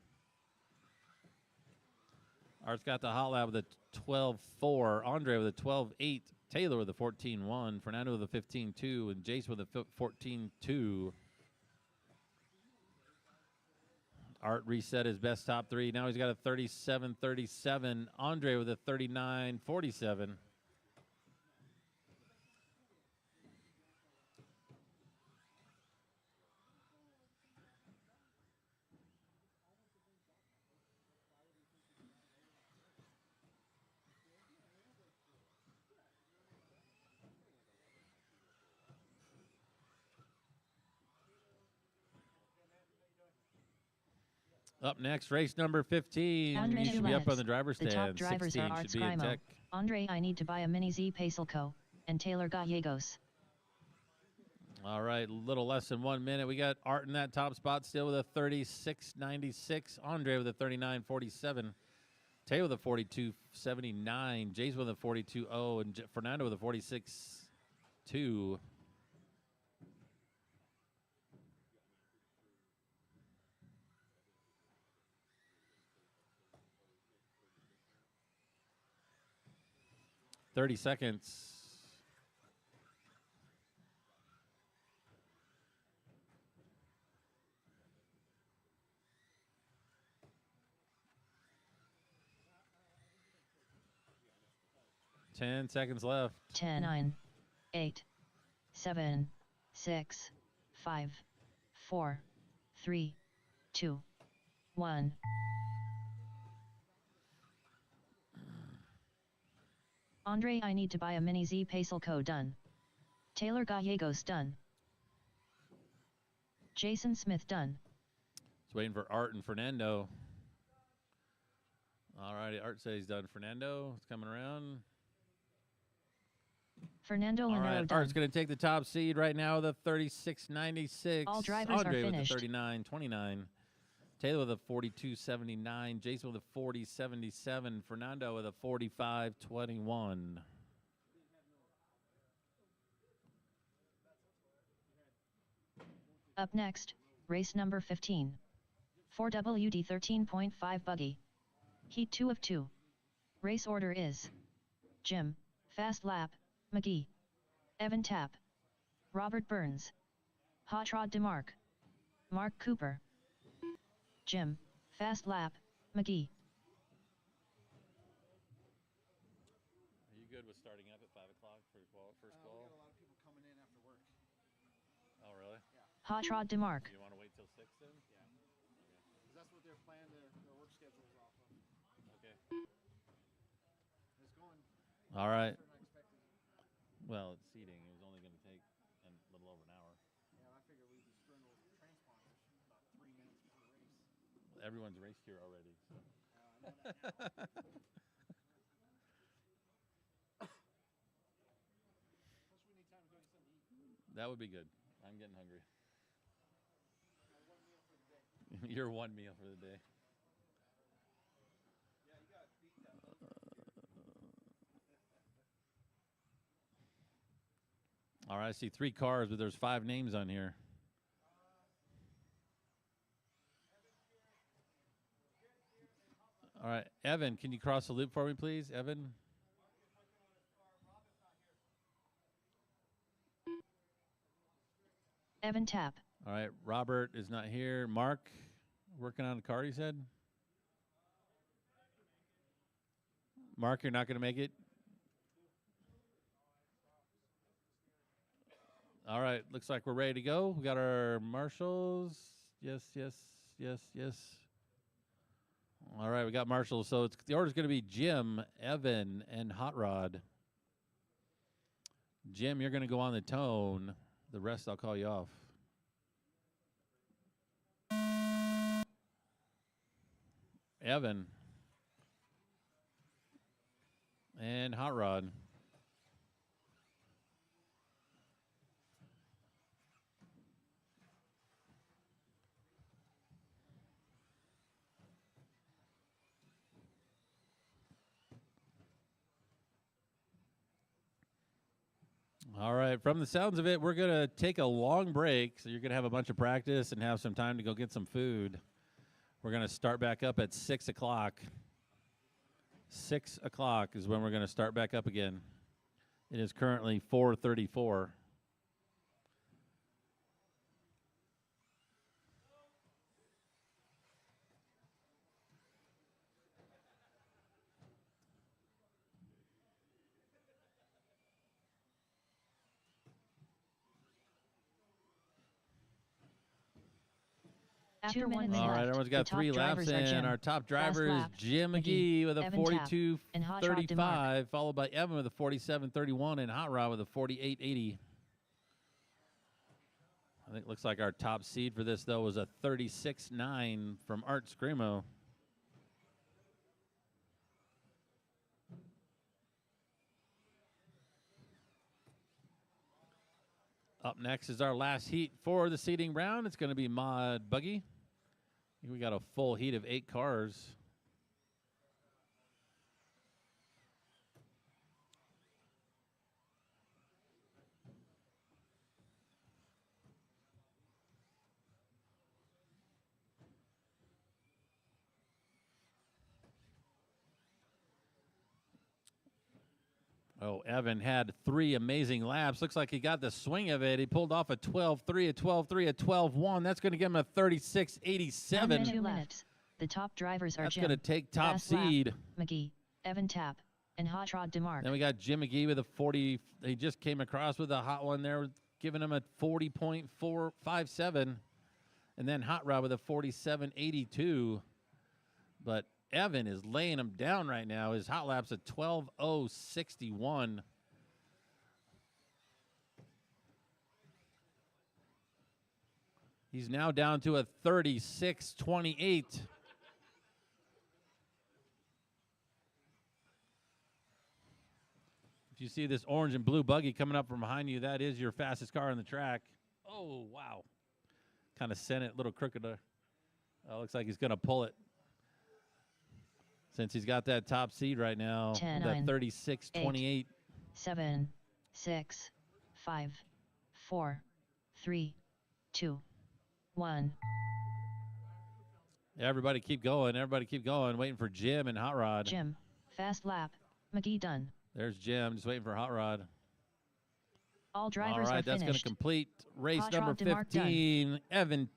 Art's got the hot lap with a 12.4, Andre with a 12.8, Taylor with a 14.1, Fernando with a 15.2, and Jason with a 14.2. Art reset his best top 3. Now he's got a 37.37. Andre with a 39.47. Up next, race number 15. Andre You should be up on the driver's The stand. top drivers 16 are Art should be in Scrimo, tech. Andre I Need to Buy a Mini Z Pacelco, and Taylor Gallegos. All right, a little less than 1 minute. We got Art in that top spot still with a 36.96. Andre with a 39.47. Taylor with a 42.79. Jays with a 42.0. And Fernando with a 46.2. $30 seconds. Ten seconds left. 10, 9, 8, 7, 6, 5, 4, 3, 2, 1. Andre I Need to Buy a Mini Z Pacelco done. Taylor Gallegos done. Jason Smith done. Just waiting for Art and Fernando. All righty, Art says he's done. Fernando, it's coming around. Fernando All Linero right, done. Art's going to take the top seed right now with a 36.96. All drivers Andre are with finished. a 39.29. Taylor with a 42.79. Jason with a 40.77. Fernando with a 45.21. Up next, race number 15. 4WD 13.5 buggy. Heat 2 of 2. Race order is Jim, Fast Lap, McGee, Evan Tapp, Robert Burns, Hot Rod DeMarc, Mark Cooper, Jim, Fast Lap, McGee. Are you good with starting up at 5 o'clock for first We call? got a lot of people coming in after work. Oh, really? Hot Rod DeMarc. Do you want to wait till 6 then? Yeah. Because that's what they're planning their work schedules off of. Okay. It's going All right. faster than I expected. Well, it's seating. It was only going to take a little over an hour. Yeah, I figured we'd be screwing with transponders about 3 minutes before the race. Everyone's raced here already. So. I know that now. Plus, we need time to go get something to eat. That would be good. I'm getting hungry. One meal for the day. Your one meal for the day. All right, I see 3 cars, but there's 5 names on here. All right, Evan, can you cross the loop for me, please? Evan? Evan Tapp. All right, Robert is not here. Mark, working on a car, he said? Mark, you're not going to make it? All right, looks like we're ready to go. We got our marshals. Yes, yes, yes, yes. All right, we got marshals. So the order's going to be Jim, Evan, and Hot Rod. Jim, you're going to go on the tone. The rest, I'll call you off. Evan. And Hot Rod. All right, from the sounds of it, we're going to take a long break. So you're going to have a bunch of practice and have some time to go get some food. We're going to start back up at 6 o'clock. 6 o'clock is when we're going to start back up again. It is currently 4:34. After 1 minute All right, left, everyone's got the top 3 laps drivers are in. Jim, Our top driver is Lap, Jim McGee, McGee with a Evan Tapp, and Hot Rod DeMarc. 42.35, followed by Evan with a 47.31, and Hot Rod with a 48.80. I think it looks like our top seed for this, though, was a 36.9 from Art Scrimo. Up next is our last heat for the seeding round. It's going to be Mod Buggy. We got a full heat of 8 cars. Oh, Evan had 3 amazing laps. Looks like he got the swing of it. He pulled off a 12.3, a 12.3, a 12.1. That's going to give him a 36.87. 1 minute left. The top drivers are That's Jim, going to take top Fast Lap, seed. McGee, Evan Tapp, and Hot Rod DeMarc. Then we got Jim McGee with a 40. He just came across with a hot one there, giving him a 40.457. And then Hot Rod with a 47.82. But Evan is laying him down right now. His hot lap's at 12.061. He's now down to a 36.28. If you see this orange and blue buggy coming up from behind you, that is your fastest car on the track. Oh, wow. Kind of sent it a little crooked. Looks like he's going to pull it. Since he's got that top seed right now, 10, that 9, 36.28. 7, 6, 5, 4, 3, 2, 1. Everybody keep going. Everybody keep going. Waiting for Jim and Hot Rod. Jim, fast lap. McGee done. There's Jim. Just waiting for Hot Rod. All All drivers are right, that's going to finished. complete race Hot number Rod DeMarc done. 15. Evan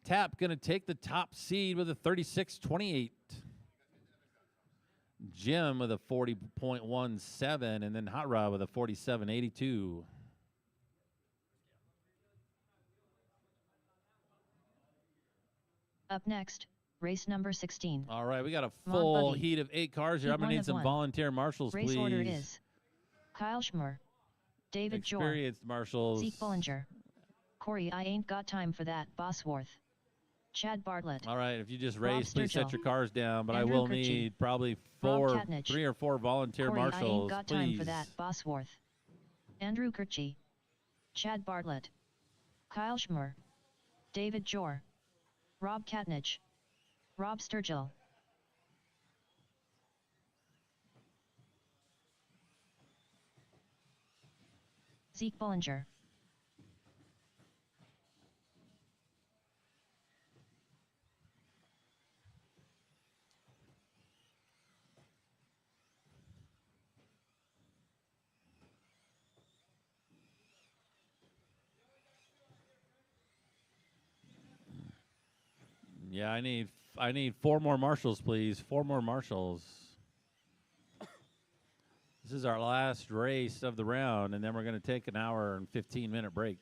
Tapp going to take the top seed with a 36.28. Jim with a 40.17, and then Hot Rod with a 47.82. Up next, race number 16. All right, we got a Come on, full Buggy. heat of 8 cars here. Heat I'm going to one need of some one. volunteer marshals, Race please. order is Kyle Schmer, David Jor, Experienced marshals. Zeke Bullinger, Corey I ain't got time for that, Bosworth, Chad Bartlett, All right, if you just Rob race, please set Sturgill. your cars down, but Andrew I will Kirchie. need probably Rob Katnich. 3 or 4 volunteer Corey I marshals, ain't got please. time for that, Bosworth, Andrew Kirchie, Chad Bartlett, Kyle Schmer, David Jor, Rob Katnich, Rob Sturgill. Zeke Bullinger. Yeah, I need 4 more marshals, please. 4 more marshals. This is our last race of the round, and then we're going to take an hour and 15-minute break.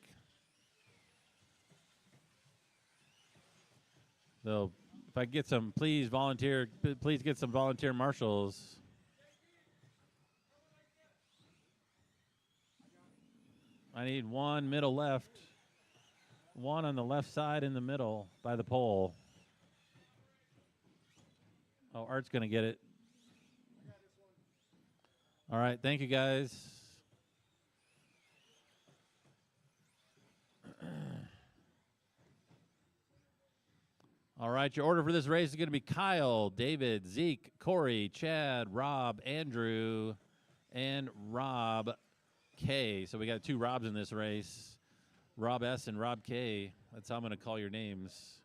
So if I get some, please get some volunteer marshals. I need 1 middle left, 1 on the left side in the middle by the pole. Oh, Art's going to get it. All right, thank you, guys. All right, your order for this race is going to be Kyle, David, Zeke, Corey, Chad, Rob, Andrew, and Rob K. So we got 2 Robs in this race, Rob S. and Rob K. That's how I'm going to call your names.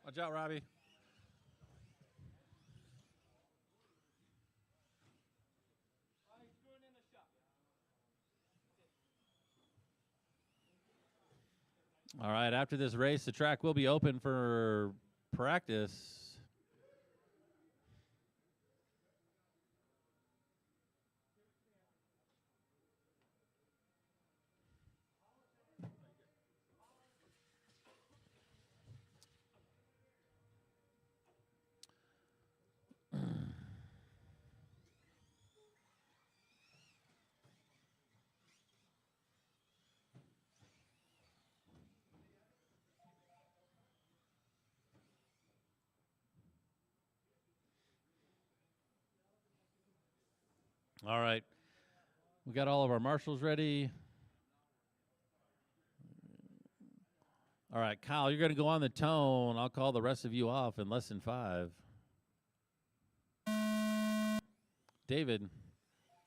Watch out, Robbie. All right, after this race, the track will be open for practice. All right. We got all of our marshals ready. All right, Kyle, you're going to go on the tone. I'll call the rest of you off in less than 5. David,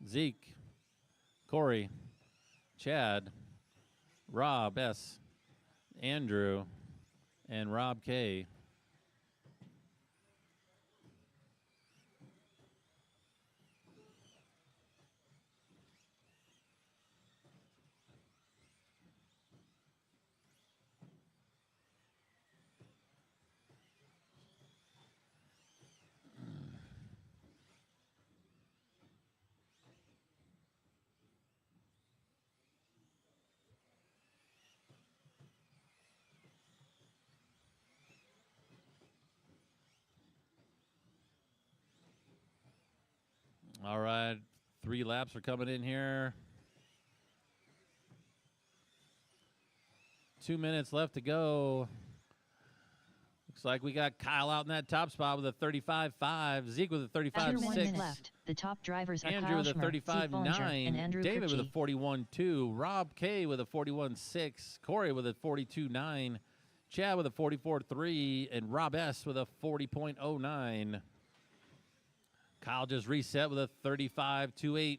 Zeke, Corey, Chad, Rob S., Andrew, and Rob K. All right, 3 laps are coming in here. 2 minutes left to go. Looks like we got Kyle out in that top spot with a 35.5. Zeke with a 35.6. 1 minute left. The top drivers are Andrew Kyle with a Schmer, Zeke Bollinger, and 35.9. Andrew David with a Kirchie. 41.2. Rob K with a 41.6. Corey with a 42.9. Chad with a 44.3. And Rob S with a 40.09. Kyle just reset with a 35.28.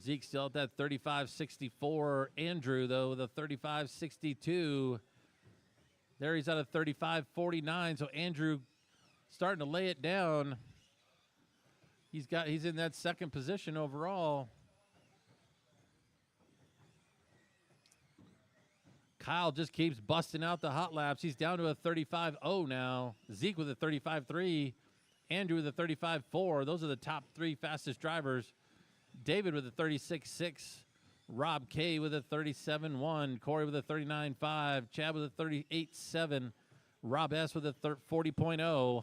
Zeke still at that 35.64. Andrew, though, with a 35.62. There he's at a 35.49. So Andrew starting to lay it down. He's in that second position overall. Kyle just keeps busting out the hot laps. He's down to a 35.0 now. Zeke with a 35.3. Andrew with a 35.4. Those are the top 3 fastest drivers. David with a 36.6. Rob K with a 37.1. Corey with a 39.5. Chad with a 38.7. Rob S with a 40.0.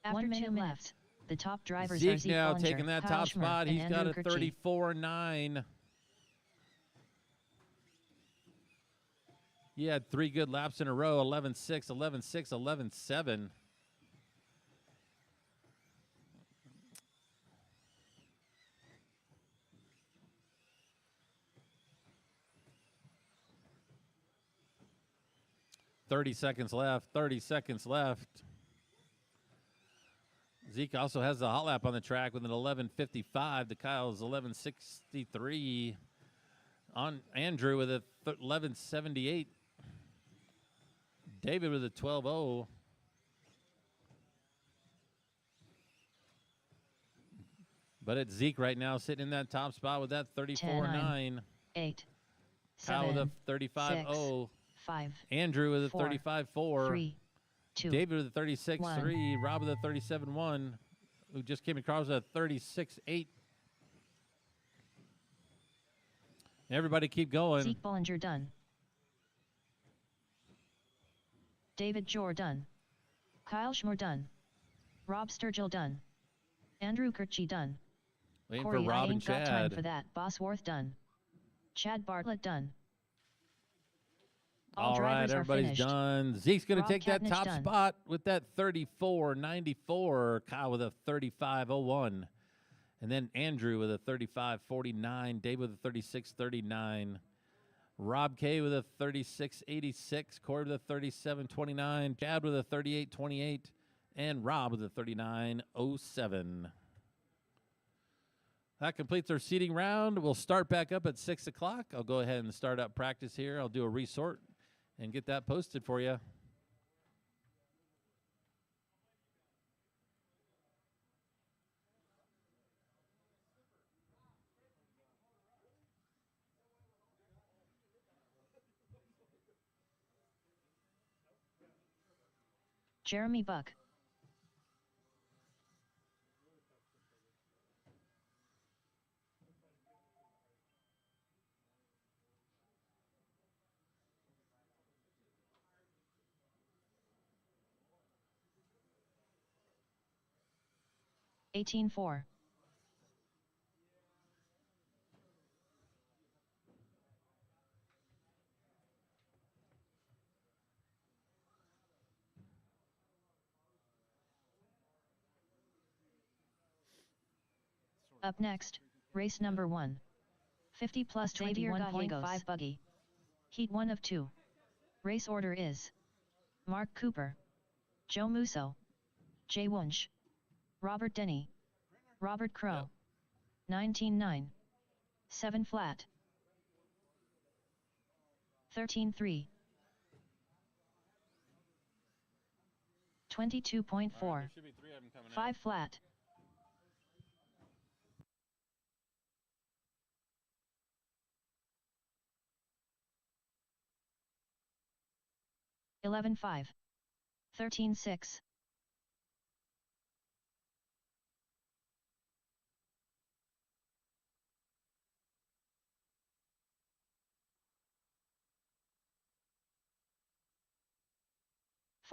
After 1 minute left. The top drivers are Zeke Zeke now Bollinger, taking that Kyle top Schmer, spot. and He's got Andrew a Kirchie. 34.9. He had 3 good laps in a row, 11.6, 11.6, 11.7. $30 seconds left. 30 seconds left. Zeke also has the hot lap on the track with an 11.55 to Kyle's 11.63. On Andrew with a 11.78. David with a 12.0. But it's Zeke right now sitting in that top spot with that 34.9. 8. Kyle with a 7, 35.0. 5. Andrew with a 4, 35.4. 3. 2. David with a 36.3. Rob with a 37.1. Who just came across a 36.8. Everybody keep going. Zeke Bollinger done. David Jor done. Kyle Schmer done. Rob Sturgill done. Andrew Kirchie done. Waiting Corey, for I Rob and ain't got time Chad. for that. Bosworth done. Chad Bartlett done. All right, drivers are everybody's finished. done. Zeke's going to Rob take that Katniss top done. spot with that 34.94. Kyle with a 35.01. And then Andrew with a 35.49. Dave with a 36.39. Rob K with a 36.86. Corey with a 37.29. Chad with a 38.28. And Rob with a 39.07. That completes our seating round. We'll start back up at 6 o'clock. I'll go ahead and start up practice here. I'll do a resort and get that posted for you. Jeremy Buck. $18.4. Up next, race number 1. 50 plus 21.5 buggy. Heat 1 of 2. Race order is Mark Cooper, Joe Musso, Jay Wunsch, Robert Denny. Robert Crow. Yep. 19-9. 7 flat. 13-3. 22.4. There should be 3 of them coming 5 flat. 11-5. 13-6.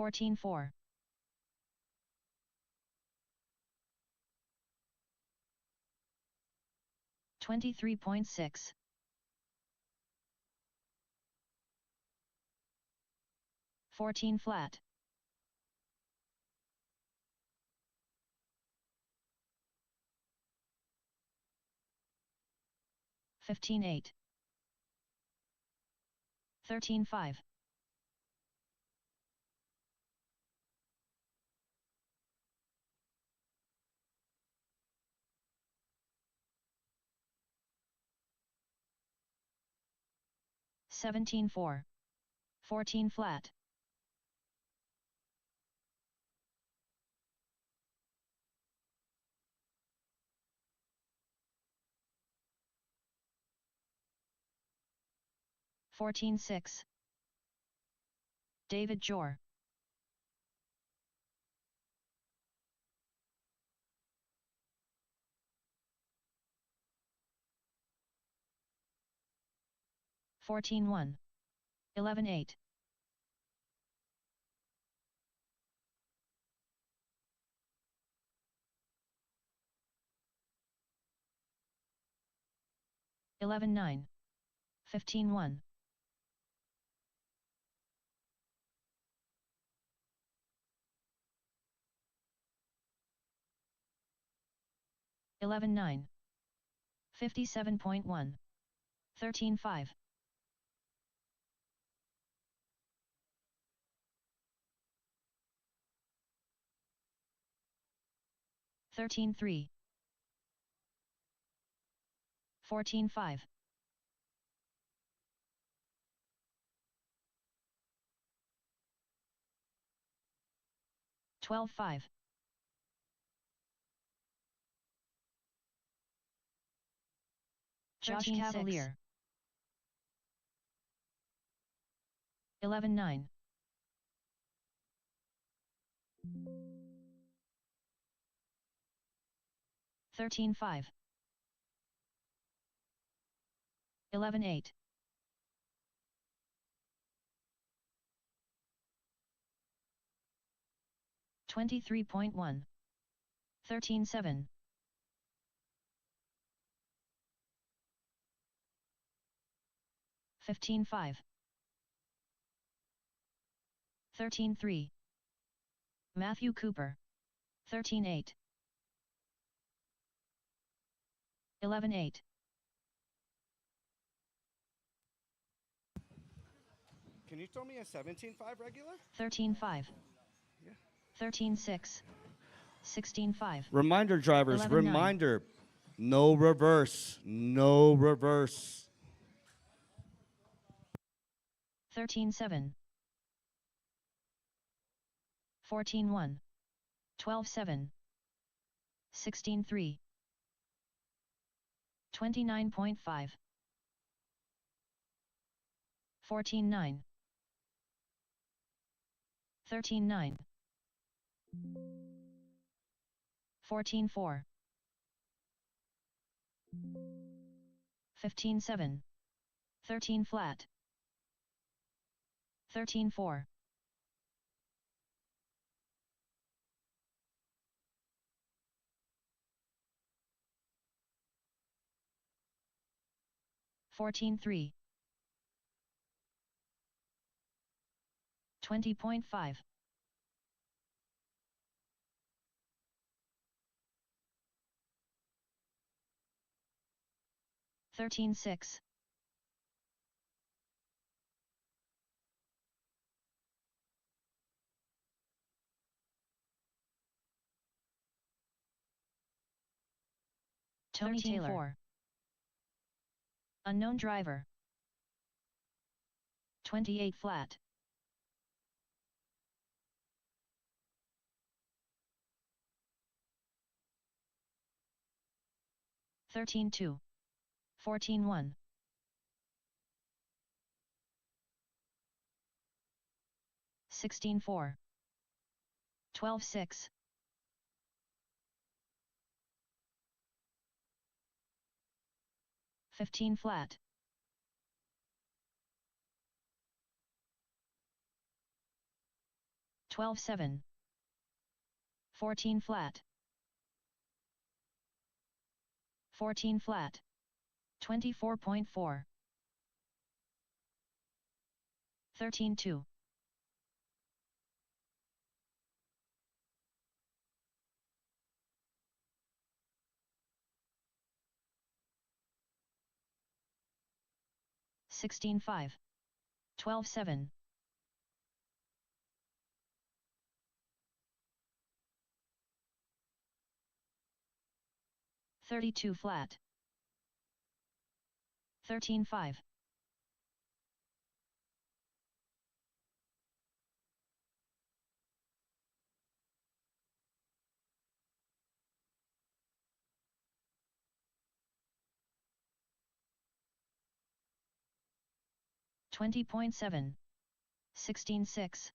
14-4. 23.6. 14 flat. 15-8. 13-5. 17-4. 14 flat. 14-6. David Jor. 14-1. 11-8. 11-9. 15-1. 11-9. 57.1. 13-5. 13-3. 14-5. 12-5. 13-6. Josh Cavalier. 11-9. 13-5. 11-8. 23.1. 13-7. 15-5. 13-3. Matthew Cooper. 13-8. 11-8. Can you throw me a 17-5 regular? 13-5. Yeah. 13-6. 16-5. Reminder, drivers, 11-9. reminder. No reverse. No reverse. 13-7. 14-1. 12-7. 16-3. 29.5. 14-9. 13-9. 14-4. 15-7. 13 flat. 13-4. 14-3. 20.5. 13-6. Tony 13 Taylor. 4. Unknown driver. 28 flat. Thirteen 2. 14 1. 16 4. 12 6. 15 flat. 12 7. 14 flat. 14 flat. 24.4. 13 2. 16 5. 12 7. 32 flat. 13 5. 20.7. 16 6.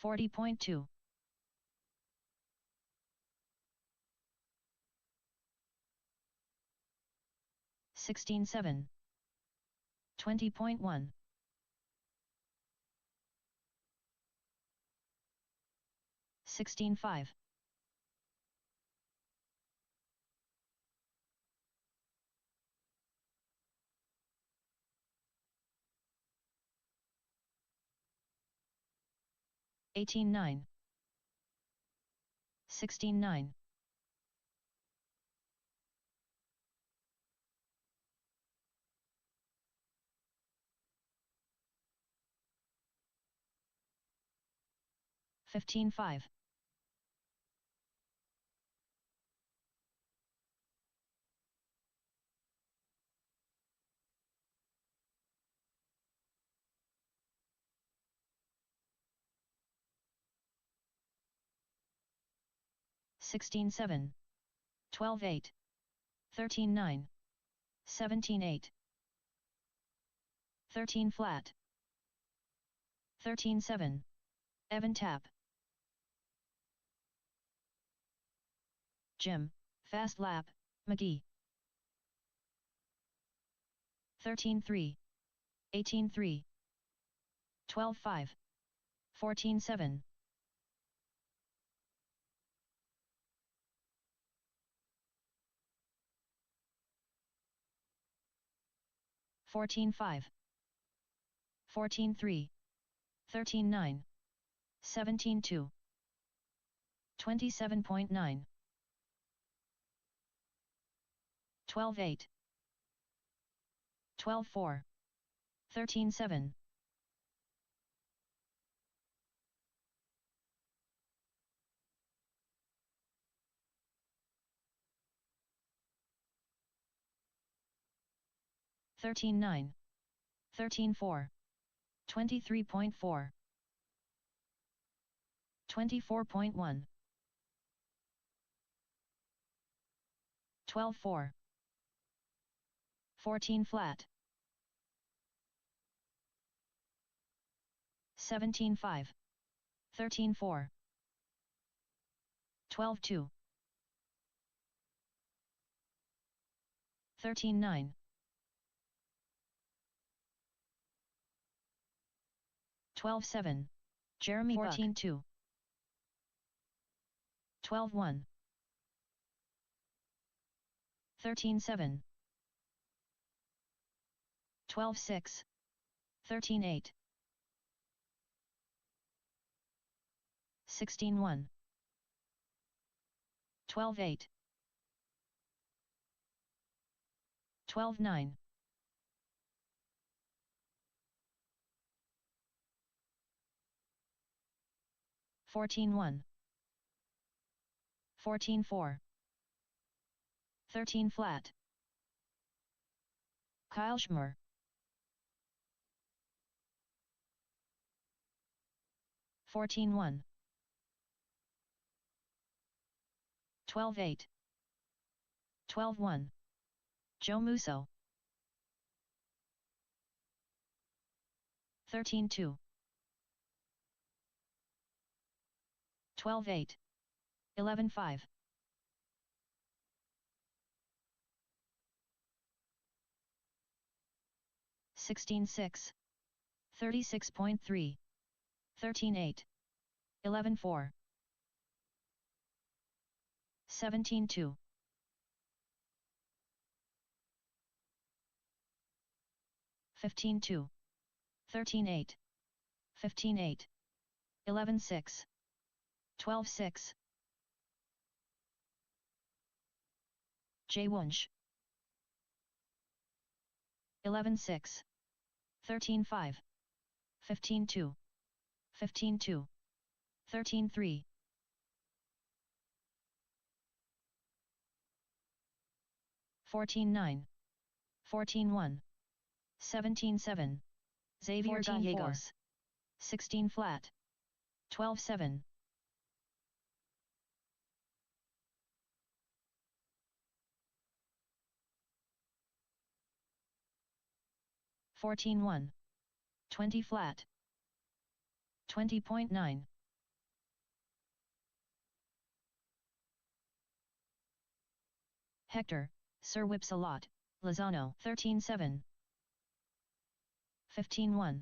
40.2. 16 7. 20.1. 16 5. 18 9. 16 9. 15 5. 16 7. 12 8. 13 9. 17 8. 13 flat. 13 7. Evan tap. Jim, fast lap, McGee. 13 3. 18 3. 12 5. 14 7. 14 5. 14 3. 13 9. 17 2. 27.9. 12 8. 12 4. 13 7. 13 9. 13 4. 23.4. 24.1. 12 4. 14 flat. 17 5. 13 4. 12 2. 13 9. 12 7. Jeremy 14 2. 12 1. 13 7. 12 6. 13 8. 16 1. 12 8. 12 9. 14-1. 14-4. 13 flat. Kyle Schmer. 14-1. 12-8. 12-1. Joe Musso. 13-2. 12-8. 11-5. 16-6. 36.3. 13-8. 11-4. 17-2. 15-2. 13-8. 15-8. 11-6. 12-6. Jay Wunsch. 11-6. 13-5. 15-2. 15-2. 13-3. 14-9. 14-1. 17-7. Xavier Gallegos. 16 flat. 12-7. 14-1. 20 flat. 20.9. Hector, Sir Whips a lot, Lozano. 13-7. 15-1.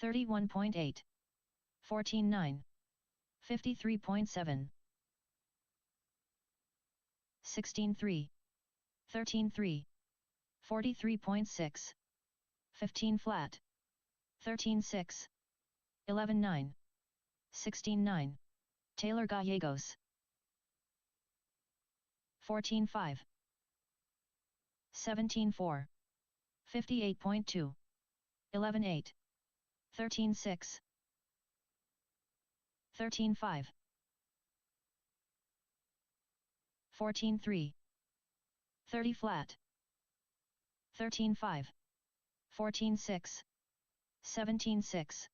31.8. 14-9. 53.7. 16-3. 13-3. 43.6. 15 flat. 13-6. 11-9. 16-9. Taylor Gallegos. 14-5. 17-4. 58.2. 11-8. 13-6. 13-5. 14-3. 30 flat. 13-5. 14-6. 17-6.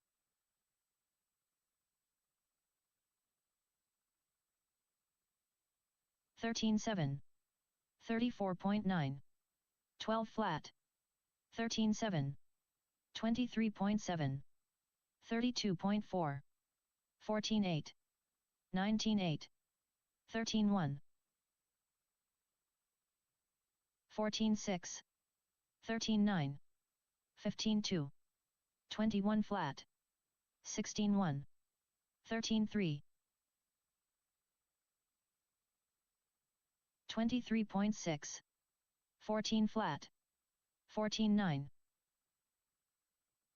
13-7. 34.9. 12 flat. 13-7. 23.7. 32.4. 14-8. 19-8. 13-1. 14-6. 13-9. 15-2. 21 flat. 16-1. 13-3. 23.6. 14 flat. 14-9.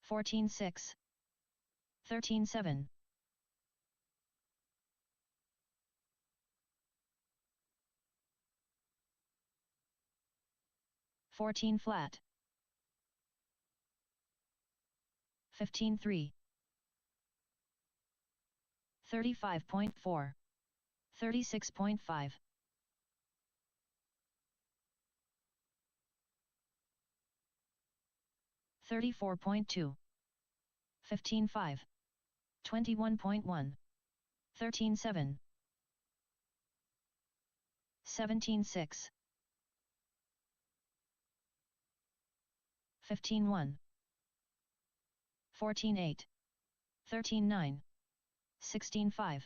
14-6. 13-7. 14 flat. 15-3. 35.4. 36.5. 34.2. 15-5. 21.1. 13-7. 17-6. 15-1. 14-8. 13-9. 16-5.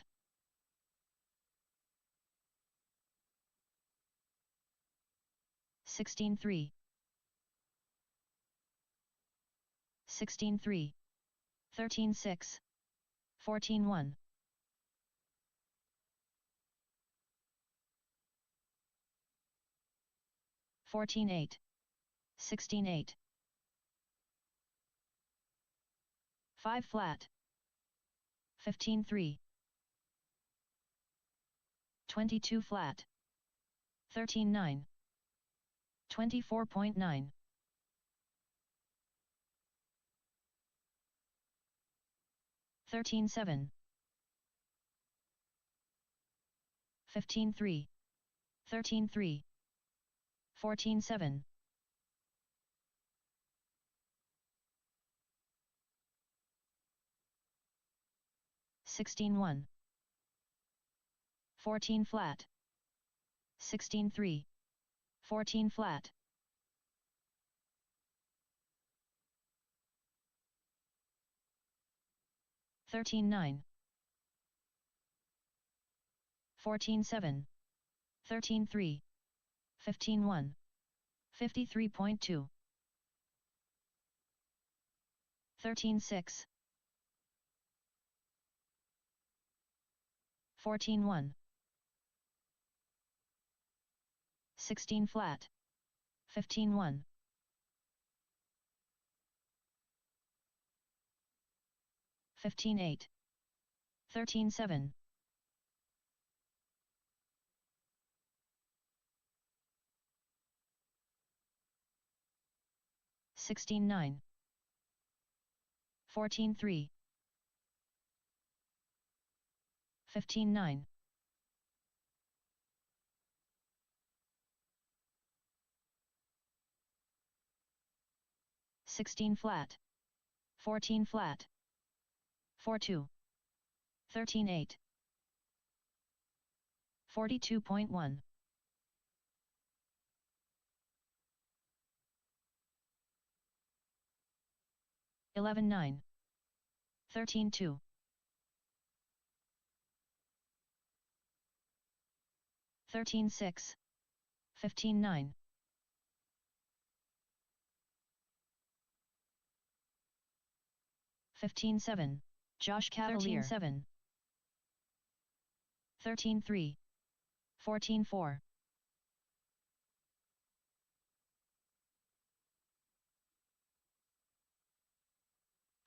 16-3. 16-3. 13-6. 14-1. 14-8. 16-8. 5 flat. 15-3. 22 flat. 13-9. 24.9. 13-7. 15-3. 13-3. 14-7. 16-1. 14 flat. 16-3. 14 flat. 13-9. 14-7. 13-3. 15-1. 53.2. 13-6. 14-1. 16 flat. 15-1. 15-8. 13-7. 16-9. 14-3. 15-9. 16 flat. 14 flat. 4-2. 13-8. 42.1. 11-9. 13-2. 13-6. 15-9. 15-7. Josh Cavalier. 13-7. 13-3. 14-4.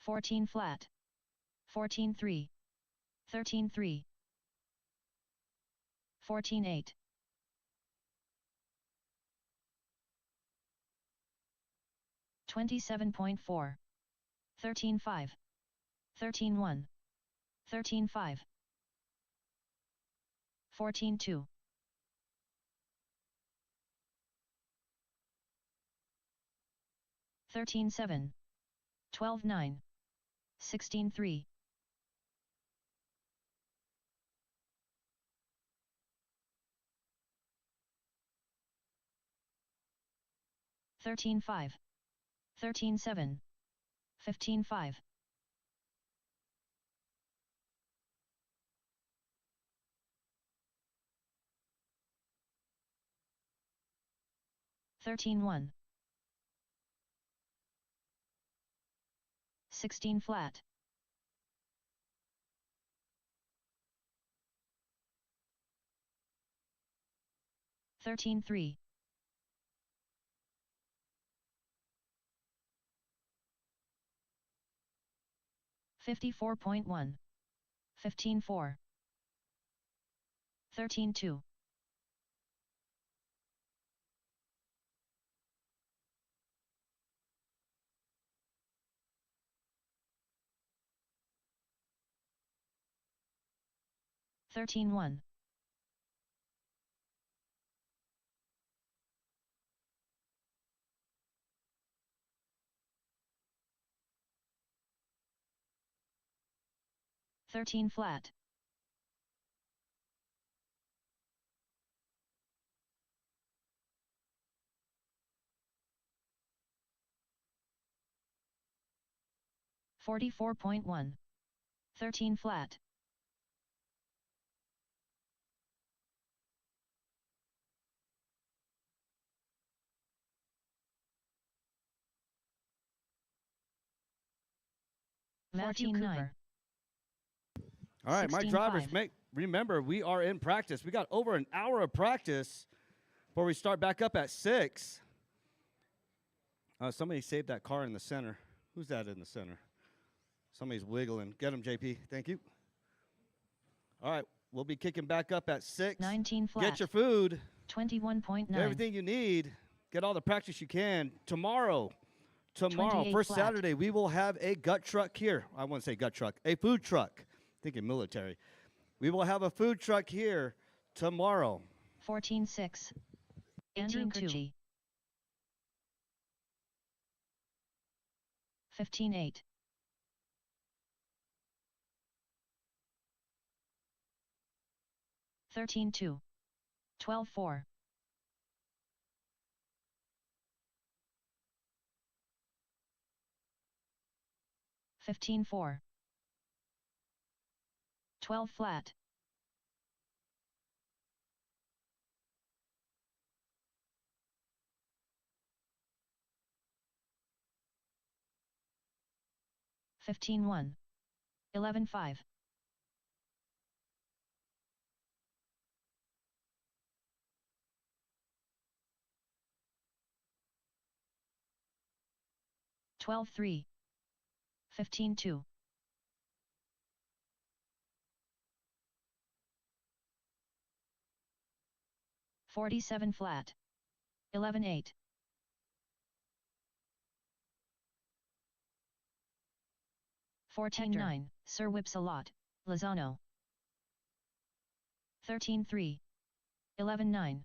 14 flat. 14-3. 13-3. 14-8. 27.4. 13-5. 13-1. 13-5. 14-2. 13-7. 12-9. 16-3. 13-5. 13-7. 15-5. 13-1. 16 flat. 13-3. 54.1. 15-4. 13-2. 13-1. 13 flat. 44.1. 13 flat. 14-9. All right, my 16-5. drivers, remember, we are in practice. We got over an hour of practice before we start back up at 6. Somebody saved that car in the center. Who's that in the center? Somebody's wiggling. Get him, JP. Thank you. All right, we'll be kicking back up at 6. 19 flat. Get your food. 21.9. Everything you need. Get all the practice you can. Tomorrow, 28 first flat. Saturday, we will have a gut truck here. I want to say gut truck. A food truck. Thinking military. We will have a food truck here tomorrow. 14-6. 18-2. 15-8. 13-2. 12-4. 15-4. 12 flat. 15-1. 11-5. 12-3. 15-2. 47 flat. 11-8. 14-9. Sir whips a lot. Lozano. 13-3. 11-9.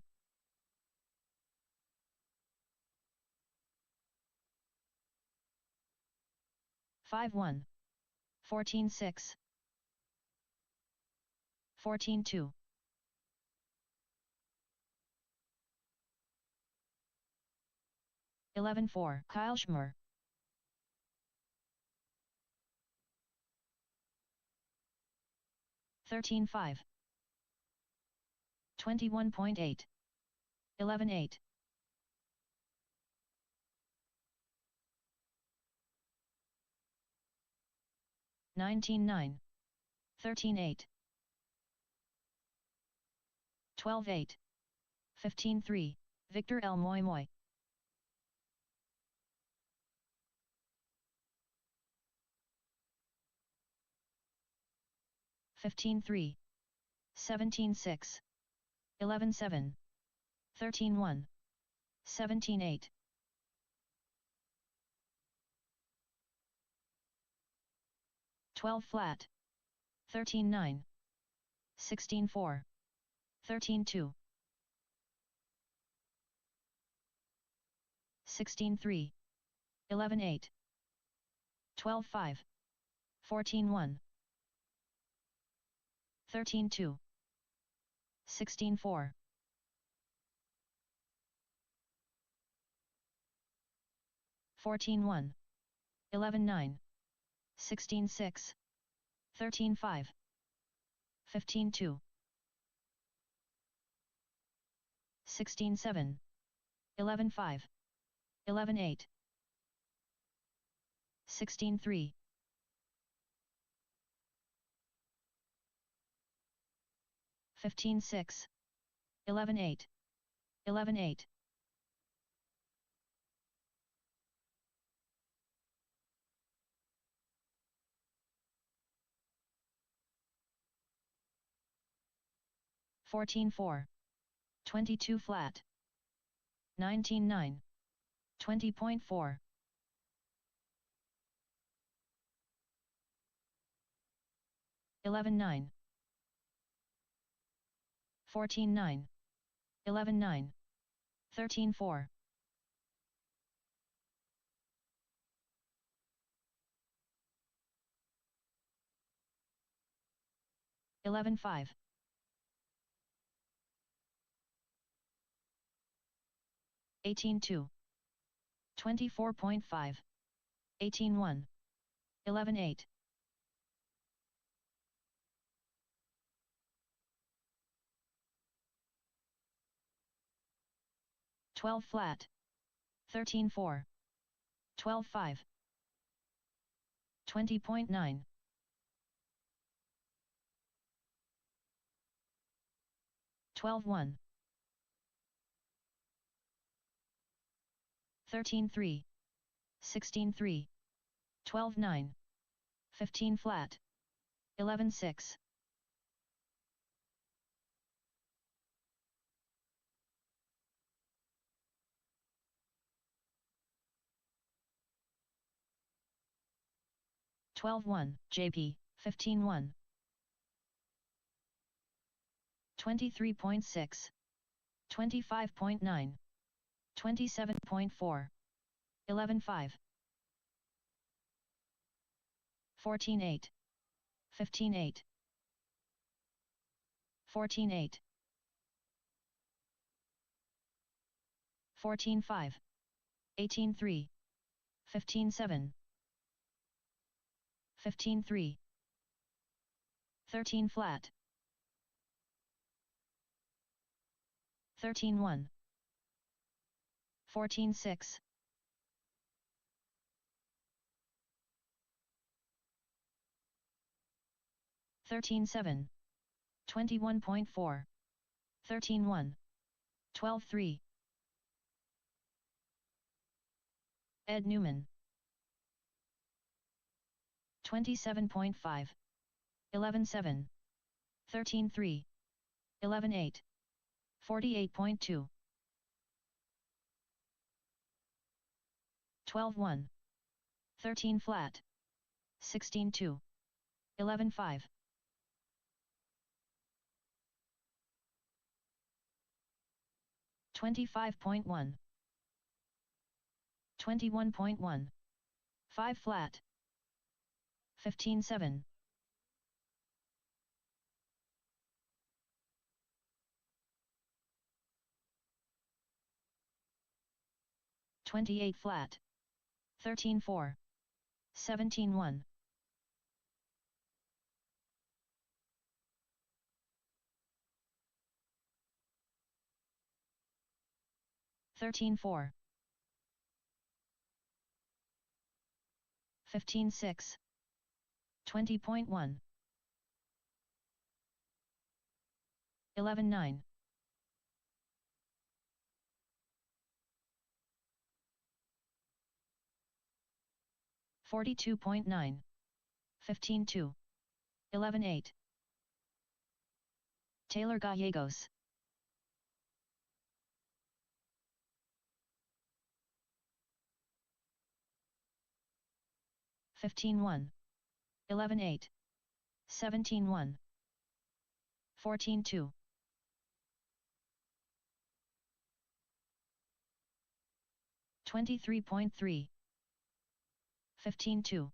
5-1. 14-6. 14-2. 11-4. Kyle Schmer. 13-5. 21.8. 11-8. 19-9. 13-8. 12-8. 15-3. Victor L. Moy Moy. 15-3. 17-6. 11-7. 13-1. 17-8. 12 flat. 13-9. 16-4. 13-2. 16-3. 11-8. 12-5. 14-1. 13-2. 16-4. 14-1. 11-9. 16-6. 13-5. 15-2. 16-7. 11-5. 11-8. 16-3. 15-6. 11-8. 11-8. 14-4. 22 flat. 19-9. 20.4. 11-9. 14-9. 11-9. 13-4. 11-5. 18-2. 24.5. 18-1. 11-8. 12 flat. 13-4. 12-5. 20.9. 12-1. 13-3. 16-3. 12-9. 15 flat. 11-6. 12-1. JP. 15-1. 23.6, 25.9, 27.4, 11.5, 14.8, 15.8, 14.8, 14.5, 18.3, 15.7, 15.3, 13 flat, 13.1, 14.6, 13.7, 21.4, 13.1, 12.3. Ed Newman. 27.5, 11.7, 13.3, 11.8, 48.2, 12.1, 13 flat, 16.2, 11.5, 25.1, 21.1, 5 flat, 15.7, 28 flat, 13.4, 17.1, 13.4, 15.6, 20.1, 11.9, 42.9, 15.2, 11.8. Taylor Gallegos. 15.1, 11.8, 17.1, 14.2, 23.3, 15.2,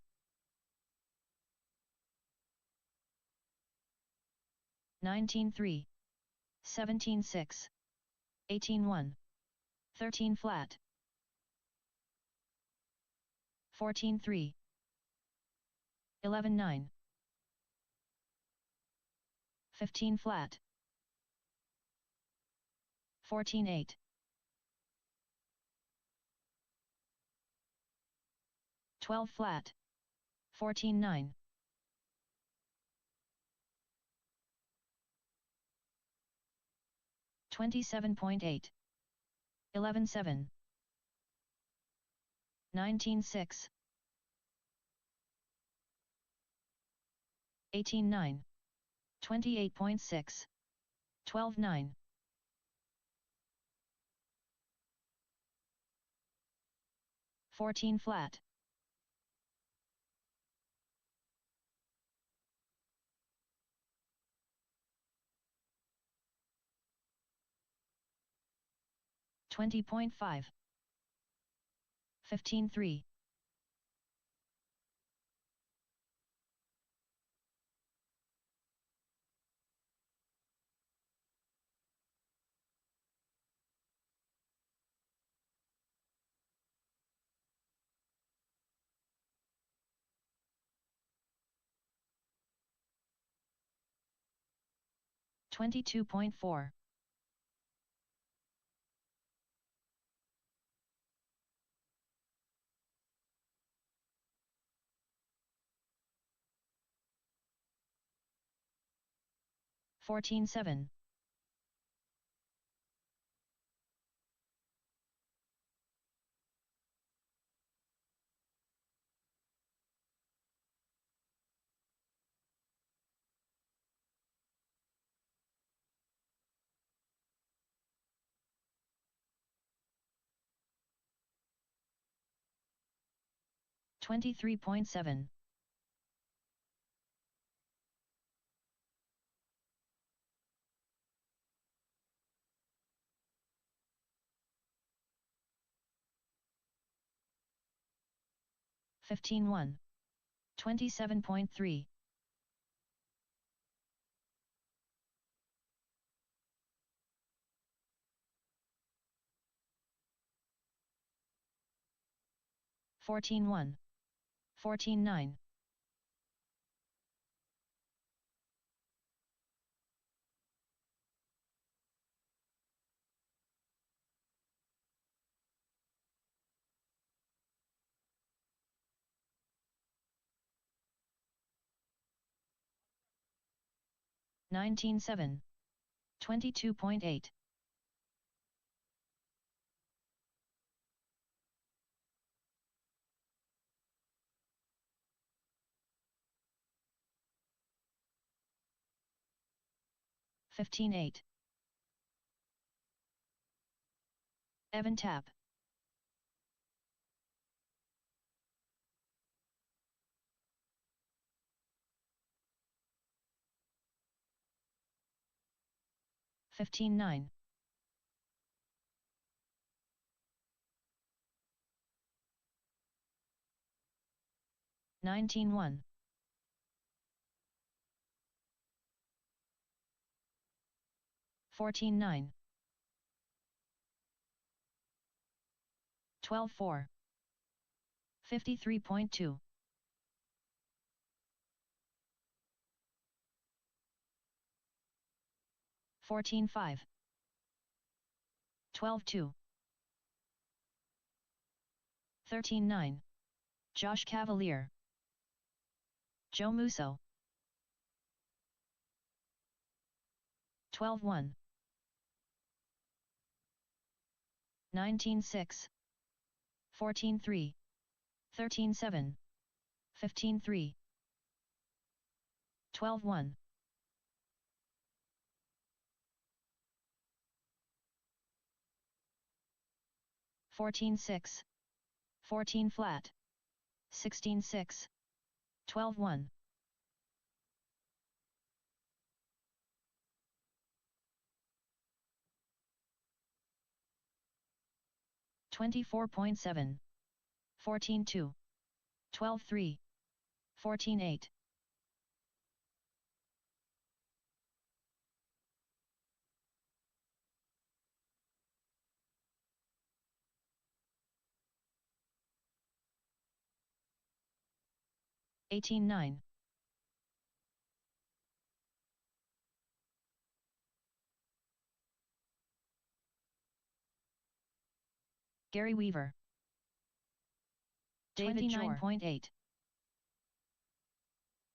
19.3, 17.6, 18.1, 13 flat, 14.3, 11.9, 15 flat, 14.8, 12 flat, 14.9, 27.8, 11.7, 19.6, 18.9, 28.6, 12.9, 14 flat, 20.5, 15.3, 22.4, 14.7, 23.7, 15-1. 27.3. 14-1. 14-9. 19-7. 22.8. 15-8. Evan tap. Fifteen nine. 19-1. 14-9. 12-4. 53.2. 14-5. 12-2. 13-9. Josh Cavalier. Joe Musso. 12-1. 19-6. 14-3. 13-7. 15-3. 12-1. 14-6. 14 flat. 16-6. 12-1. 24.7. 14-2. 12-3. 14-8. 18-9. 'Gary Weaver. David 29.8.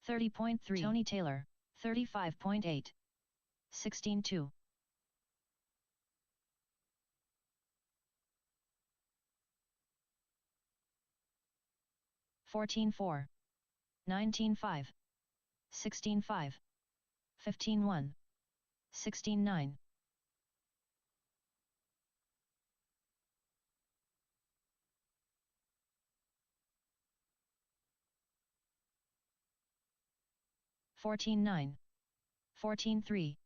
30.3. Tony Taylor. 35.8. 16-2. 14-4. 19-5. 16-5. 15-1. 16-9. 14-9. 14-3.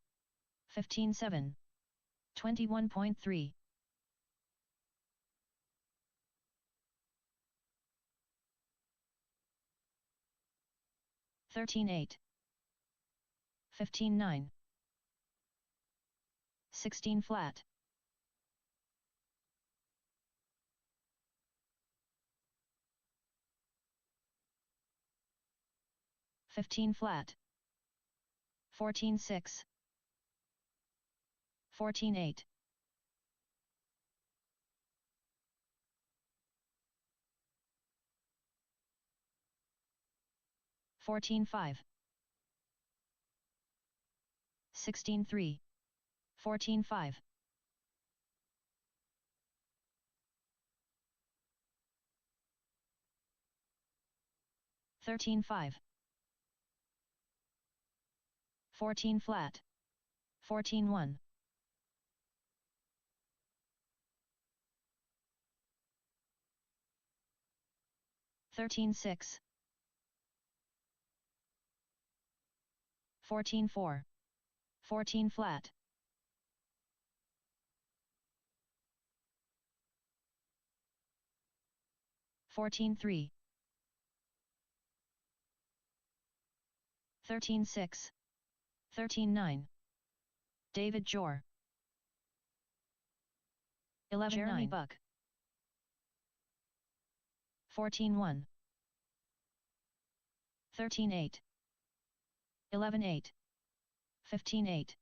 15-7. 21.3. 13-8. 15-9. 16 flat. 15 flat. 14-6. 14-8. 14-5. 16-3. 14-5. 13-5. 14 flat. 14-1. 13-6. 14-4. 14 flat. 14-3. 13-6, 13-9. David Jor. 11-9. Jeremy Buck. 14-1. 13-8. 11-8. 15-8.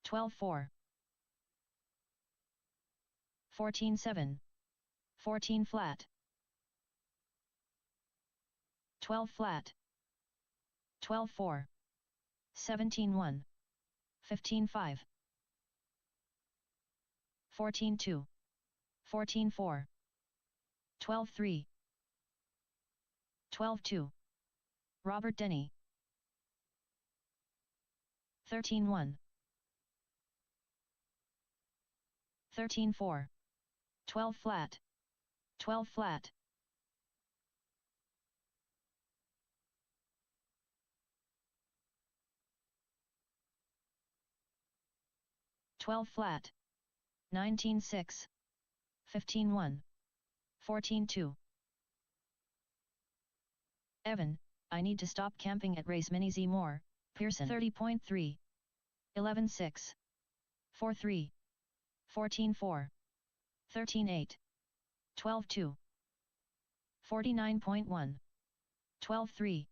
12-4. 14-7. 14 flat. 12 flat. 12-4. 17-1. 15-5. 14-2. 14-4. 12-3. 12-2. Robert Denny. 13-1. 13-4. 12 flat. 12 flat. 12 flat. 19-6. 15-1. 14-2. Evan, I need to stop camping at Race Mini Z more. Pearson 30.3. 11-6. 4-3. 14-4. 13-8. 12-2. 49.1. 12-3.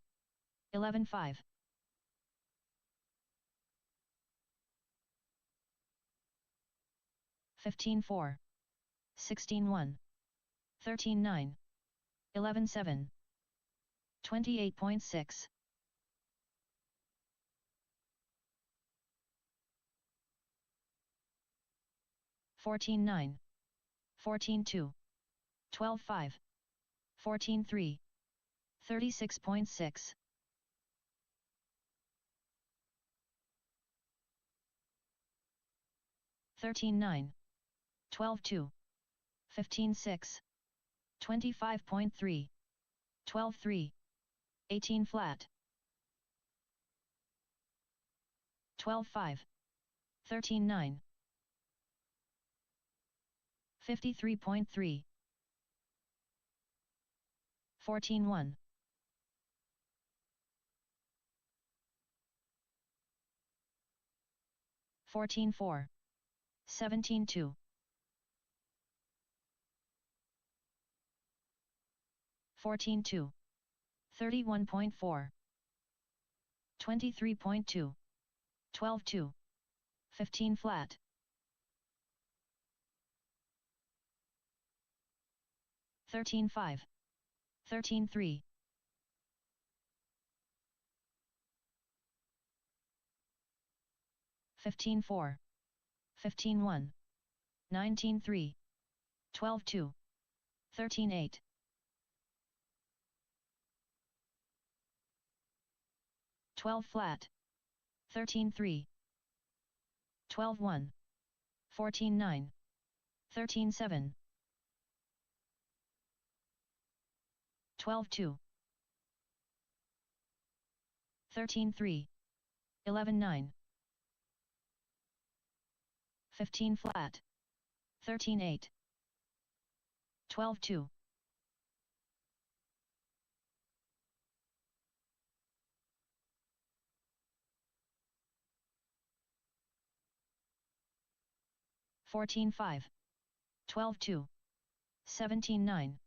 11-5. 15-4. 16-1. 13-9. 11-7. 28.6. 14-9. 14-2. 12-5. 14-3. 36.6. 13-9. 12-2. 15-6. 25.3. 12-3. 18 flat. 12-5. 13-9. 53.3. 14-1. 14-4. 17-2. 14-2. 31.4. 23.2. 12-2. 15 flat. 13-5. 13-3. 15-4. 15-1. 19-3. 12-2. 13-8. 12 flat. 13-3. 12-1. 14-9. 13-7. 12-2. 13-3. 11-9. 15 flat. 13-8. 12-2. 14-5. 12-2. 17-9.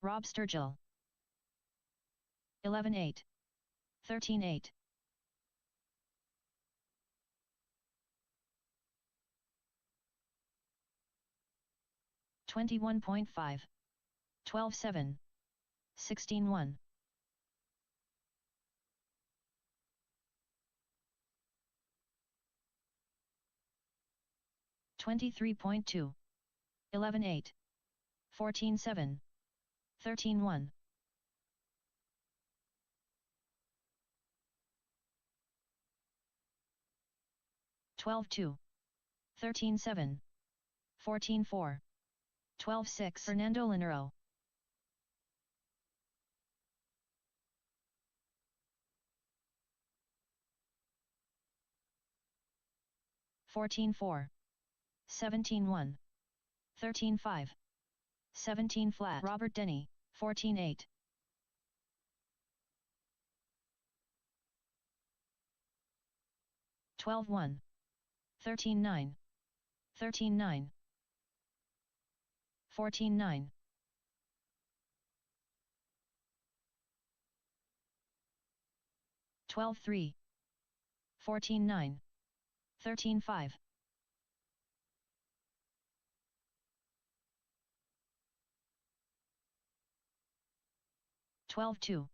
Rob Sturgill. 11-8. 13-8. 21.5. 12-7. 16-1. 23.2. 11-8. 14-7. 13-1. 12-2. 13-7. 14-4. 12-6. Fernando Linero. 14-4. 17-1. 13-5. 17 flat. Robert Denny, 14-8. 12-1. 13-9. 13-9. 14-9. 12-3. 14-9. 13-5. 12-2.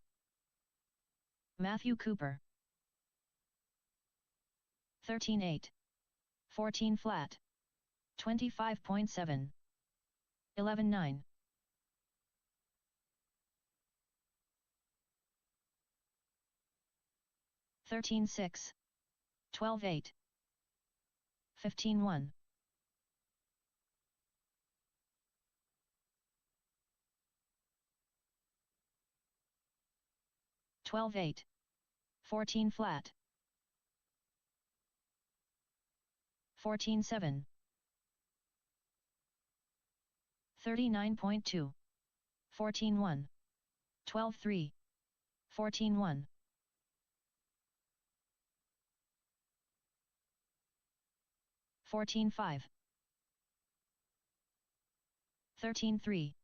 Matthew Cooper. 13-8. 14 flat. 25.7. 11-9. 13-6. 12-8. 15-1. 12-8. 14 flat. 14-7. 39.2. 14-1. 12-3. 14-1. 14-5. 13-3.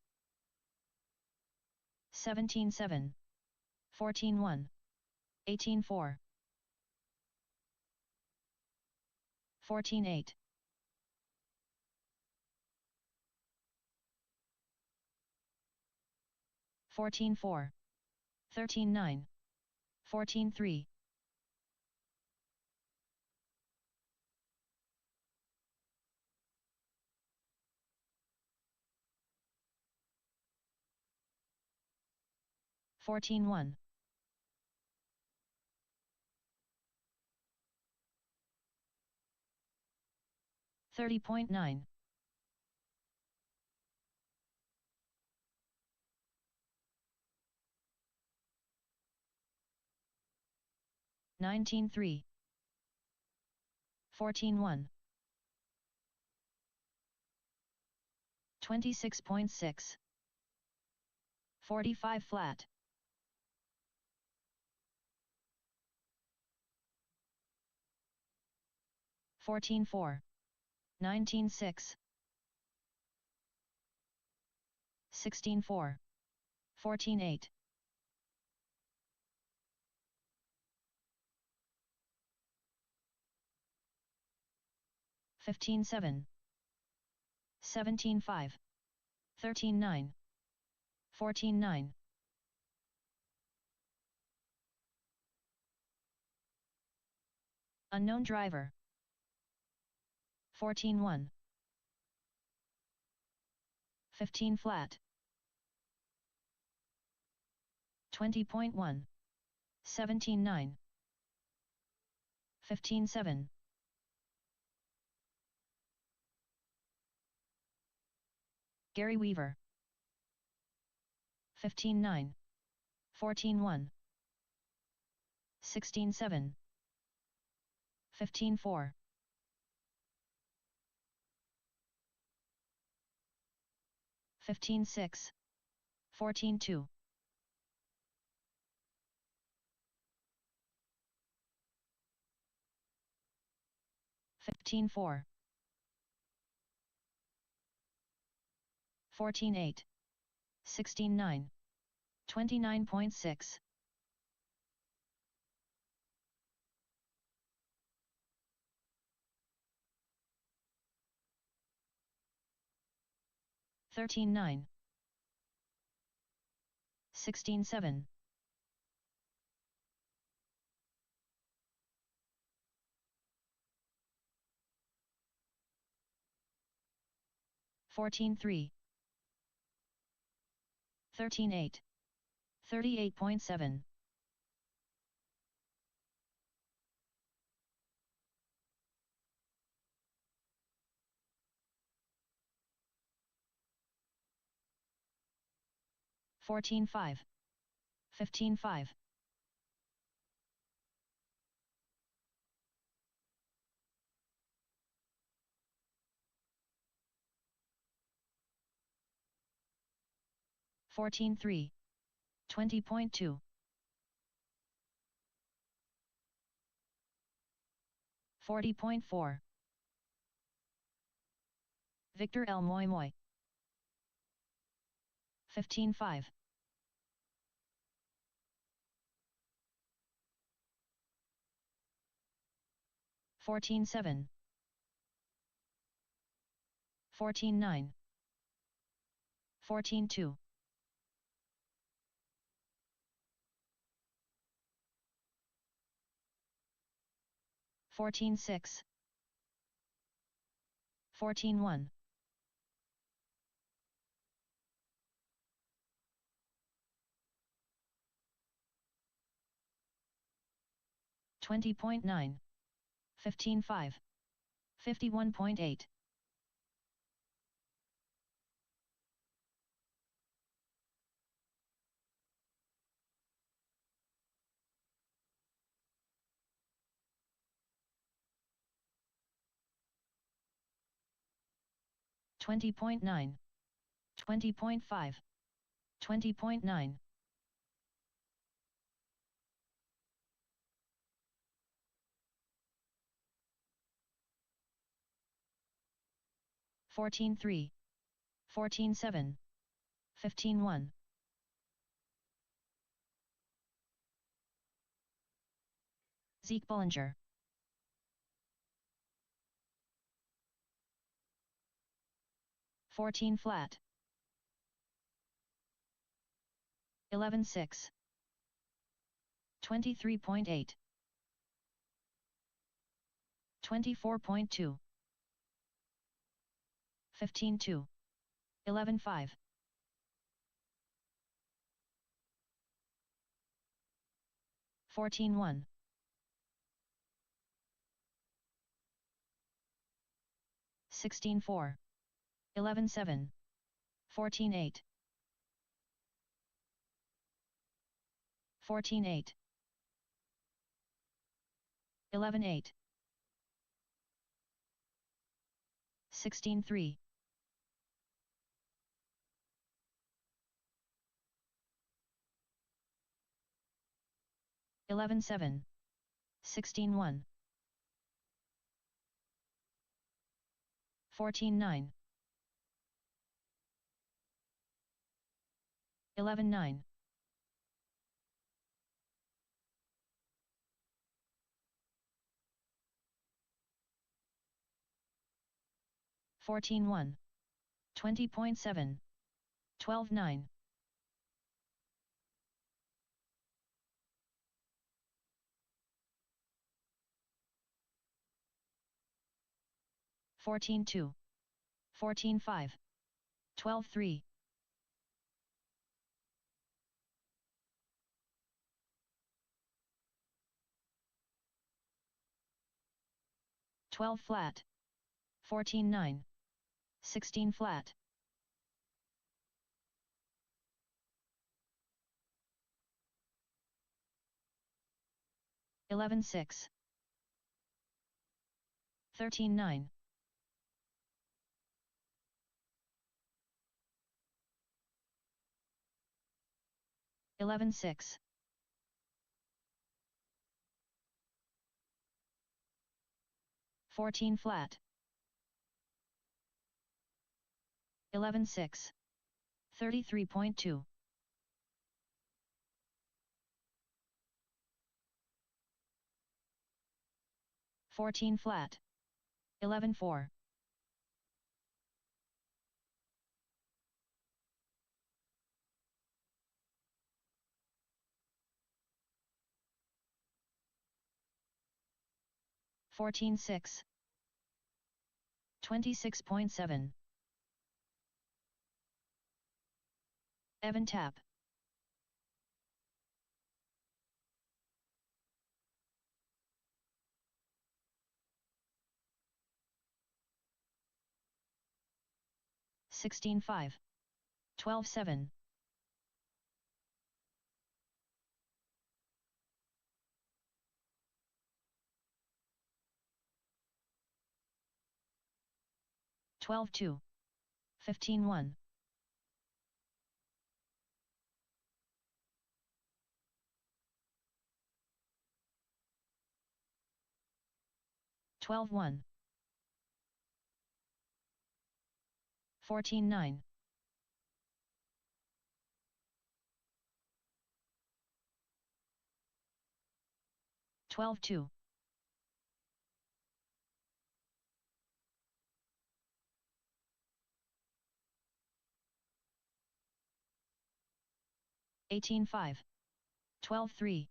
17-7. 14-1. 18-4. 14-8. 14-4. 13-9. 14-3. 14-1. 30.9. 19-3. 14-1. 26.6. 45 flat. 14-4. 19-6. 16-4. 14-8. 15-7. 17-5. 13-9. 14-9. Unknown driver. 14-1. 15 flat. 20.1. 17-9. 15-7. Gary Weaver. 15-9. 14-1. 16-7. 15-4. 15-6. 14-2. 15-4. 14-8. 16-9. 29.6. 13-9. 16-7. 14-3. 13-8. 38.7. 14-5. 15-5. 14-3. 20.2. 40.4. Victor L. Moy Moy. 15-5. 14-7. 14-9. 14-2. 14-6. 14-1. 20.9. 15-5. 51.8. 20.9. 20.5. 20.9. 14-3. 14-7. 15-1. Zeke Bullinger. 14 flat. 11-6. 23.8. 24.2. 15-2. 11-5. 14-1. 16-4. 11-7. 14-8. 14-8. 11-8. 16-3. 11-7. 16-1. 14-9. 11-9. 14-1. 20.7. 12-9. 14-2. 14-5. 12-3. 12 flat. 14-9. 16 flat. 11-6. 13-9. 11-6. 14 flat. 11-6. 33.2. 14 flat. 11-4. 14-6. 26.7. Evan tap. 16-5. 12-7. 12-2. 15-1. 12-1. 14-9. 12-2. 18-5. 12-3.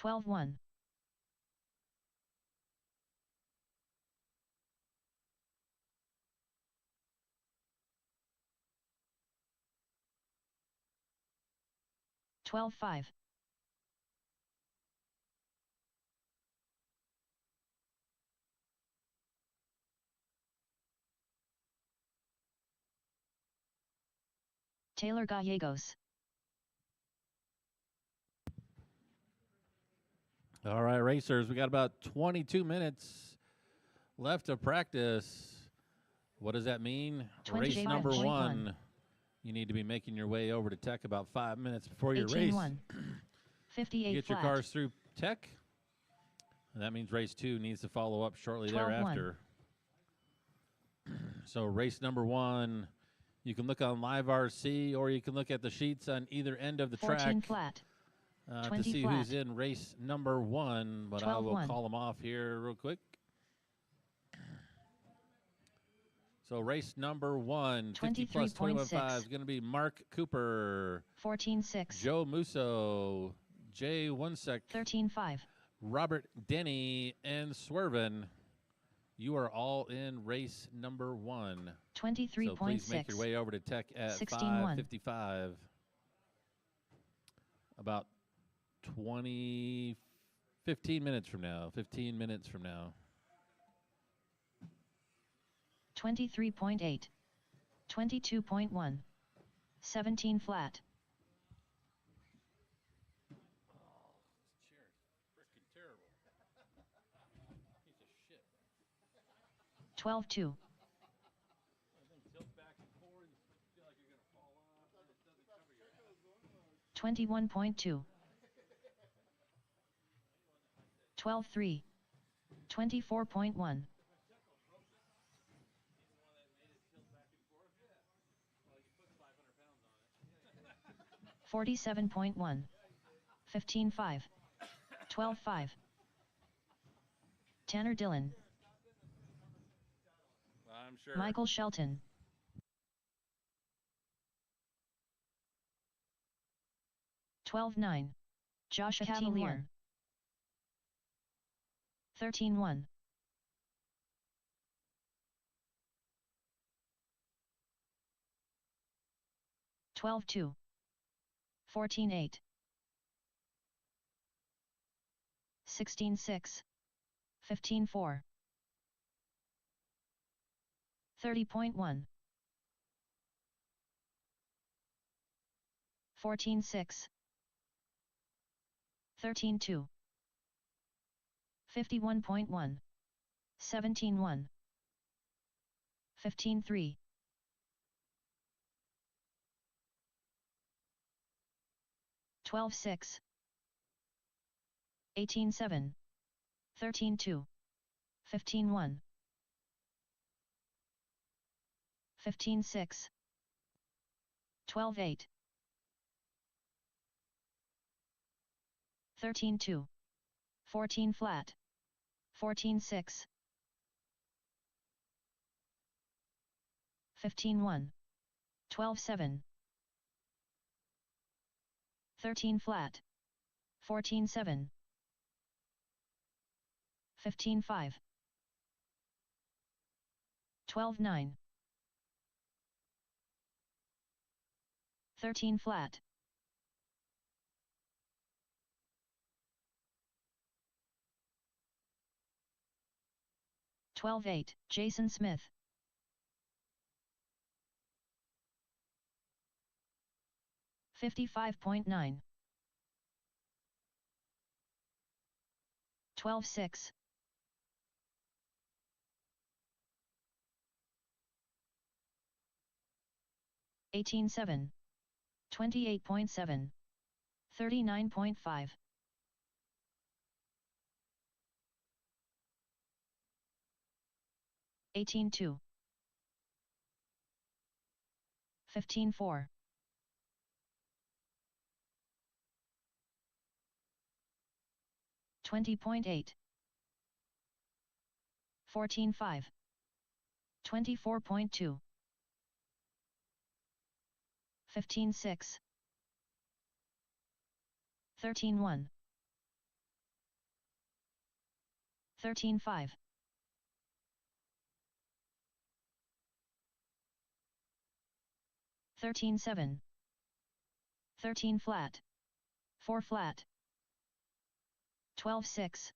12-1. 12-5. 'Taylor Gallegos. All right, racers, we got about 22 minutes left to practice. What does that mean? Race number 1. You need to be making your way over to tech about 5 minutes before your race. 18-1. 58 Get your flat. cars through tech. And that means race 2 needs to follow up shortly 12-1. thereafter. So race number 1, you can look on Live RC or you can look at the sheets on either end of the 14 track flat. to 20 see flat. who's in race number 1. But I will 12-1. call them off here real quick. So race number 1, 50 plus 21.5 is going to be Mark Cooper, 14-6. Joe Musso, Jay Wunsek, 13-5. Robert Denny, and Swervin. You are all in race number 1. 23.6. So please make your way over to tech at 16-1. 5:55. About 15 minutes from now. 15 minutes from now. 23.8. 22.1. 17 flat. 12-2. 21.2. 12-3. 24.1. 47.1. 15-5. 12-5. Tanner Dillon. I'm sure. Michael Shelton. (12-9). Josh Cavalier. 13-1. 12-2. 14-8. 16-6. 15-4. 30.1. 14-6. 13-2. 51.1. 17-1. 15-3. 12-6. 18-7. 13-2. 15-1. 15-6. 12-8. 13-2. 14 flat. 14-6. 15-1. 12-7. 13 flat. 14-7. 15-5. 12-9. 13 flat. 12-8. Jason Smith. 55.9. 12-6. 18.7. 28.7. 39.5. 18.2. 15.4. 20.8. 14.5. 24.2. 15.6. 13.1. 13.5. 13.7. 13 flat. 4 flat. 12.6.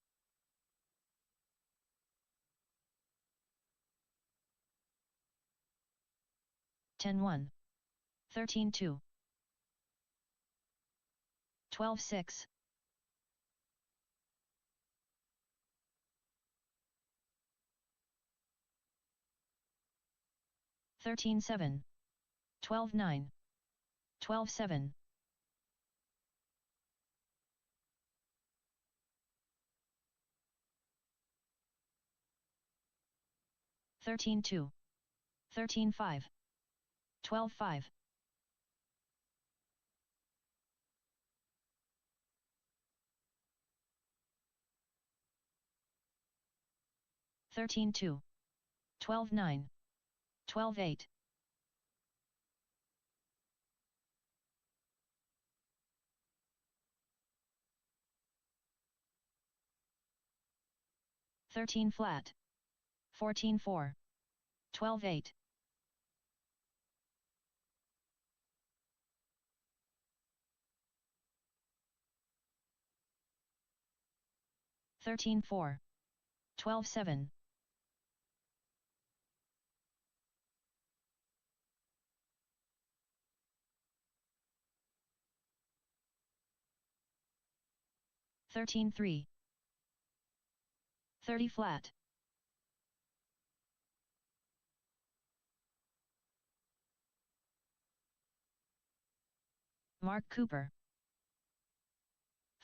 10.1. 13.2. 12.6. 13.7. 12.9. 12.7. 13.2. 13.5. 12.5. 13.2. 12.9. 12.8. 13 flat. 14.4. 12.8. 13.4. 12.7. 13.3. 30 flat. Mark Cooper.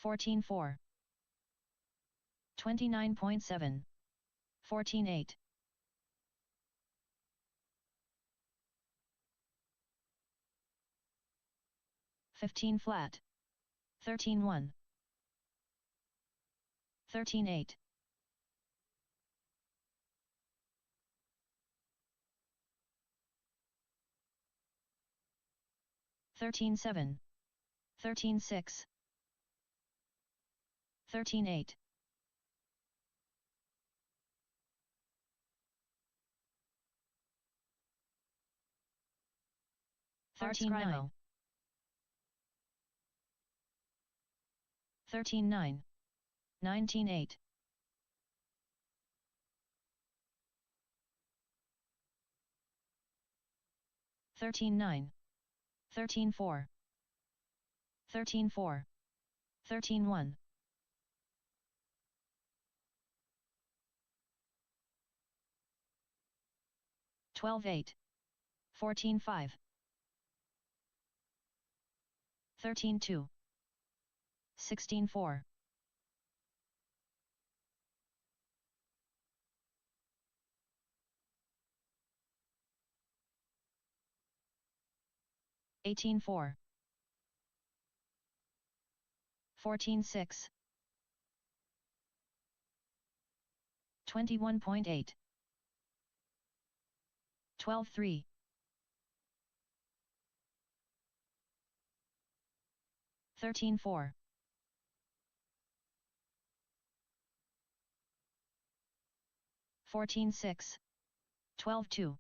14.4. 29.7. 14.8. 15 flat. 13.1. 13.8. 13.7. 13.6. 13.8. 13.9. 13.9. 19.8. 13.9. 13.4. 13.4. 13.1. 12.8. 14.5. 13.2. 16.4. 18.4. 14.6. 21.8. 12.3. 13.4. 14.6. 12.2.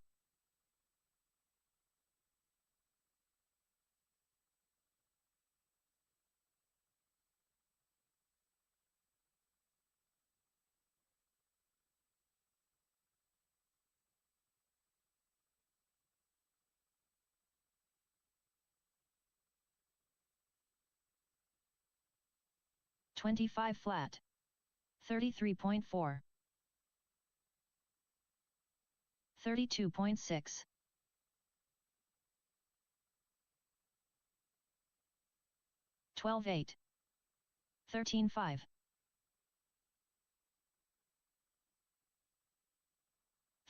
25 flat. 33.4. 32.6. 12-8. 13-5.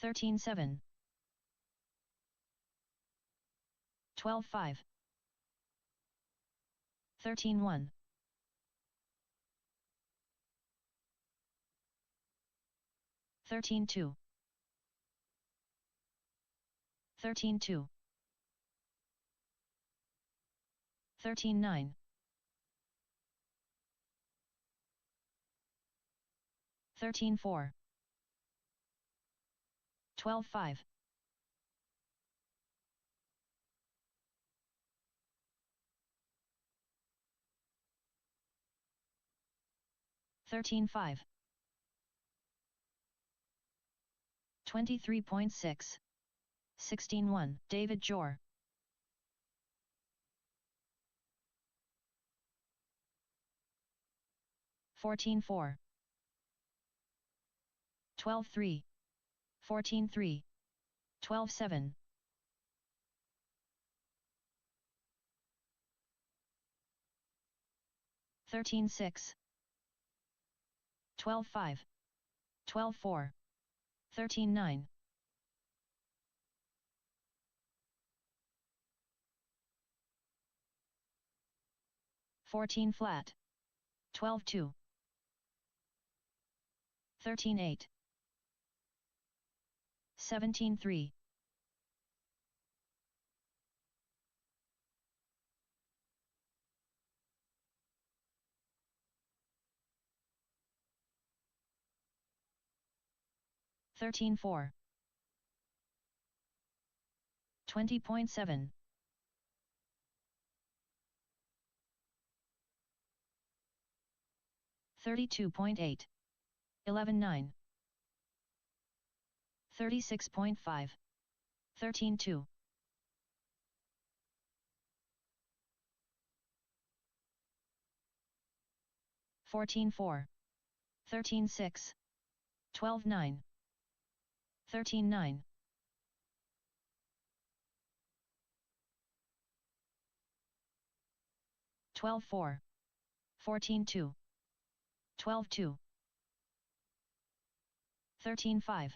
13-7. 12-5. 13-1. 13-2. 13-2. 13-9. 13-4. 12-5. 13-5. 23.6. 16-1. David Jor. 14-4. 12-3. 14-3. 12-7. 13-6. 12-5. 12-4. 13-9. 14 flat. 12-2. 13-8. 17-3. 13-4. 20.7. 32.8. 11-9. 36.5. 13-2. 14-4. 13-6. 12-9. 13-9. 12-4. 14-2. 12-2. 13-5.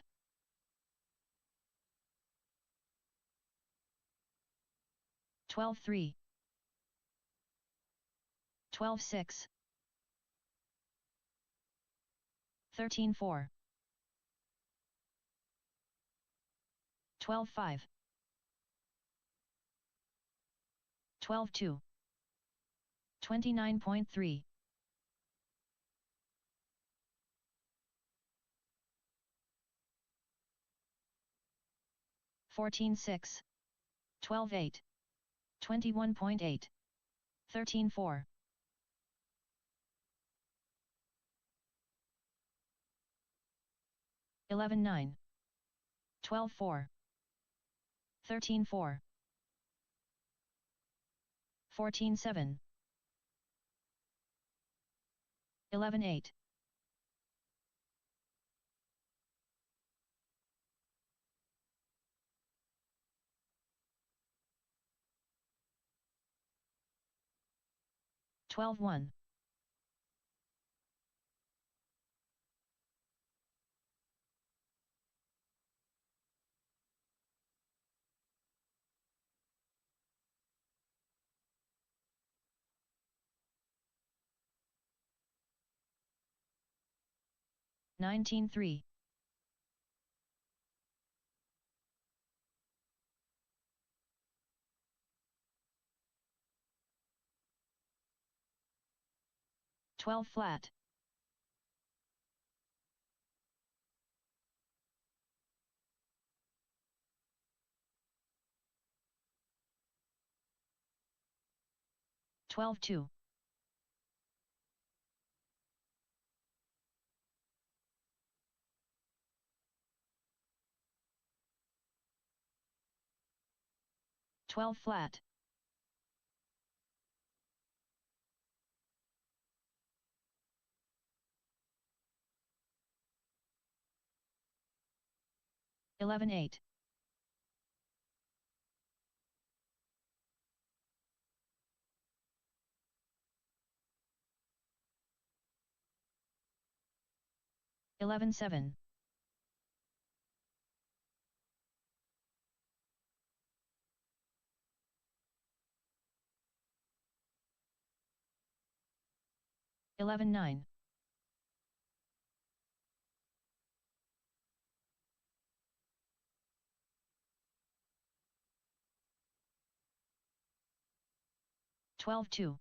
12-3. 12-6. 13-4. 12-5. 12-2. 29.3. 14-6. 12-8. 21.8. 13-4. 11-9. 12-4. 13-4. 14-7. 11-8. 12-1. 19-3. 12 flat. 12-2. 12 flat. 11-8. 11-7. 11-9. 12-2.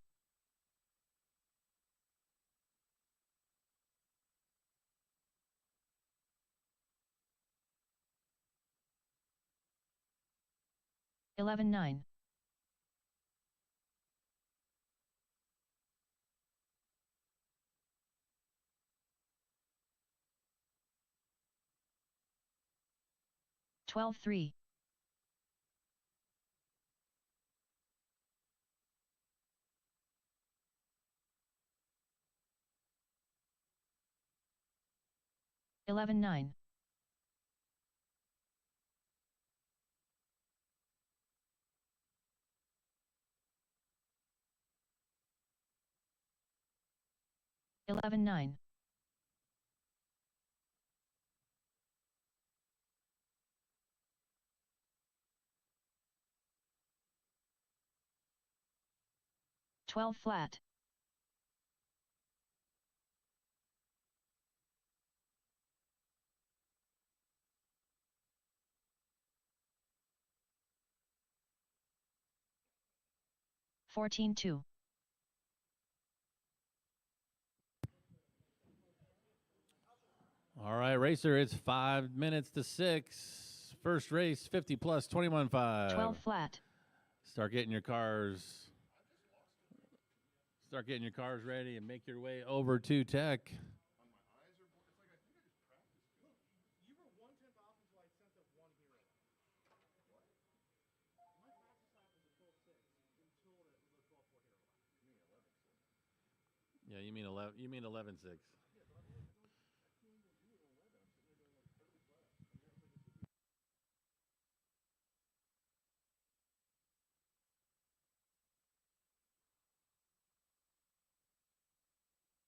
11-9. 12-3. 11-9. 11-9. 12 flat. 14-2. All right, racer, it's 5 minutes to 6. First race, 50 plus, 21.5. 12 flat. Start getting your cars ready and make your way over to tech. Yeah, you mean 11. You mean 11.6.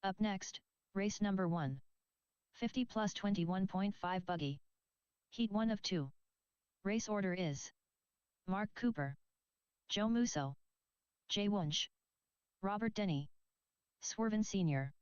Up next, race number 1. 50 plus 21.5 buggy. Heat 1 of 2. Race order is Mark Cooper, Joe Musso, Jay Wunsch, Robert Denny, Swerven Sr.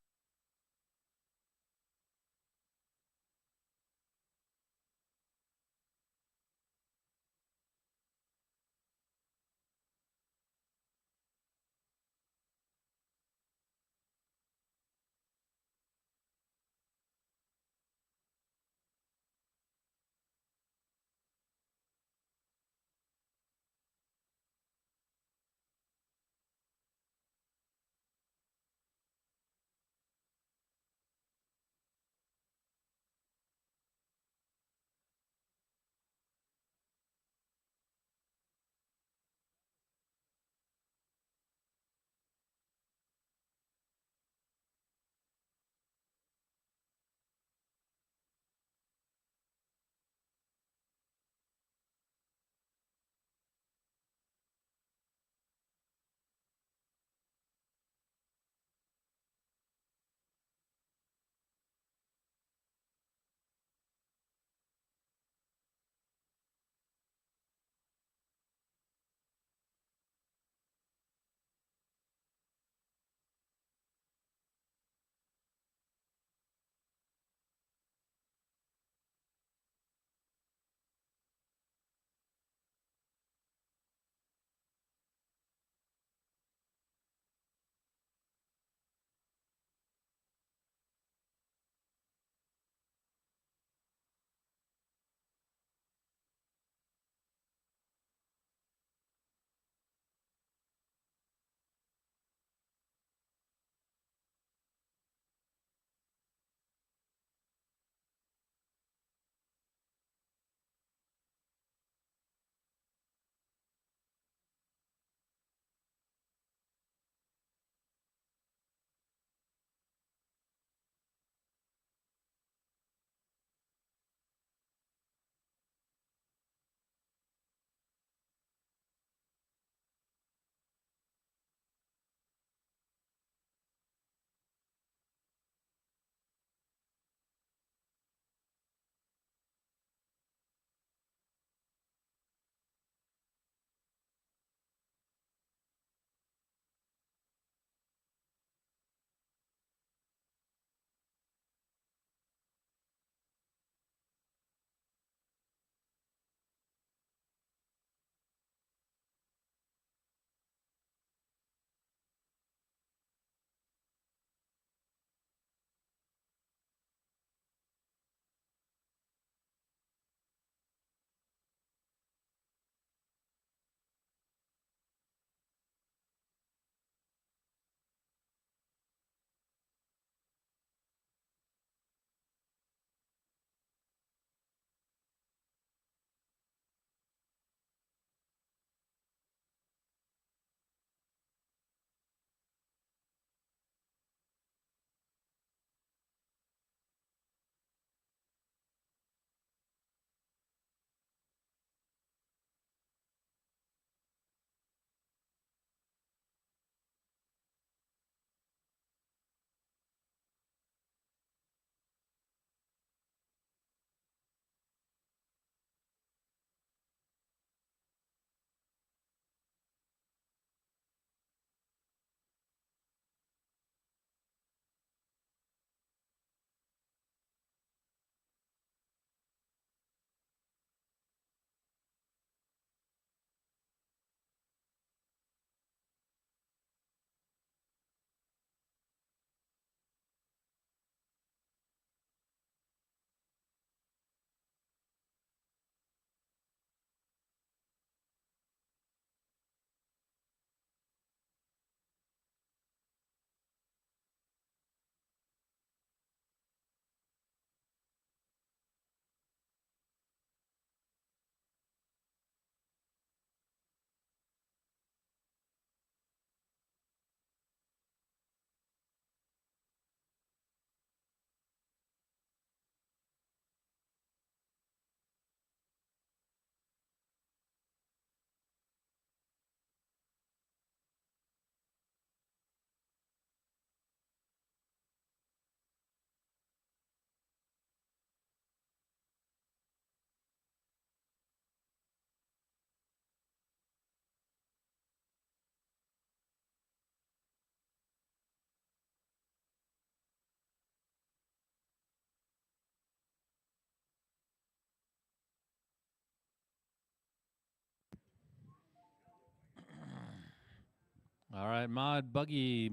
All right, mod buggy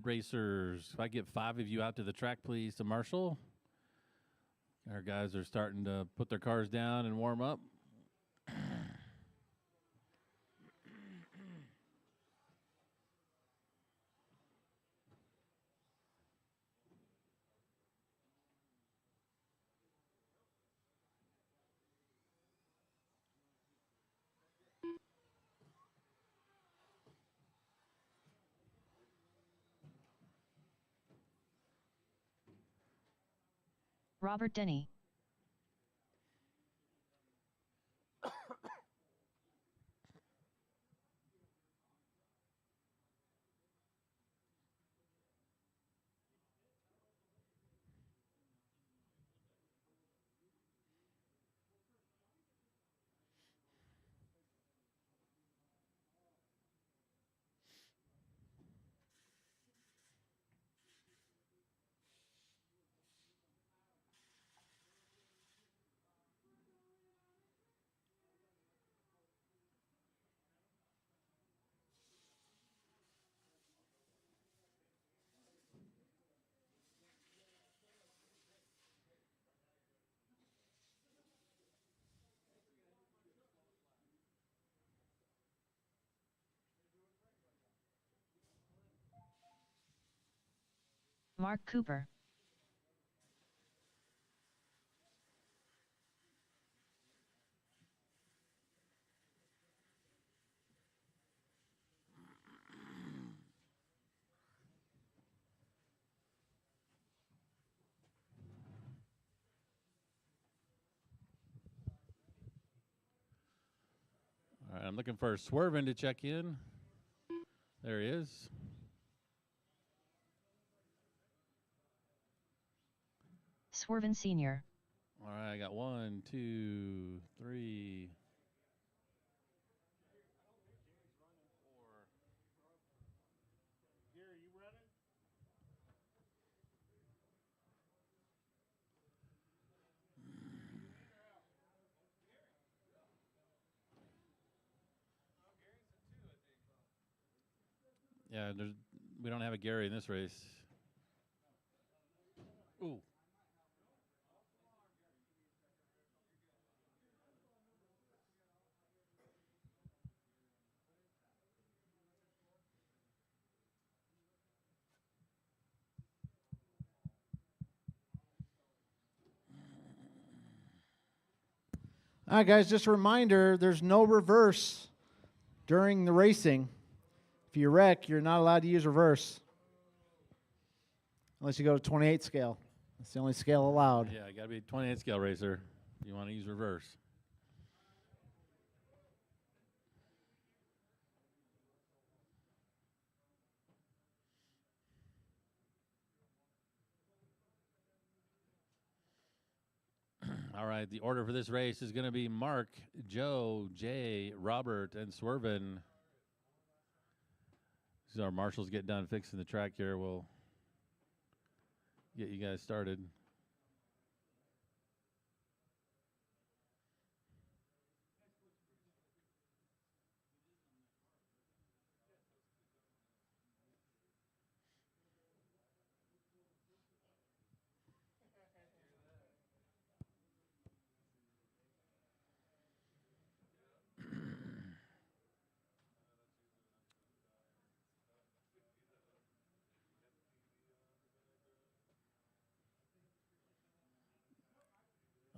racers. If I get 5 of you out to the track, please, to Marshall. Our guys are starting to put their cars down and warm up. Robert Denny. Mark Cooper. All right, I'm looking for Swervin to check in. There he is. Swervin Sr. All right, I got 1, 2, 3. Gary, you running? Yeah, we don't have a Gary in this race. Ooh. All right, guys, just a reminder, there's no reverse during the racing. If you wreck, you're not allowed to use reverse unless you go to 28 scale. That's the only scale allowed. Yeah, got to be a 28 scale racer if you want to use reverse. All right, the order for this race is going to be Mark, Joe, Jay, Robert, and Swervin. As our marshals get done fixing the track here, we'll get you guys started.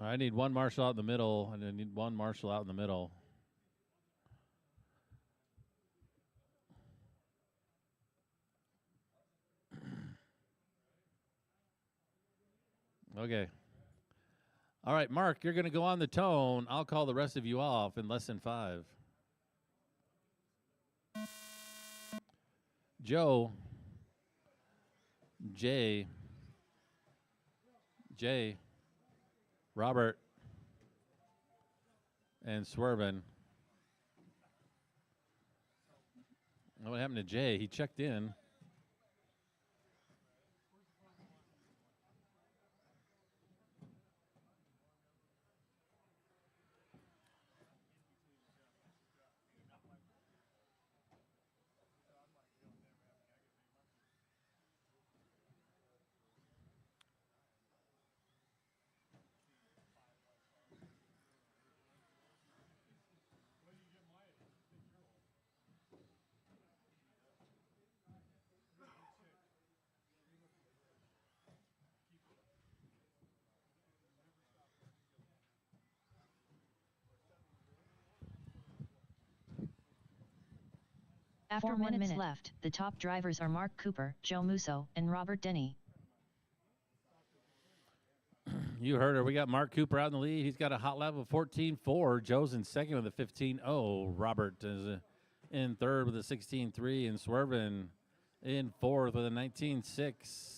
I need one marshal out in the middle, and I need one marshal out in the middle. Okay. All right, Mark, you're going to go on the tone. I'll call the rest of you off in less than 5. Joe, Jay, Robert, and Swervin. What happened to Jay? He checked in. After 4 minutes left, the top drivers are Mark Cooper, Joe Musso, and Robert Denny. You heard her. We got Mark Cooper out in the lead. He's got a hot lap of 14.4. Joe's in second with a 15.0. Robert is in third with a 16.3. And Swervin in fourth with a 19.6.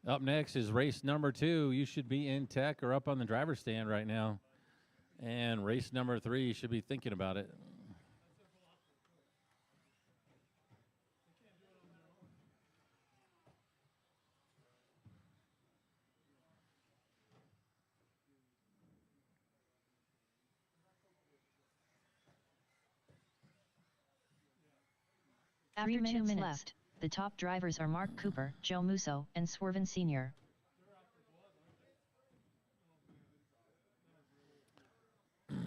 Up next is race number 2. You should be in tech or up on the driver's stand right now. And race number 3, you should be thinking about it. After 2 minutes left, the top drivers are Mark Cooper, Joe Musso, and Swervin Sr.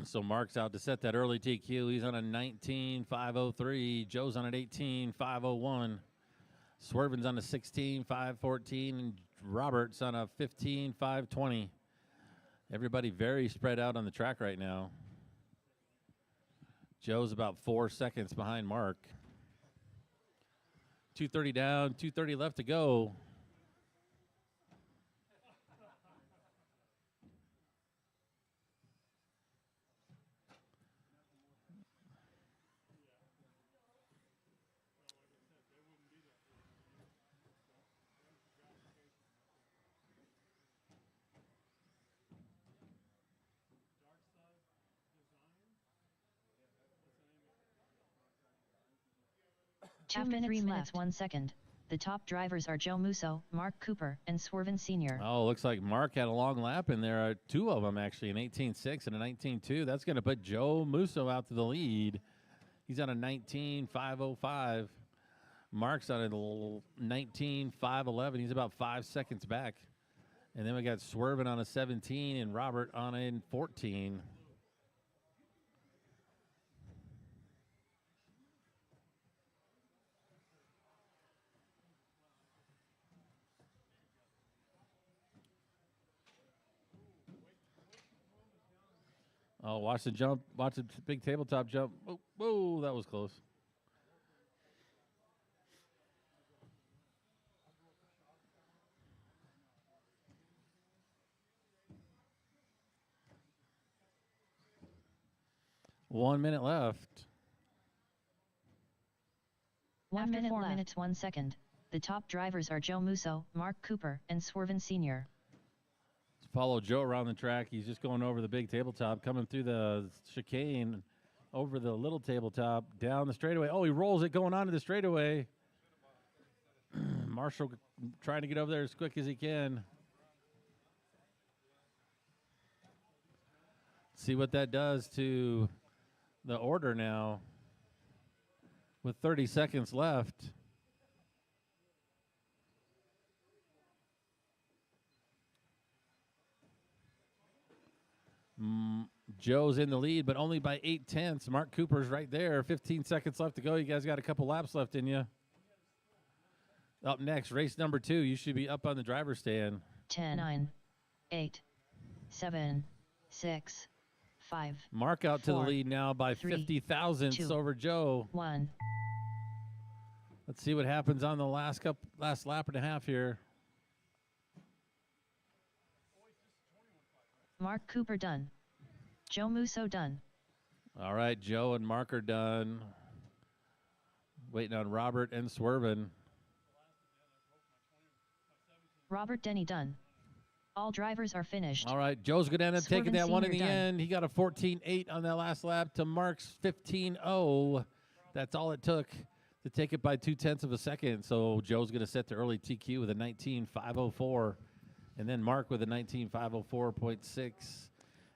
So Mark's out to set that early TQ. He's on a 19.503. Joe's on an 18.501. Swervin's on a 16.514. And Robert's on a 15.520. Everybody very spread out on the track right now. Joe's about 4 seconds behind Mark. 2:30 down, 2:30 left to go. After 3 minutes 1 second, the top drivers are Joe Musso, Mark Cooper, and Swervin Sr. Oh, looks like Mark had a long lap, and there are 2 of them actually, an 18.6 and a 19.2. That's going to put Joe Musso out to the lead. He's on a 19.505. Mark's on a 19.511. He's about 5 seconds back. And then we got Swervin on a 17 and Robert on a 14. Oh, watch the jump. Watch the big tabletop jump. Oh, whoa, that was close. One minute left. After 4 minutes 1 second, the top drivers are Joe Musso, Mark Cooper, and Swervin Sr. Follow Joe around the track. He's just going over the big tabletop, coming through the chicane, over the little tabletop, down the straightaway. Oh, he rolls it going onto the straightaway. Marshall trying to get over there as quick as he can. See what that does to the order now with 30 seconds left. Joe's in the lead, but only by 0.8. Mark Cooper's right there. 15 seconds left to go. You guys got a couple laps left in you. Up next, race number 2. You should be up on the driver's stand. 10, 9, 8, 7, 6, 5. Mark out to 4, the lead now by 50 thousandths over Joe. 1. Let's see what happens on the last lap and a half here. Mark Cooper done. Joe Musso done. All right, Joe and Mark are done. Waiting on Robert and Swervin. Robert Denny done. All drivers are finished. All right, Joe's going to end up taking that one in the done. end. He got a 14.8 on that last lap to Mark's 15.0. That's all it took to take it by 0.2 of a second. So Joe's going to set the early TQ with a 19.504. And then Mark with a 19.504.6.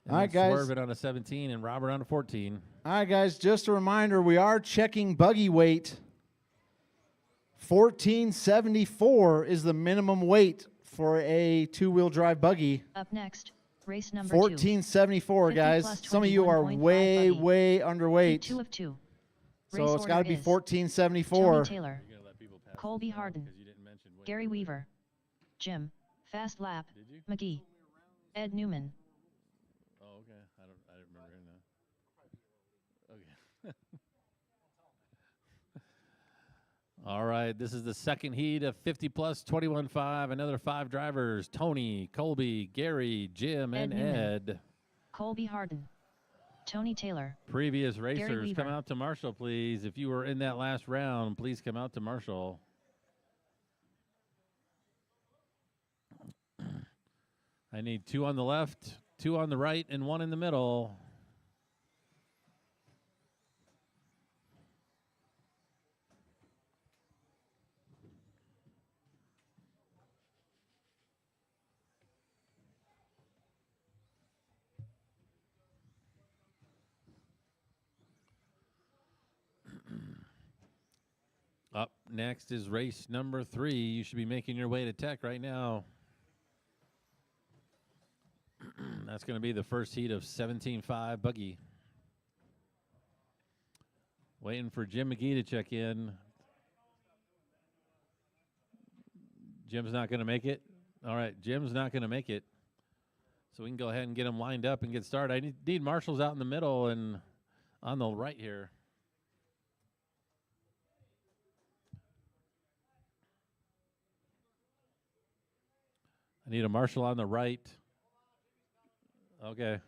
All right, guys. Swervin on a 17 and Robert on a 14. All right, guys, just a reminder, we are checking buggy weight. 1474 is the minimum weight for a two-wheel drive buggy. Up next, race number 1474, 2. guys. Some of you are way, way underweight. 2 of 2. So Race it's got to order be is 1474. Tony Taylor, You're gonna let people pass Colby this now Harden, 'cause you didn't mention when Gary you were- Weaver, Jim, Fast Lap, Did you? McGee, Ed Newman. Oh, okay. I didn't remember hearing that. Okay. All right. This is the second heat of 50 plus 21.5. Another 5 drivers: Tony, Colby, Gary, Jim, Ed and Newman. Ed. Colby Harden, Tony Taylor, Previous racers, come Weaver. out to Marshall, please. If you were in that last round, please come out to Marshall. I need 2 on the left, 2 on the right, and 1 in the middle. Up next is race number 3. You should be making your way to Tech right now. That's going to be the first heat of 17.5 buggy. Waiting for Jim McGee to check in. Jim's not going to make it. All right, Jim's not going to make it. So we can go ahead and get him lined up and get started. I need Marshall's out in the middle and on the right here. I need a Marshall on the right. Okay.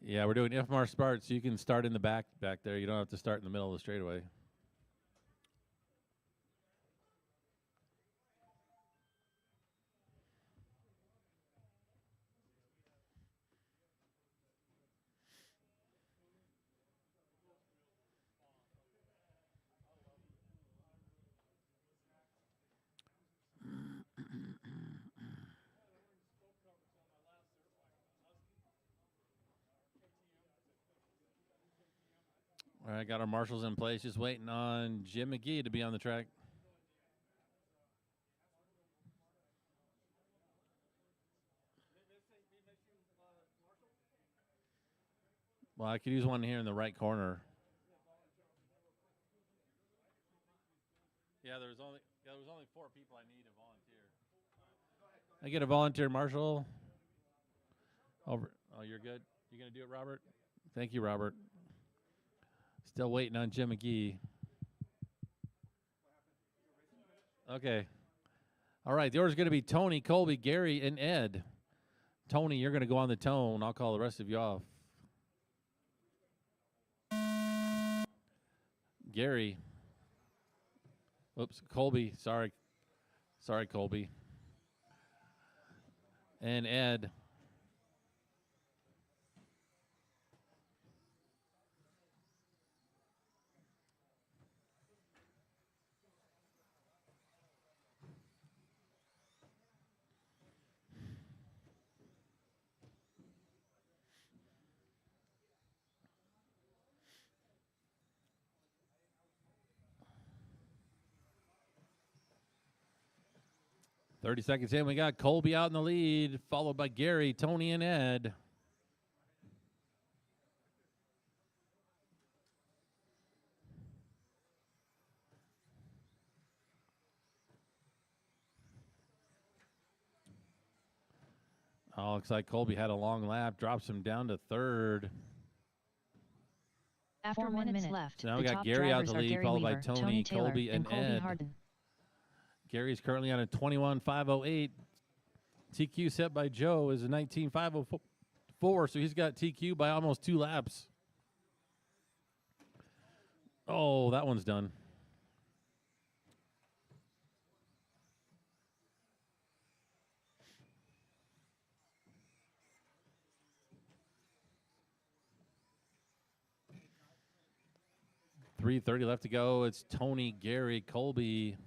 Yeah, we're doing FMAR start, so you can start in the back there. You don't have to start in the middle of the straightaway. All right, got our marshals in place, just waiting on Jim McGee to be on the track. Well, I could use one here in the right corner. Yeah, there was only 4 people I need to volunteer. I get a volunteer marshal. Over. Oh, you're good. You gonna do it, Robert? Thank you, Robert. Still waiting on Jim McGee. Okay. All right, the order's going to be Tony, Colby, Gary, and Ed. Tony, you're going to go on the tone. I'll call the rest of you off. Gary. Oops, Colby. Sorry, Colby. And Ed. "30 seconds in, we got Colby out in the lead, followed by Gary, Tony, and Ed. Oh, looks like Colby had a long lap, drops him down to 3rd. After 1 minute left, So now we the got top Gary out drivers the are lead, Gary followed by Weaver, Tony, Taylor, Colby, and Colby Ed. Harden. Gary's currently on a 21.508. TQ set by Joe is a 19.504, so he's got TQ by almost 2 laps. Oh, that one's done. .330 left to go. It's Tony, Gary, Colby.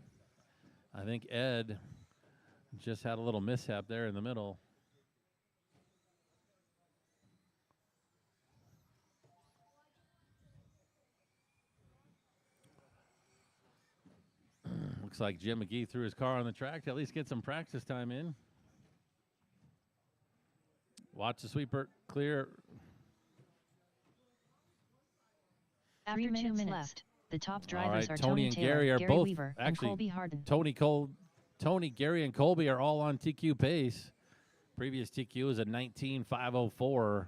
I think Ed just had a little mishap there in the middle. Looks like Jim McGee threw his car on the track to at least get some practice time in. Watch the sweeper clear. After 2 minutes left, the top All drivers right, are Tony and Taylor, Gary are both Weaver, and actually Colby Harden. Tony, Gary, and Colby are all on TQ pace. Previous TQ is a 19.504.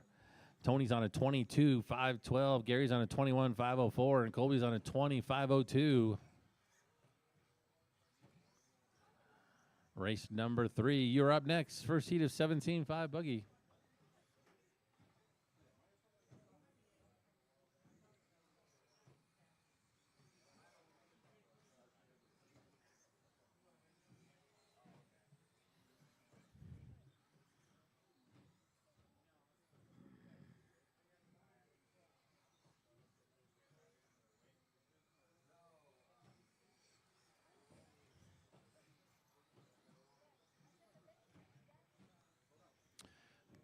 Tony's on a 22.512. Gary's on a 21.504, and Colby's on a 20.502. Race number 3. You're up next. First heat of 17.5 buggy.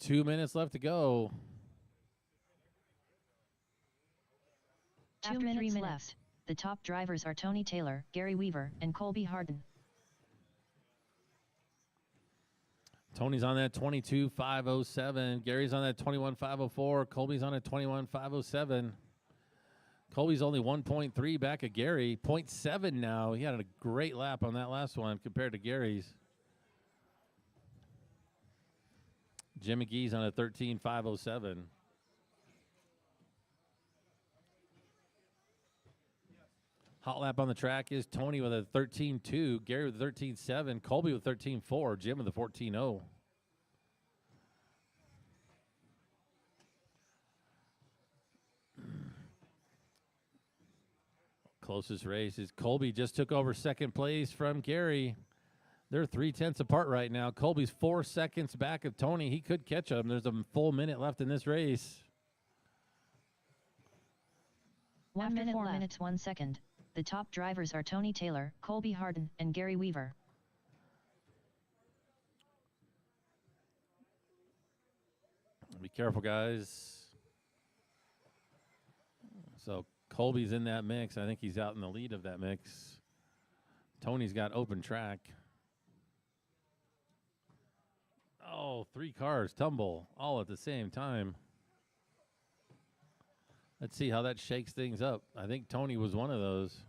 Two minutes left to go. After 3 minutes left, the top drivers are Tony Taylor, Gary Weaver, and Colby Harden. Tony's on that 22.507. Gary's on that 21.504. Colby's on a 21.507. Colby's only 1.3 back of Gary. 0.7 now. He had a great lap on that last one compared to Gary's. Jim McGee's on a 13.507. Hot lap on the track is Tony with a 13.2, Gary with a 13.7, Colby with 13.4, Jim with a 14.0. Closest race is Colby just took over second place from Gary. They're 0.3 apart right now. Colby's 4 seconds back of Tony. He could catch him. There's a full minute left in this race. 1 minute 4 minutes 1 second. The top drivers are Tony Taylor, Colby Harden, and Gary Weaver. Be careful, guys. So Colby's in that mix. I think he's out in the lead of that mix. Tony's got open track. Oh, 3 cars tumble all at the same time. Let's see how that shakes things up. I think Tony was one of those.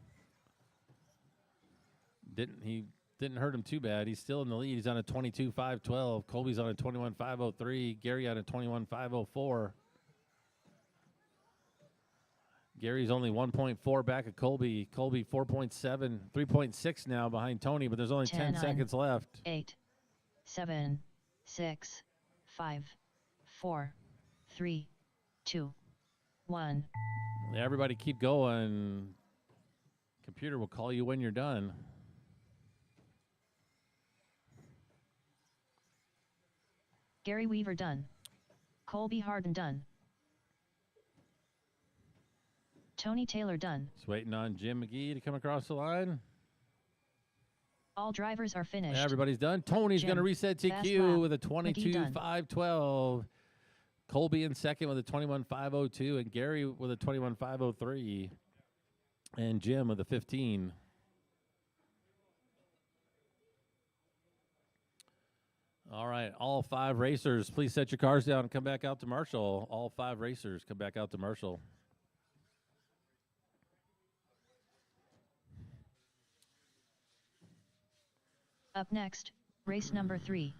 Didn't hurt him too bad. He's still in the lead. He's on a 22.512. Colby's on a 21.503. Gary on a 21.504. Gary's only 1.4 back of Colby. Colby 4.7, 3.6 now behind Tony, but there's only 10 seconds left. 8, 7, 6, 5, 4, 3, 2, 1. Yeah, everybody keep going. Computer will call you when you're done. Gary Weaver done. Colby Harden done. Tony Taylor done. Just waiting on Jim McGee to come across the line. All drivers are finished. Everybody's done. Tony's going to reset TQ with a 22.512. Colby in second with a 21.502, and Gary with a 21.503, and Jim with a 15. All right, all 5 racers, please set your cars down and come back out to Marshall. All 5 racers, come back out to Marshall. Up next, race number 3.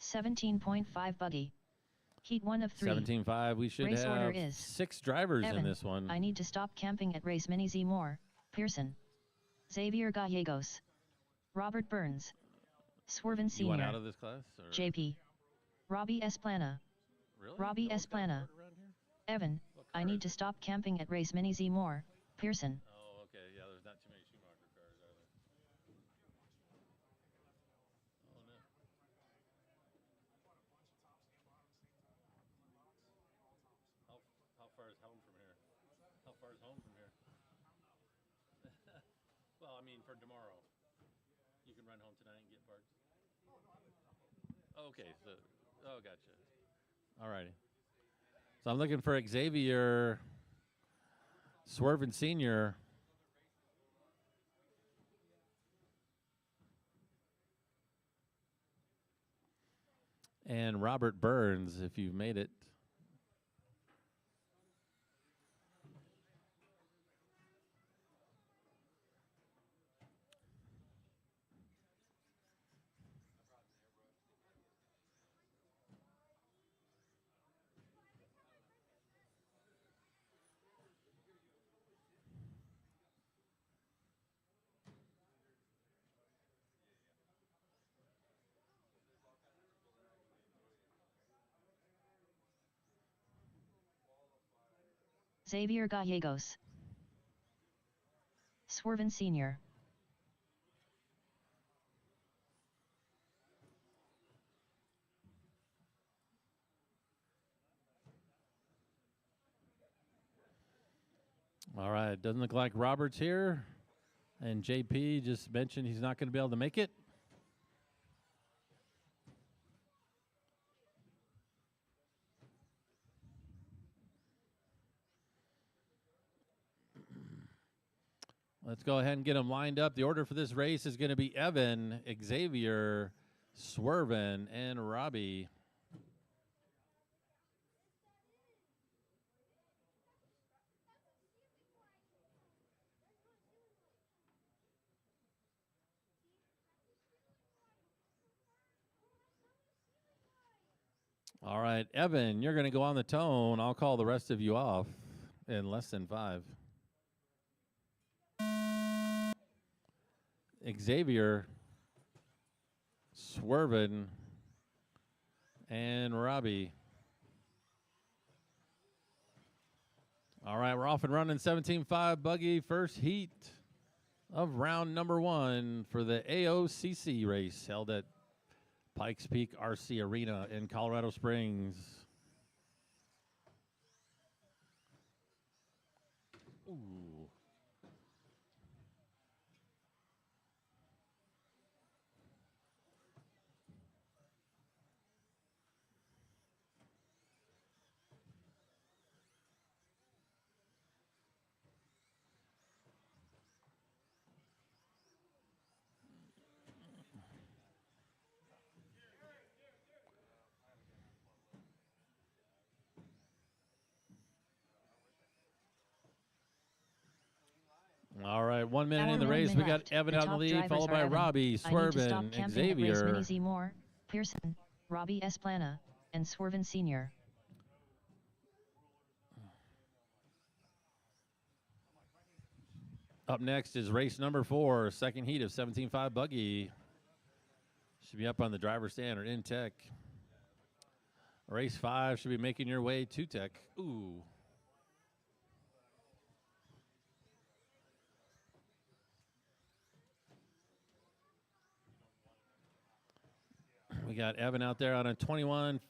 17.5 buggy. Heat 1 of 3. 17.5. We should race have order is 6 drivers Evan, in this one. I need to stop camping at race Mini Z Moore, Pearson, Xavier Gallegos, Robert Burns, Swervin Sr., You went out of this class? Or? JP, Robbie Esplana, Really? Robbie No one's got a Esplana, card around here? Evan, I need to stop camping at race Mini Z Moore, Pearson. Oh, okay. Yeah, there's not too many Schumacher cars, are there? Oh, no. How far is home from here? How far is home from here? Well, I mean, for tomorrow. You can run home tonight and get parked. Okay, so, oh, gotcha. All righty. So I'm looking for Xavier Swervin Sr. and Robert Burns, if you've made it. Xavier Gallegos. Swerven Sr. All right, doesn't look like Robert's here. And JP just mentioned he's not going to be able to make it. Let's go ahead and get them lined up. The order for this race is going to be Evan, Xavier, Swerven, and Robbie. All right, Evan, you're going to go on the tone. I'll call the rest of you off in less than 5. Xavier, Swerven, and Robbie. All right, we're off and running 17.5 buggy first heat of round number 1 for the AOCC race held at Pikes Peak RC Arena in Colorado Springs. Ooh. All right, 1 minute in the race. We got Evan out in the lead, followed by Robbie, Swerven, Xavier. Mini Z Moore, Pearson, Robbie Esplana, and Swerven Sr. Up next is race number 4, second heat of 17.5 buggy. Should be up on the driver's stand or in tech. Race 5 should be making your way to tech. Ooh. We got Evan out there on a 21.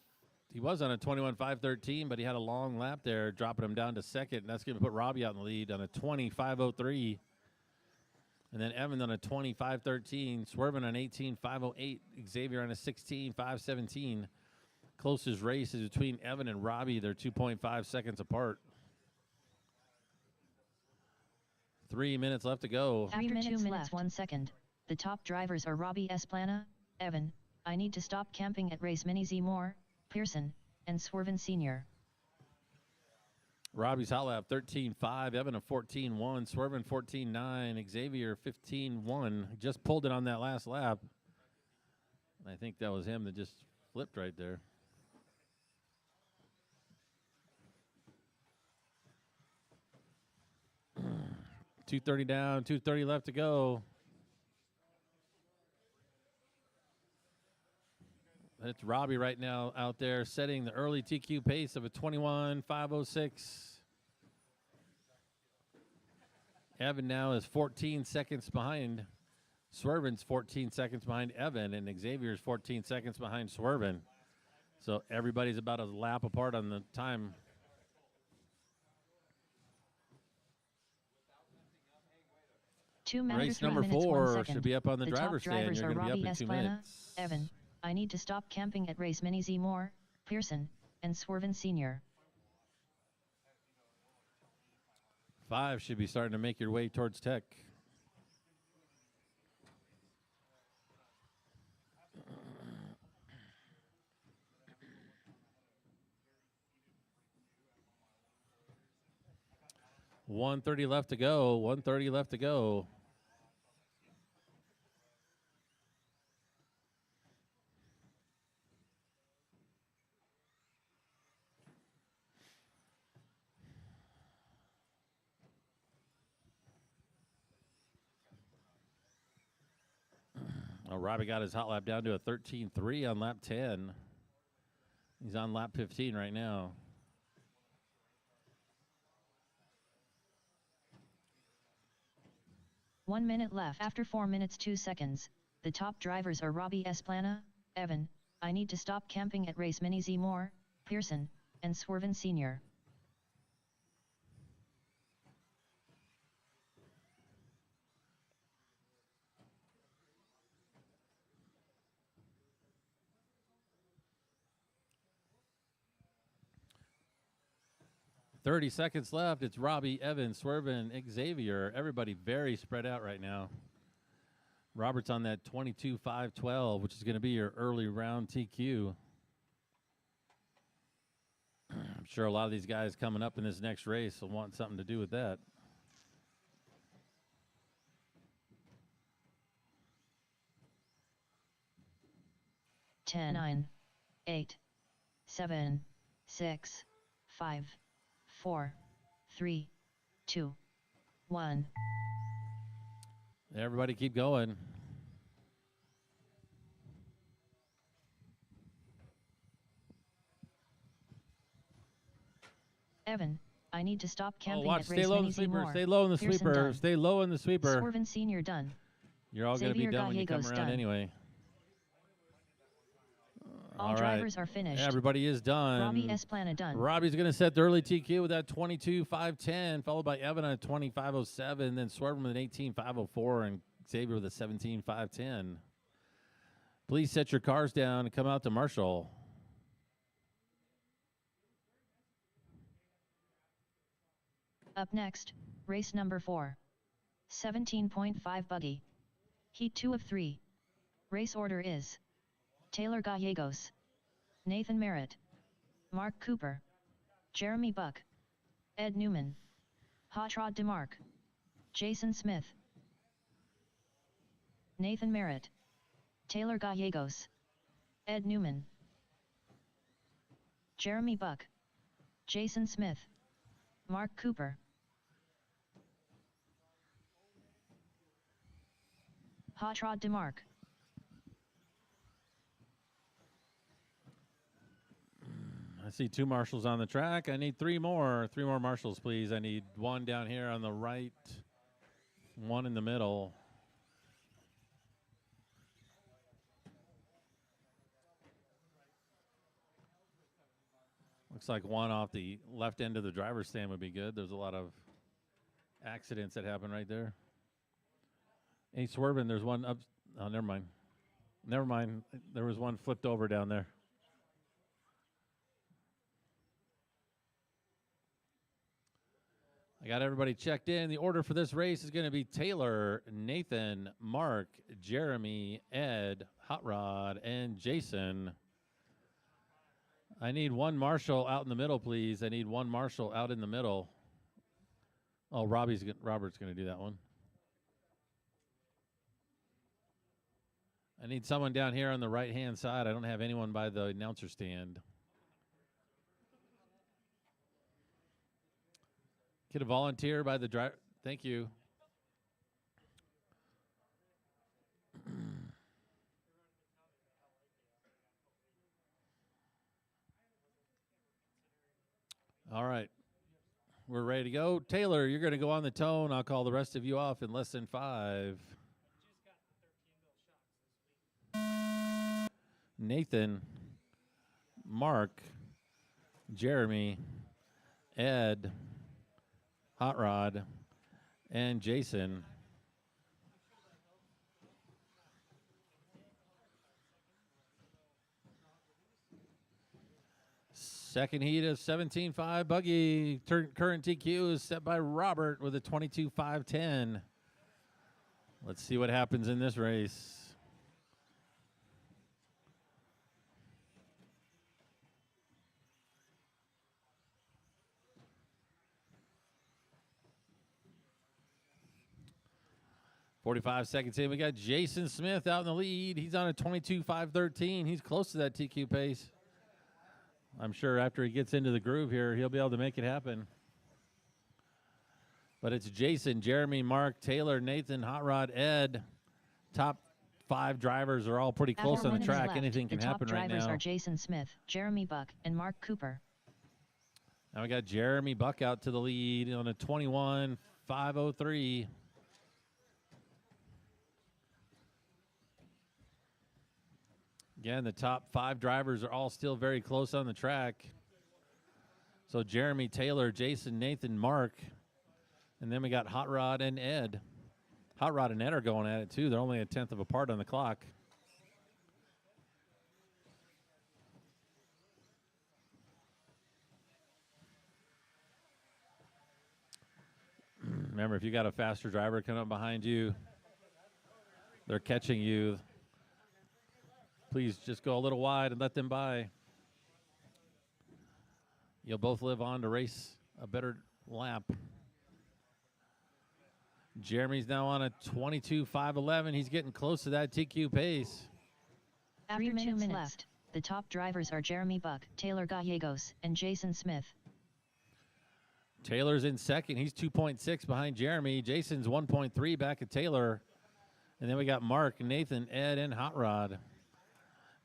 He was on a 21.513, but he had a long lap there, dropping him down to second. And that's going to put Robbie out in the lead on a 20.503. And then Evan on a 20.513, Swerving on 18.508, Xavier on a 16.517. Closest race is between Evan and Robbie. They're 2.5 seconds apart. 3 minutes left to go. After 2 minutes, 1 second. The top drivers are Robbie Esplana, Evan, I Need to Stop Camping at Race Mini Z Moore, Pearson, and Swerven Sr. Robbie's hot lap 13.5, Evan a 14.1, Swerven 14.9, Xavier 15.1. Just pulled it on that last lap. I think that was him that just flipped right there. .230 down, 2:30 left to go. It's Robbie right now out there setting the early TQ pace of a 21.506. Evan now is 14 seconds behind. Swerven's 14 seconds behind Evan, and Xavier's 14 seconds behind Swerven. So everybody's about a lap apart on the time. Race number 4 should be up on the driver's stand. You're going to be up in 2 minutes. Evan, I Need to Stop Camping at Race Mini Z Moore, Pearson, and Swerven Sr. 5 should be starting to make your way towards tech. .130 left to go. 1:30 left to go. Oh, Robbie got his hot lap down to a 13.3 on lap 10. He's on lap 15 right now. 1 minute left. After 4 minutes 2 seconds, the top drivers are Robbie Esplana, Evan, I Need to Stop Camping at Race Mini Z Moore, Pearson, and Swerven Sr. .30 seconds left. It's Robbie, Evan, Swerven, Xavier. Everybody very spread out right now. Robert's on that 22.512, which is going to be your early round TQ. I'm sure a lot of these guys coming up in this next race will want something to do with that. Ten, 9, 8, 7, 6, 5, 4, 3, 2, 1. Everybody keep going. Evan, I Need to Stop Camping watch, at stay Race low in Mini the Z sweeper. Moore, Stay low in the Pearson sweeper. done. Stay low in the sweeper. Swerven Sr. done. You're all going to be Xavier done when you come Gallegos around done. anyway. All drivers are finished. Everybody is done. Robbie Esplana done. Robbie's going to set the early TQ with that 22.510, followed by Evan on a 25.07, then Swerven with an 18.504, and Xavier with a 17.510. Please set your cars down and come out to Marshall. Up next, race number 4. 17.5 buggy. Heat 2 of 3. Race order is Taylor Gallegos, Nathan Merritt, Mark Cooper, Jeremy Buck, Ed Newman, Hot Rod DeMarc, Jason Smith, Nathan Merritt, Taylor Gallegos, Ed Newman, Jeremy Buck, Jason Smith, Mark Cooper, Hot Rod DeMarc. I see 2 marshals on the track. I need 3 more. 3 more marshals, please. I need 1 down here on the right, 1 in the middle. Looks like 1 off the left end of the driver's stand would be good. There's a lot of accidents that happen right there. Hey, Swerven, there's 1 up. Oh, never mind. Never mind. There was 1 flipped over down there. I got everybody checked in. The order for this race is going to be Taylor, Nathan, Mark, Jeremy, Ed, Hot Rod, and Jason. I need 1 marshal out in the middle, please. I need 1 marshal out in the middle. Oh, Robert's going to do that one. I need someone down here on the right-hand side. I don't have anyone by the announcer stand. Get a volunteer by the driver. Thank you. All right. We're ready to go. Taylor, you're going to go on the tone. I'll call the rest of you off in less than 5. Nathan, Mark, Jeremy, Ed, Hot Rod, and Jason. Second heat of 17.5 buggy. Current TQ is set by Robert with a 22.510. Let's see what happens in this race. .45 seconds in. We got Jason Smith out in the lead. He's on a 22.513. He's close to that TQ pace. I'm sure after he gets into the groove here, he'll be able to make it happen. But it's Jason, Jeremy, Mark, Taylor, Nathan, Hot Rod, Ed. Top 5 drivers are all pretty close on the track. Left, Anything can happen right now. The top drivers are Jason Smith, Jeremy Buck, and Mark Cooper. Now we got Jeremy Buck out to the lead on a 21.503. Again, the top 5 drivers are all still very close on the track. So Jeremy, Taylor, Jason, Nathan, Mark. And then we got Hot Rod and Ed. Hot Rod and Ed are going at it, too. They're only a tenth of a part on the clock. Remember, if you got a faster driver coming up behind you, they're catching you, please just go a little wide and let them by. You'll both live on to race a better lap. Jeremy's now on a 22.511. He's getting close to that TQ pace. After 2 minutes left, the top drivers are Jeremy Buck, Taylor Gallegos, and Jason Smith. Taylor's in second. He's 2.6 behind Jeremy. Jason's 1.3 back at Taylor. And then we got Mark, Nathan, Ed, and Hot Rod.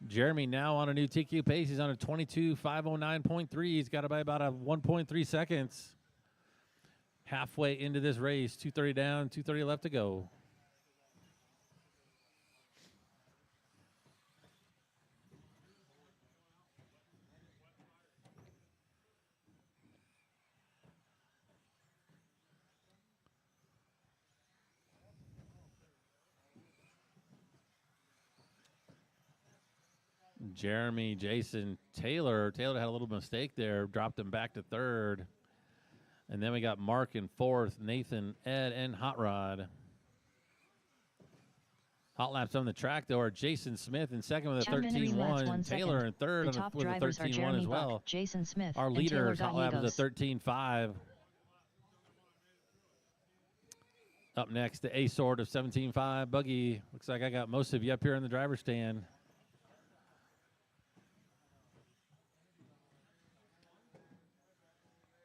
Jeremy now on a new TQ pace. He's on a 22.509.3. He's got about 1.3 seconds. Halfway into this race. 2:30 down, 2:30 left to go. Jeremy, Jason, Taylor. Taylor had a little mistake there, dropped him back to third. And then we got Mark in fourth, Nathan, Ed, and Hot Rod. Hot laps on the track, though, are Jason Smith in second with a 13.1. Taylor in third with a 13.1 as well. Buck, Jason Smith, our leader, hot lap is a 13.5. Up next, the A-Sword of 17.5. Buggy, looks like I got most of you up here in the driver's stand.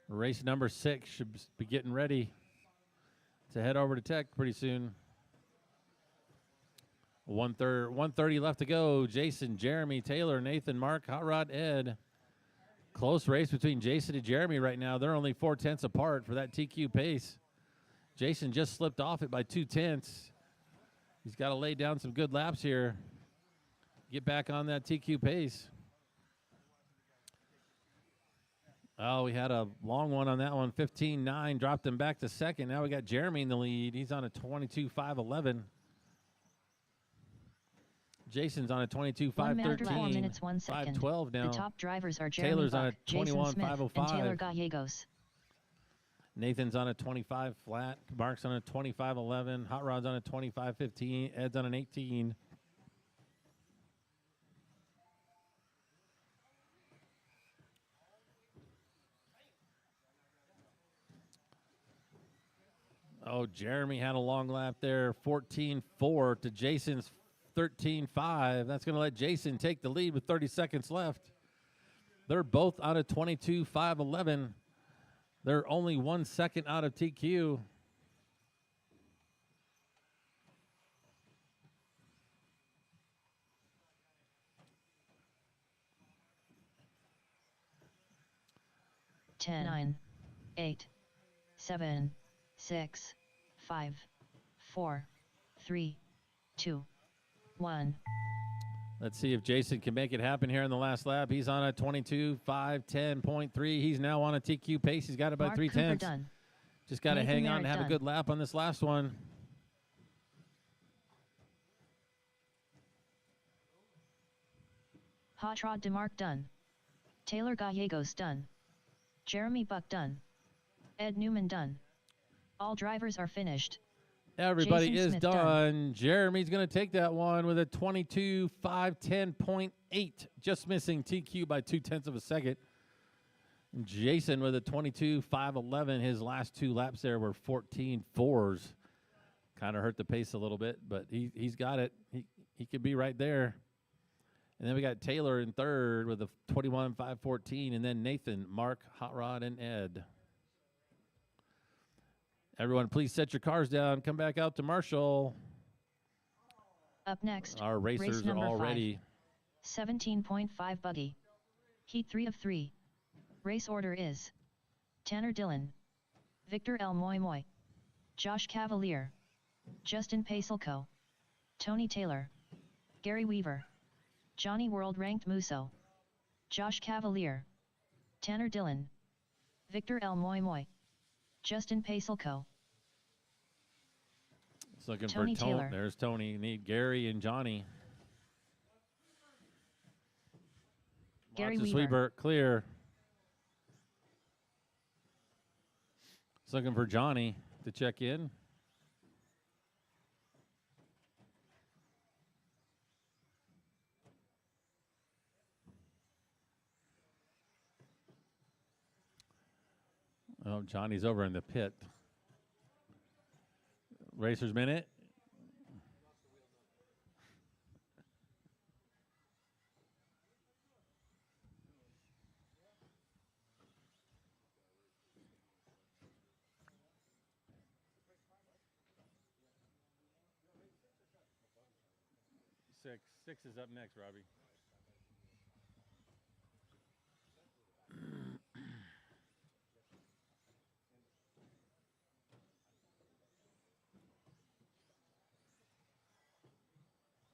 Race number 6 should be getting ready to head over to Tech pretty soon. 1:30 left to go. Jason, Jeremy, Taylor, Nathan, Mark, Hot Rod, Ed. Close race between Jason and Jeremy right now. They're only 4/10 apart for that TQ pace. Jason just slipped off it by 2/10. He's got to lay down some good laps here. Get back on that TQ pace. Oh, we had a long one on that one. 15.9, dropped him back to second. Now we got Jeremy in the lead. He's on a 22.511. Jason's on a 22.513. 4 minutes, 1 second. 512 now. The top drivers are Jeremy Taylor's Buck, on a Jason Smith, 21.505. and Taylor Gallegos. Nathan's on a 25 flat. Mark's on a 25.11. Hot Rod's on a 25.15. Ed's on an 18. Oh, Jeremy had a long lap there, 14.4 to Jason's 13.5. That's going to let Jason take the lead with 30 seconds left. They're both on a 22.511. They're only 1 second out of TQ. Ten, 9, 8, 7, 6, 5, 4, 3, 2, 1. Let's see if Jason can make it happen here in the last lap. He's on a 22.510.3. He's now on a TQ pace. He's got about 3/10. Done. Just got to Nathan hang on and have Merritt a good lap on this last one. Hot Rod DeMarc done. Taylor Gallegos done. Jeremy Buck done. Ed Newman done. All drivers are finished. Everybody Jason is Smith done. Jeremy's going to take that one with a 22.510.8, just missing TQ by 0.2 of a second. And Jason with a 22.511. His last 2 laps there were 14.4s. Kind of hurt the pace a little bit, but he's got it. He could be right there. And then we got Taylor in third with a 21.514, and then Nathan, Mark, Hot Rod, and Ed. Everyone, please set your cars down. Come back out to Marshall. Up next, our racers race are all ready. 17.5 buggy. Heat 3 of 3. Race order is Tanner Dillon, Victor L. Moy Moy, Josh Cavalier, Justin Pacelco, Tony Taylor, Gary Weaver, Johnny World Ranked Musso, Josh Cavalier, Tanner Dillon, Victor L. Moy Moy, Justin Pacelco. It's looking Tony for Tony. Taylor. There's Tony. Need Gary and Johnny. Gary Lots of Weaver. sweeper clear. It's looking for Johnny to check in. Oh, Johnny's over in the pit. Racer's minute. Six is up next, Robbie.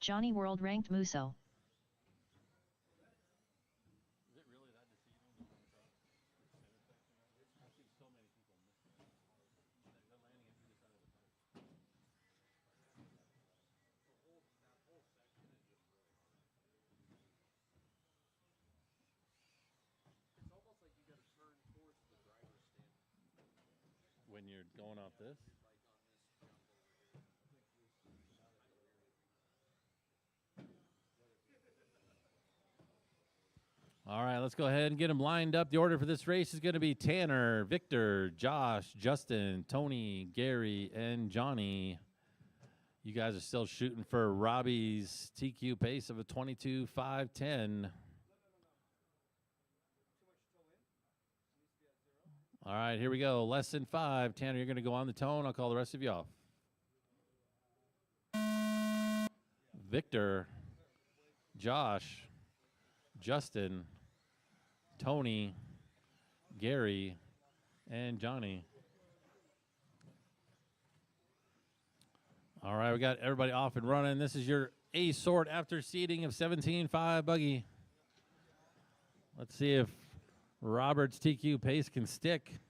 Johnny World Ranked Musso. Is it really that deceiving? I see so many people missing. They're landing at either side of the pipe. That whole section is just really hard. It's almost like you got to turn towards the driver's stand. When you're going off this? Like on this jump over here. All right, let's go ahead and get them lined up. The order for this race is going to be Tanner, Victor, Josh, Justin, Tony, Gary, and Johnny. You guys are still shooting for Robbie's TQ pace of a 22.510. All right, here we go. Less than 5. Tanner, you're going to go on the tone. I'll call the rest of you off. Victor, Josh, Justin, Tony, Gary, and Johnny. All right, we got everybody off and running. This is your A sort after seeding of 17.5 buggy. Let's see if Robert's TQ pace can stick.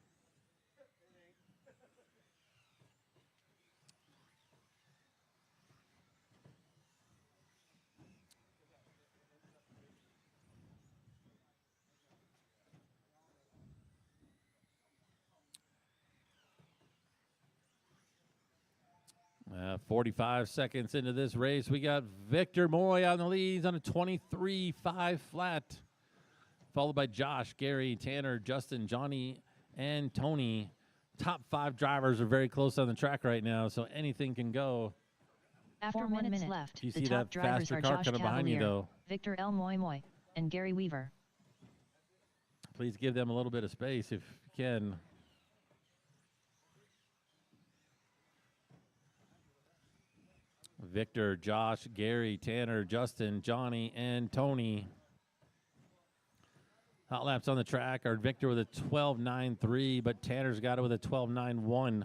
Uh, 45 seconds into this race, we got Victor Moy on the leads on a 23.5 flat, followed by Josh, Gary, Tanner, Justin, Johnny, and Tony. Top 5 drivers are very close on the track right now, so anything can go. After 1 minute left, You the see top that drivers faster are car Josh coming behind you, Cavalier, though. Victor L. Moy Moy, and Gary Weaver. Please give them a little bit of space if you can. Victor, Josh, Gary, Tanner, Justin, Johnny, and Tony. Hot laps on the track are Victor with a 12.93, but Tanner's got it with a 12.91.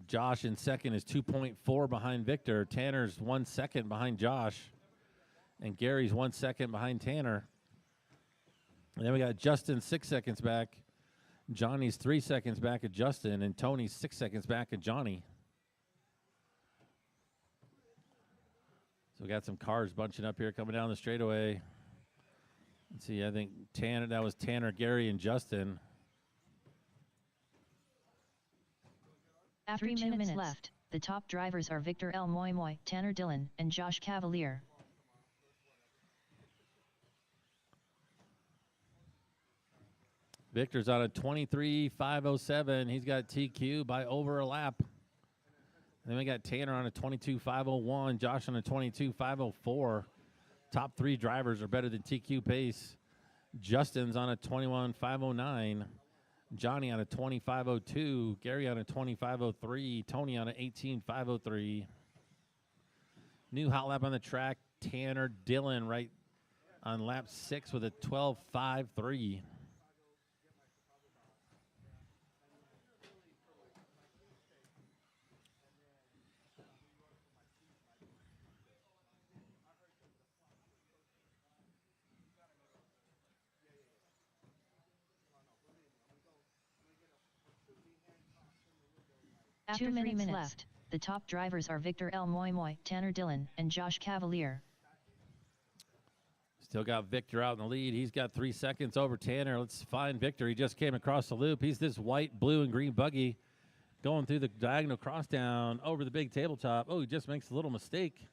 Josh in second is 2.4 behind Victor. Tanner's 1 second behind Josh. And Gary's 1 second behind Tanner. And then we got Justin 6 seconds back. Johnny's 3 seconds back at Justin, and Tony's 6 seconds back at Johnny. So we got some cars bunching up here coming down the straightaway. Let's see, I think that was Tanner, Gary, and Justin. After 2 minutes left, the top drivers are Victor L. Moy Moy, Tanner Dillon, and Josh Cavalier. Victor's on a 23.507. He's got TQ by over a lap. And then we got Tanner on a 22.501. Josh on a 22.504. Top 3 drivers are better than TQ pace. Justin's on a 21.509. Johnny on a 25.02. Gary on a 25.03. Tony on an 18.503. New hot lap on the track. Tanner Dillon right on lap 6 with a 12.53. After 2 minutes left, the top drivers are Victor L. Moy Moy, Tanner Dillon, and Josh Cavalier. Still got Victor out in the lead. He's got 3 seconds over Tanner. Let's find Victor. He just came across the loop. He's this white, blue, and green buggy going through the diagonal crossdown over the big tabletop. Oh, he just makes a little mistake.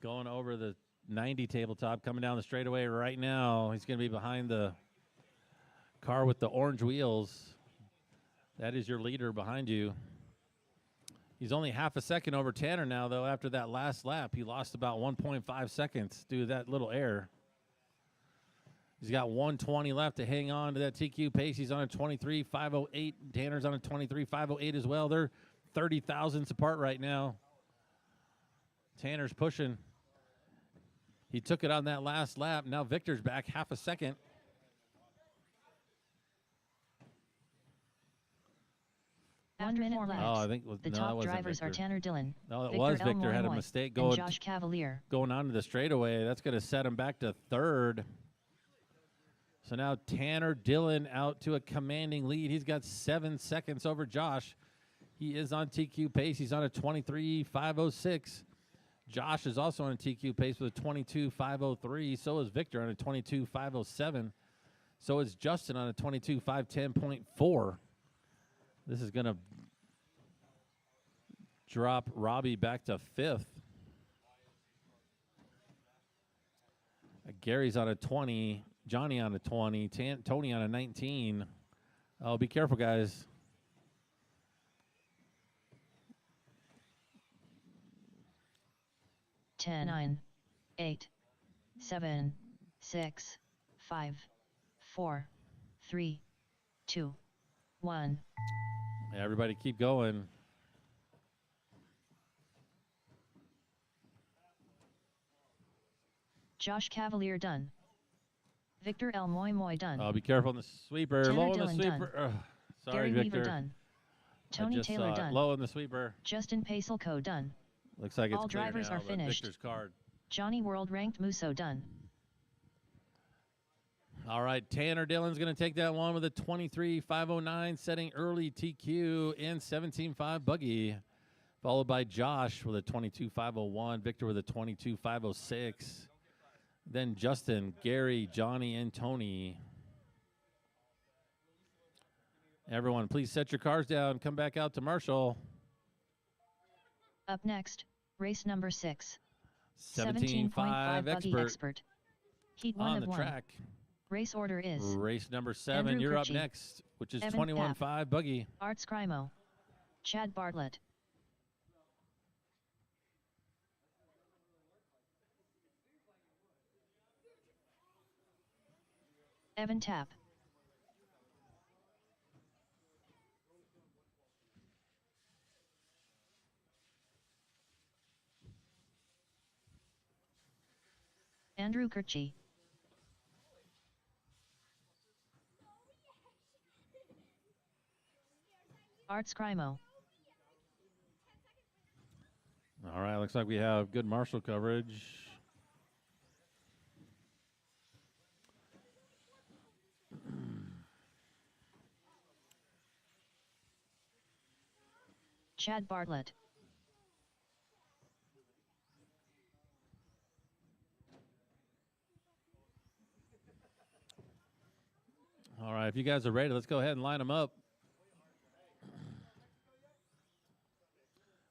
Going over the 90 tabletop, coming down the straightaway right now. He's going to be behind the car with the orange wheels. That is your leader behind you. He's only half a second over Tanner now, though, after that last lap. He lost about 1.5 seconds due to that little error. He's got 1:20 left to hang on to that TQ pace. He's on a 23.508. Tanner's on a 23.508 as well. They're 30 thousandths apart right now. Tanner's pushing. He took it on that last lap. Now Victor's back half a second. After 1 minute left. Oh, I think the top drivers are Tanner Dillon. No, it Victor was L. Victor had a Moy mistake and Josh Cavalier. going on to the straightaway. That's going to set him back to third. So now Tanner Dillon out to a commanding lead. He's got 7 seconds over Josh. He is on TQ pace. He's on a 23.506. Josh is also on a TQ pace with a 22.503. So is Victor on a 22.507. So is Justin on a 22.510.4. This is going to drop Robbie back to fifth. Gary's on a 20. Johnny on a 20. Tony on a 19. Oh, be careful, guys. Ten, 9, 8, 7, 6, 5, 4, 3, 2, 1. Yeah, everybody keep going. Josh Cavalier done. Victor L. Moy Moy done. Oh, be careful on the sweeper. Tanner Low on the Dillon sweeper. Sorry, Gary Victor. Weaver done. Tony Taylor done. Low on the sweeper. Justin Pacelco done. Looks like it's all clear drivers now, are but finished. Victor's card. Johnny World Ranked Musso done. All right, Tanner Dillon's going to take that one with a 23.509, setting early TQ in 17.5 buggy, followed by Josh with a 22.501, Victor with a 22.506, then Justin, Gary, Johnny, and Tony. Everyone, please set your cars down. Come back out to Marshall. Up next, race number 6. 17.5 buggy expert. Heat 1 on of the 1. track. Race order is Race number 7. Andrew You're Kirchie, up next, which is Evan 21.5 buggy. Art Scrimo. Chad Bartlett. Evan Tapp. Andrew Kirchie. Art Scrimo. All right, looks like we have good Marshall coverage. Chad Bartlett. All right, if you guys are ready, let's go ahead and line them up.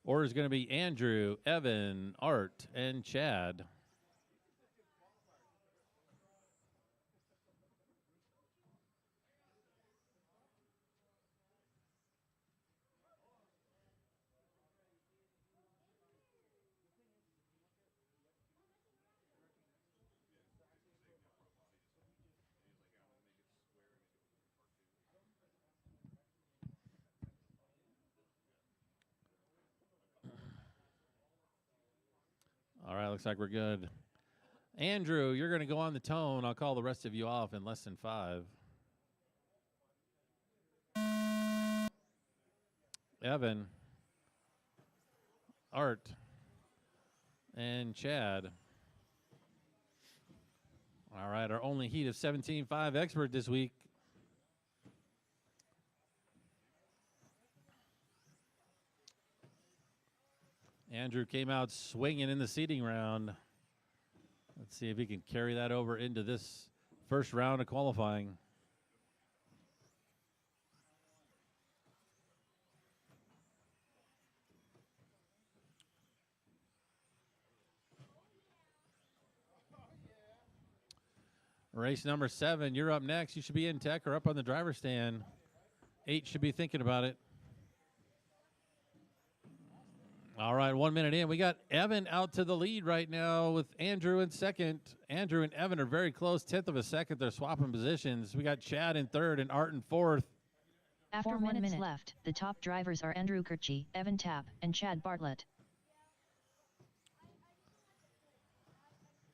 Order is going to be Andrew, Evan, Art, and Chad. All right, looks like we're good. Andrew, you're going to go on the tone. I'll call the rest of you off in less than 5. Evan, Art, and Chad. All right, our only heat of 17.5 expert this week. Andrew came out swinging in the seeding round. Let's see if he can carry that over into this first round of qualifying. Race number 7, you're up next. You should be in tech or up on the driver's stand. 8 should be thinking about it. All right, 1 minute in. We got Evan out to the lead right now with Andrew in second. Andrew and Evan are very close, 10th of a second. They're swapping positions. We got Chad in third and Art in fourth. After 4 minutes left, the top drivers are Andrew Kirchie, Evan Tapp, and Chad Bartlett.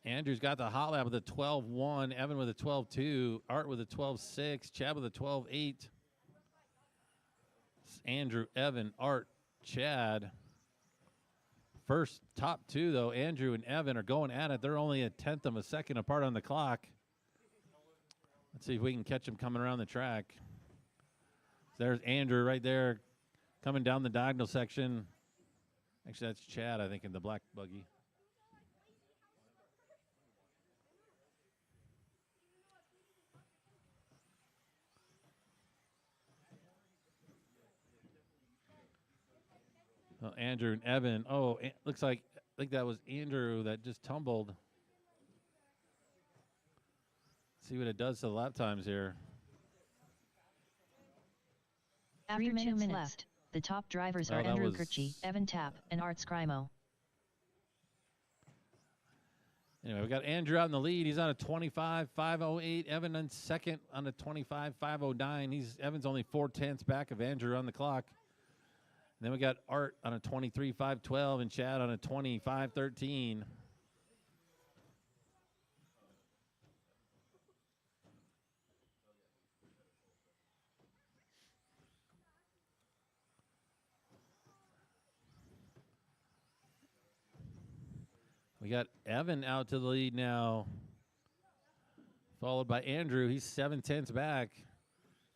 Andrew's got the hot lap with a 12.1, Evan with a 12.2, Art with a 12.6, Chad with a 12.8. Andrew, Evan, Art, Chad. First top two, though, Andrew and Evan are going at it. They're only a 10th of a second apart on the clock. Let's see if we can catch them coming around the track. There's Andrew right there coming down the diagonal section. Actually, that's Chad, I think, in the black buggy. Well, Andrew and Evan. Oh, looks like I think that was Andrew that just tumbled. See what it does to the lap times here. After 2 minutes left, the top drivers are Andrew Kirchie, Evan Tapp, and Art Scrimo. Anyway, we got Andrew out in the lead. He's on a 25.508. Evan in second on a 25.509. Evan's only 4/10 back of Andrew on the clock. And then we got Art on a 23.512 and Chad on a 25.13. We got Evan out to the lead now, followed by Andrew. He's 7/10 back.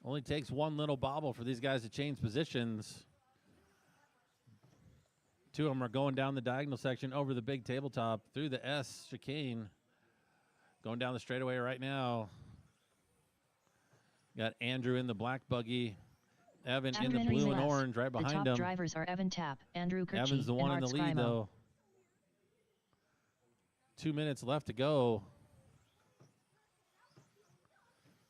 Only takes one little bobble for these guys to change positions. Two of them are going down the diagonal section over the big tabletop through the S chicane. Going down the straightaway right now. Got Andrew in the black buggy. Evan in the blue and orange right behind him. The top drivers are Evan Tapp, Andrew Kirchie, Evan's the one in the lead, though. 2 minutes left to go.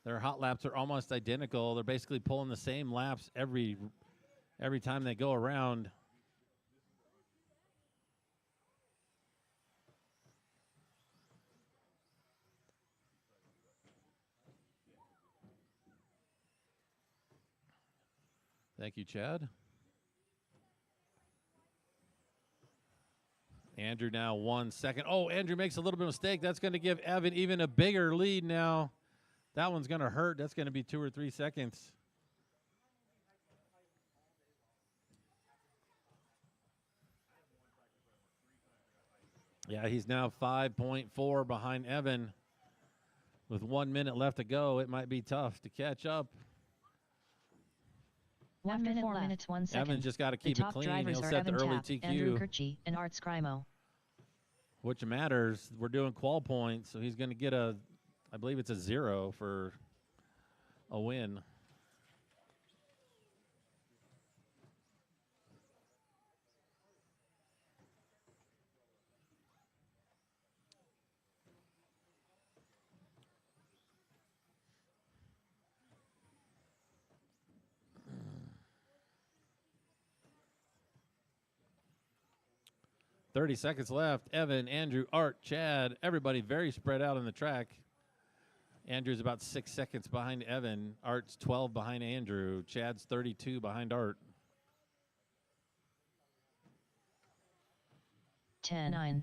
Their hot laps are almost identical. They're basically pulling the same laps every time they go around. Thank you, Chad. Andrew now 1 second. Oh, Andrew makes a little bit of mistake. That's going to give Evan even a bigger lead now. That one's going to hurt. That's going to be 2 or 3 seconds. Yeah, he's now 5.4 behind Evan. With 1 minute left to go, it might be tough to catch up. 1 minute, 4 minutes, 1 second. Evan just got to keep it clean. He'll set the early TQ. Andrew Kirchie and Art Scrimo. Which matters. We're doing qual points, so he's going to get I believe it's a 0 for a win. .30 seconds left. Evan, Andrew, Art, Chad, everybody very spread out on the track. Andrew's about 6 seconds behind Evan. Art's 12 behind Andrew. Chad's 32 behind Art. 10, 9,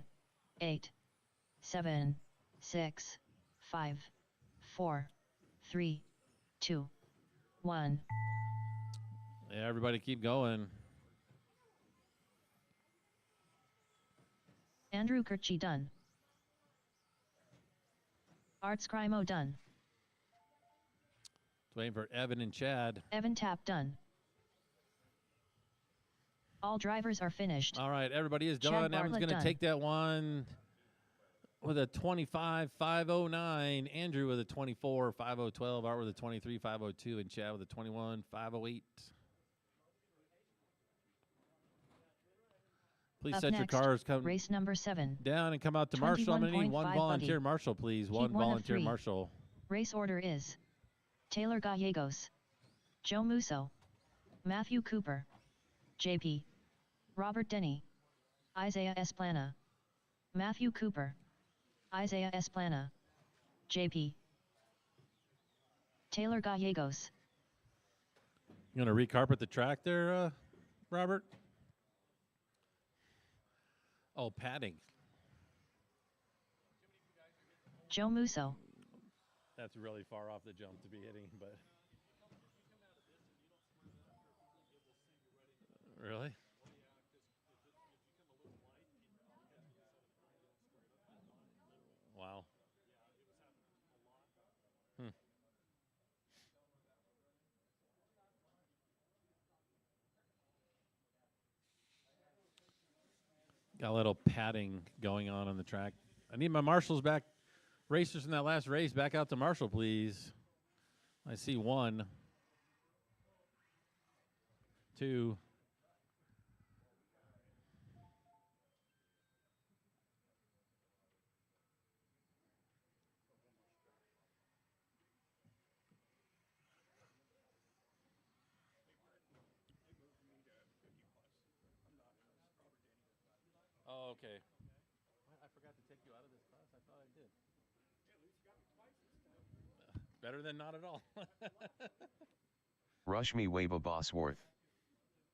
8, 7, 6, 5, 4, 3, 2, 1. Yeah, everybody keep going. Andrew Kirchie done. Art Scrimo done. Waiting for Evan and Chad. Evan Tapp done. All drivers are finished. All right, everybody is Chad done. Evan's Bartlett going to done. take that one with a 25.509. Andrew with a 24.5012. Art with a 23.502. And Chad with a 21.508. Please Up set next, your cars race number 7. down and come out to Marshall. I'm going to need one 21.5 volunteer buggy. marshal, please. Heat One 1 of volunteer 3. marshal. Race order is Taylor Gallegos, Joe Musso, Matthew Cooper, JP, Robert Denny, Isaiah Esplana, Matthew Cooper, Isaiah Esplana, JP, Taylor Gallegos. You going to recarpet the track there, Robert? Oh, padding. Joe Musso, That's really far off the jump to be hitting, but. Really? Wow. Got a little padding going on the track. I need my marshals back. Racers from that last race back out to Marshall, please. I see 1, 2. Oh, okay. I forgot to take you out of this class. I thought I did. Better than not at all. Rushmi Waba Bosworth.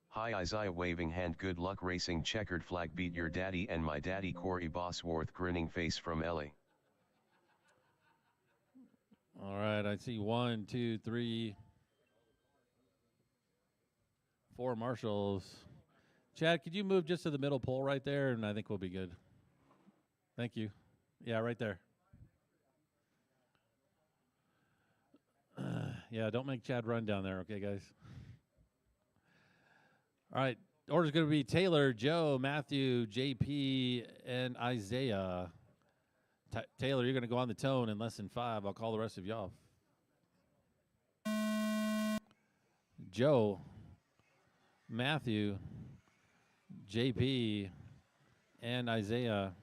Hi Isaiah waving hand, good luck racing, checkered flag, beat your daddy and my daddy, Corey Bosworth, grinning face from Ellie. All right, I see 1, 2, 3, 4 marshals. Chad, could you move just to the middle pole right there, and I think we'll be good. Thank you. Yeah, right there. Yeah, don't make Chad run down there, okay, guys? All right, order's going to be Taylor, Joe, Matthew, JP, and Isaiah. Taylor, you're going to go on the tone in less than 5. I'll call the rest of you off. Joe, Matthew, JP, and Isaiah.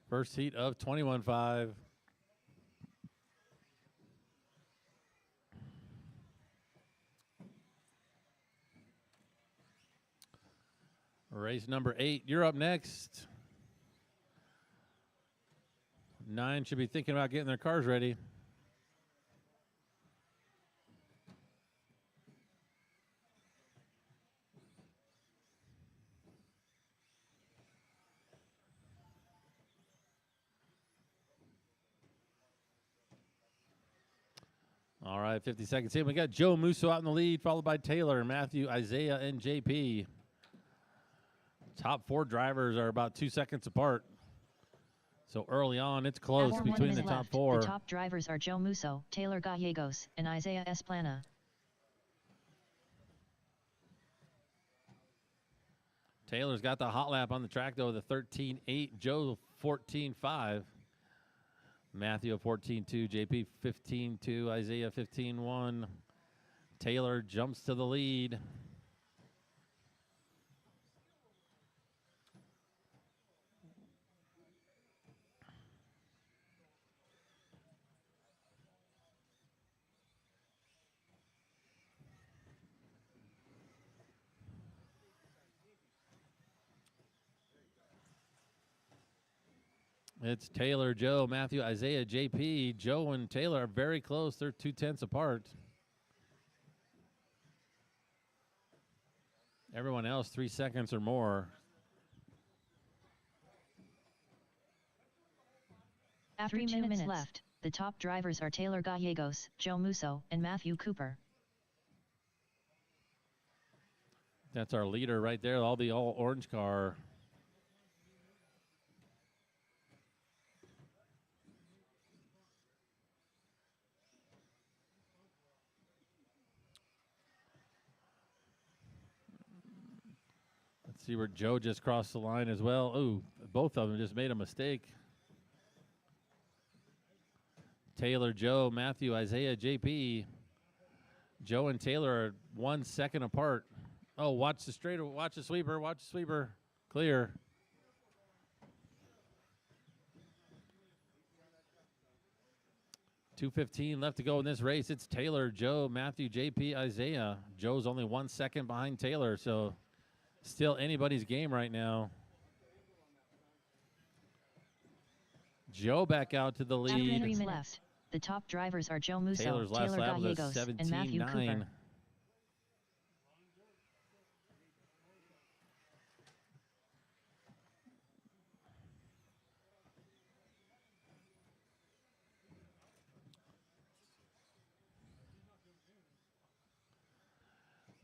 First heat of 21.5. Race number 8, you're up next. 9 should be thinking about getting their cars ready. All right, 50 seconds in. We got Joe Musso out in the lead, followed by Taylor, Matthew, Isaiah, and JP. Top 4 drivers are about 2 seconds apart. So early on, it's close After between 1 the minute top left, 4. The top drivers are Joe Musso, Taylor Gallegos, and Isaiah Esplana. Taylor's got the hot lap on the track, though, with a 13.8. Joe, 14.5. Matthew, 14.2. JP, 15.2. Isaiah, 15.1. Taylor jumps to the lead. It's Taylor, Joe, Matthew, Isaiah, JP. Joe and Taylor are very close. They're 0.2 apart. Everyone else 3 seconds or more. After 2 minutes left, the top drivers are Taylor Gallegos, Joe Musso, and Matthew Cooper. That's our leader right there, all orange car. Let's see where Joe just crossed the line as well. Ooh, both of them just made a mistake. Taylor, Joe, Matthew, Isaiah, JP. Joe and Taylor are 1 second apart. Oh, watch the straight, watch the sweeper, watch the sweeper. Clear. .215 left to go in this race. It's Taylor, Joe, Matthew, JP, Isaiah. Joe's only 1 second behind Taylor, so still anybody's game right now. Joe back out to the After lead. 3 minutes left. The top drivers are Joe Musso, Taylor's last Taylor lap was a Gallegos, and Matthew 17.9. Cooper.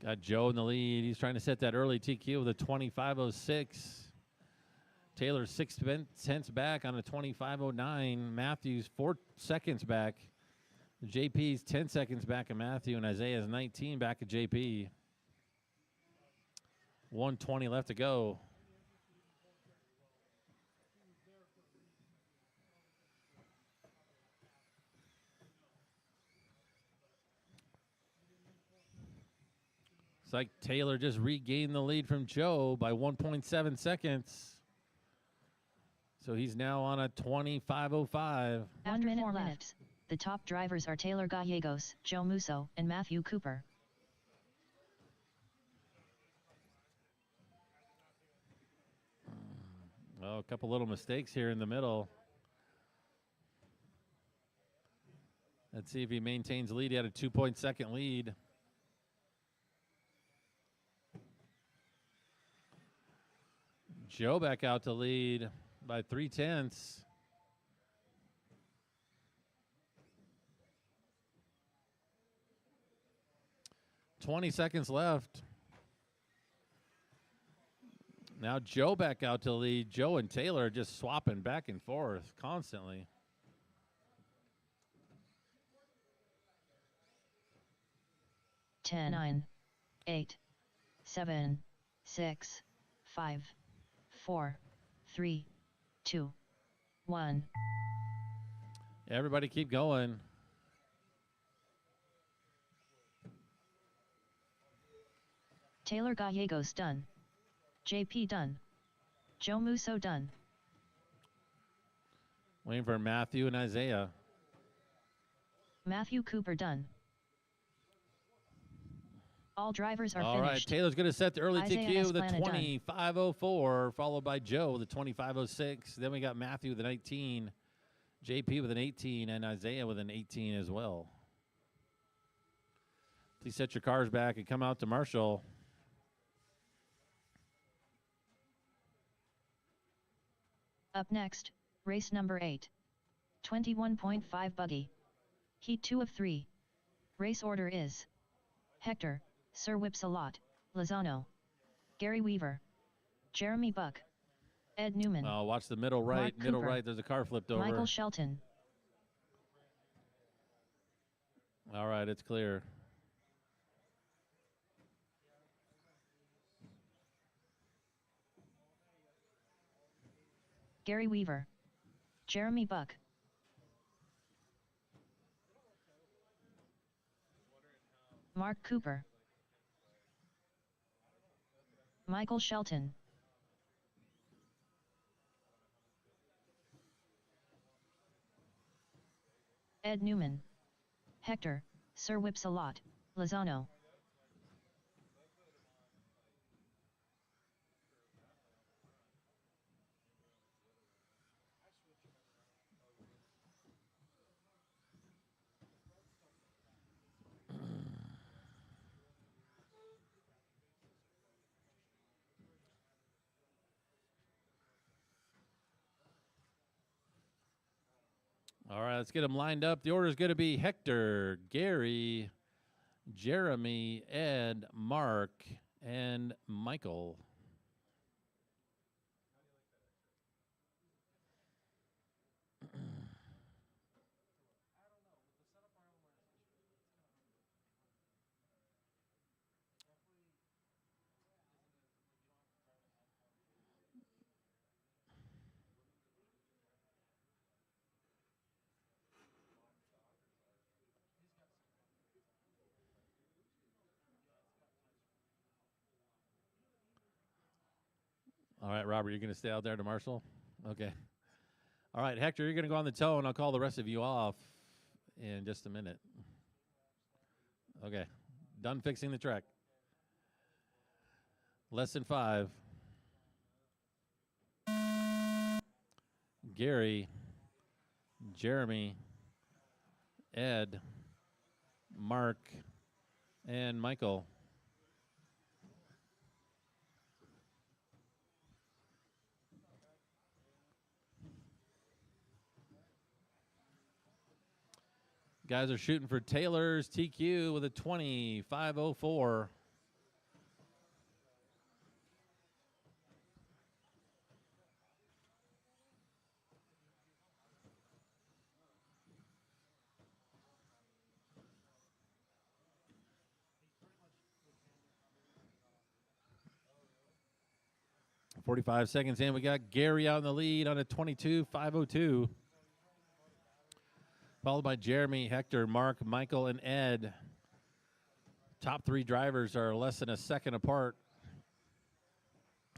Got Joe in the lead. He's trying to set that early TQ with a 25.06. Taylor's 6 tenths back on a 25.09. Matthew's 4 seconds back. JP's 10 seconds back of Matthew, and Isaiah's 19 back of JP. 1:20 left to go. It's like Taylor just regained the lead from Joe by 1.7 seconds. So he's now on a 25.05. After 4 minutes, the top drivers are Taylor Gallegos, Joe Musso, and Matthew Cooper. Oh, a couple little mistakes here in the middle. Let's see if he maintains lead. He had a 2-point-second lead. Joe back out to lead by 3 tenths. .20 seconds left. Now Joe back out to lead. Joe and Taylor are just swapping back and forth constantly. Ten, 9, 8, 7, 6, 5, 4, 3, 2, 1. Everybody keep going. Taylor Gallegos done. JP done. Joe Musso done. Waiting for Matthew and Isaiah. Matthew Cooper done. All drivers are All finished. right, Taylor's going to set the early Isaiah TQ with a Esplana done. 25.04, followed by Joe with a 25.06. Then we got Matthew with an 18, JP with an 18, and Isaiah with an 18 as well. Please set your cars back and come out to Marshall. Up next, race number 8. 21.5 buggy. Heat 2 of 3. Race order is Hector, Sir Whipsalot, Lozano, Gary Weaver, Jeremy Buck, Ed Newman. Oh, watch the middle right. Mark Middle Cooper, right, there's a car flipped over. Michael Shelton. All right, it's clear. Gary Weaver, Jeremy Buck, Mark Cooper, Michael Shelton, Ed Newman, Hector, Sir Whipsalot, Lozano. All right, let's get them lined up. The order is going to be Hector, Gary, Jeremy, Ed, Mark, and Michael. All right, Robert, you're going to stay out there to marshal? Okay. All right, Hector, you're going to go on the toe, and I'll call the rest of you off in just a minute. Okay. Done fixing the track. Lesson 5. Gary, Jeremy, Ed, Mark, and Michael. Guys are shooting for Taylor's TQ with a 20.504. .45 seconds in. We got Gary out in the lead on a 22.502. Followed by Jeremy, Hector, Mark, Michael, and Ed. Top 3 drivers are less than a second apart.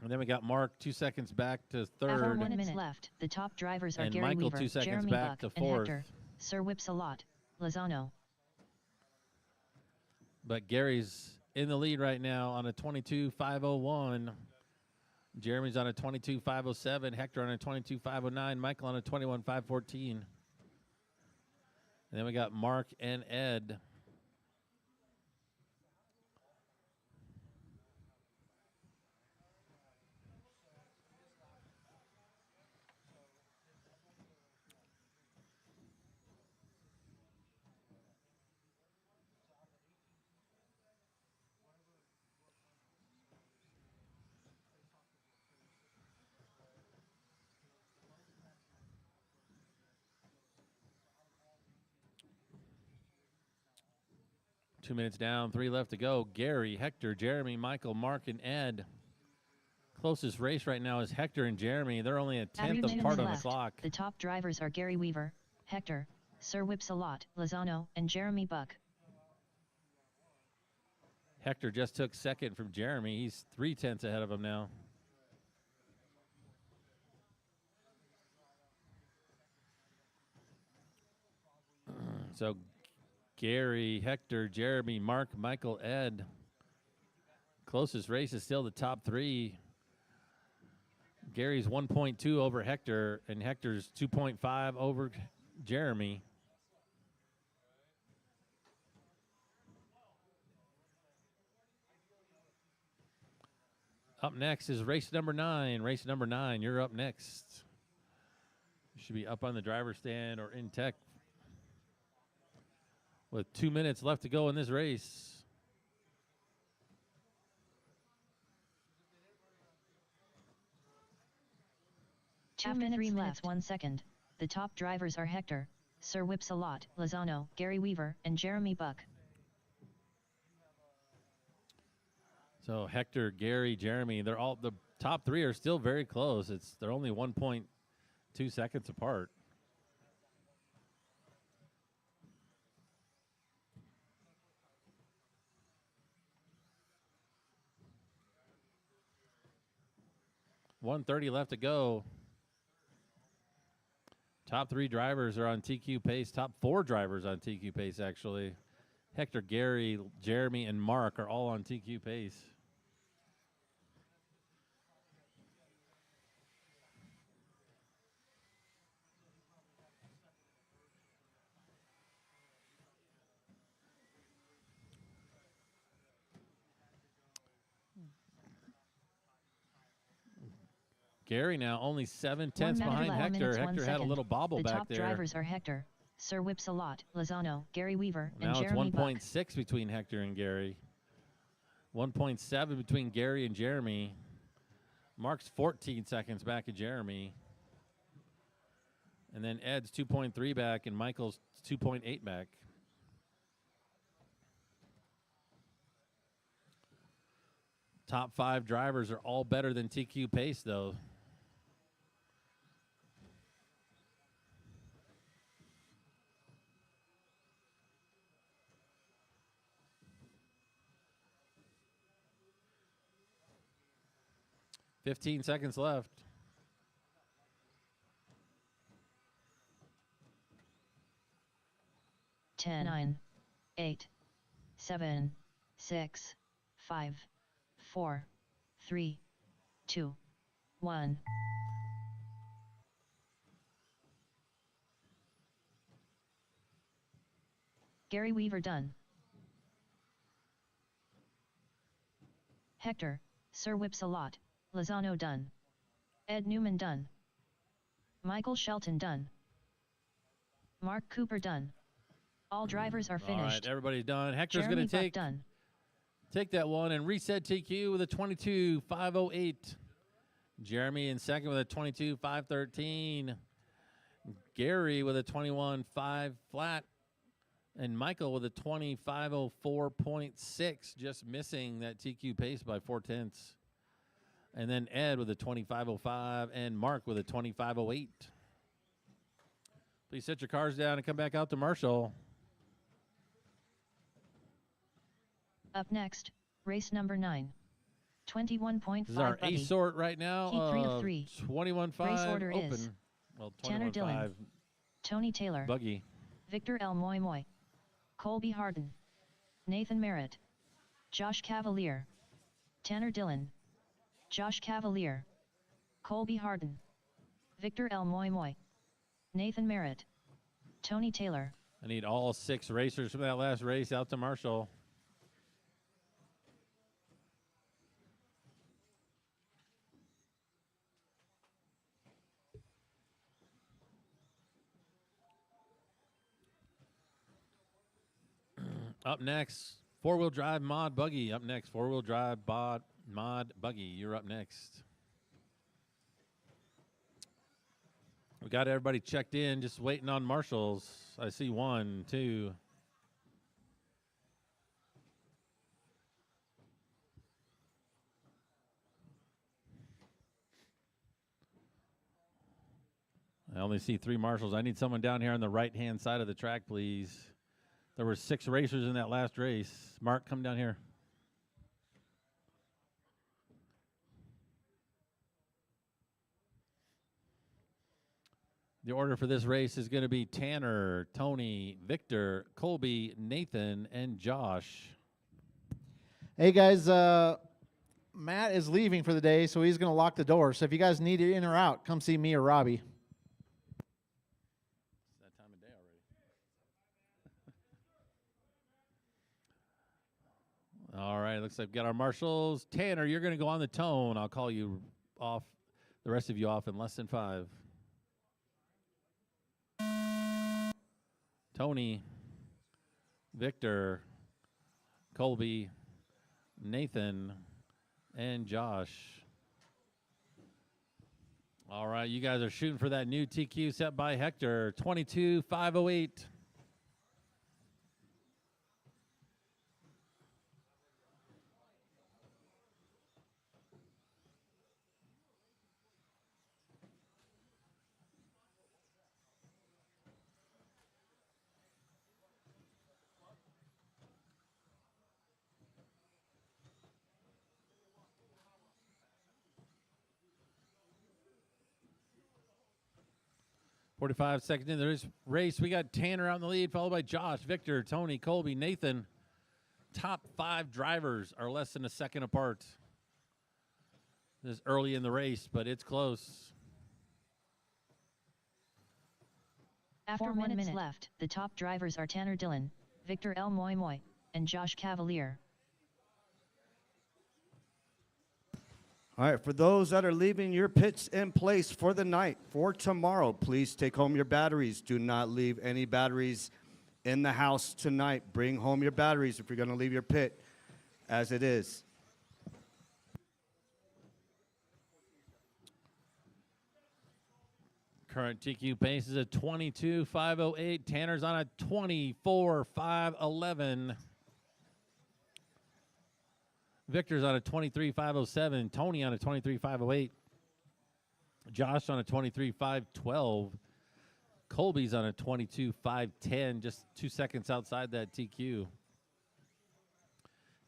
And then we got Mark 2 seconds back to third. After 1 minute left, the top drivers are and Gary Michael Weaver, 2 seconds Jeremy back Buck, to and fourth. Hector, Sir Whips-a-Lot, Lozano. But Gary's in the lead right now on a 22.501. Jeremy's on a 22.507. Hector on a 22.509. Michael on a 21.514. And then we got Mark and Ed. Two minutes down, 3 left to go. Gary, Hector, Jeremy, Michael, Mark, and Ed. Closest race right now is Hector and Jeremy. They're only a tenth apart on the clock. The top drivers are Gary Weaver, Hector, Sir Whips-a-Lot, Lozano, and Jeremy Buck. Hector just took second from Jeremy. He's 3/10 ahead of him now. So Gary, Hector, Jeremy, Mark, Michael, Ed. Closest race is still the top 3. Gary's 1.2 over Hector, and Hector's 2.5 over Jeremy. Up next is race number 9. Race number 9, you're up next. You should be up on the driver's stand or in tech with 2 minutes left to go in this race. After 3 minutes 1 second, the top drivers are Hector, Sir Whips-a-Lot, Lozano, Gary Weaver, and Jeremy Buck. So Hector, Gary, Jeremy, they're all the top 3 are still very close. They're only 1.2 seconds apart. .130 left to go. Top 3 drivers are on TQ pace. Top 4 drivers on TQ pace, actually. Hector, Gary, Jeremy, and Mark are all on TQ pace. Gary now only 7/10 behind Hector. Hector had a little bobble back there. The top drivers are Hector, Sir Whips-a-Lot, Lozano, Gary Weaver, and now Jeremy it's Buck. 1.6 between Hector and Gary. 1.7 between Gary and Jeremy. Mark's 14 seconds back of Jeremy. And then Ed's 2.3 back and Michael's 2.8 back. Top 5 drivers are all better than TQ pace, though. 15 seconds left. 10, 9, 8, 7, 6, 5, 4, 3, 2, 1. Gary Weaver done. Hector, Sir Whips-a-Lot, Lozano done. Ed Newman done. Michael Shelton done. Mark Cooper done. All drivers are All right, finished. everybody's done. Hector's Jeremy going to Buck take done. that one and reset TQ with a 22.508. Jeremy in second with a 22.513. Gary with a 21.5 flat. And Michael with a 25.04.6, just missing that TQ pace by 0.4. And then Ed with a 25.05 and Mark with a 25.08. Please set your cars down and come back out to Marshall. Up next, race number 9. 21.5 This is our Buggy. A sort right now. Heat 3 of 3. 21.5 Race order open. is Well, Tanner Dillon, 21.5 Tony Taylor, buggy. Victor L. Moy Moy, Colby Harden, Nathan Merritt, Josh Cavalier, Tanner Dillon, Josh Cavalier, Colby Harden, Victor L. Moy Moy, Nathan Merritt, Tony Taylor. I need all 6 racers from that last race out to Marshall. Up next, 4-wheel drive mod buggy. Up next, 4-wheel drive mod buggy. You're up next. We got everybody checked in, just waiting on marshals. I see 1, 2. I only see 3 marshals. I need someone down here on the right-hand side of the track, please. There were 6 racers in that last race. Mark, come down here. The order for this race is going to be Tanner, Tony, Victor, Colby, Nathan, and Josh. Hey, guys, Matt is leaving for the day, so he's going to lock the door. So if you guys need it in or out, come see me or Robbie. It's that time of day already. All right, looks like we've got our marshals. Tanner, you're going to go on the tone. I'll call you off, the rest of you off in less than 5. Tony, Victor, Colby, Nathan, and Josh. All right, you guys are shooting for that new TQ set by Hector, 22.508. .45 seconds into this race, we got Tanner out in the lead, followed by Josh, Victor, Tony, Colby, Nathan. Top 5 drivers are less than a second apart. This is early in the race, but it's close. After 1 minute left, the top drivers are Tanner Dillon, Victor L. Moy Moy, and Josh Cavalier. All right, for those that are leaving your pits in place for the night, for tomorrow, please take home your batteries. Do not leave any batteries in the house tonight. Bring home your batteries if you're going to leave your pit as it is. Current TQ pace is a 22.508. Tanner's on a 24.511. Victor's on a 23.507. Tony on a 23.508. Josh on a 23.512. Colby's on a 22.510, just 2 seconds outside that TQ.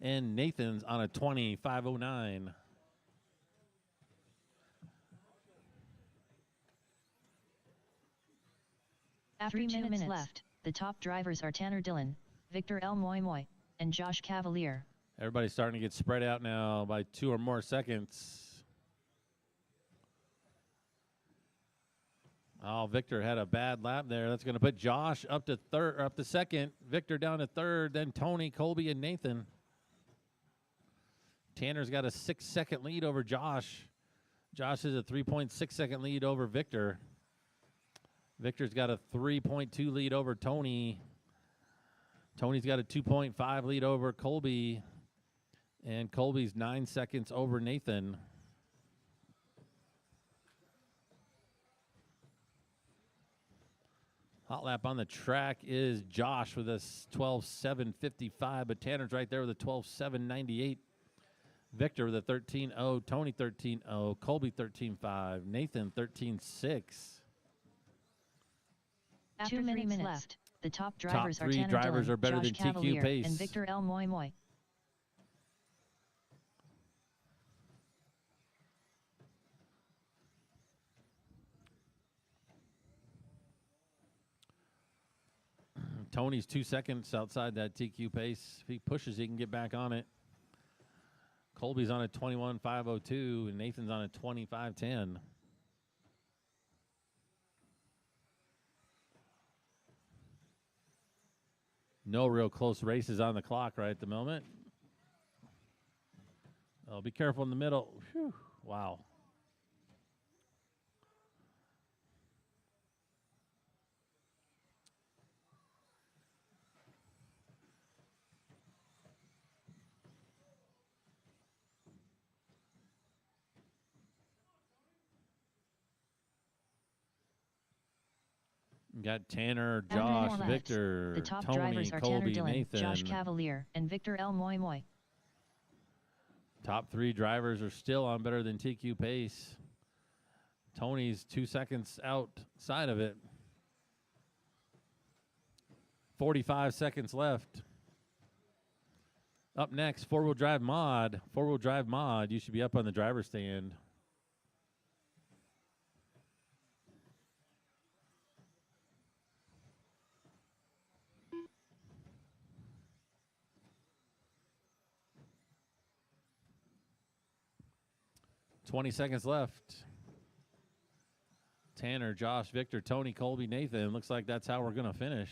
And Nathan's on a 20.509. After 2 minutes left, the top drivers are Tanner Dillon, Victor L. Moy Moy, and Josh Cavalier. Everybody's starting to get spread out now by 2 or more seconds. Oh, Victor had a bad lap there. That's going to put Josh up to third, or up to second. Victor down to third. Then Tony, Colby, and Nathan. Tanner's got a 6-second lead over Josh. Josh has a 3.6-second lead over Victor. Victor's got a 3.2 lead over Tony. Tony's got a 2.5 lead over Colby. And Colby's 9 seconds over Nathan. Hot lap on the track is Josh with a 12.755, but Tanner's right there with a 12.798. Victor with a 13.0, Tony 13.0, Colby 13.5, Nathan 13.6. After 2 minutes left, the top drivers Top are 3 Tanner drivers Dillon, are better Josh than Cavalier, TQ pace. and Victor L. Moy Moy. Tony's 2 seconds outside that TQ pace. If he pushes, he can get back on it. Colby's on a 21.502, and Nathan's on a 25.10. No real close races on the clock right at the moment. Oh, be careful in the middle. Whew. Wow. Got Tanner, After 4 Josh, laps, Victor, the top Tony, drivers are Colby, Tanner Dillon, Nathan. Josh Cavalier, and Victor L. Moy Moy. Top 3 drivers are still on better than TQ pace. Tony's 2 seconds outside of it. 45 seconds left. Up next, four-wheel drive mod. Four-wheel drive mod. You should be up on the driver's stand. $20 seconds left. Tanner, Josh, Victor, Tony, Colby, Nathan. Looks like that's how we're going to finish.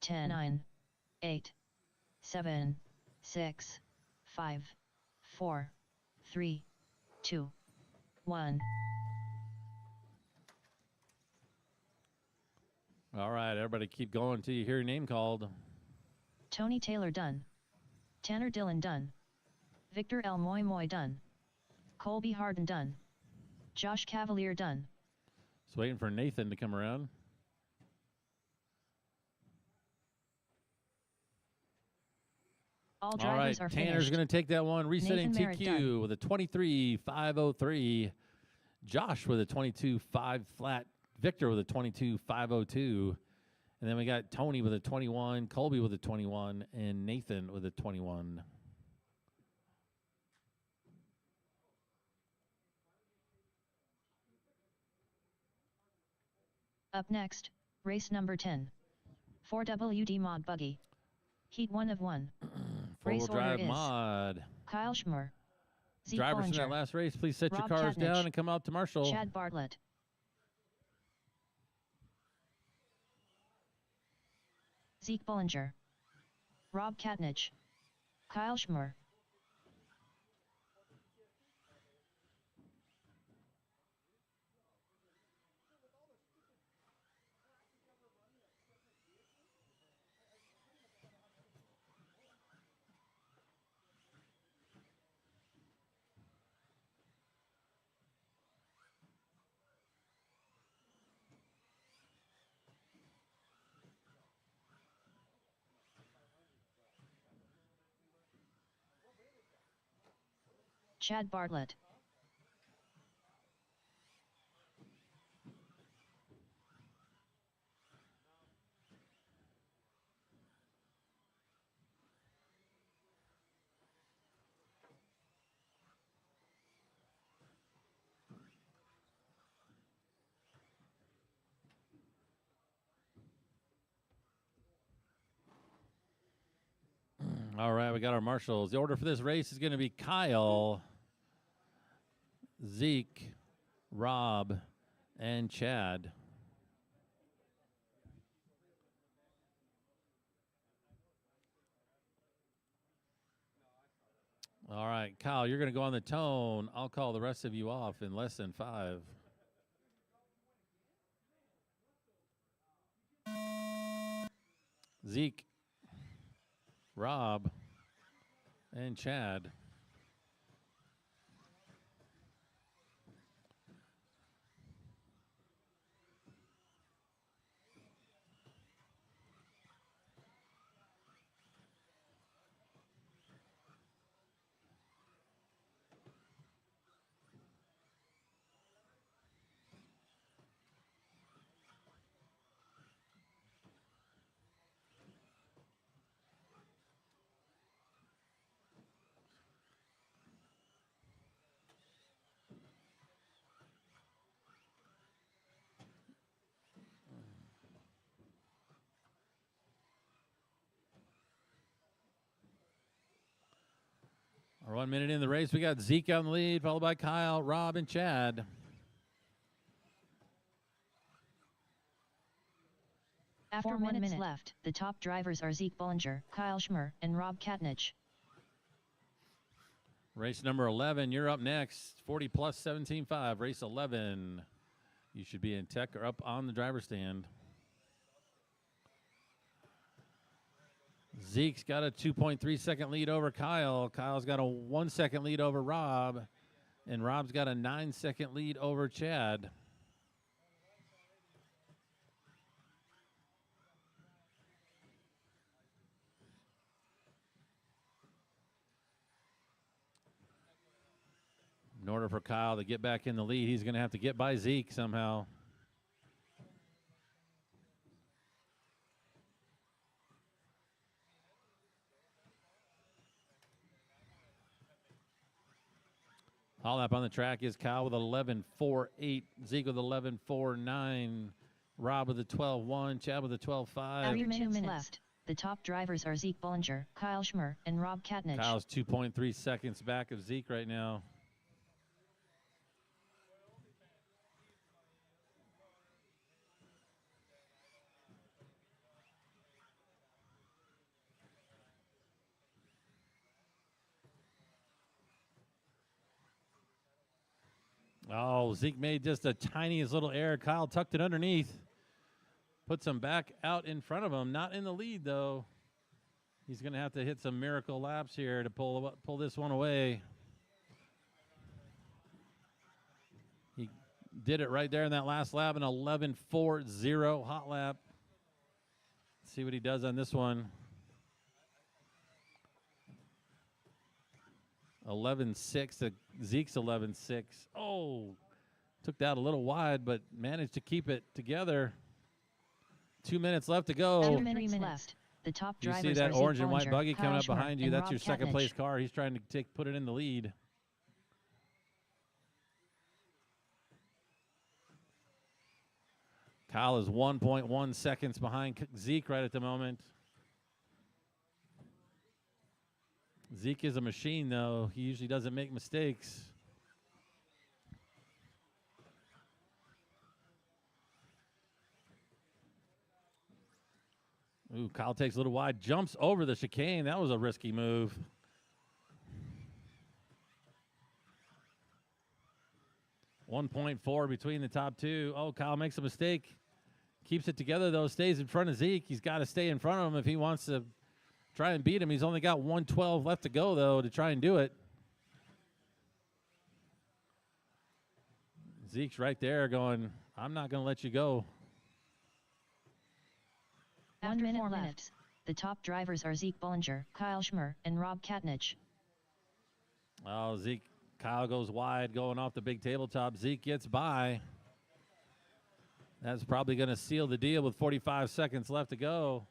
10, 9, 8, 7, 6, 5, 4, 3, 2, 1. All right, everybody keep going until you hear your name called. Tony Taylor done. Tanner Dillon done. Victor L. Moy Moy done. Colby Harden done. Josh Cavalier done. Just waiting for Nathan to come around. All All drivers right, are Tanner's finished. going to take that one. Resetting Nathan Merritt TQ with a 23.503. Josh with a 22.5 flat. Victor with a 22.502. And then we got Tony with a 21, Colby with a 21, and Nathan with a 21. Up next, race number 10. 4WD Mod Buggy. Heat 1 of 1. Four-wheel Race order drive is mod. Kyle Schmer. Zeke Drivers from that Bollinger, last race, please set Rob your cars Katnich, down and come out to Marshall. Chad Bartlett. Zeke Bollinger. Rob Katnich. Kyle Schmer. Chad Bartlett. All right, we got our marshals. The order for this race is going to be Kyle, Zeke, Rob, and Chad. All right, Kyle, you're going to go on the tone. I'll call the rest of you off in less than 5. Zeke, Rob, and Chad. We're 1 minute in the race. We got Zeke on the lead, followed by Kyle, Rob, and Chad. After 4 minutes left, the top drivers are Zeke Bollinger, Kyle Schmer, and Rob Katnich. Race number 11, you're up next. 40 plus 17.5, race 11. You should be in tech or up on the driver's stand. Zeke's got a 2.3 second lead over Kyle. Kyle's got a 1 second lead over Rob. And Rob's got a 9 second lead over Chad. In order for Kyle to get back in the lead, he's going to have to get by Zeke somehow. All up on the track is Kyle with 11.48, Zeke with 11.49, Rob with a 12.1, Chad with a 12.5. After 2 minutes left, the top drivers are Zeke Bollinger, Kyle Schmer, and Rob Katnich. Kyle's 2.3 seconds back of Zeke right now. Oh, Zeke made just a tiniest little error. Kyle tucked it underneath. Puts him back out in front of him. Not in the lead, though. He's going to have to hit some miracle laps here to pull this one away. He did it right there in that last lap, an 11.40 hot lap. Let's see what he does on this one. 11.6 to Zeke's 11.6. Oh, took that a little wide, but managed to keep it together. 2 minutes left to go. 3 minutes left. The top You drivers see that are Zeke orange and Bollinger, white buggy coming Kyle up Schmer, behind you. and That's Rob your second Katnich. place car. He's trying to put it in the lead. Kyle is 1.1 seconds behind Zeke right at the moment. Zeke is a machine, though. He usually doesn't make mistakes. Ooh, Kyle takes a little wide, jumps over the chicane. That was a risky move. .4 between the top two. Oh, Kyle makes a mistake. Keeps it together, though. Stays in front of Zeke. He's got to stay in front of him if he wants to try and beat him. He's only got 1:12 left to go, though, to try and do it. Zeke's right there going, I'm not going to let you go. After 4 minutes, the top drivers are Zeke Bollinger, Kyle Schmer, and Rob Katnich. Oh, Kyle goes wide, going off the big tabletop. Zeke gets by. That's probably going to seal the deal with 45 seconds left to go.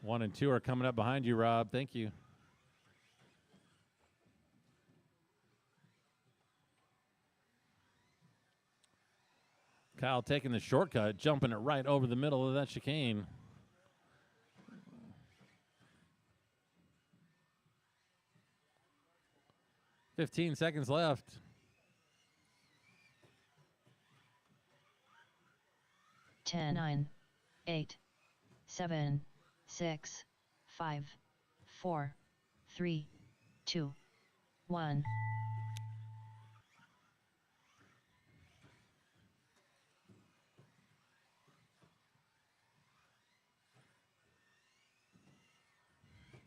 One and two are coming up behind you, Rob. Thank you. Kyle taking the shortcut, jumping it right over the middle of that chicane. "15 seconds left. 10, 9, 8, 7, 6, 5, 4, 3, 2, 1.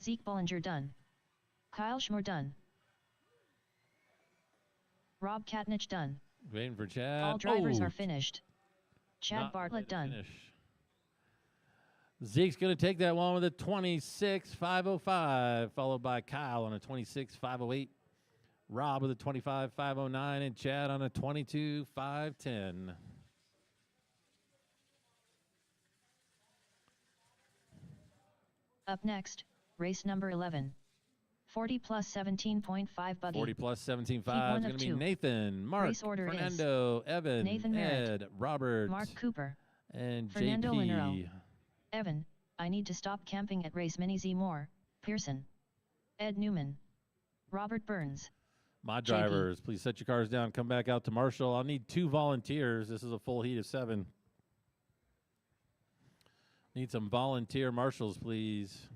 Zeke Bollinger done. Kyle Schmore done. Rob Katnich done. Waiting for Chad. All drivers Oh, are finished. Chad not Bartlett ready to done. finish. Zeke's going to take that one with a 26.505, followed by Kyle on a 26.508, Rob with a 25.509, and Chad on a 22.510. Up next, race number 11. 40 plus 17.5 buggy. 40 plus 17.5 is one going of to be two. Nathan, Mark, Race order is Fernando, Evan, Nathan Merritt, Ed, Robert, Mark Cooper, and Fernando JP. Linero. Evan, I need to stop camping at race mini Z Moore, Pearson. Ed Newman. Robert Burns. Mod JP. drivers, please set your cars down. Come back out to Marshall. I'll need 2 volunteers. This is a full heat of 7. Need some volunteer marshals, please.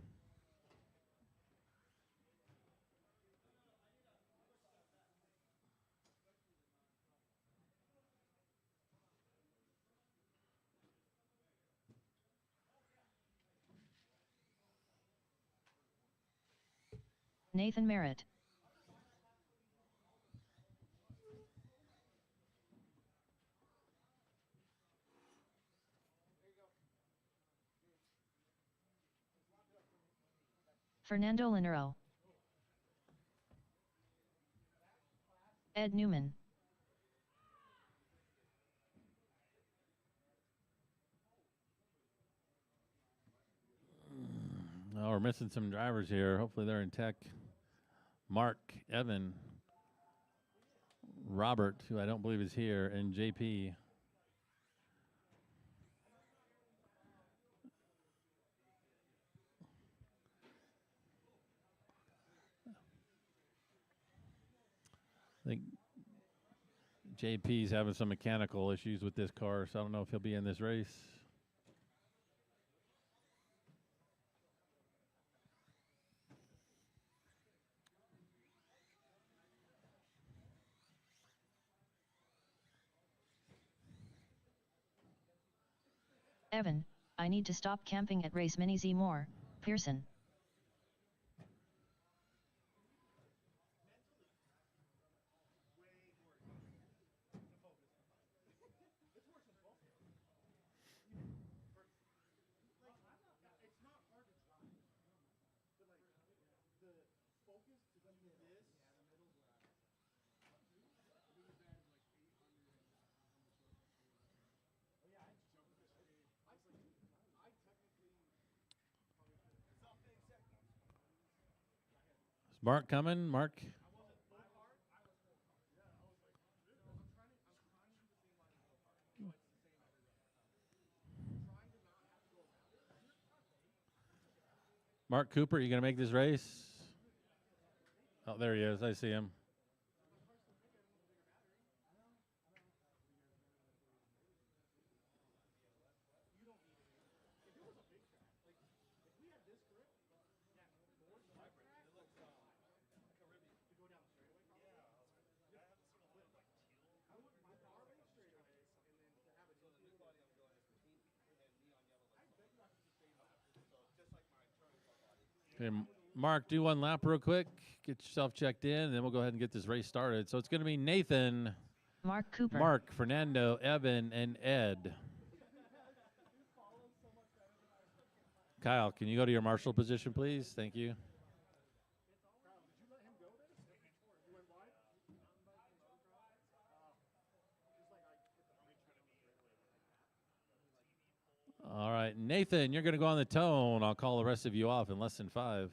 Nathan Merritt. Fernando Linero. Ed Newman. Oh, we're missing some drivers here. Hopefully they're in tech. Mark, Evan, Robert, who I don't believe is here, and JP. I think JP's having some mechanical issues with this car, so I don't know if he'll be in this race. Evan, I need to stop camping at race mini Z Moore, Pearson. Is Mark coming? Mark? Mark Cooper, you going to make this race? Oh, there he is. I see him. Okay, Mark, do one lap real quick. Get yourself checked in, and then we'll go ahead and get this race started. So it's going to be Nathan, Mark Cooper. Mark, Fernando, Evan, and Ed. Kyle, can you go to your marshal position, please? Thank you. All right, Nathan, you're going to go on the tone. I'll call the rest of you off in less than 5.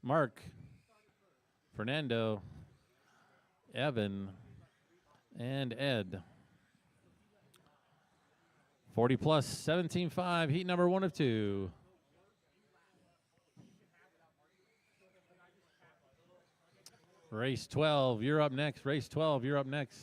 Mark, Fernando, Evan, and Ed. 40 plus, 17.5, heat number 1 of 2. Race 12, you're up next. Race 12, you're up next.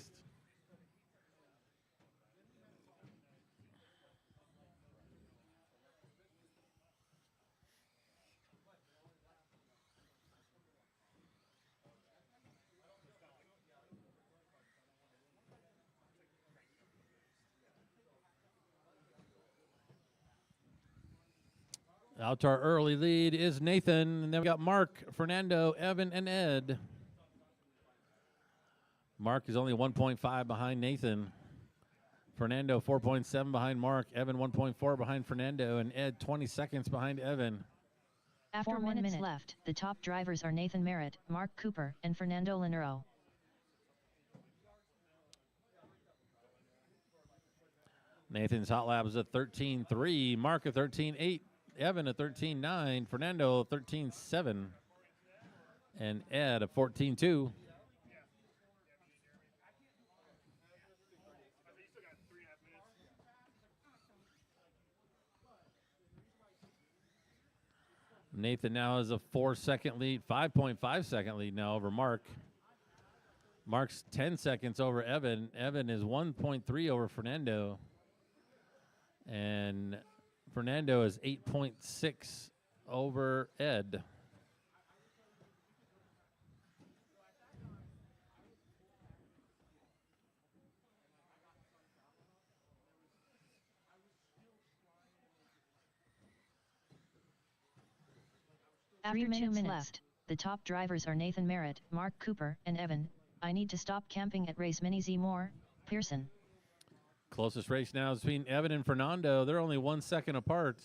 Out to our early lead is Nathan, and then we got Mark, Fernando, Evan, and Ed. Mark is only 1.5 behind Nathan. Fernando 4.7 behind Mark. Evan 1.4 behind Fernando, and Ed 20 seconds behind Evan. After 1 minute left, the top drivers are Nathan Merritt, Mark Cooper, and Fernando Linero. Nathan's hot lap is a 13.3, Mark a 13.8, Evan a 13.9, Fernando a 13.7, and Ed a 14.2. Nathan now has a 4-second lead, 5.5 second lead now over Mark. Mark's 10 seconds over Evan. Evan is 1.3 over Fernando. And Fernando is 8.6 over Ed. After 2 minutes left, the top drivers are Nathan Merritt, Mark Cooper, and Evan. I need to stop camping at race Mini Z Moore, Pearson. Closest race now is between Evan and Fernando. They're only 1 second apart.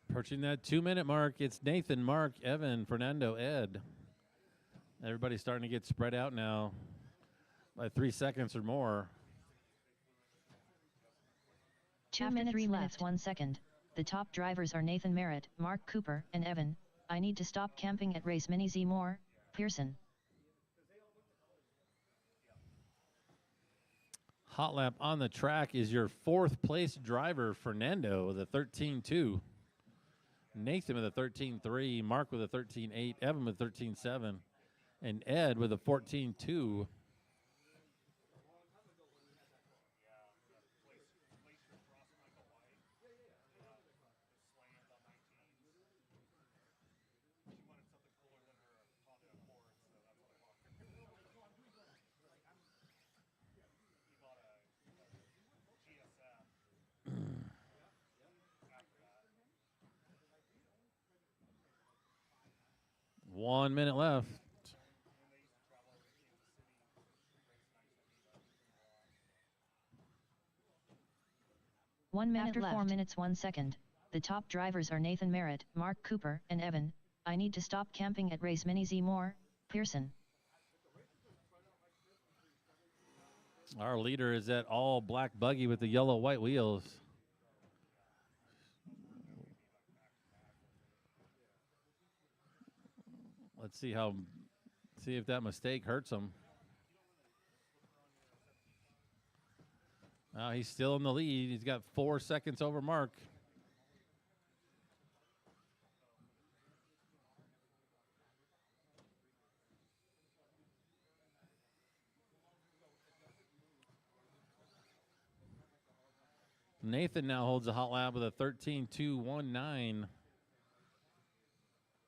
Approaching that 2-minute mark, it's Nathan, Mark, Evan, Fernando, Ed. Everybody's starting to get spread out now by 3 seconds or more. 2 minutes 3 minutes 1 second. The top drivers are Nathan Merritt, Mark Cooper, and Evan. I need to stop camping at race Mini Z Moore, Pearson. Hot lap on the track is your 4th place driver, Fernando, with a 13.2. Nathan with a 13.3, Mark with a 13.8, Evan with 13.7, and Ed with a 14.2. One minute left. After 4 minutes 1 second, the top drivers are Nathan Merritt, Mark Cooper, and Evan. I need to stop camping at race Mini Z Moore, Pearson. Our leader is that all black buggy with the yellow white wheels. Let's see if that mistake hurts him. He's still in the lead. He's got 4 seconds over Mark. Nathan now holds a hot lap with a 13.219.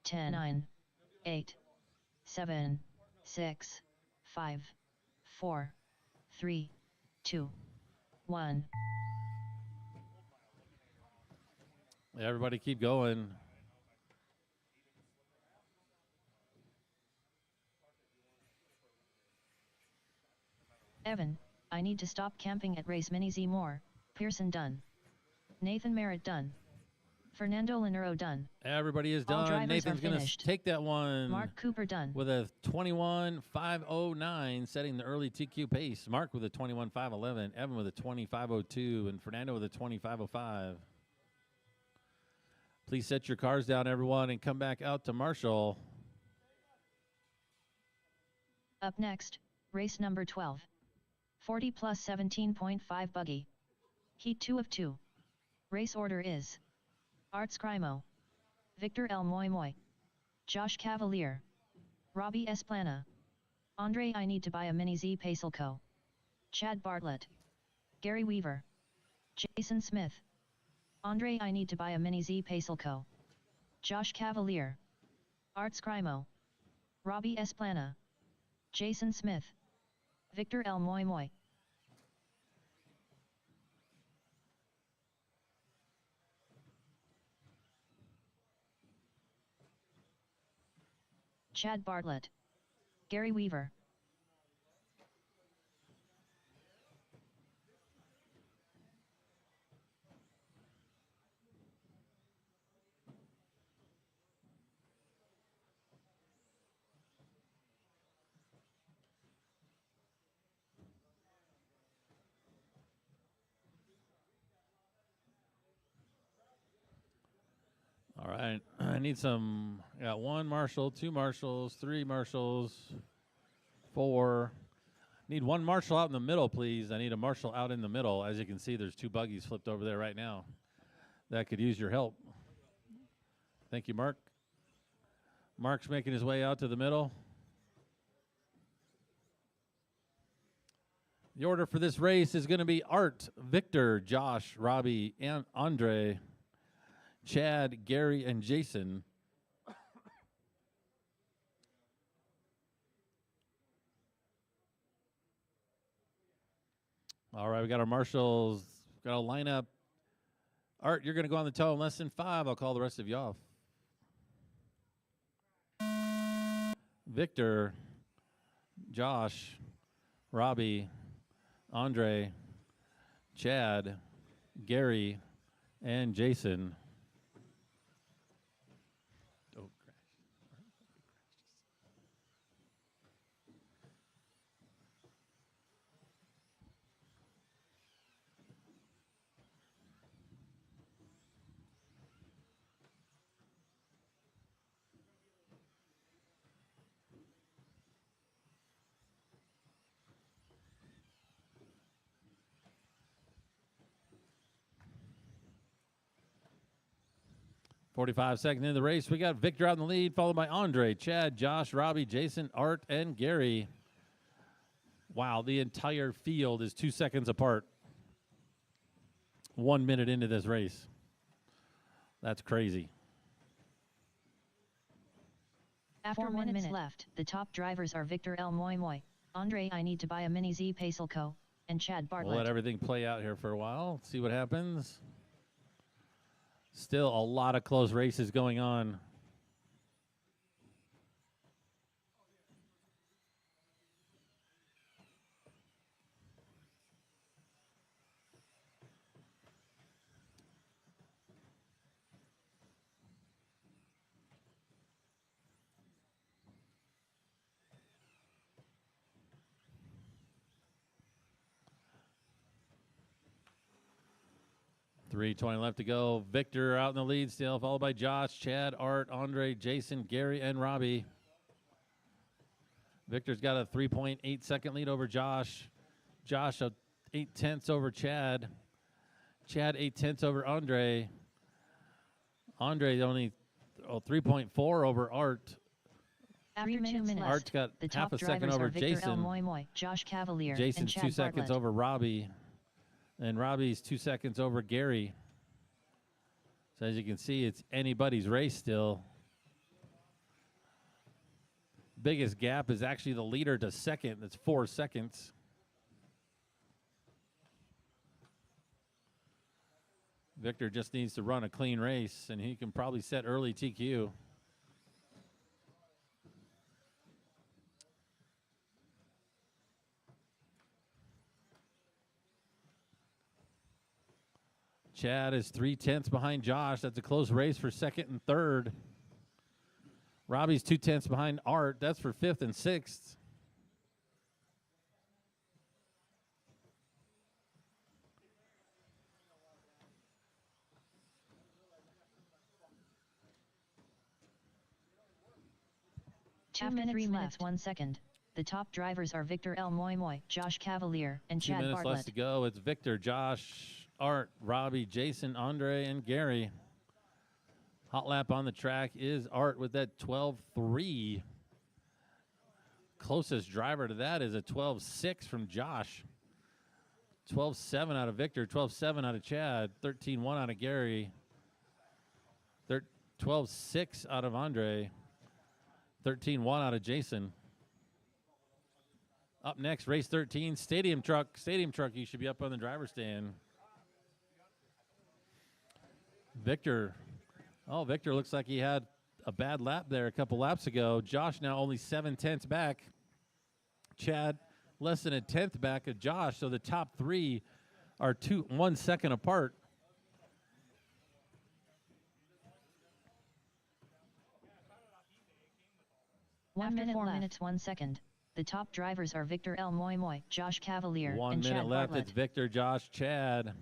10, 9, 8, 7, 6, 5, 4, 3, 2, 1. Everybody keep going. Evan, I need to stop camping at race Mini Z more. Pearson done. Nathan Merritt done. Fernando Linero done. Everybody is All done. drivers Nathan's are going to finished. take that one Mark Cooper done. with a 21.509, setting the early TQ pace. Mark with a 21.511, Evan with a 25.02, and Fernando with a 25.05. Please set your cars down, everyone, and come back out to Marshall. Up next, race number 12. 40 plus 17.5 buggy. Heat 2 of 2. Race order is Art Scrimo, Victor L. Moy Moy, Josh Cavalier, Robbie Esplana, Andre I Need to Buy a Mini Z Pacelco, Chad Bartlett, Gary Weaver, Jason Smith, Andre I Need to Buy a Mini Z Pacelco, Josh Cavalier, Art Scrimo, Robbie Esplana, Jason Smith, Victor L. Moy Moy. Chad Bartlett, Gary Weaver. All right, I need some. I got 1 marshal, 2 marshals, 3 marshals, 4. Need 1 marshal out in the middle, please. I need a marshal out in the middle. As you can see, there's 2 buggies flipped over there right now. That could use your help. Thank you, Mark. Mark's making his way out to the middle. The order for this race is going to be Art, Victor, Josh, Robbie, and Andre, Chad, Gary, and Jason. All right, we got our marshals. Got a lineup. Art, you're going to go on the toe in less than 5. I'll call the rest of you off. Victor, Josh, Robbie, Andre, Chad, Gary, and Jason. 45 seconds into the race. We got Victor out in the lead, followed by Andre, Chad, Josh, Robbie, Jason, Art, and Gary. Wow, the entire field is 2 seconds apart. 1 minute into this race. That's crazy. After 4 minutes left, the top drivers are Victor L. Moy Moy, Andre I Need to Buy a Mini Z Pacelco, and Chad Bartlett. We'll let everything play out here for a while, see what happens. Still a lot of close races going on. .320 left to go. Victor out in the lead still, followed by Josh, Chad, Art, Andre, Jason, Gary, and Robbie. Victor's got a 3.8 second lead over Josh. Josh, 8/10 over Chad. Chad, 8/10 over Andre. Andre only 3.4 over Art. After 2 minutes, Art's got the half top a second drivers over are Victor Jason. L. Moy Moy, Josh Cavalier, Jason's and Chad 2 seconds Bartlett. over Robbie. And Robbie's 2 seconds over Gary. So as you can see, it's anybody's race still. Biggest gap is actually the leader to second. That's 4 seconds. Victor just needs to run a clean race, and he can probably set early TQ. Chad is 3/10 behind Josh. That's a close race for second and third. Robbie's 2/10 behind Art. That's for fifth and sixth. After 3 minutes 1 second, the top drivers are Victor L. Moy Moy, Josh Cavalier, and 2 Chad minutes Bartlett. left to go. It's Victor, Josh, Art, Robbie, Jason, Andre, and Gary. Hot lap on the track is Art with that 12.3. Closest driver to that is a 12.6 from Josh. 12.7 out of Victor, 12.7 out of Chad, 13.1 out of Gary, 12.6 out of Andre, 13.1 out of Jason. Up next, race 13, Stadium Truck. Stadium Truck, you should be up on the driver's stand. Victor. Oh, Victor looks like he had a bad lap there a couple laps ago. Josh now only 7/10 back. Chad less than a 10th back of Josh, so the top three are 1 second apart. After 4 minutes 1 second, the top drivers are Victor L. Moy Moy, Josh Cavalier, 1 and minute Chad left. Bartlett. It's Victor, Josh, Chad.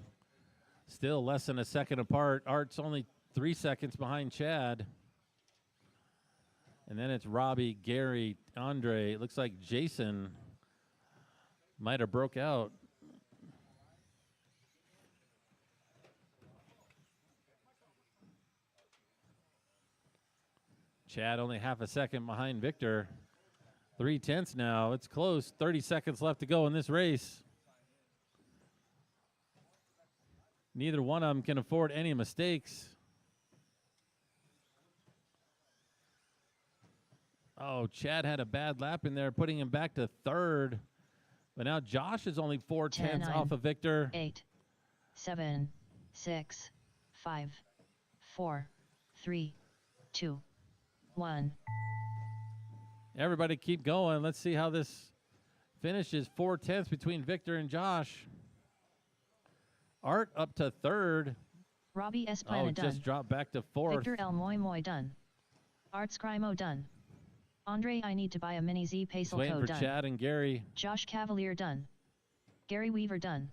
Still less than a second apart. Art's only 3 seconds behind Chad. And then it's Robbie, Gary, Andre. It looks like Jason might have broke out. Chad only half a second behind Victor. 3/10 now. It's close. 30 seconds left to go in this race. Neither one of them can afford any mistakes. Oh, Chad had a bad lap in there, putting him back to third. But now Josh is only 4/10 off of Victor. 8, 7, 6, 5, 4, 3, 2, 1. Everybody keep going. Let's see how this finishes. 4/10 between Victor and Josh. Art up to third. Robbie Esplana done. Just dropped back to fourth. Victor L. Moy Moy done. Art Scrimo done. Andre I need to buy a mini Z Pacelco Waiting for done. Chad and Gary. Josh Cavalier done. Gary Weaver done.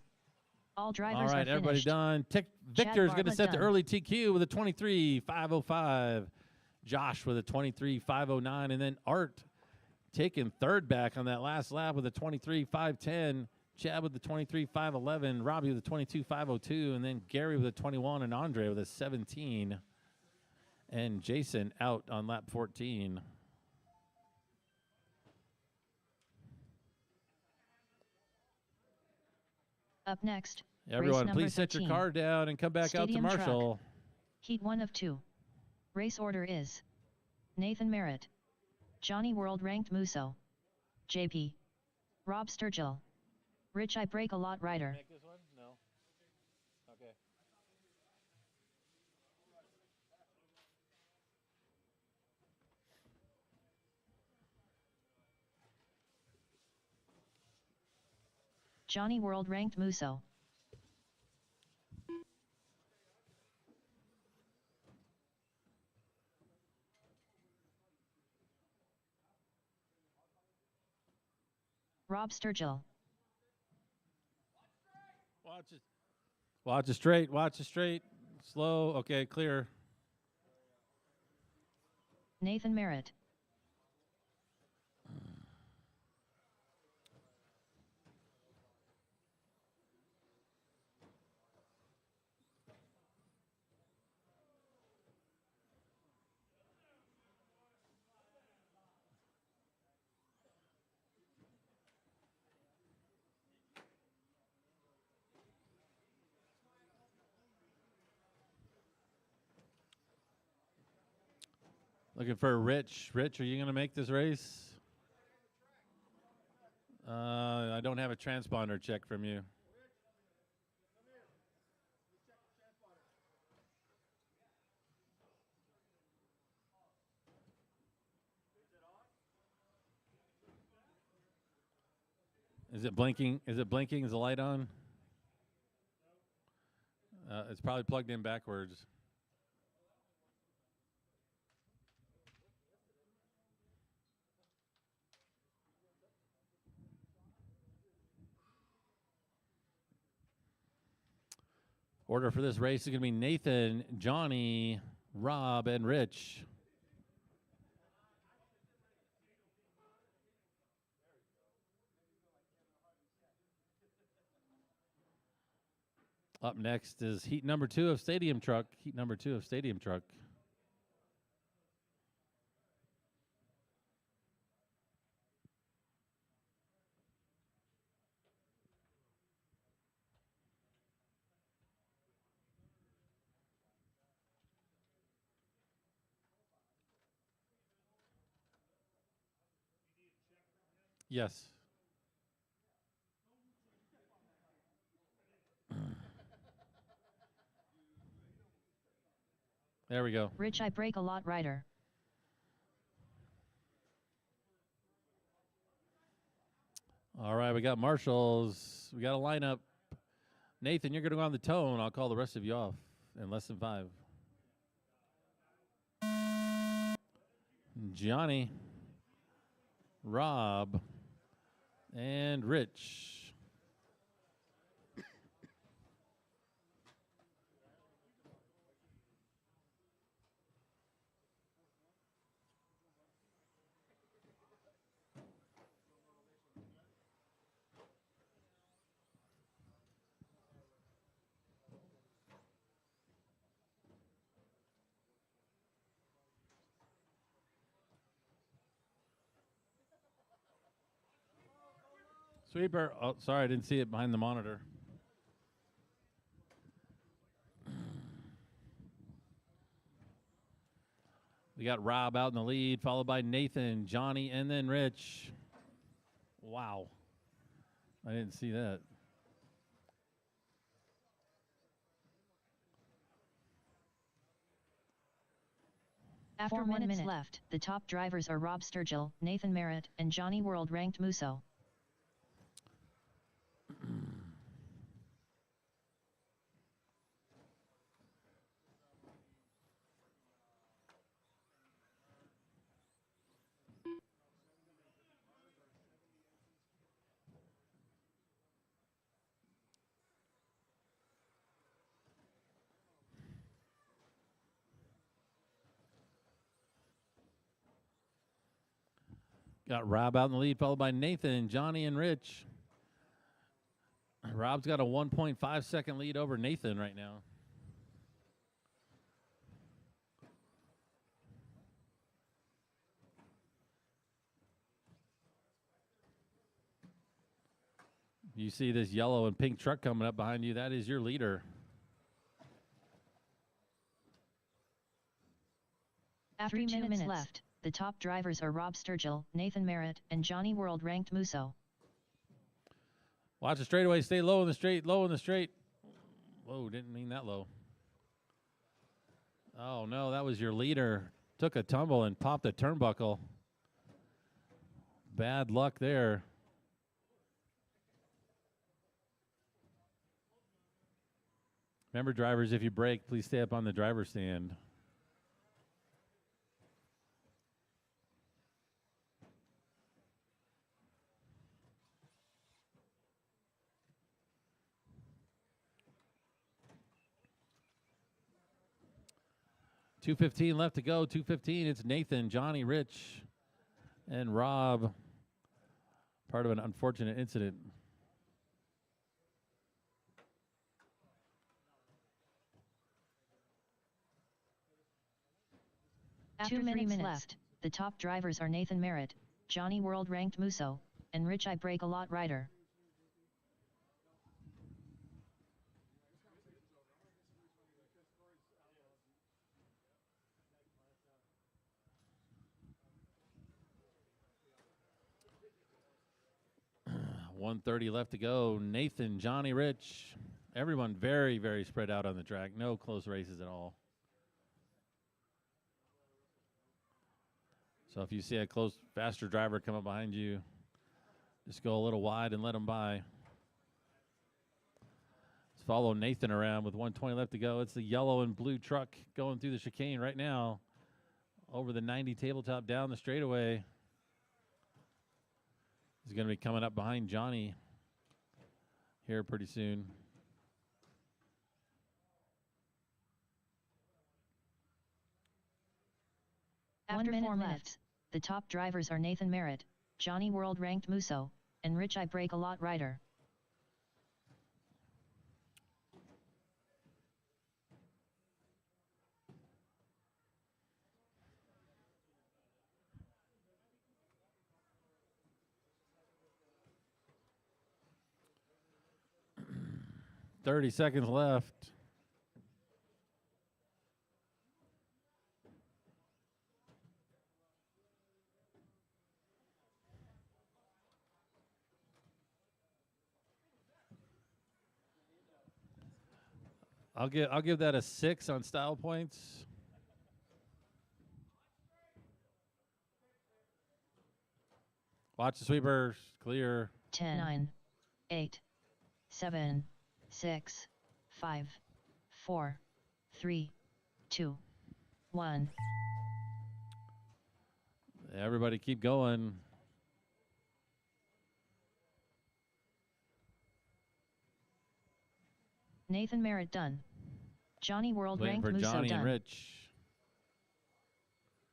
All drivers All right, are everybody finished. done. Victor's going to Bartlett set the done. early TQ with a 23.505. Josh with a 23.509. And then Art taking third back on that last lap with a 23.510. Chad with the 23.511. Robbie with a 22.502. And then Gary with a 21. And Andre with a 17. And Jason out on lap 14. Up next, Everyone, race number please set your 13. car down and come back Stadium out to Truck. Marshall. Heat 1 of 2. Race order is Nathan Merritt, Johnny World Ranked Musso, JP, Rob Sturgill, Rich I Break a Lot Rider. Make this one? No. Okay. Johnny World Ranked Musso. Rob Sturgill. Watch it. Watch it straight. Watch it straight. Slow. Okay, clear. Nathan Merritt. Looking for Rich. Rich, are you going to make this race? I don't have a transponder check from you. Is it blinking? Is it blinking? Is the light on? It's probably plugged in backwards. Order for this race is going to be Nathan, Johnny, Rob, and Rich. Up next is heat number 2 of Stadium Truck. Heat number 2 of Stadium Truck. Yes. There we go. Rich, I break a lot rider. All right, we got marshals. We got a lineup. Nathan, you're going to go on the tone. I'll call the rest of you off in less than 5. Johnny, Rob, and Rich. Sweeper. Oh, sorry, I didn't see it behind the monitor. We got Rob out in the lead, followed by Nathan, Johnny, and then Rich. Wow. I didn't see that. After 4 minutes left, the top drivers are Rob Sturgill, Nathan Merritt, and Johnny World-ranked Musso. Got Rob out in the lead, followed by Nathan, Johnny, and Rich. Rob's got a 1.5 second lead over Nathan right now. You see this yellow and pink truck coming up behind you. That is your leader. After 2 minutes left, the top drivers are Rob Sturgill, Nathan Merritt, and Johnny World-ranked Musso. Watch the straightaway. Stay low in the straight. Low in the straight. Whoa, didn't mean that low. Oh, no, that was your leader. Took a tumble and popped a turnbuckle. Bad luck there. Remember, drivers, if you brake, please stay up on the driver's stand. .215 left to go. 2:15. It's Nathan, Johnny, Rich, and Rob. Part of an unfortunate incident. After 2 minutes left, the top drivers are Nathan Merritt, Johnny World-ranked Musso, and Rich I Break a Lot rider. .130 left to go. Nathan, Johnny, Rich. Everyone very, very spread out on the track. No close races at all. So if you see a close, faster driver come up behind you, just go a little wide and let them by. follow Nathan around with 120 left to go. It's the yellow and blue truck going through the chicane right now. Over the 90 tabletop down the straightaway. He's going to be coming up behind Johnny here pretty soon. After 4 minutes, the top drivers are Nathan Merritt, Johnny World ranked Musso, and Rich I Break a Lot rider. $30 seconds left. I'll give that a 6 on style points. Watch the sweepers. Clear. 10, 9, 8, 7, 6, 5, 4, 3, 2, 1. Everybody keep going. Nathan Merritt done. Johnny World Waiting ranked for Musso Johnny done. and Rich.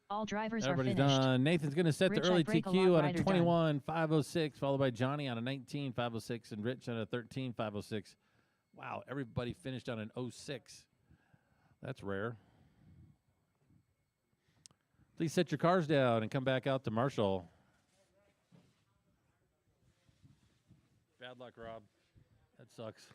All drivers Everybody's are finished. done. Nathan's going to set Rich, the I early Break a TQ Lot on a rider 21.506, followed by Johnny on a 19.506, and Rich on a 13.506. Wow, everybody finished on an 06. That's rare. Please set your cars down and come back out to Marshall. Bad luck, Rob. That sucks.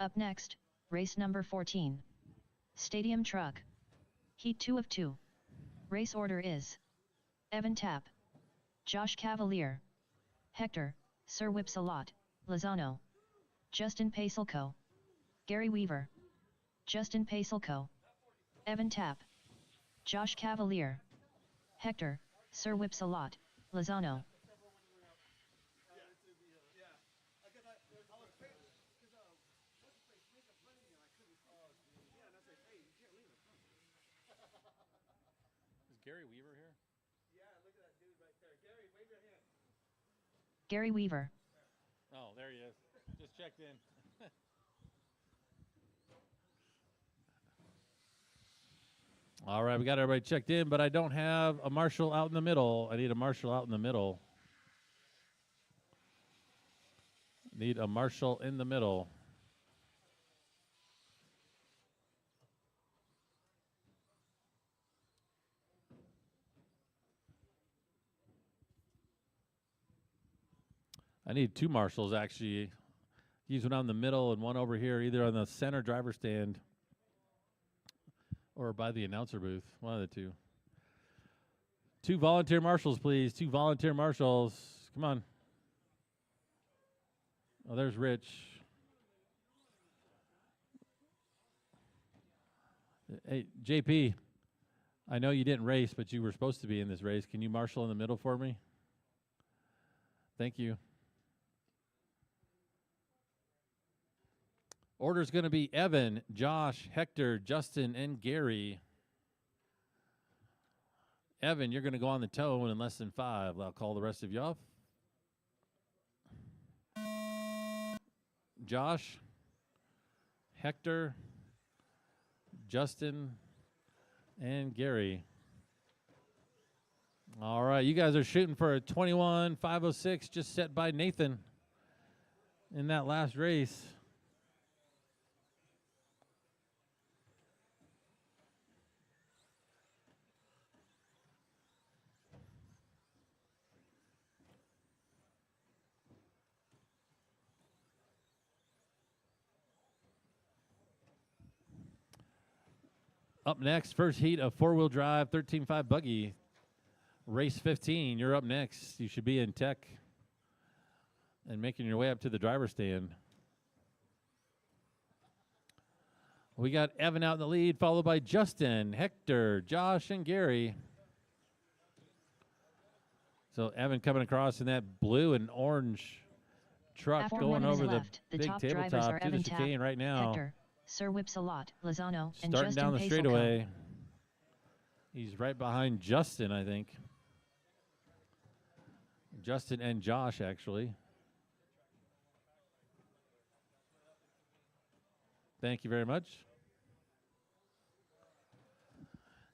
Up next, race number 14. Stadium Truck. Heat 2 of 2. Race order is Evan Tapp, Josh Cavalier, Hector, Sir Whips-a-Lot, Lozano, Justin Pacelco, Gary Weaver, Justin Pacelco, Evan Tapp, Josh Cavalier, Hector, Sir Whips-a-Lot, Lozano. Is Gary Weaver here? Gary Weaver. Oh, there he is. Just checked in. All right, we got everybody checked in, but I don't have a marshal out in the middle. I need a marshal out in the middle. Need a marshal in the middle. I need 2 marshals, actually. Use one on the middle and one over here, either on the center driver stand or by the announcer booth. One of the two. 2 volunteer marshals, please. 2 volunteer marshals. Come on. Oh, there's Rich. Hey, JP, I know you didn't race, but you were supposed to be in this race. Can you marshal in the middle for me? Thank you. Order's going to be Evan, Josh, Hector, Justin, and Gary. Evan, you're going to go on the toe in less than 5. I'll call the rest of you off. Josh, Hector, Justin, and Gary. All right, you guys are shooting for a 21.506 just set by Nathan in that last race. Up next, first heat of 4-wheel drive 13.5 buggy. Race 15, you're up next. You should be in tech and making your way up to the driver's stand. We got Evan out in the lead, followed by Justin, Hector, Josh, and Gary. So Evan coming across in that blue and orange truck After going 1 minute over left, the the big top drivers tabletop are to the Evan chicane Tapp, right now. Hector, Sir Whipsalot, Lozano, and Starting Justin down the Pacelco. straightaway. He's right behind Justin, I think. Justin and Josh, actually. Thank you very much.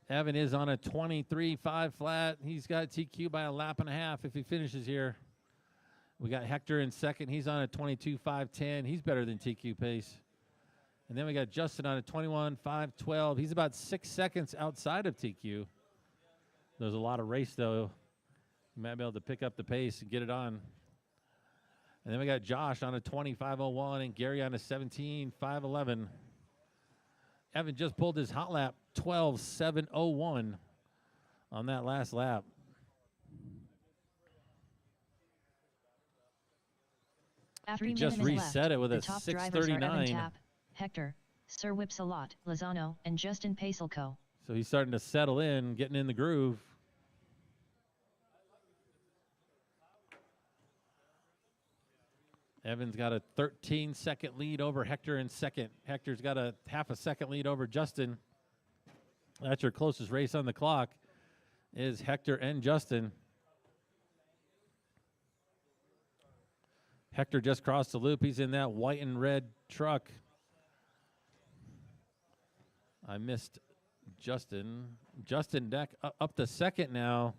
Evan is on a 23.5 flat. He's got TQ by a lap and a half if he finishes here. We got Hector in second. He's on a 22.510. He's better than TQ pace. And then we got Justin on a 21.512. He's about 6 seconds outside of TQ. There's a lot of race, though. You might be able to pick up the pace and get it on. And then we got Josh on a 25.01 and Gary on a 17.511. Evan just pulled his hot lap 12.701 on that last lap. After He 3 just minutes reset left, it with the a top drivers are Evan 6:39. Tapp, Hector, Sir Whipsalot, Lozano, and Justin Pacelco. So he's starting to settle in, getting in the groove. Evan's got a 13-second lead over Hector in second. Hector's got a half a second lead over Justin. That's your closest race on the clock is Hector and Justin. Hector just crossed the loop. He's in that white and red truck. I missed Justin. Justin Deck up to second now.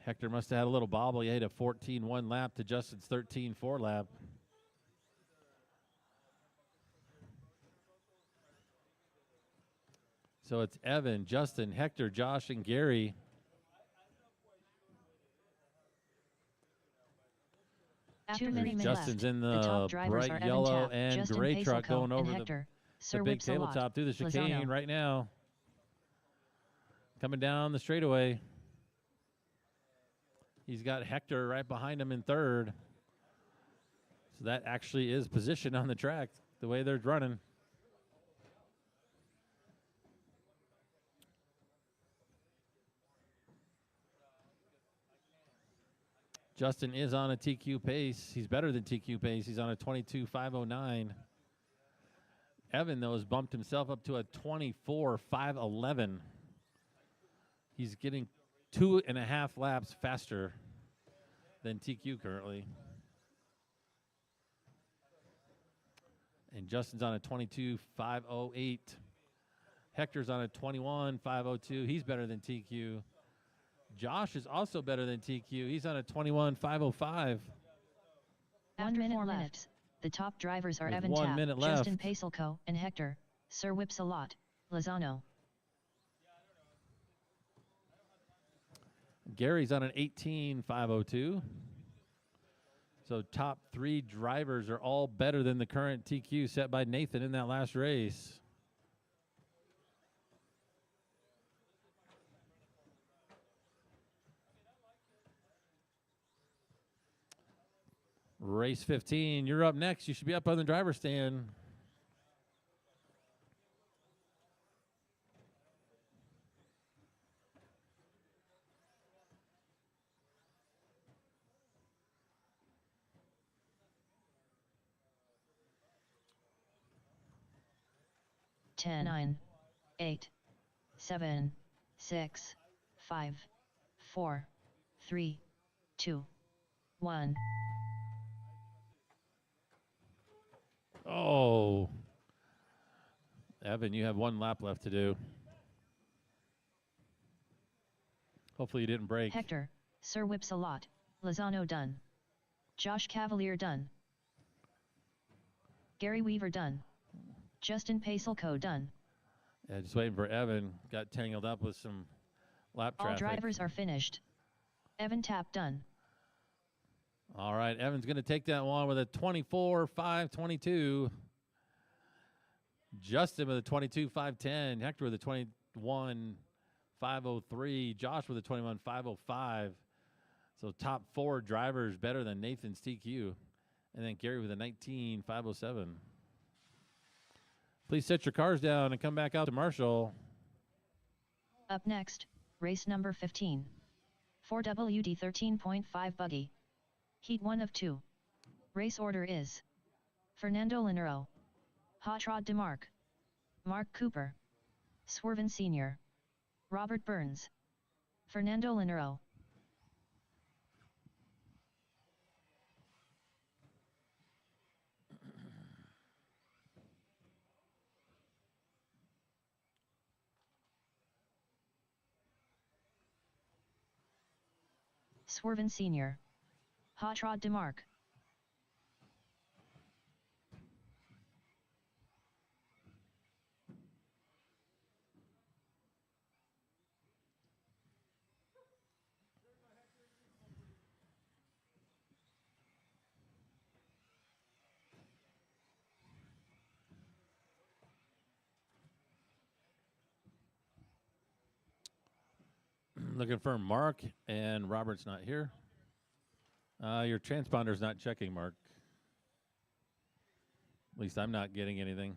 Hector must have had a little bobble. He had a 14-1 lap to Justin's 13-4 lap. So it's Evan, Justin, Hector, Josh, and Gary. After 2 minutes Justin's left, in the top the drivers are bright Evan yellow Tapp, and Justin gray truck Pacelco, going and over Hector, the Sir big Whipsalot, tabletop through the chicane Lozano. right now. Coming down the straightaway. He's got Hector right behind him in third. So that actually is position on the track, the way they're running. Justin is on a TQ pace. He's better than TQ pace. He's on a 22.509. Evan, though, has bumped himself up to a 24.511. He's getting 2.5 laps faster than TQ currently. And Justin's on a 22.508. Hector's on a 21.502. He's better than TQ. Josh is also better than TQ. He's on a 21.505. After 4 minutes, the top drivers are With Evan 1 Tapp, minute Justin left. Pacelco, and Hector, Sir Whipsalot, Lozano. Gary's on an 18.502. So top 3 drivers are all better than the current TQ set by Nathan in that last race. Race 15, you're up next. You should be up on the driver's stand. Ten, 9, 8, 7, 6, 5, 4, 3, 2, 1. Oh. Evan, you have 1 lap left to do. Hopefully you didn't break. Hector, Sir Whipsalot, Lozano done. Josh Cavalier done. Gary Weaver done. Justin Pacelco done. Yeah, just waiting for Evan. Got tangled up with some lap All traffic. drivers are finished. Evan Tapp done. All right, Evan's going to take that one with a 24.522. Justin with a 22.510. Hector with a 21.503. Josh with a 21.505. So top 4 drivers better than Nathan's TQ. And then Gary with a 19.507. Please set your cars down and come back out to Marshall. Up next, race number 15. 4WD 13.5 buggy. Heat 1 of 2. Race order is Fernando Linero, Hot Rod DeMarc, Mark Cooper, Swerven Sr., Robert Burns, Fernando Linero. Swerven Sr., Hot Rod DeMarc. Looking for Mark, and Robert's not here. Your transponder's not checking, Mark. At least I'm not getting anything.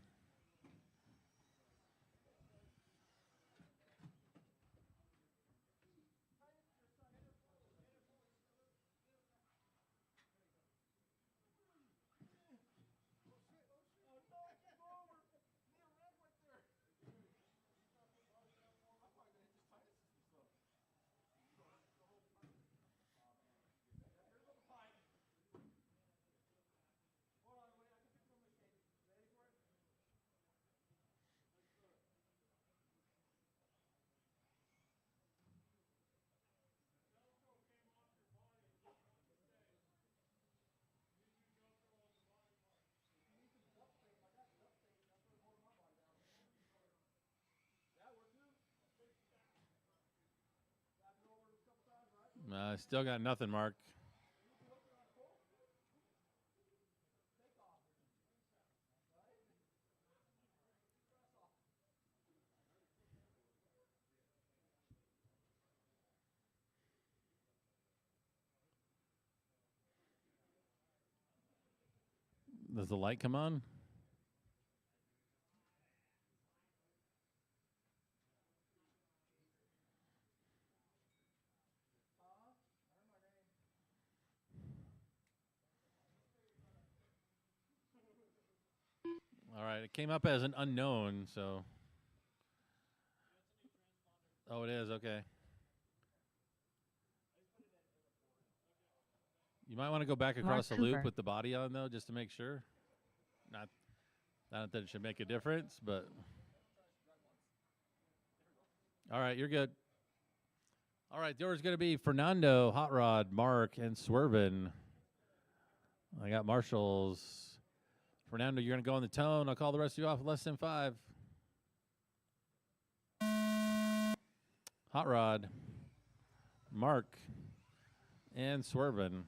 Still got nothing, Mark. Does the light come on? All right, it came up as an unknown, so. Oh, it is, okay. You might want to go back across the loop with the body on, though, just to make sure. Not that it should make a difference, but. All right, you're good. All right, the order's going to be Fernando, Hot Rod, Mark, and Swerven. I got Marshall's. Fernando, you're going to go on the tone. I'll call the rest of you off less than 5. Hot Rod, Mark, and Swerven.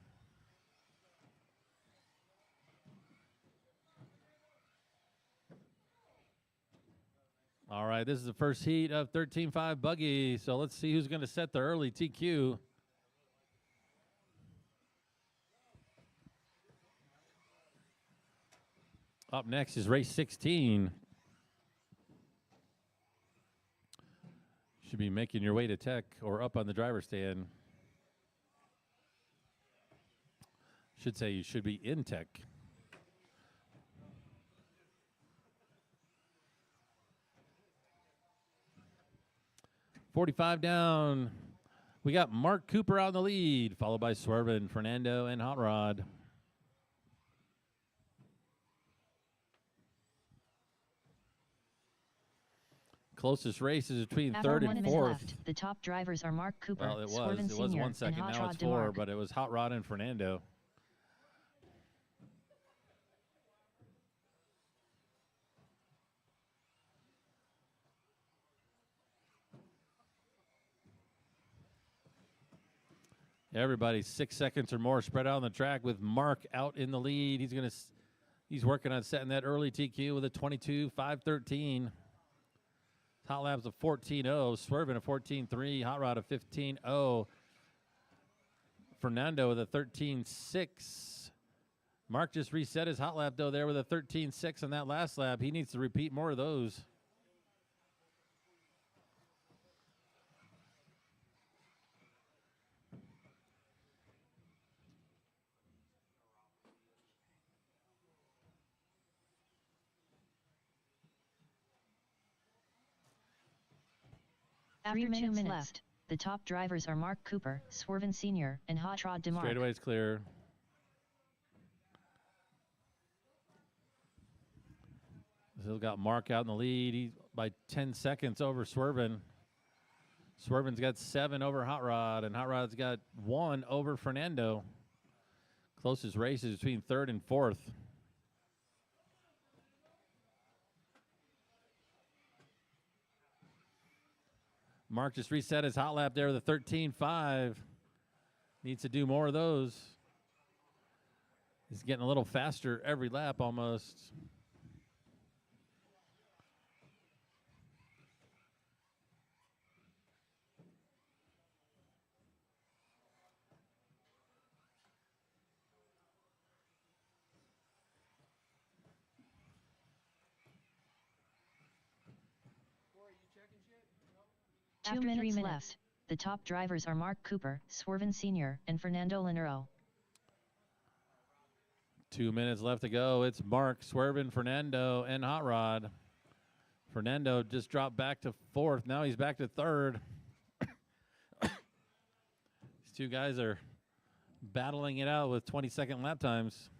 All right, this is the first heat of 13.5 buggy, so let's see who's going to set the early TQ. Up next is race 16. Should be making your way to tech or up on the driver's stand. Should say you should be in tech. .45 down. We got Mark Cooper out in the lead, followed by Swerven, Fernando, and Hot Rod. Closest race is between third and fourth. Left. The top drivers are Mark Cooper, Well, it Swerven was Sr., 1 second. and Hot Now Rod it's 4, DeMarc. but it was Hot Rod and Fernando. Everybody 6 seconds or more spread out on the track with Mark out in the lead. He's working on setting that early TQ with a 22.513. Hot Labs a 14.0, Swerven a 14.3, Hot Rod a 15.0, Fernando with a 13.6, Mark just reset his hot lap, though, there with a 13.6 on that last lap. He needs to repeat more of those. After 2 minutes left, the top drivers are Mark Cooper, Swerven Sr., and Hot Rod DeMarc. Straightaway's clear. Still got Mark out in the lead. He's by 10 seconds over Swerven. Swerven's got 7 over Hot Rod, and Hot Rod's got 1 over Fernando. Closest race is between 3rd and 4th. Mark just reset his hot lap there with a 13.5. Needs to do more of those. He's getting a little faster every lap almost. After 3 minutes left, the top drivers are Mark Cooper, Swerven Sr., and Fernando Linero. 2 minutes left to go. It's Mark, Swerven, Fernando, and Hot Rod. Fernando just dropped back to 4th. Now he's back to 3rd. These two guys are battling it out with 20-second lap times.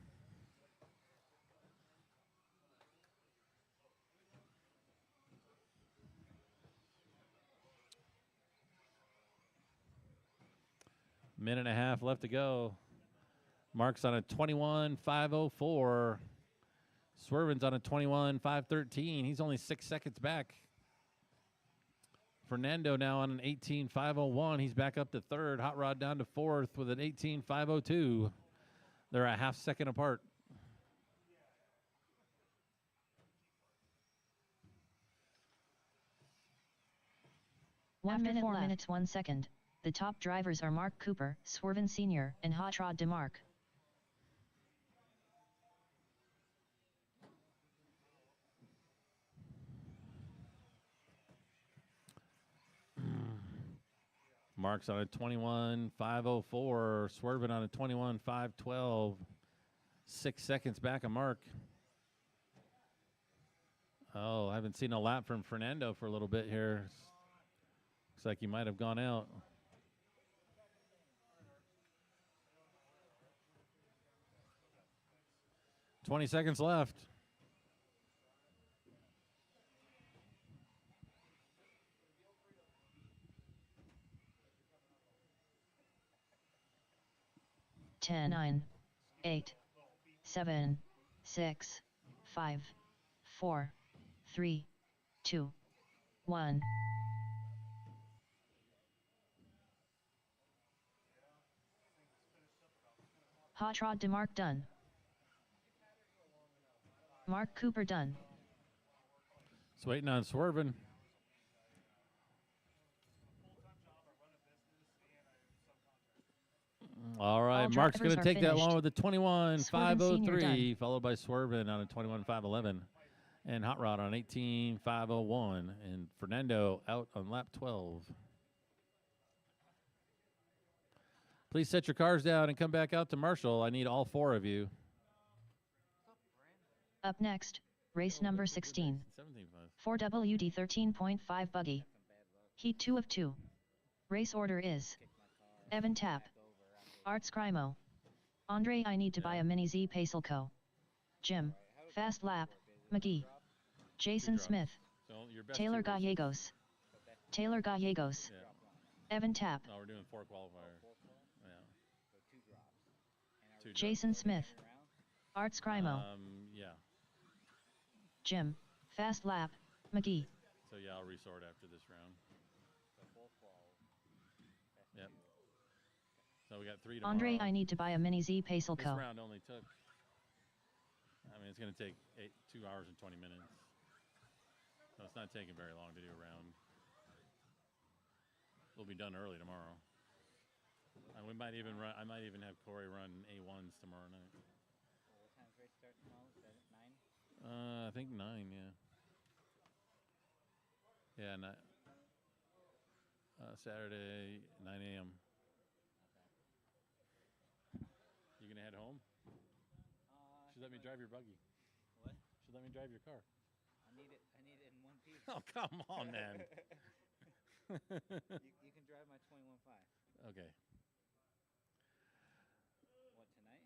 Minute and a half left to go. Mark's on a 21.504. Swerven's on a 21.513. He's only 6 seconds back. Fernando now on an 18.501. He's back up to 3rd. Hot Rod down to 4th with an 18.502. They're a half second apart. After 4 minutes 1 second. The top drivers are Mark Cooper, Swerven Sr., and Hot Rod DeMarc. Mark's on a 21.504. Swerven on a 21.512. 6 seconds back of Mark. Oh, I haven't seen a lap from Fernando for a little bit here. Looks like he might have gone out. $20 seconds left. Ten, 9, 8, 7, 6, 5, 4, 3, 2, 1. Hot Rod DeMarc done. Mark Cooper done. It's waiting on Swerven. All right, All Mark's going to take that finished. one with a Swerven Senior 21.503, followed by Swerven on a 21.511, and Hot Rod on 18.501, and Fernando out on lap 12. Please set your cars down and come back out to Marshall. I need all 4 of you. Up next, race number 16. 17.5. 4WD 13.5 buggy. Heat 2 of 2. Race order is Evan Tapp, Art Scrimo, Andre I need to buy a mini Z Pacelco, Jim, Fast Lap, McGee, Jason Smith, So your best Taylor 2 races. Gallegos, Taylor Gallegos, Yeah. Evan Tapp, No, we're doing 4 qualifiers. Yeah. 2 drops. Jason Smith, Art Scrimo, Yeah. Jim, Fast Lap, McGee. So yeah, I'll resort after this round. Yep. So we got 3 tomorrow. Andre I need to buy a mini Z This Pacelco. round only took, I mean, it's going to take 2 hours and 20 minutes. So it's not taking very long to do a round. We'll be done early tomorrow. And we might even run, I might even have Corey run A1s tomorrow night. start tomorrow? 9? I think 9. Yeah. Yeah. Saturday 9 a.m. You gonna head home? Should let me drive your buggy. What? Should let me drive your car. I need it in one piece. Oh, come on, man. You can drive my 21.5. Okay. What, tonight?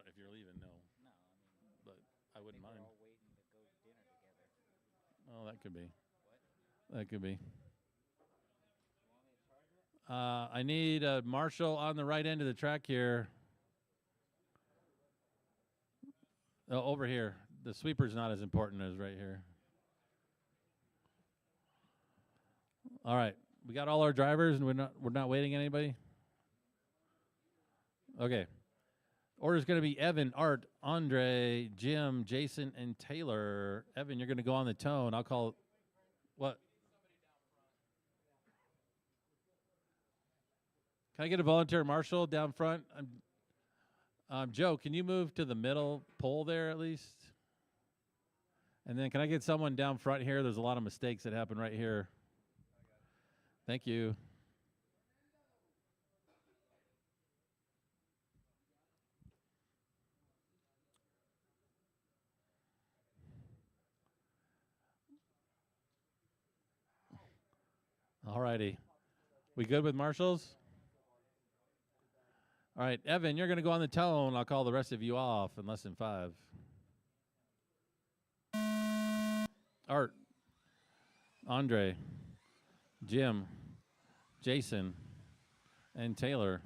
If you're leaving, no. No, I mean, But I wouldn't we're mind. all waiting to go to dinner together. Oh, that could be. What? That could be. You want me to charge it? I need a marshal on the right end of the track here. Oh, over here. The sweeper's not as important as right here. All right. We got all our drivers and we're not waiting anybody? Okay. Order's going to be Evan, Art, Andre, Jim, Jason, and Taylor. Evan, you're going to go on the tone. I'll call what? Can I get a volunteer marshal down front? Joe, can you move to the middle pole there at least? And then can I get someone down front here? There's a lot of mistakes that happen right here. Thank you. All righty. We good with marshals? All right, Evan, you're going to go on the tone. I'll call the rest of you off in less than 5. Art, Andre, Jim, Jason, and Taylor.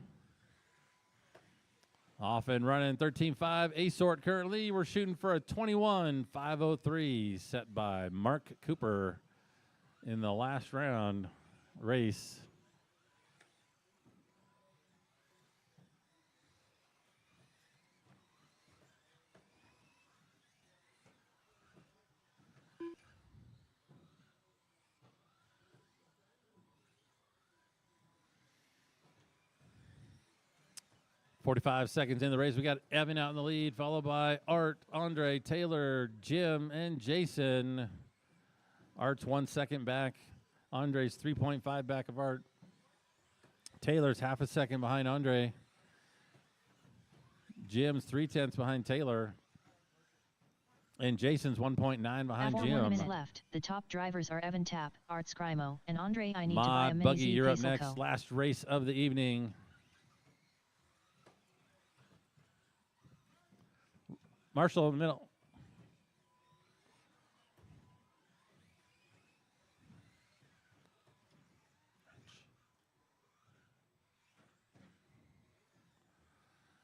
Off and running 13.5. A-sort currently. We're shooting for a 21.503 set by Mark Cooper in the last round race. .45 seconds in the race. We got Evan out in the lead, followed by Art, Andre, Taylor, Jim, and Jason. Art's 1 second back. Andre's 3.5 back of Art. Taylor's half a second behind Andre. Jim's 0.3 behind Taylor. And Jason's 1.9 behind After Jim. 1 minute left, the top drivers are Evan Tapp, Art Scrimo, and Andre I need to buy a Mod mini Buggy, Z you're up Pencil next. Co. Last race of the evening. Marshall in the middle.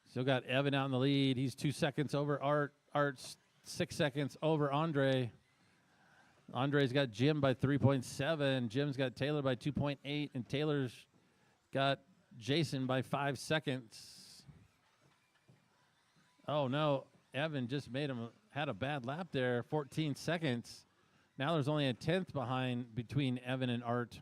Still got Evan out in the lead. He's 2 seconds over Art. Art's 6 seconds over Andre. Andre's got Jim by 3.7. Jim's got Taylor by 2.8. And Taylor's got Jason by 5 seconds. Oh, no. Evan just had a bad lap there. 14 seconds. Now there's only a 10th between Evan and Art.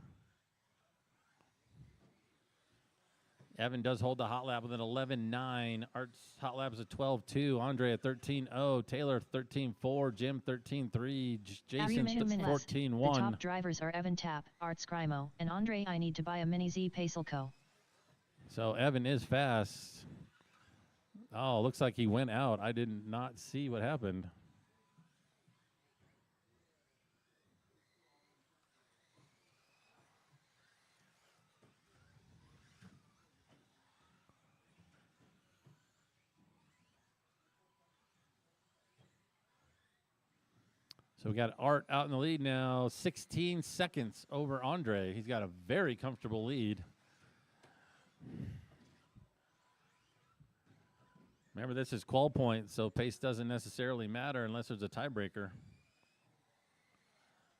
Evan does hold the hot lap with an 11.9. Art's hot lap is a 12.2. Andre at 13.0. Taylor 13.4. Jim 13.3. Jason 14.1. The top drivers are Evan Tapp, Art Scrimo, and Andre I need to buy a mini Z Pencil Co. So Evan is fast. Oh, looks like he went out. I did not see what happened. So we got Art out in the lead now, 16 seconds over Andre. He's got a very comfortable lead. Remember, this is qual point, so pace doesn't necessarily matter unless there's a tiebreaker.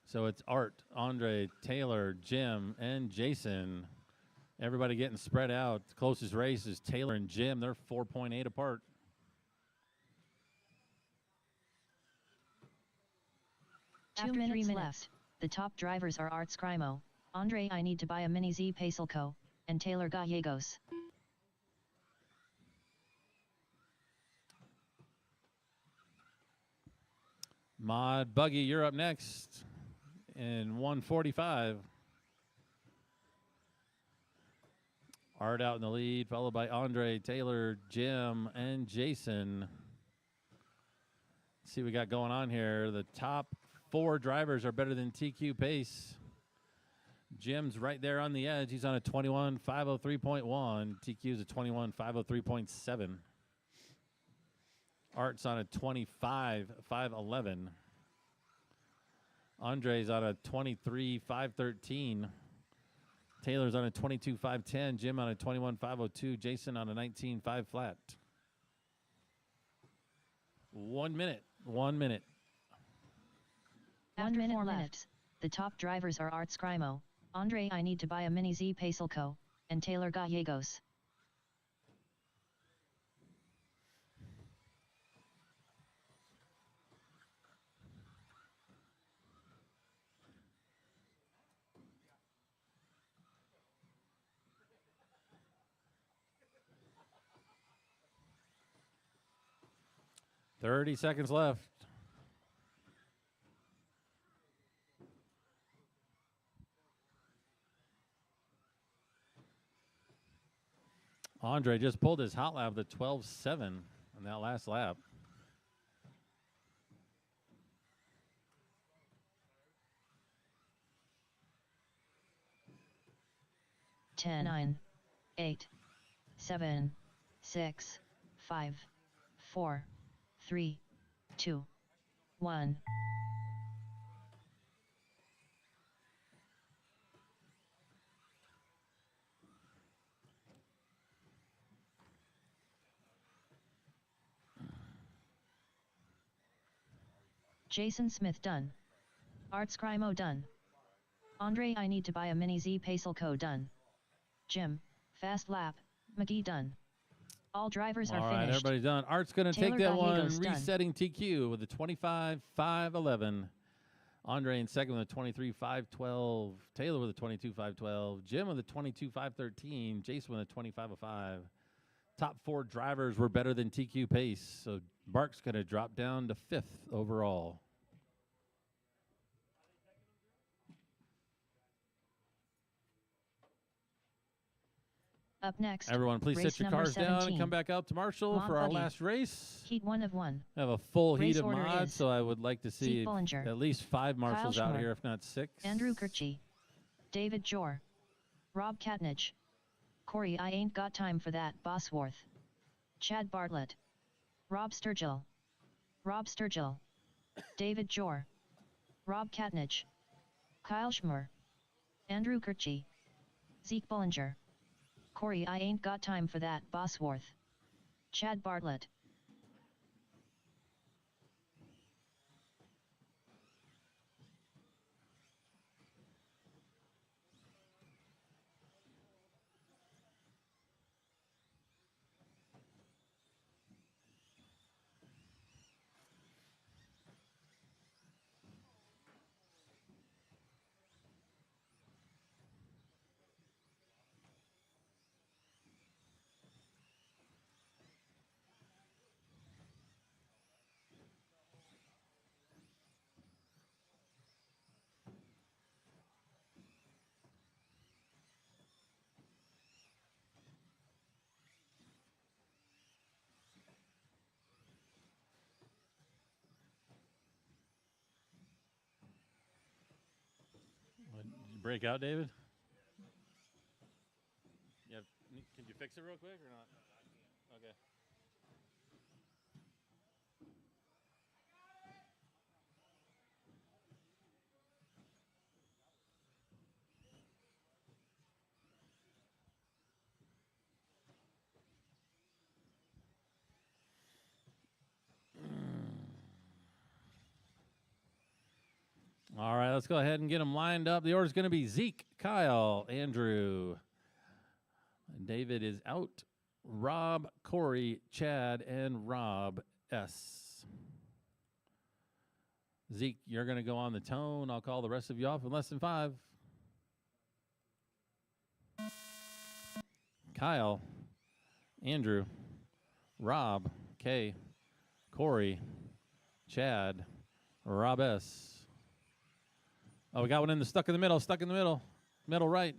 So it's Art, Andre, Taylor, Jim, and Jason. Everybody getting spread out. The closest race is Taylor and Jim. They're 4.8 apart. After 3 minutes left, the top drivers are Art Scrimo, Andre I need to buy a mini Z Pencil Co., and Taylor Gallegos. Mod Buggy, you're up next in 145. Art out in the lead, followed by Andre, Taylor, Jim, and Jason. Let's see what we got going on here. The top 4 drivers are better than TQ pace. Jim's right there on the edge. He's on a 21.503.1. TQ's a 21.503.7. Art's on a 25.511. Andre's on a 23.513. Taylor's on a 22.510. Jim on a 21.502. Jason on a 19.5 flat. 1 minute. 1 minute. After 4 minutes, the top drivers are Art Scrimo, Andre I Need to Buy a Mini Z Pacelco, and Taylor Gallegos. $30 seconds left. Andre just pulled his hot lap to 12.7 on that last lap. Ten, 9, 8, 7, 6, 5, 4, 3, 2, 1. Jason Smith done. Art Scrimo done. Andre I Need to Buy a Mini Z Pacelco done. Jim, fast lap, McGee done. All drivers are All right, finished. everybody's done. Art's going to Taylor take that one, Gallegos done. resetting TQ with a 25.511. Andre in second with a 23.512. Taylor with a 22.512. Jim with a 22.513. Jason with a 25.05. Top 4 drivers were better than TQ pace, so Bark's going to drop down to 5th overall. Up next, Everyone, please race sit your number cars down 17. and come back out to Marshall Mont for our Buggy. last race. Heat 1 of 1. I have a full Race heat of order mods, is so I would like to see Zeke Bollinger, at least 5 marshals out Schmer, here, if not 6. Andrew Kirchie, David Jor, Rob Katnage, Corey I Ain't Got Time for That Bosworth, Chad Bartlett, Rob Sturgill, David Jor, Rob Katnage, Kyle Schmer, Andrew Kirchie, Zeke Bollinger, Corey I Ain't Got Time for That Bosworth, Chad Bartlett. Did you break out, David? Can you fix it real quick or not? Okay. All right, let's go ahead and get them lined up. The order's going to be Zeke, Kyle, Andrew. David is out. Rob, Corey, Chad, and Rob S. Zeke, you're going to go on the tone. I'll call the rest of you off in less than 5. Kyle, Andrew, Rob, Kay, Corey, Chad, Rob S. Oh, we got one in the stuck in the middle, middle right.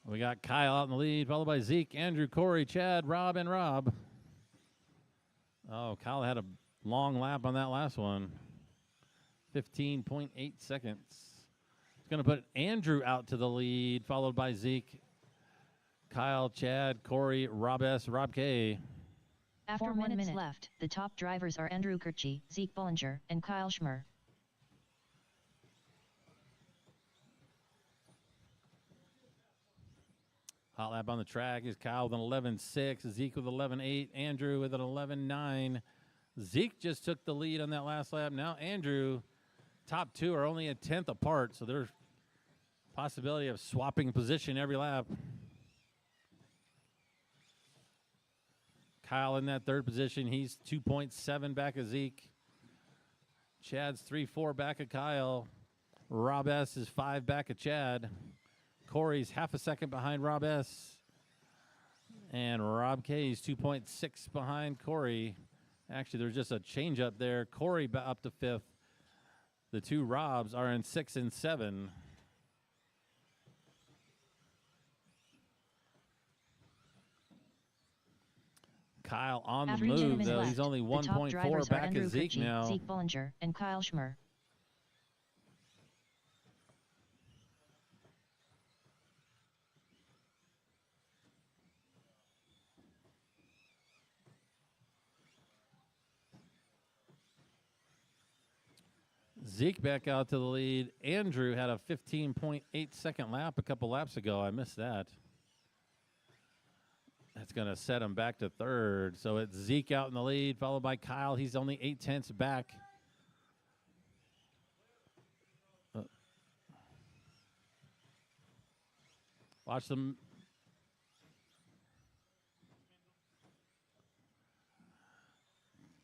We got Kyle out in the lead, followed by Zeke, Andrew, Corey, Chad, Rob, and Rob. Oh, Kyle had a long lap on that last one. 15.8 seconds. It's going to put Andrew out to the lead, followed by Zeke, Kyle, Chad, Corey, Rob S., Rob K. After 4 minutes left, the top drivers are Andrew Kirchie, Zeke Bullinger, and Kyle Schmer. Hot lap on the track is Kyle with an 11.6, Zeke with 11.8, Andrew with an 11.9. Zeke just took the lead on that last lap. Now Andrew, top two are only a 10th apart, so there's possibility of swapping position every lap. Kyle in that third position. He's 2.7 back of Zeke. Chad's 3.4 back of Kyle. Rob S. is 5 back of Chad. Corey's half a second behind Rob S. And Rob K is 2.6 behind Corey. Actually, there's just a change up there. Corey up to 5th. The two Robs are in 6 and 7. Kyle on the move, though. He's only 1.4 back of Zeke now. Zeke Bullinger and Kyle Schmer. Zeke back out to the lead. Andrew had a 15.8 second lap a couple laps ago. I missed that. That's going to set him back to third. So it's Zeke out in the lead, followed by Kyle. He's only 0.8 back. Watch them.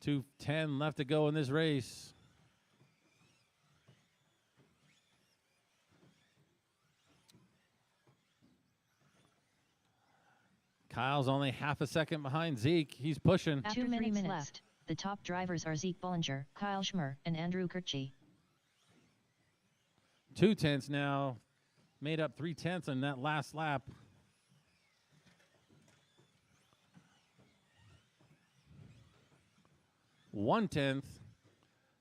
.210 left to go in this race. Kyle's only half a second behind Zeke. He's pushing. After 2 minutes left, the top drivers are Zeke Bullinger, Kyle Schmer, and Andrew Kirchie. 2/10 now. Made up 3/10 in that last lap. .1.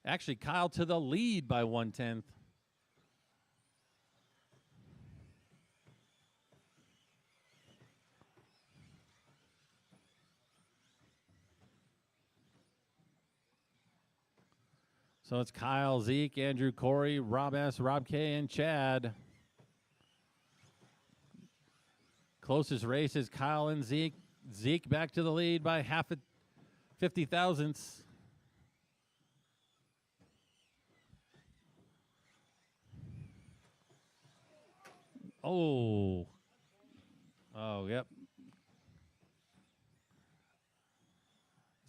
Actually, Kyle to the lead by 1/10. So it's Kyle, Zeke, Andrew, Corey, Rob S., Rob K., and Chad. Closest race is Kyle and Zeke. Zeke back to the lead by half a 50 thousandths. Oh, yep.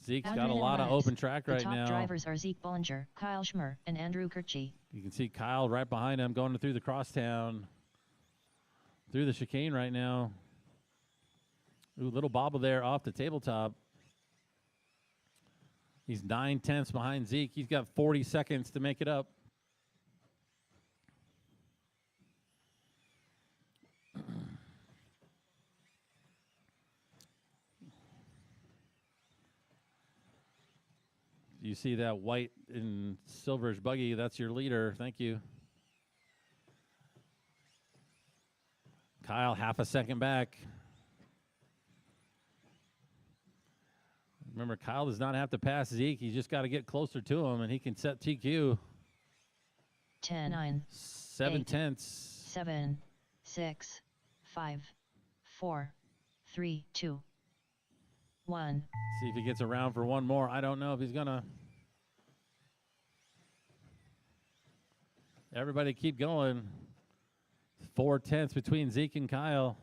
Zeke's got a lot of open track right now. The top drivers are Zeke Bullinger, Kyle Schmer, and Andrew Kirchie. You can see Kyle right behind him going through the crosstown, through the chicane right now. Ooh, little bobble there off the tabletop. He's 9/10 behind Zeke. He's got 40 seconds to make it up. You see that white and silverish buggy, that's your leader. Thank you. Kyle, half a second back. Remember, Kyle does not have to pass Zeke. He's just got to get closer to him, and he can set TQ. 10, 9, 7/10. 7, 6, 5, 4, 3, 2, 1. See if he gets around for one more. I don't know if he's going to. Everybody keep going. 4/10 between Zeke and Kyle.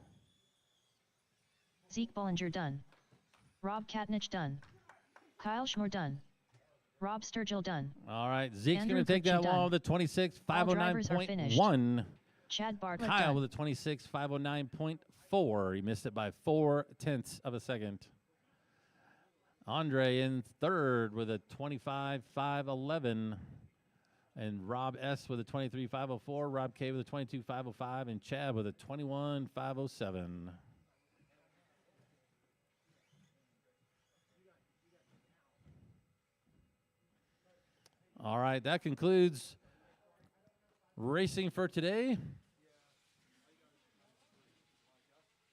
Zeke Bollinger done. Rob Katnich done. Kyle Schmore done. Rob Sturgill done. All right, Zeke's Andrew going to take that Kutchin wall with a 26, All drivers are finished. 509.1. Chad Bartlett Kyle done. with a 26, 509.4. He missed it by 0.4 of a second. Andre in third with a 25, 511. And Rob S. with a 23, 504. Rob K. with a 22, 505. And Chad with a 21, 507. All right, that concludes racing for today.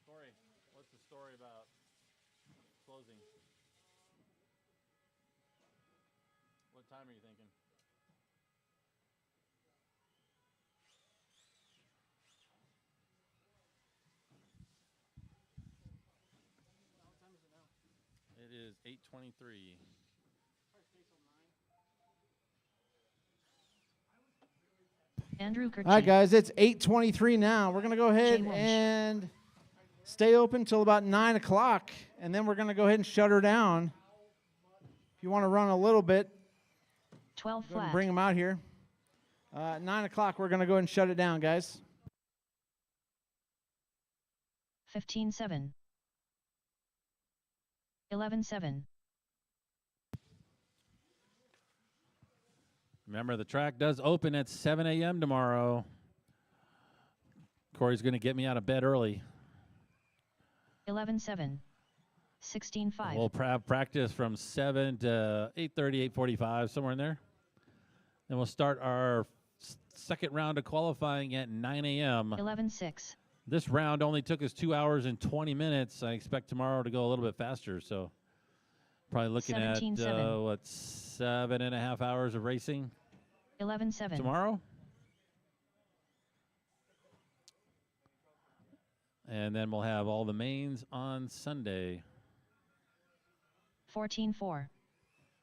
Corey, what's the story about closing? What time are you thinking? It is 8:23. Andrew Kutchin. All right, guys, it's 8:23 now. We're going to go ahead Jay Walsh. and stay open till about 9 o'clock, and then we're going to go ahead and shut her down. If you want to run a little bit, 12 go ahead and flat. bring them out here. 9 o'clock, we're going to go ahead and shut it down, guys. 15-7. 11-7. Remember, the track does open at 7 a.m. tomorrow. Corey's going to get me out of bed early. 11-7. 16-5. We'll practice from 7 to 8:30, 8:45, somewhere in there. Then we'll start our second round of qualifying at 9 a.m. 11-6. This round only took us 2 hours and 20 minutes. I expect tomorrow to go a little bit faster, so probably looking at, 17-7. 7.5 hours of racing 11-7. tomorrow. And then we'll have all the mains on Sunday. 14-4.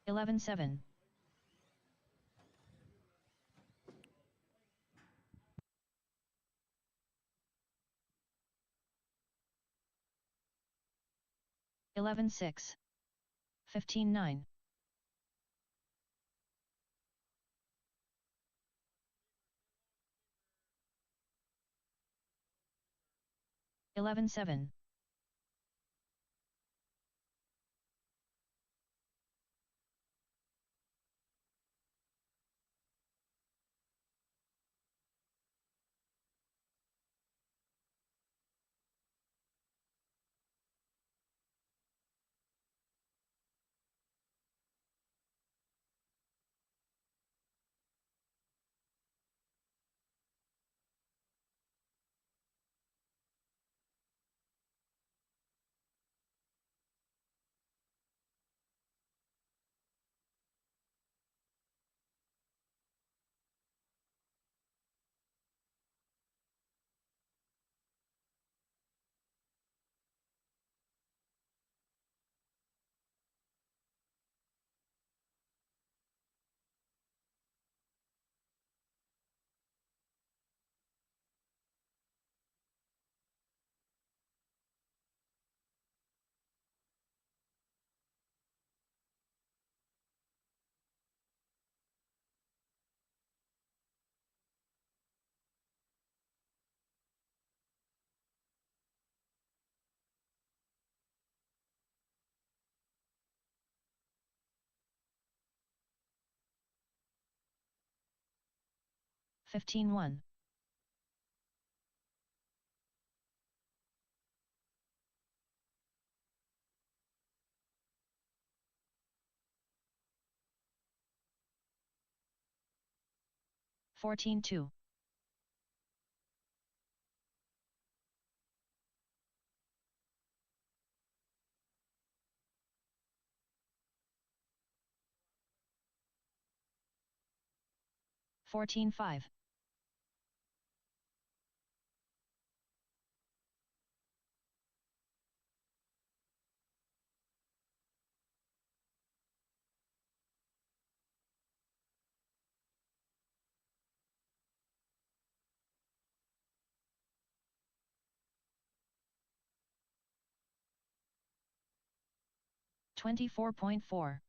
11-7. (11-6). 15-9. 11-7. 15-1. 14-2. 14-5. 24.4.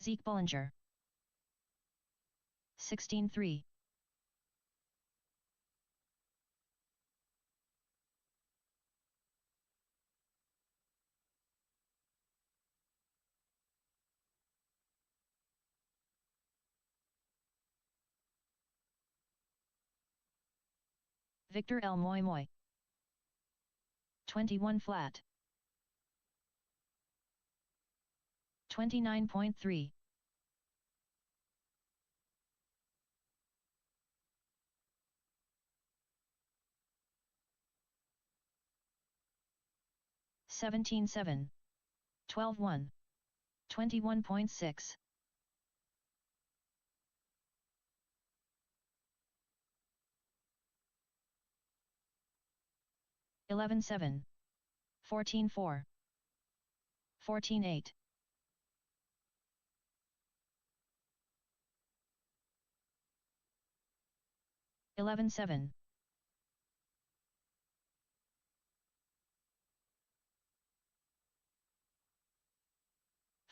Zeke Bullinger. 16.3. Victor L. Moy Moy. 21 flat. 29.3. Seventeen 7. 12-1. 21.6. 11-7. 14-4. 14-8. 11-7.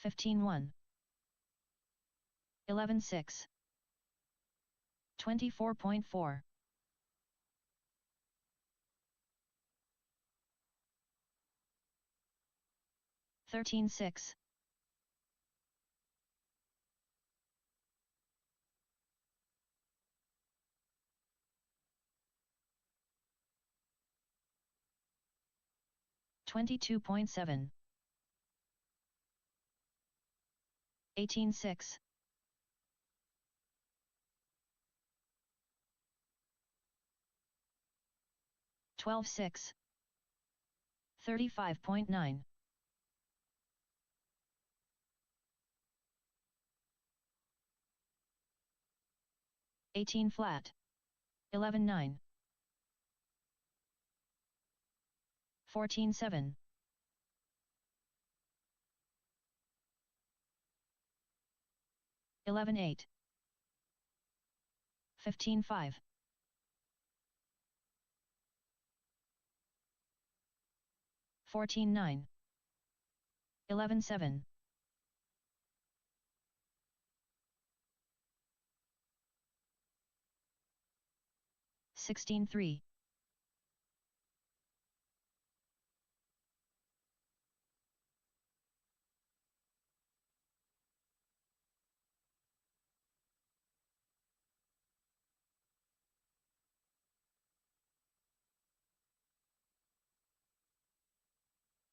15-1. 11-6. 24.4. 13-6. 22.7. 18-6. 12-6. 35.9. 18 flat. 11-9. 14-7. 11-8. 15-5. 14-9. 11-7. 16-3.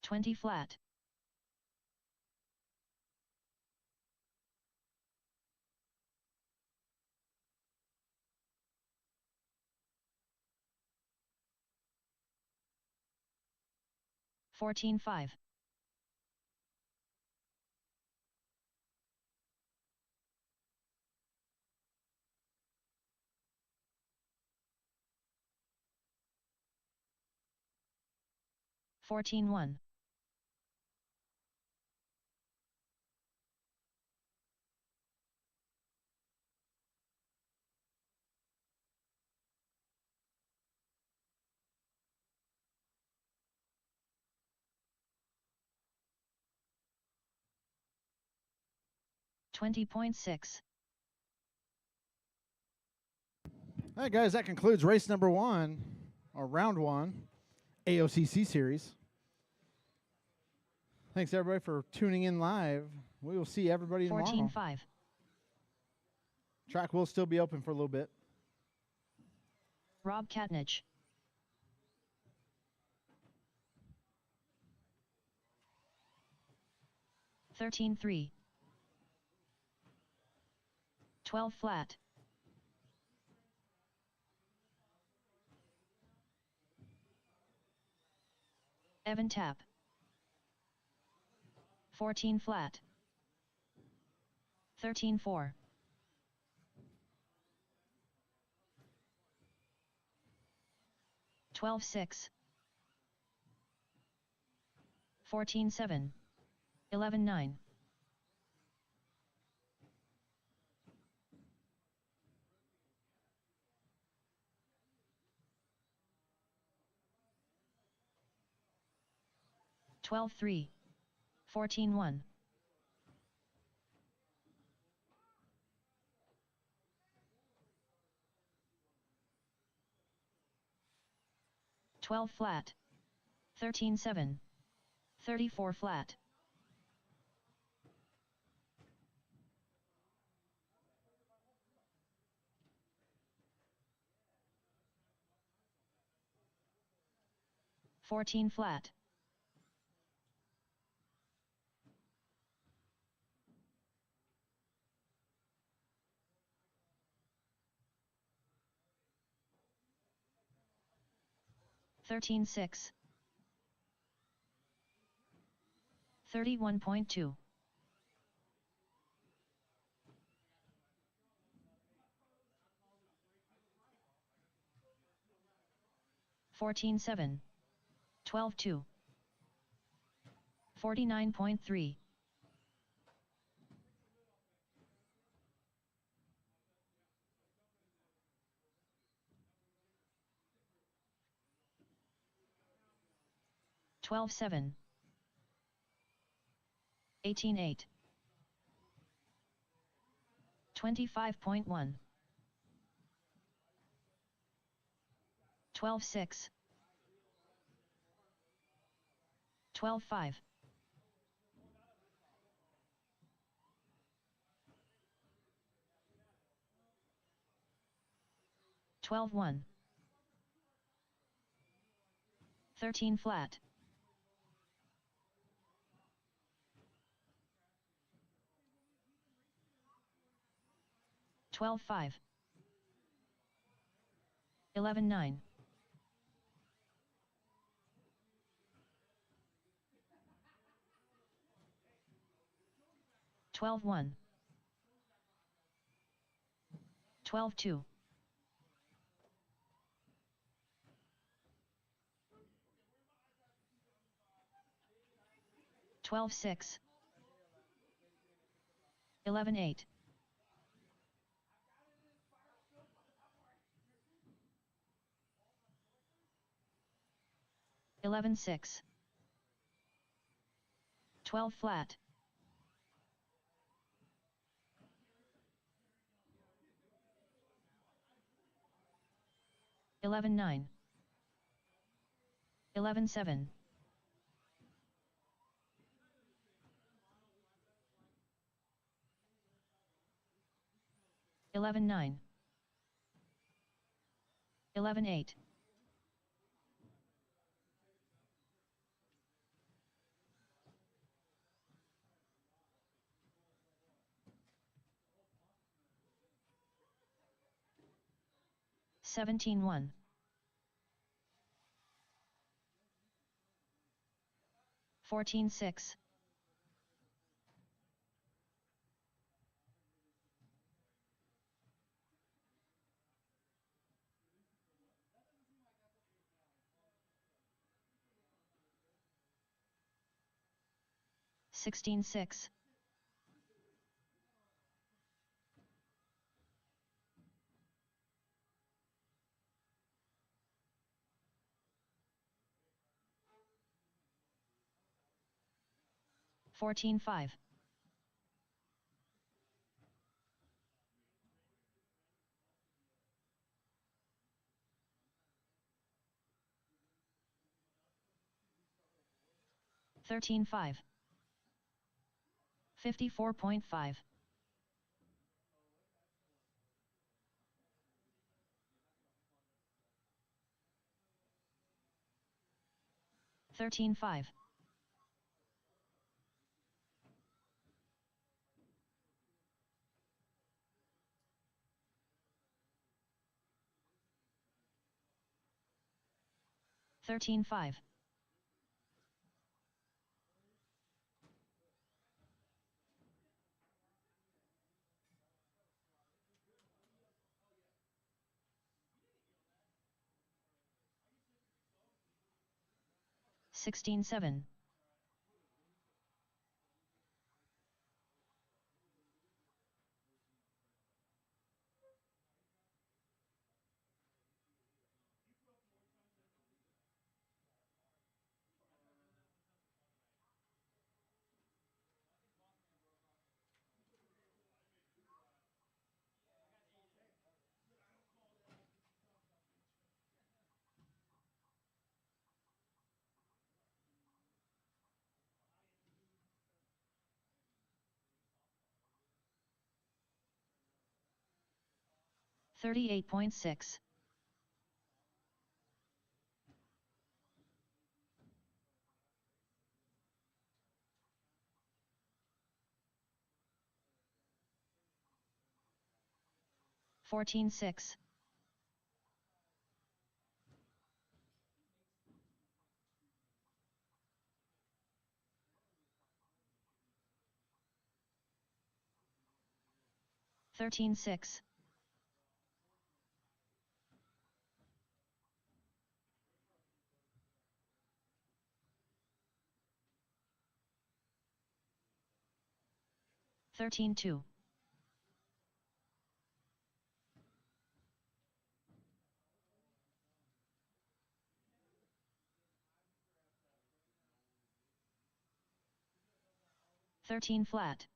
20 flat. 14-5. 14-1. 20.6. All right, guys, that concludes race number 1, or round 1, AOCC series. Thanks, everybody, for tuning in live. We will see everybody tomorrow. 14-5. Track will still be open for a little bit. Rob Katnich. 13-3. 12 flat. Evan Tap. 14 flat. 13-4. 12-6. 14-7. 11-9. 12-3. 14-1. 12 flat. 13-7. 34 flat. 14 flat. 13-6. 31.2. 14-7. 12-2. 49.3. 12-7. 18-8. 25.1. 12-6. 12-5. 12-1. 13 flat. 12-5. 11-9. 12-1. 12-2. 12-6. 11-8. 11-6. 12 flat. 11-9. 11-7. 11-9. 11-8. 17-1. 14-6. 16-6. 14-5. 13-5. 54.5. 13-5. 13-5. 16-7. 38.6. 14.6. 13.6. 13.2. 13 flat.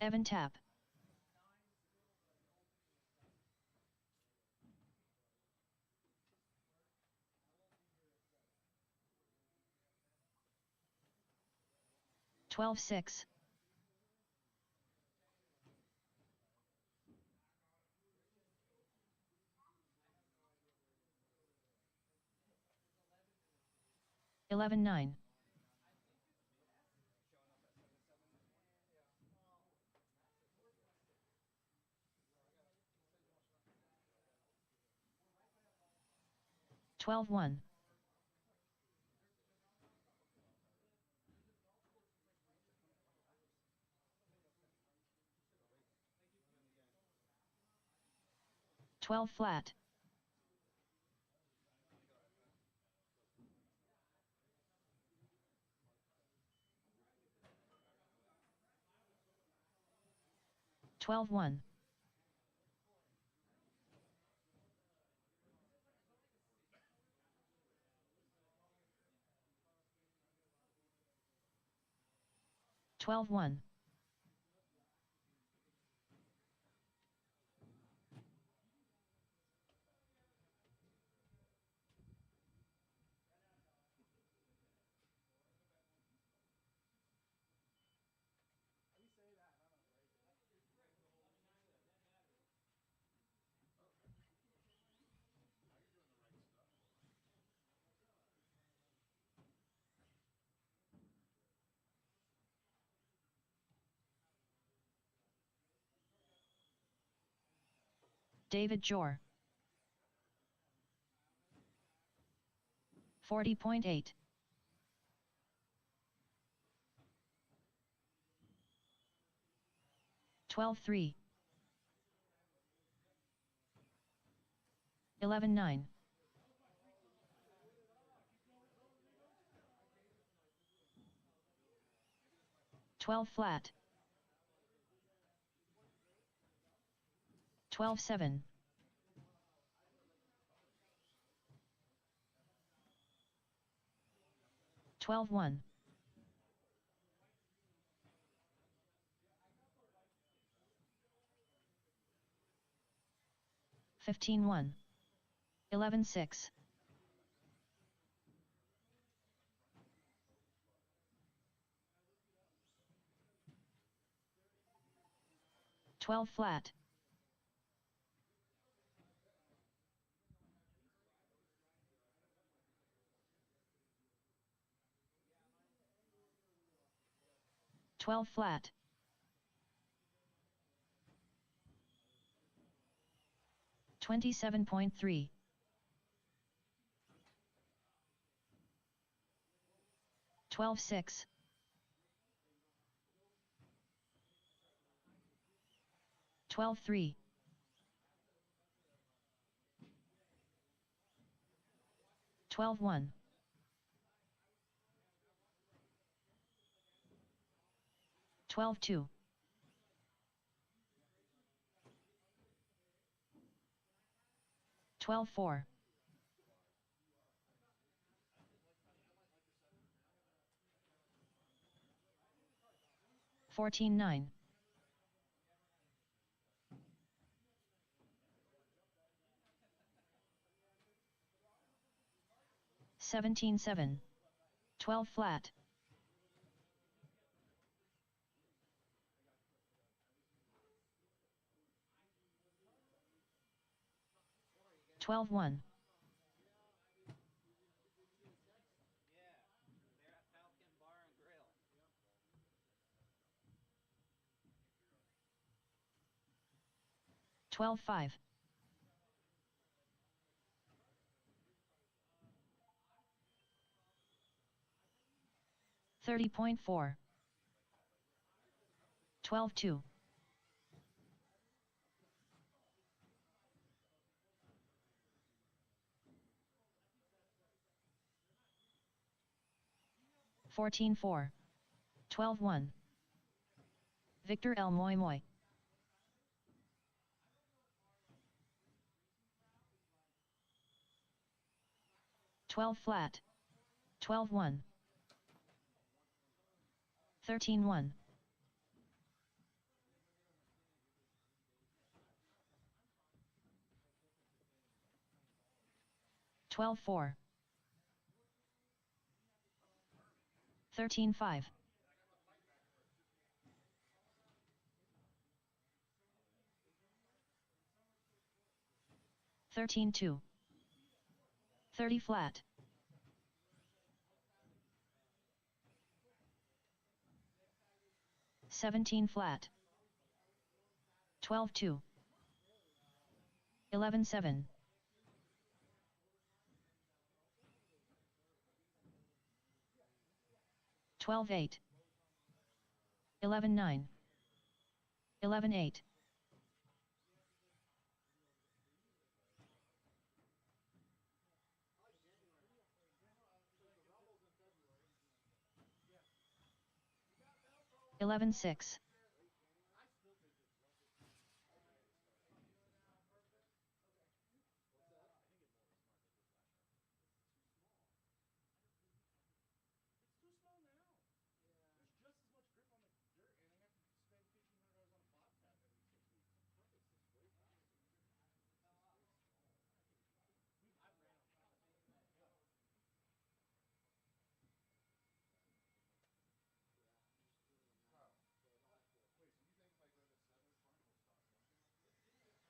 Evan tap. Twelve six. Eleven nine. 12-1. Twelve flat. 12-1. 12-1. 'David Jor. 40.8. 12-3. 11-9. 12 flat. 12-7. 12-1. 15-1. 11-6. 12 flat. 12 flat. 27.3. 12-6. 12-3. 12-1. 12-2. 12-4. 14-9. 17-7. 12 flat. 12-1. 12-5. 30.4. 12-2. 14-4. 12-1. Victor L. Moi Moi. 12 flat. 12-1. 13-1. 12-4. 13-5. 13-2. 30 flat. 17 flat. 12-2. 11-7. 12-8. 11-9. 11-8. 11-6.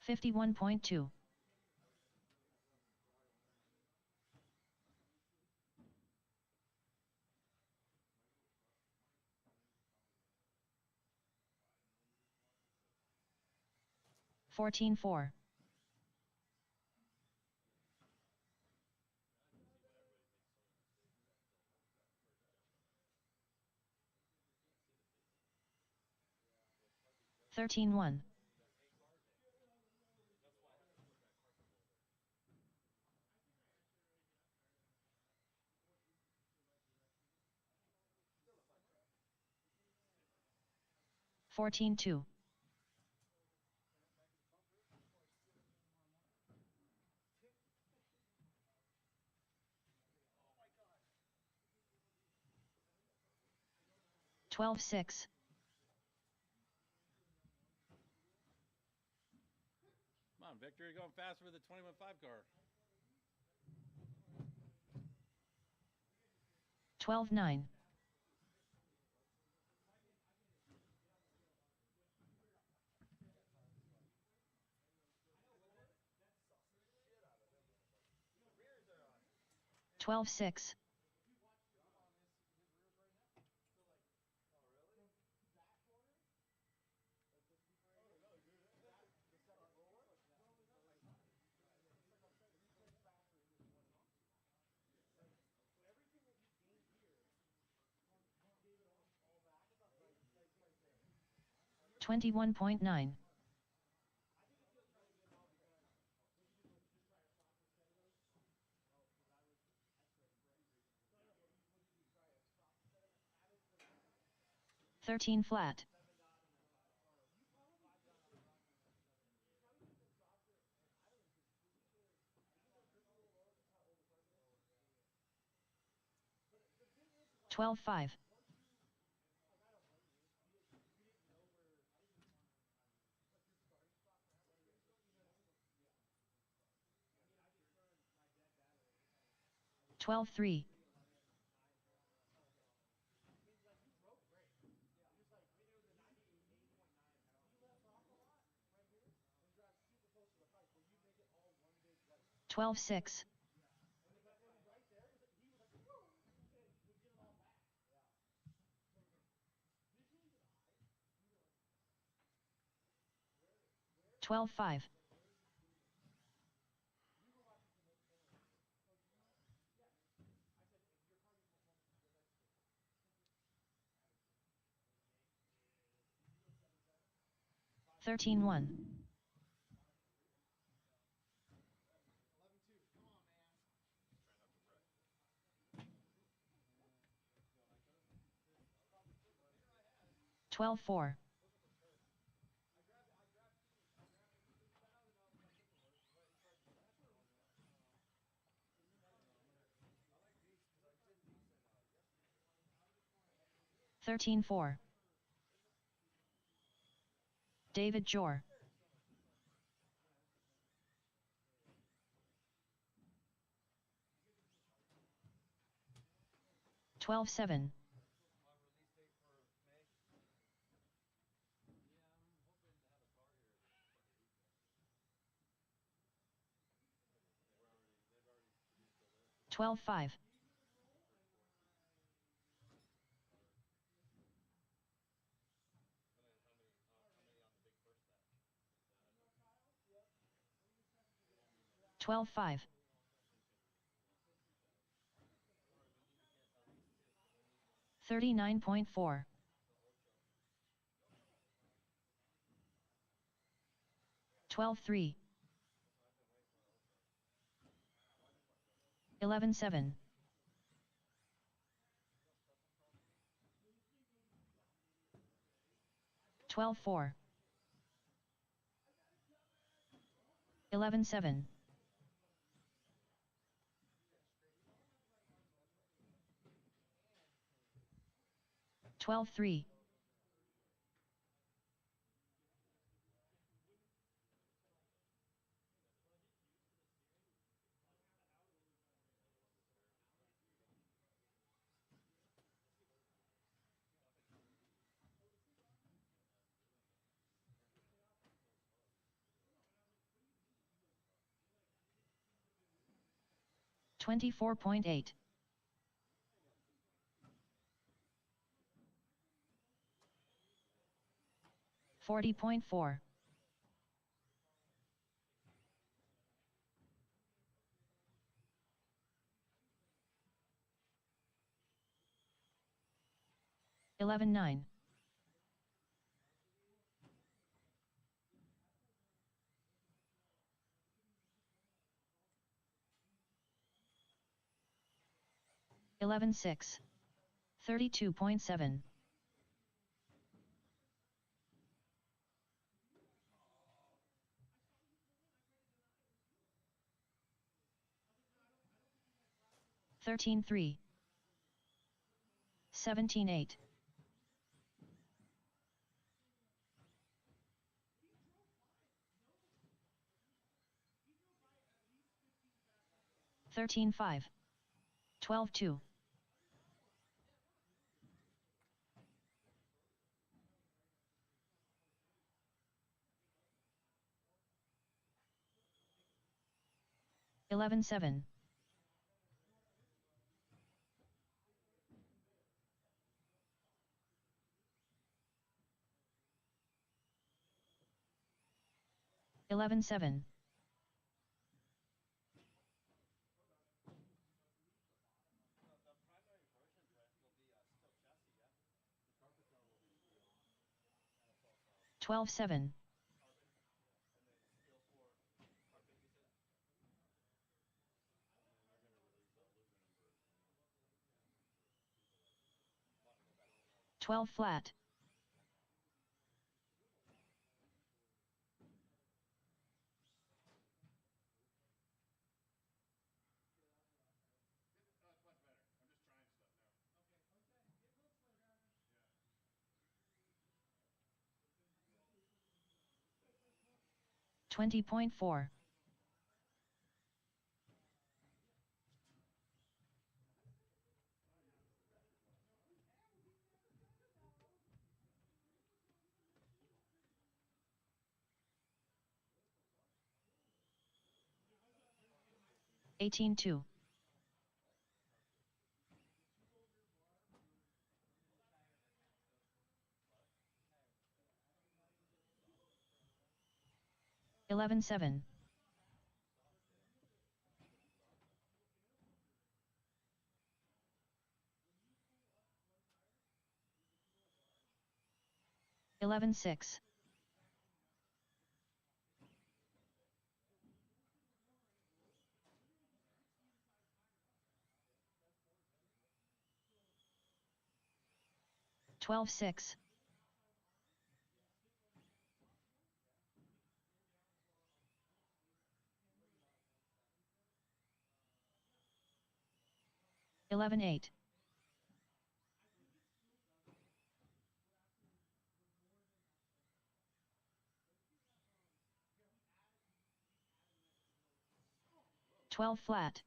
51.2. 14-4. 13-1. 14-2. 12-6. Come on, Victor, you're going faster with the 21.5 car. 12-9. 12-6. 21.9. 13 flat. 12-5. 12-3. 12-6. 12-5. 13-1. 12-4. 13-4. David Jor. 12-7. 12-5. 12-5. 39.4. 12-3. 11-7. 12-4. 11-7. 12-3. 24.8. 40.4. 11-9. 11-6. 32.7. 13-3. 17-8. 13-5. 12-2. 11-7. 11-7. 12-7. 12 flat. 20.4. 18-2. 11-7. 11-6. 12-6. 11-8. 12 flat.